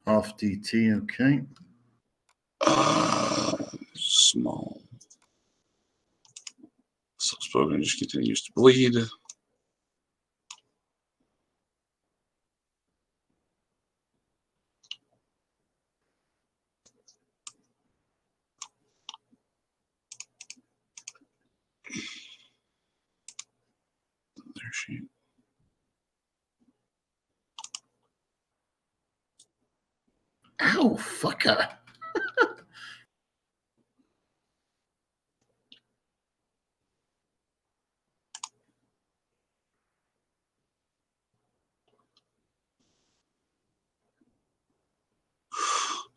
Half DT, okay. Small. Soft-spoken just continues to bleed. There she. Ow, fucker.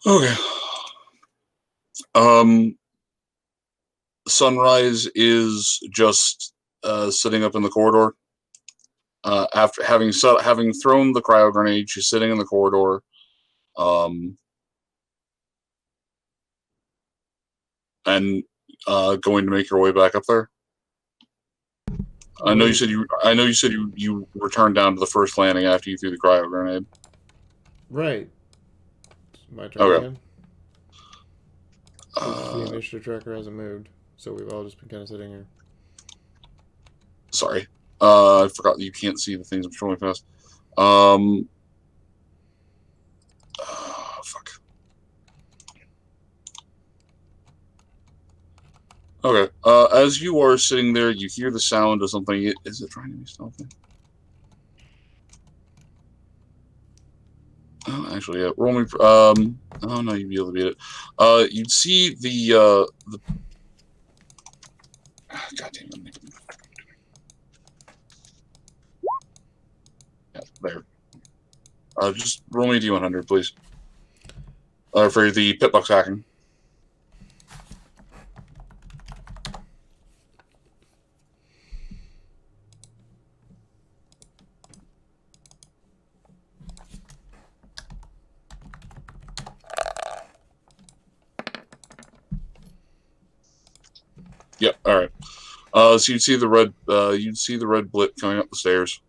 Okay. Sunrise is just sitting up in the corridor. After having thrown the cryo grenade, she's sitting in the corridor, And going to make your way back up there. I know you said you returned down to the first landing after you threw the cryo grenade. Right. My turn Okay. again. The initiative tracker hasn't moved, so we've all just been kind of sitting here. Sorry. I forgot that you can't see the things I'm showing fast. Fuck. Okay. As you are sitting there, you hear the sound of something. Is it trying to be stealthy? Oh, actually, yeah. Roll me. Oh no, you'd be able to beat it. You'd see the. God damn it. Yeah, there. Just roll me a D100, please. For the pitbox hacking. Yep. All right. So you'd see the red. You'd see the red blip coming up the stairs.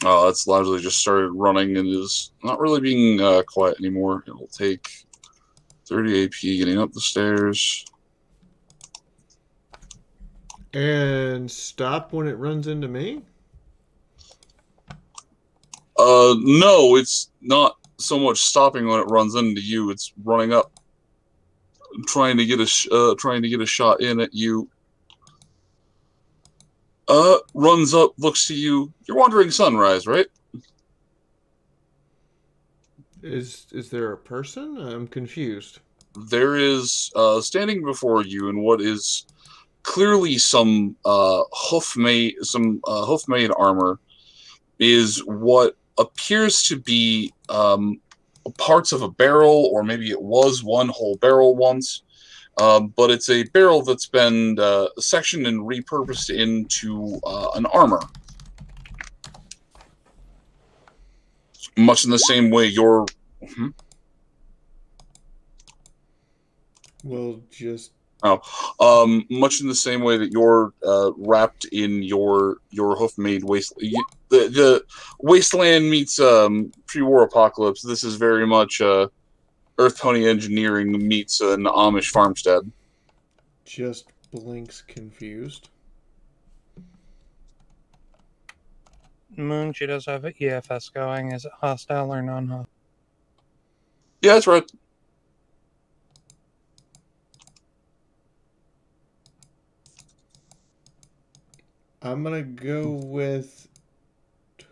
It's largely just started running and is not really being quiet anymore. It'll take 30 AP getting up the stairs. And stop when it runs into me? No, it's not so much stopping when it runs into you. It's running up, trying to get a shot in at you. Runs up, looks to you. You're wandering sunrise, right? Is there a person? I'm confused. There is standing before you in what is clearly some hoof-made armor is what appears to be parts of a barrel, or maybe it was one whole barrel once. But it's a barrel that's been sectioned and repurposed into an armor. Much in the same way your... Well, just... much in the same way that you're wrapped in your hoof-made wasteland. The wasteland meets pre-war apocalypse. This is very much Earth Pony Engineering meets an Amish farmstead. Just blinks confused. Moon, she does have an EFS going. Is it hostile or non-hostile? Yeah, that's right. I'm gonna go with...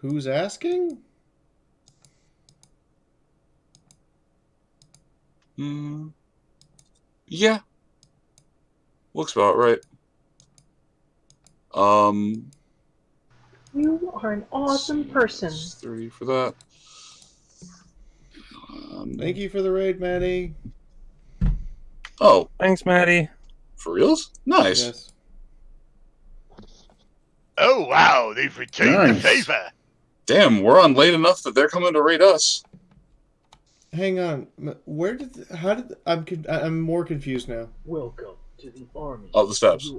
Who's asking? Yeah. Looks about right. You are an awesome person. 3 for that. Thank you for the raid, Maddie. Oh. Thanks, Maddie. For reals? Nice. Yes. Oh, wow. They've returned the favor. Damn, we're on late enough that they're coming to raid us. Hang on. Where did... How did... I'm more confused now. Welcome to the army. Oh, the steps.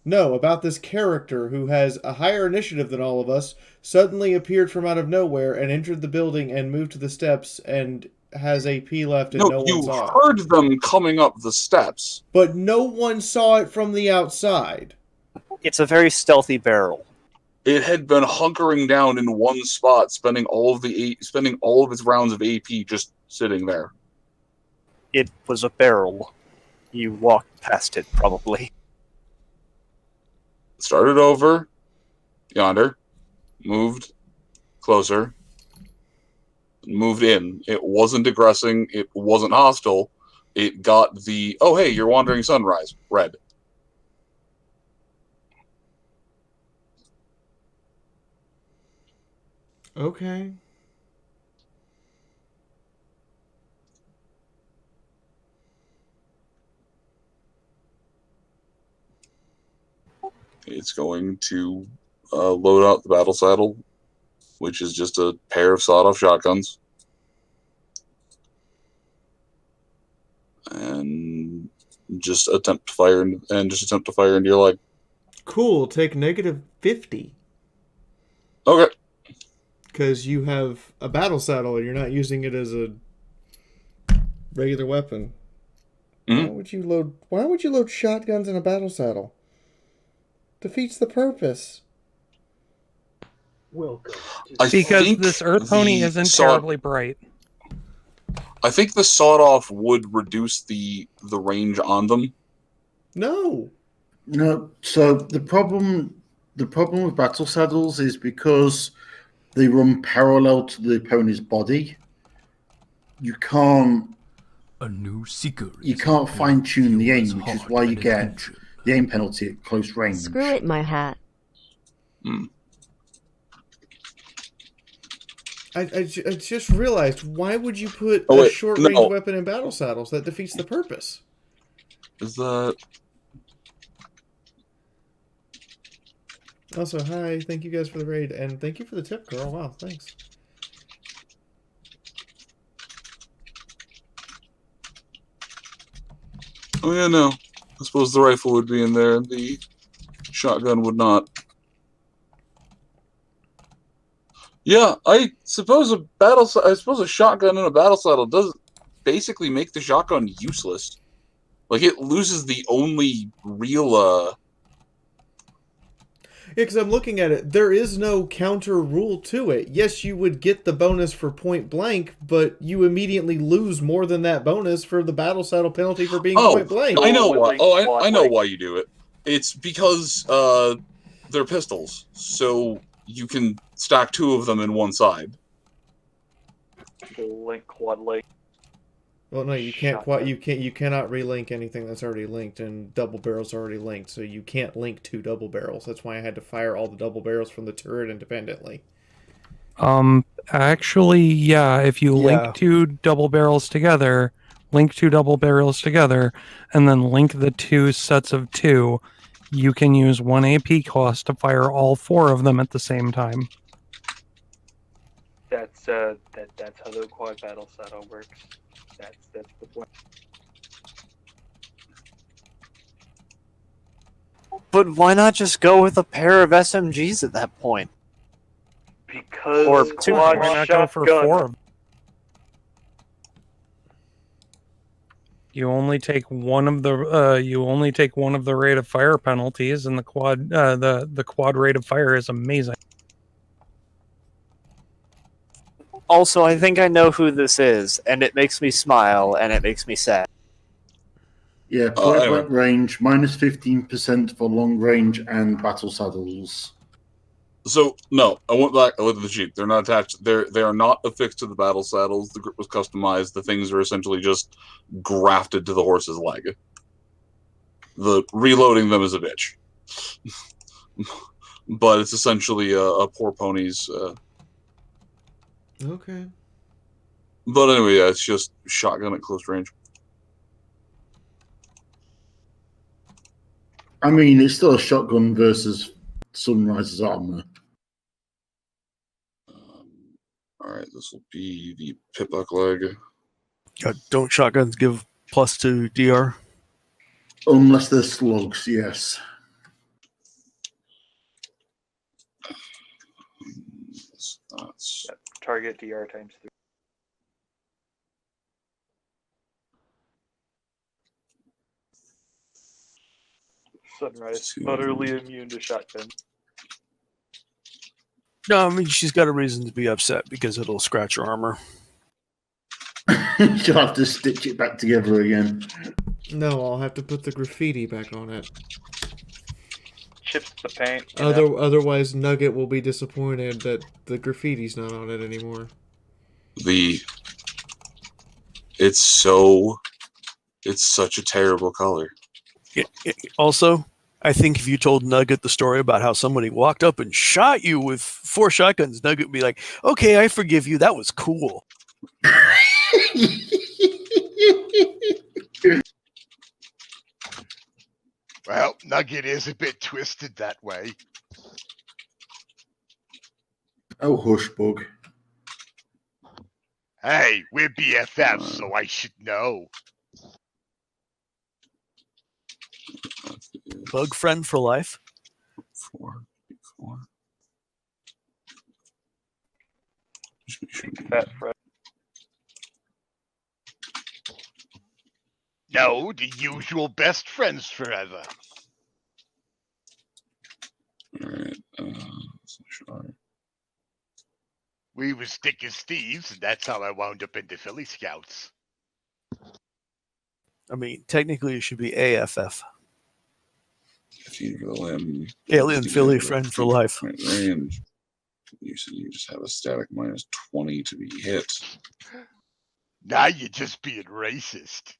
No, about this character who has a higher initiative than all of us, suddenly appeared from out of nowhere and entered the building and moved to the steps and has AP left and no one saw it. You heard them coming up the steps. But no one saw it from the outside. It's a very stealthy barrel. It had been hunkering down in one spot, spending all of its rounds of AP just sitting there. It was a barrel. You walked past it, probably. Started over, yonder, moved closer, moved in. It wasn't aggressing. It wasn't hostile. It got the, oh, hey, you're wandering sunrise, red. Okay. it's going to load out the battle saddle, which is just a pair of sawed-off shotguns, and just attempt to fire into your leg. Cool. Take -50. Okay. Because you have a battle saddle and you're not using it as a regular weapon. Mm-hmm. Why would you load shotguns in a battle saddle? Defeats the purpose. Welcome. Because this Earth Pony isn't terribly bright. I think the sawed-off would reduce the range on them. No. So the problem with battle saddles is because they run parallel to the opponent's body. You can't fine tune the aim, which is why you get the aim penalty at close range. Screw it, my hat. I just realized, why would you put a short-range weapon in battle saddles? That defeats the purpose. Is that... Also, hi, thank you guys for the raid, and thank you for the tip, girl. Wow, thanks. Oh yeah, no. I suppose the rifle would be in there, and the shotgun would not. Yeah, I suppose a shotgun in a battle saddle does basically make the shotgun useless. Like, it loses the only real Yeah, because I'm looking at it. There is no counter rule to it. Yes, you would get the bonus for point blank, but you immediately lose more than that bonus for the battle saddle penalty for being point blank. I know why. I know why you do it. It's because they're pistols, so you can stack 2 of them in one side. Link, quad link. Well, no, you can't. You cannot relink anything that's already linked, and double barrels are already linked, so you can't link 2 double barrels. That's why I had to fire all the double barrels from the turret independently. Actually, yeah. If you link 2 double barrels together, and then link the 2 sets of 2, you can use 1 AP cost to fire all 4 of them at the same time. That's how the quad battle saddle works. That's the point. But why not just go with a pair of SMGs at that point? Because or two quad why not go for 4 of them? You only take one of the rate of fire penalties, and the quad rate of fire is amazing. Also, I think I know who this is, and it makes me smile, and it makes me sad. Yeah, point blank range, minus 15% for long range and battle saddles. So, no, I went back, I looked at the sheet. They're not attached. They are not affixed to the battle saddles. The grip was customized. The things are essentially just grafted to the horse's leg. The reloading them is a bitch. But it's essentially a poor pony's... Okay. But anyway, yeah, it's just shotgun at close range. I mean, it's still a shotgun versus Sunrise's armor. Alright, this will be the pitbuck leg. Don't shotguns give +2 DR? Unless they're slugs, yes. Target DR ×3. Sunrise, utterly immune to shotguns. No, I mean, she's got a reason to be upset because it'll scratch her armor. She'll have to stitch it back together again. No, I'll have to put the graffiti back on it. Chips the paint. Otherwise, Nugget will be disappointed that the graffiti's not on it anymore. It's such a terrible color. Also, I think if you told Nugget the story about how somebody walked up and shot you with 4 shotguns, Nugget would be like, okay, I forgive you. That was cool. Well, Nugget is a bit twisted that way. Oh, hush, Bug. Hey, we're BFFs, so I should know. Bug friend for life. 4, 4. Just make sure. Fat Fred. No, the usual best friends forever. Alright, sure. We was thick as thieves, and that's how I wound up in the Philly Scouts. I mean, technically it should be AFF. 15 for the limb. Alien Philly friend for life. Range. You said you just have a static minus 20 to be hit. Now you're just being racist.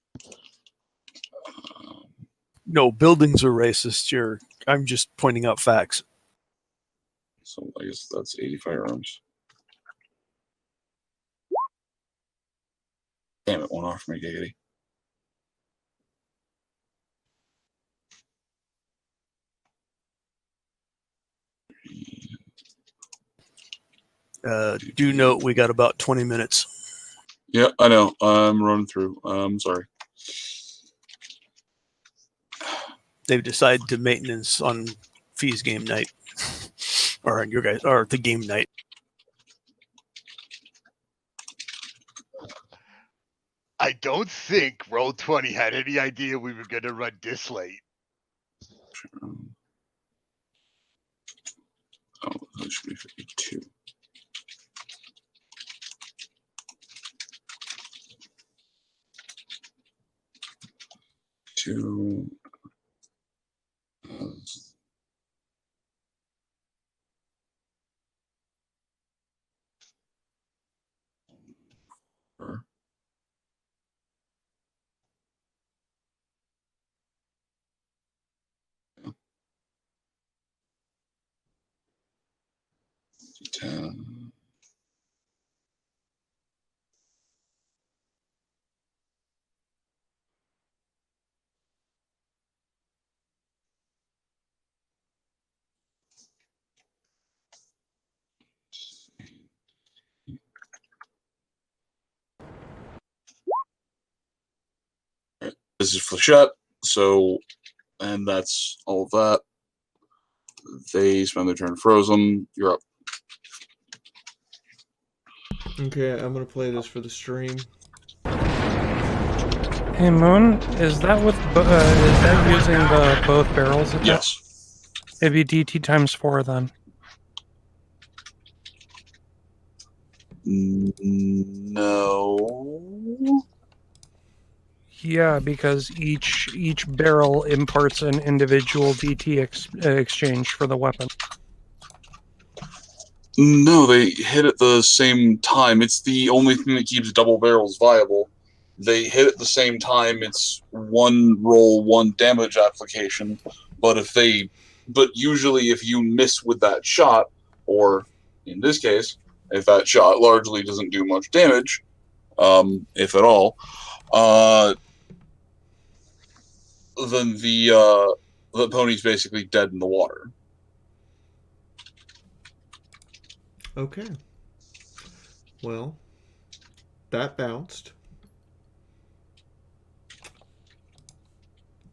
No, buildings are racist. I'm just pointing out facts. So I guess that's 80 firearms. Damn it, one off me, giggity. Do note we got about 20 minutes. Yeah, I know. I'm running through. I'm sorry. They've decided to maintenance on Fee's game night, or on your guys, or the game night. I don't think Roll20 had any idea we were going to run this late. Oh, that should be 52. Two. This is Flechette, so, and that's all of that. They spend their turn frozen. You're up. Okay, I'm gonna play this for the stream. Hey Moon, is that with is that using the both barrels attack? Yes. It'd be DT times 4 then. No. Yeah, because each barrel imparts an individual DT exchange for the weapon. No, they hit at the same time. It's the only thing that keeps double barrels viable. They hit at the same time. It's one roll, one damage application. But usually if you miss with that shot, or in this case, if that shot largely doesn't do much damage, if at all, then the pony's basically dead in the water. Okay. Well, that bounced.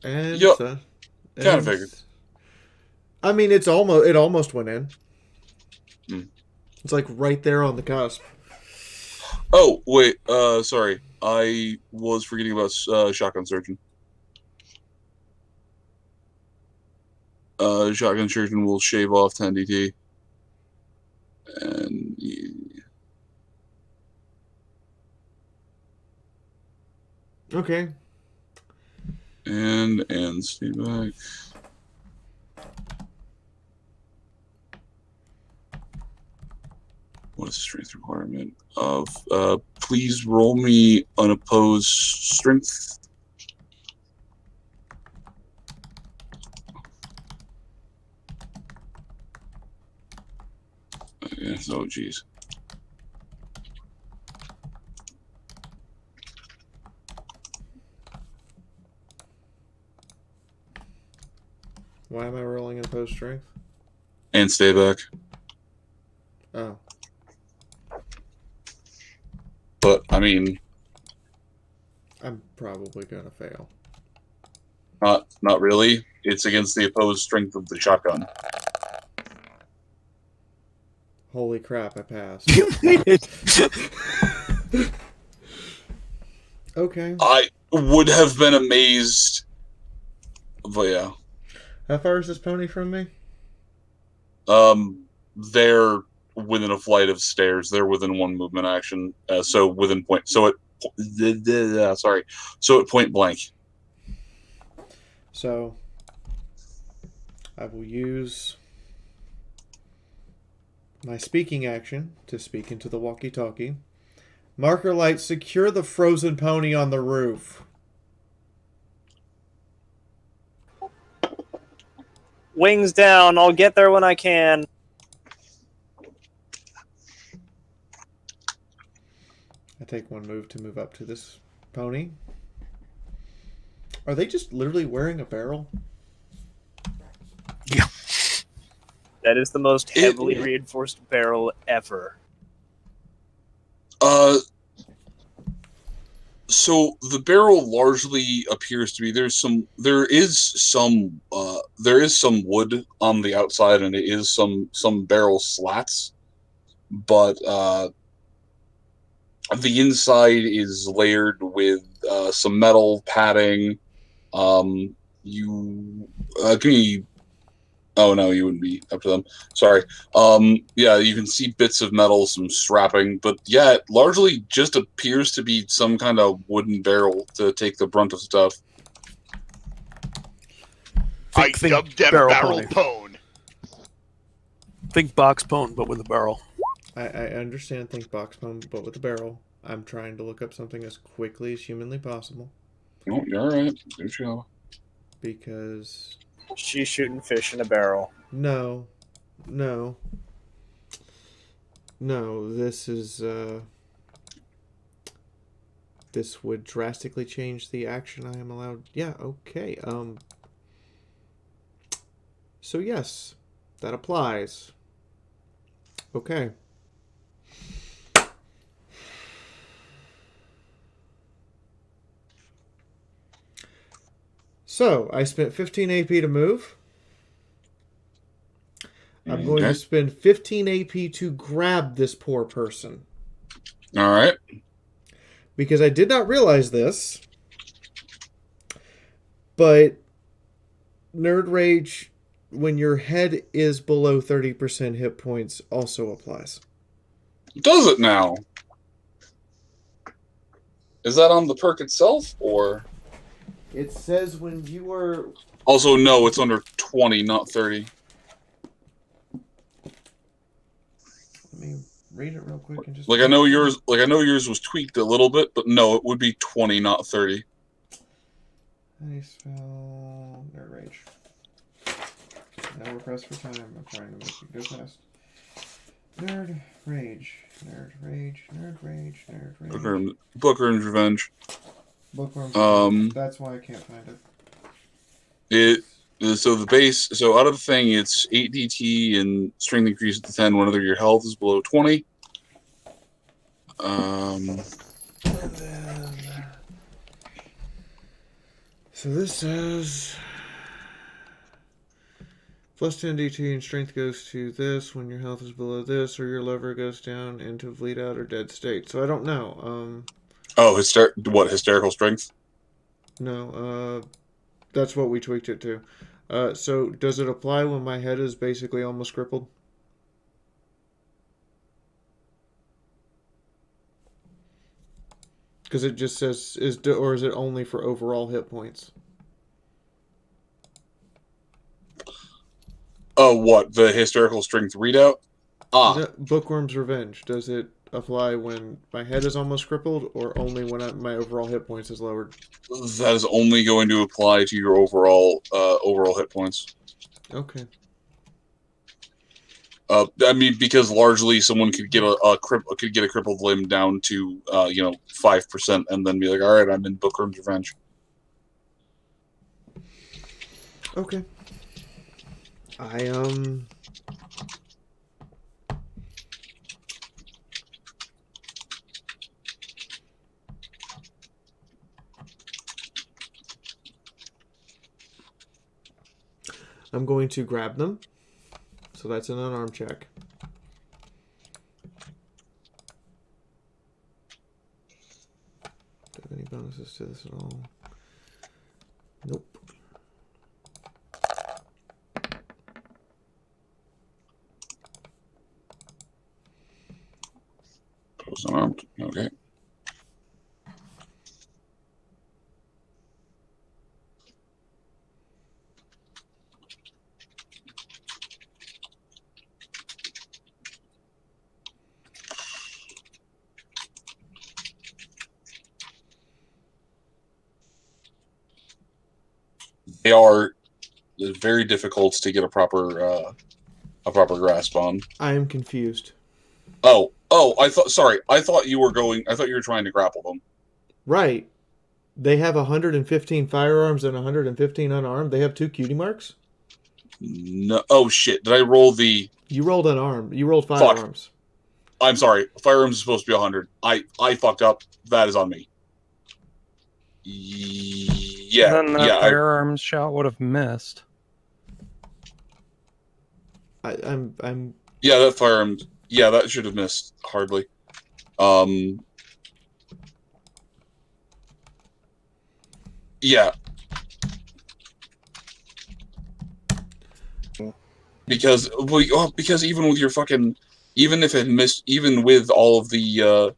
And yep. Kind of figured. I mean, it almost went in. Mm. It's like right there on the cusp. Oh, wait, sorry. I was forgetting about Shotgun Surgeon. Shotgun Surgeon will shave off 10 DT. And okay. And stay back. What is the strength requirement of? Please roll me unopposed strength. Yes, oh geez. Why am I rolling in opposed strength? And stay back. Oh. But, I mean... I'm probably gonna fail. Not really. It's against the opposed strength of the shotgun. Holy crap, I passed. You made it! Okay. I would have been amazed. But yeah. How far is this pony from me? They're within a flight of stairs. They're within one movement action. So within point. So at point blank. So I will use my speaking action to speak into the walkie-talkie. Marker light, secure the frozen pony on the roof. Wings down. I'll get there when I can. I take one move to move up to this pony. Are they just literally wearing a barrel? Yeah. That is the most heavily reinforced barrel ever. So the barrel largely appears to be there is some wood on the outside, and it is some barrel slats, but the inside is layered with some metal padding. Oh no, you wouldn't be up to them. Sorry. Yeah, you can see bits of metal, some strapping, but yeah, it largely just appears to be some kind of wooden barrel to take the brunt of stuff. I dubbed them barrel pone. Think box pone, but with a barrel. I understand think box pone, but with a barrel. I'm trying to look up something as quickly as humanly possible. Oh, you're alright. Good job. Because... she's shooting fish in a barrel. No. This is, this would drastically change the action I am allowed. Yeah, okay. So yes, that applies. Okay. So, I spent 15 AP to move. I'm going to spend 15 AP to grab this poor person. All right. Because I did not realize this, but Nerd Rage, when your head is below 30% hit points, also applies. Does it now? Is that on the perk itself, or...? It says when you are... Also, no, it's under 20, not 30. Let me read it real quick and just... I know yours was tweaked a little bit, but no, it would be 20, not 30. I spell Nerd Rage. Now we're pressed for time. I'm trying to make it go fast. Nerd Rage. Bookworm's Revenge. Bookworm's that's why I can't find it. So the base, so out of the thing, it's 8 DT and strength increase to 10 whenever your health is below 20. And then, so this says plus 10 DT and strength goes to this when your health is below this, or your lever goes down into bleed out or dead state. So I don't know. Oh, hysterical strength? No, that's what we tweaked it to. So does it apply when my head is basically almost crippled? Because it just says, or is it only for overall hit points? Oh, what? The hysterical strength readout? Bookworm's Revenge. Does it apply when my head is almost crippled, or only when my overall hit points is lowered? That is only going to apply to your overall hit points. Okay. I mean, because largely someone could get a crippled limb down to 5%, and then be like, all right, I'm in Bookworm's Revenge. Okay. I'm going to grab them. So that's an unarmed check. Do I have any bonuses to this at all? Nope. Those unarmed. Okay. They are very difficult to get a proper grasp on. I am confused. Oh, I thought you were trying to grapple them. Right. They have 115 firearms and 115 unarmed. They have 2 cutie marks? No. Oh, shit. Did I roll the... You rolled unarmed. You rolled firearms. I'm sorry. Firearms is supposed to be 100. I fucked up. That is on me. Yeah. Then that firearms shot would have missed. I'm... Yeah, that firearms... Yeah, that should have missed hardly. Yeah. Because even with your fucking... Even if it missed... Even with all of the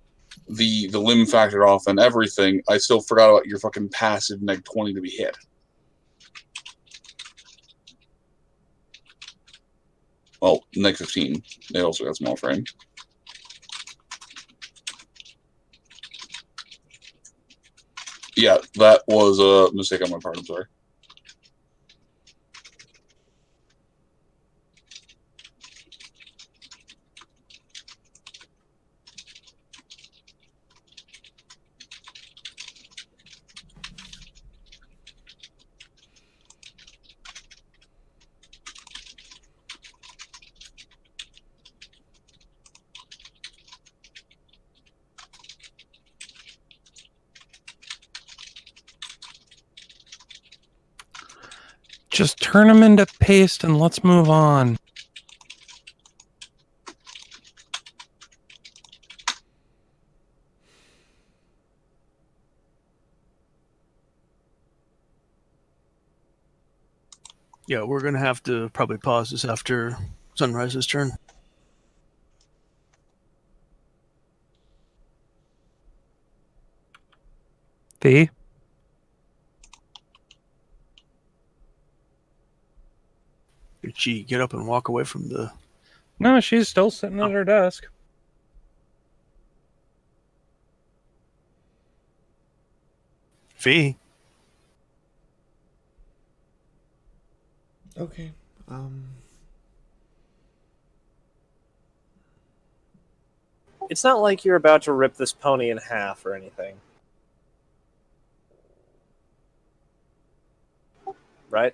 limb factored off and everything, I still forgot about your fucking passive neg 20 to be hit. Well, neg 15. They also got small frame. Yeah, that was a mistake on my part. I'm sorry. Just turn them into paste and let's move on. Yeah, we're going to have to probably pause this after Sunrise's turn. Fee? Did she get up and walk away from the... No, she's still sitting at her desk. Fee? Okay. It's not like you're about to rip this pony in half or anything. Right?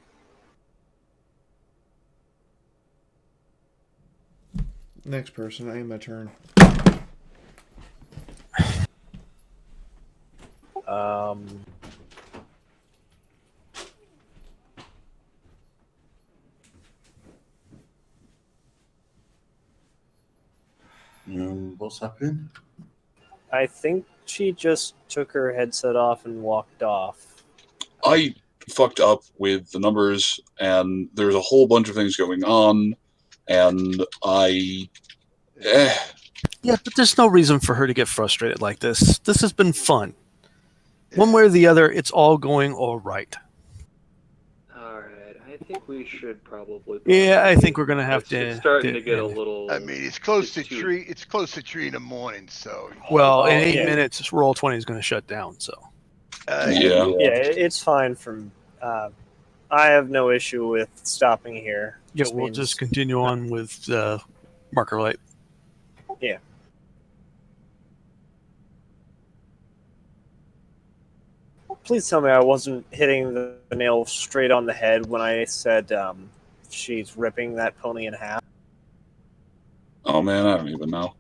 Next person, I am my turn. What's happening? I think she just took her headset off and walked off. I fucked up with the numbers, and there's a whole bunch of things going on, and I... Yeah, but there's no reason for her to get frustrated like this. This has been fun. One way or the other, it's all going all right. Alright, I think we should probably... Yeah, I think we're going to have to... It's starting to get a little... I mean, it's close to 3. It's close to 3 in the morning, so... Well, in 8 minutes, Roll20 is going to shut down, so... Yeah, it's fine from... I have no issue with stopping here. Yeah, we'll just continue on with Marker Light. Yeah. Please tell me I wasn't hitting the nail straight on the head when I said she's ripping that pony in half? Oh man, I don't even know.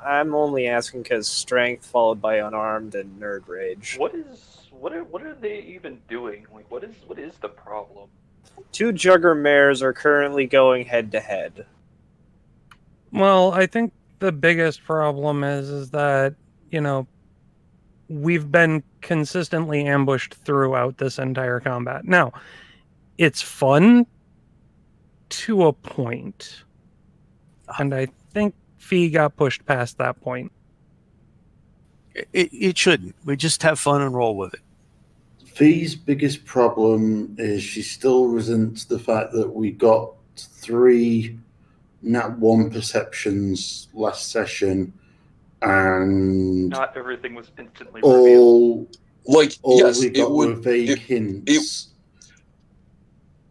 I'm only asking because strength followed by unarmed and nerd rage. What are they even doing? Like, what is the problem? Two Jugger mares are currently going head to head. Well, I think the biggest problem is that, you know, we've been consistently ambushed throughout this entire combat. Now, it's fun to a point, and I think Fee got pushed past that point. It shouldn't. We just have fun and roll with it. Fee's biggest problem is she still resents the fact that we got 3 Nat 1 perceptions last session, and Not everything was instantly all yes, we got it would were vague hints.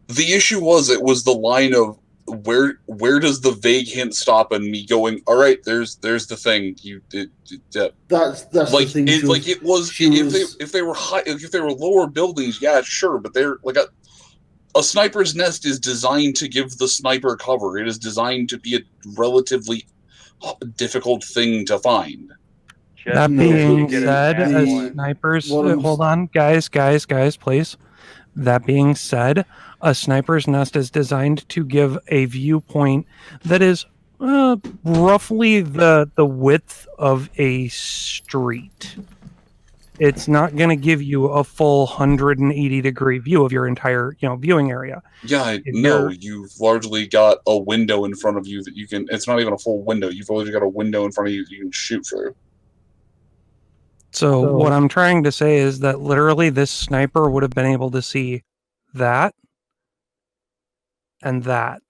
The issue was it was the line of where does the vague hint stop, and me going, all right, there's the thing you did. That's like the thing. If they were lower buildings, yeah, sure, but they're like a sniper's nest is designed to give the sniper cover. It is designed to be a relatively difficult thing to find. That being said, a sniper's hold on, guys, please. That being said, a sniper's nest is designed to give a viewpoint that is roughly the width of a street. It's not going to give you a full 180-degree view of your entire, viewing area. Yeah, you've largely got a window in front of you that you can. It's not even a full window. You've already got a window in front of you that you can shoot through. So what I'm trying to say is that literally this sniper would have been able to see that and that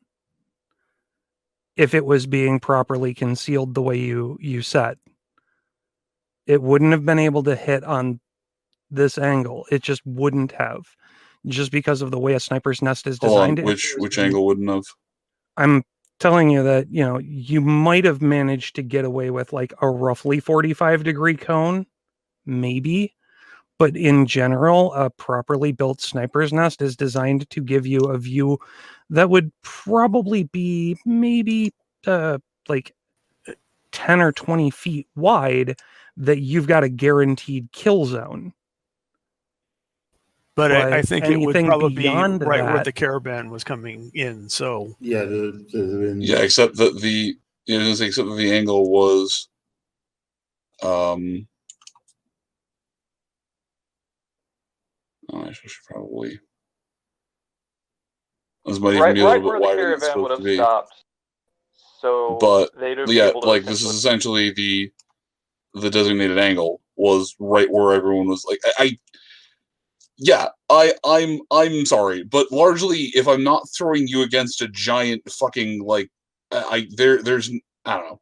if it was being properly concealed the way you said. It wouldn't have been able to hit on this angle. It just wouldn't have, just because of the way a sniper's nest is designed. Which angle wouldn't have? I'm telling you that, you might have managed to get away with like a roughly 45-degree cone, maybe. But in general, a properly built sniper's nest is designed to give you a view that would probably be maybe like 10 or 20 feet wide, that you've got a guaranteed kill zone. But I think it would probably be beyond right where that- the caravan was coming in. So yeah, Except that except that the angle was, I should probably. This might even be a right little where bit the wider than it's caravan would supposed have to be. stopped. So But they'd be yeah, able to like this is essentially the designated angle was right where everyone was. Like I'm sorry, but largely if I'm not throwing you against a giant fucking there's I don't know.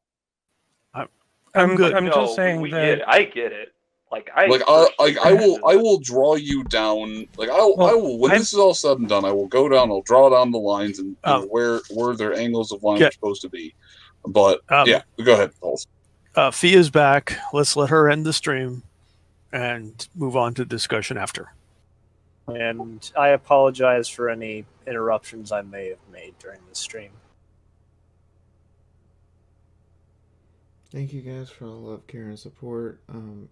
I'm good. I'm No, just saying we that get it. I get it. I will draw you down. Like I will when this is all said and done, I will go down. I'll draw down the lines and where their angles of lines are supposed to be. But yeah, go ahead, Paul. Fia's back. Let's let her end the stream and move on to discussion after. And I apologize for any interruptions I may have made during the stream. Thank you guys for all the love, care, and support.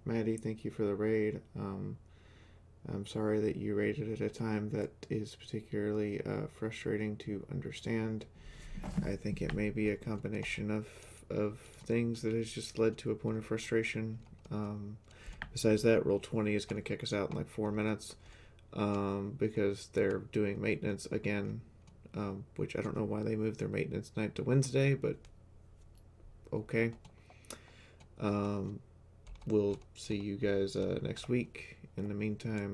Maddie, thank you for the raid. I'm sorry that you raided at a time that is particularly frustrating to understand. I think it may be a combination of things that has just led to a point of frustration. Besides that, Roll 20 is going to kick us out in like 4 minutes because they're doing maintenance again, which I don't know why they moved their maintenance night to Wednesday, but okay. We'll see you guys next week. In the meantime,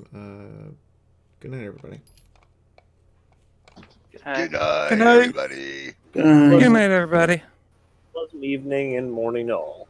good night, everybody. Good night, Good night. everybody. Good night, everybody. Pleasant evening and morning all.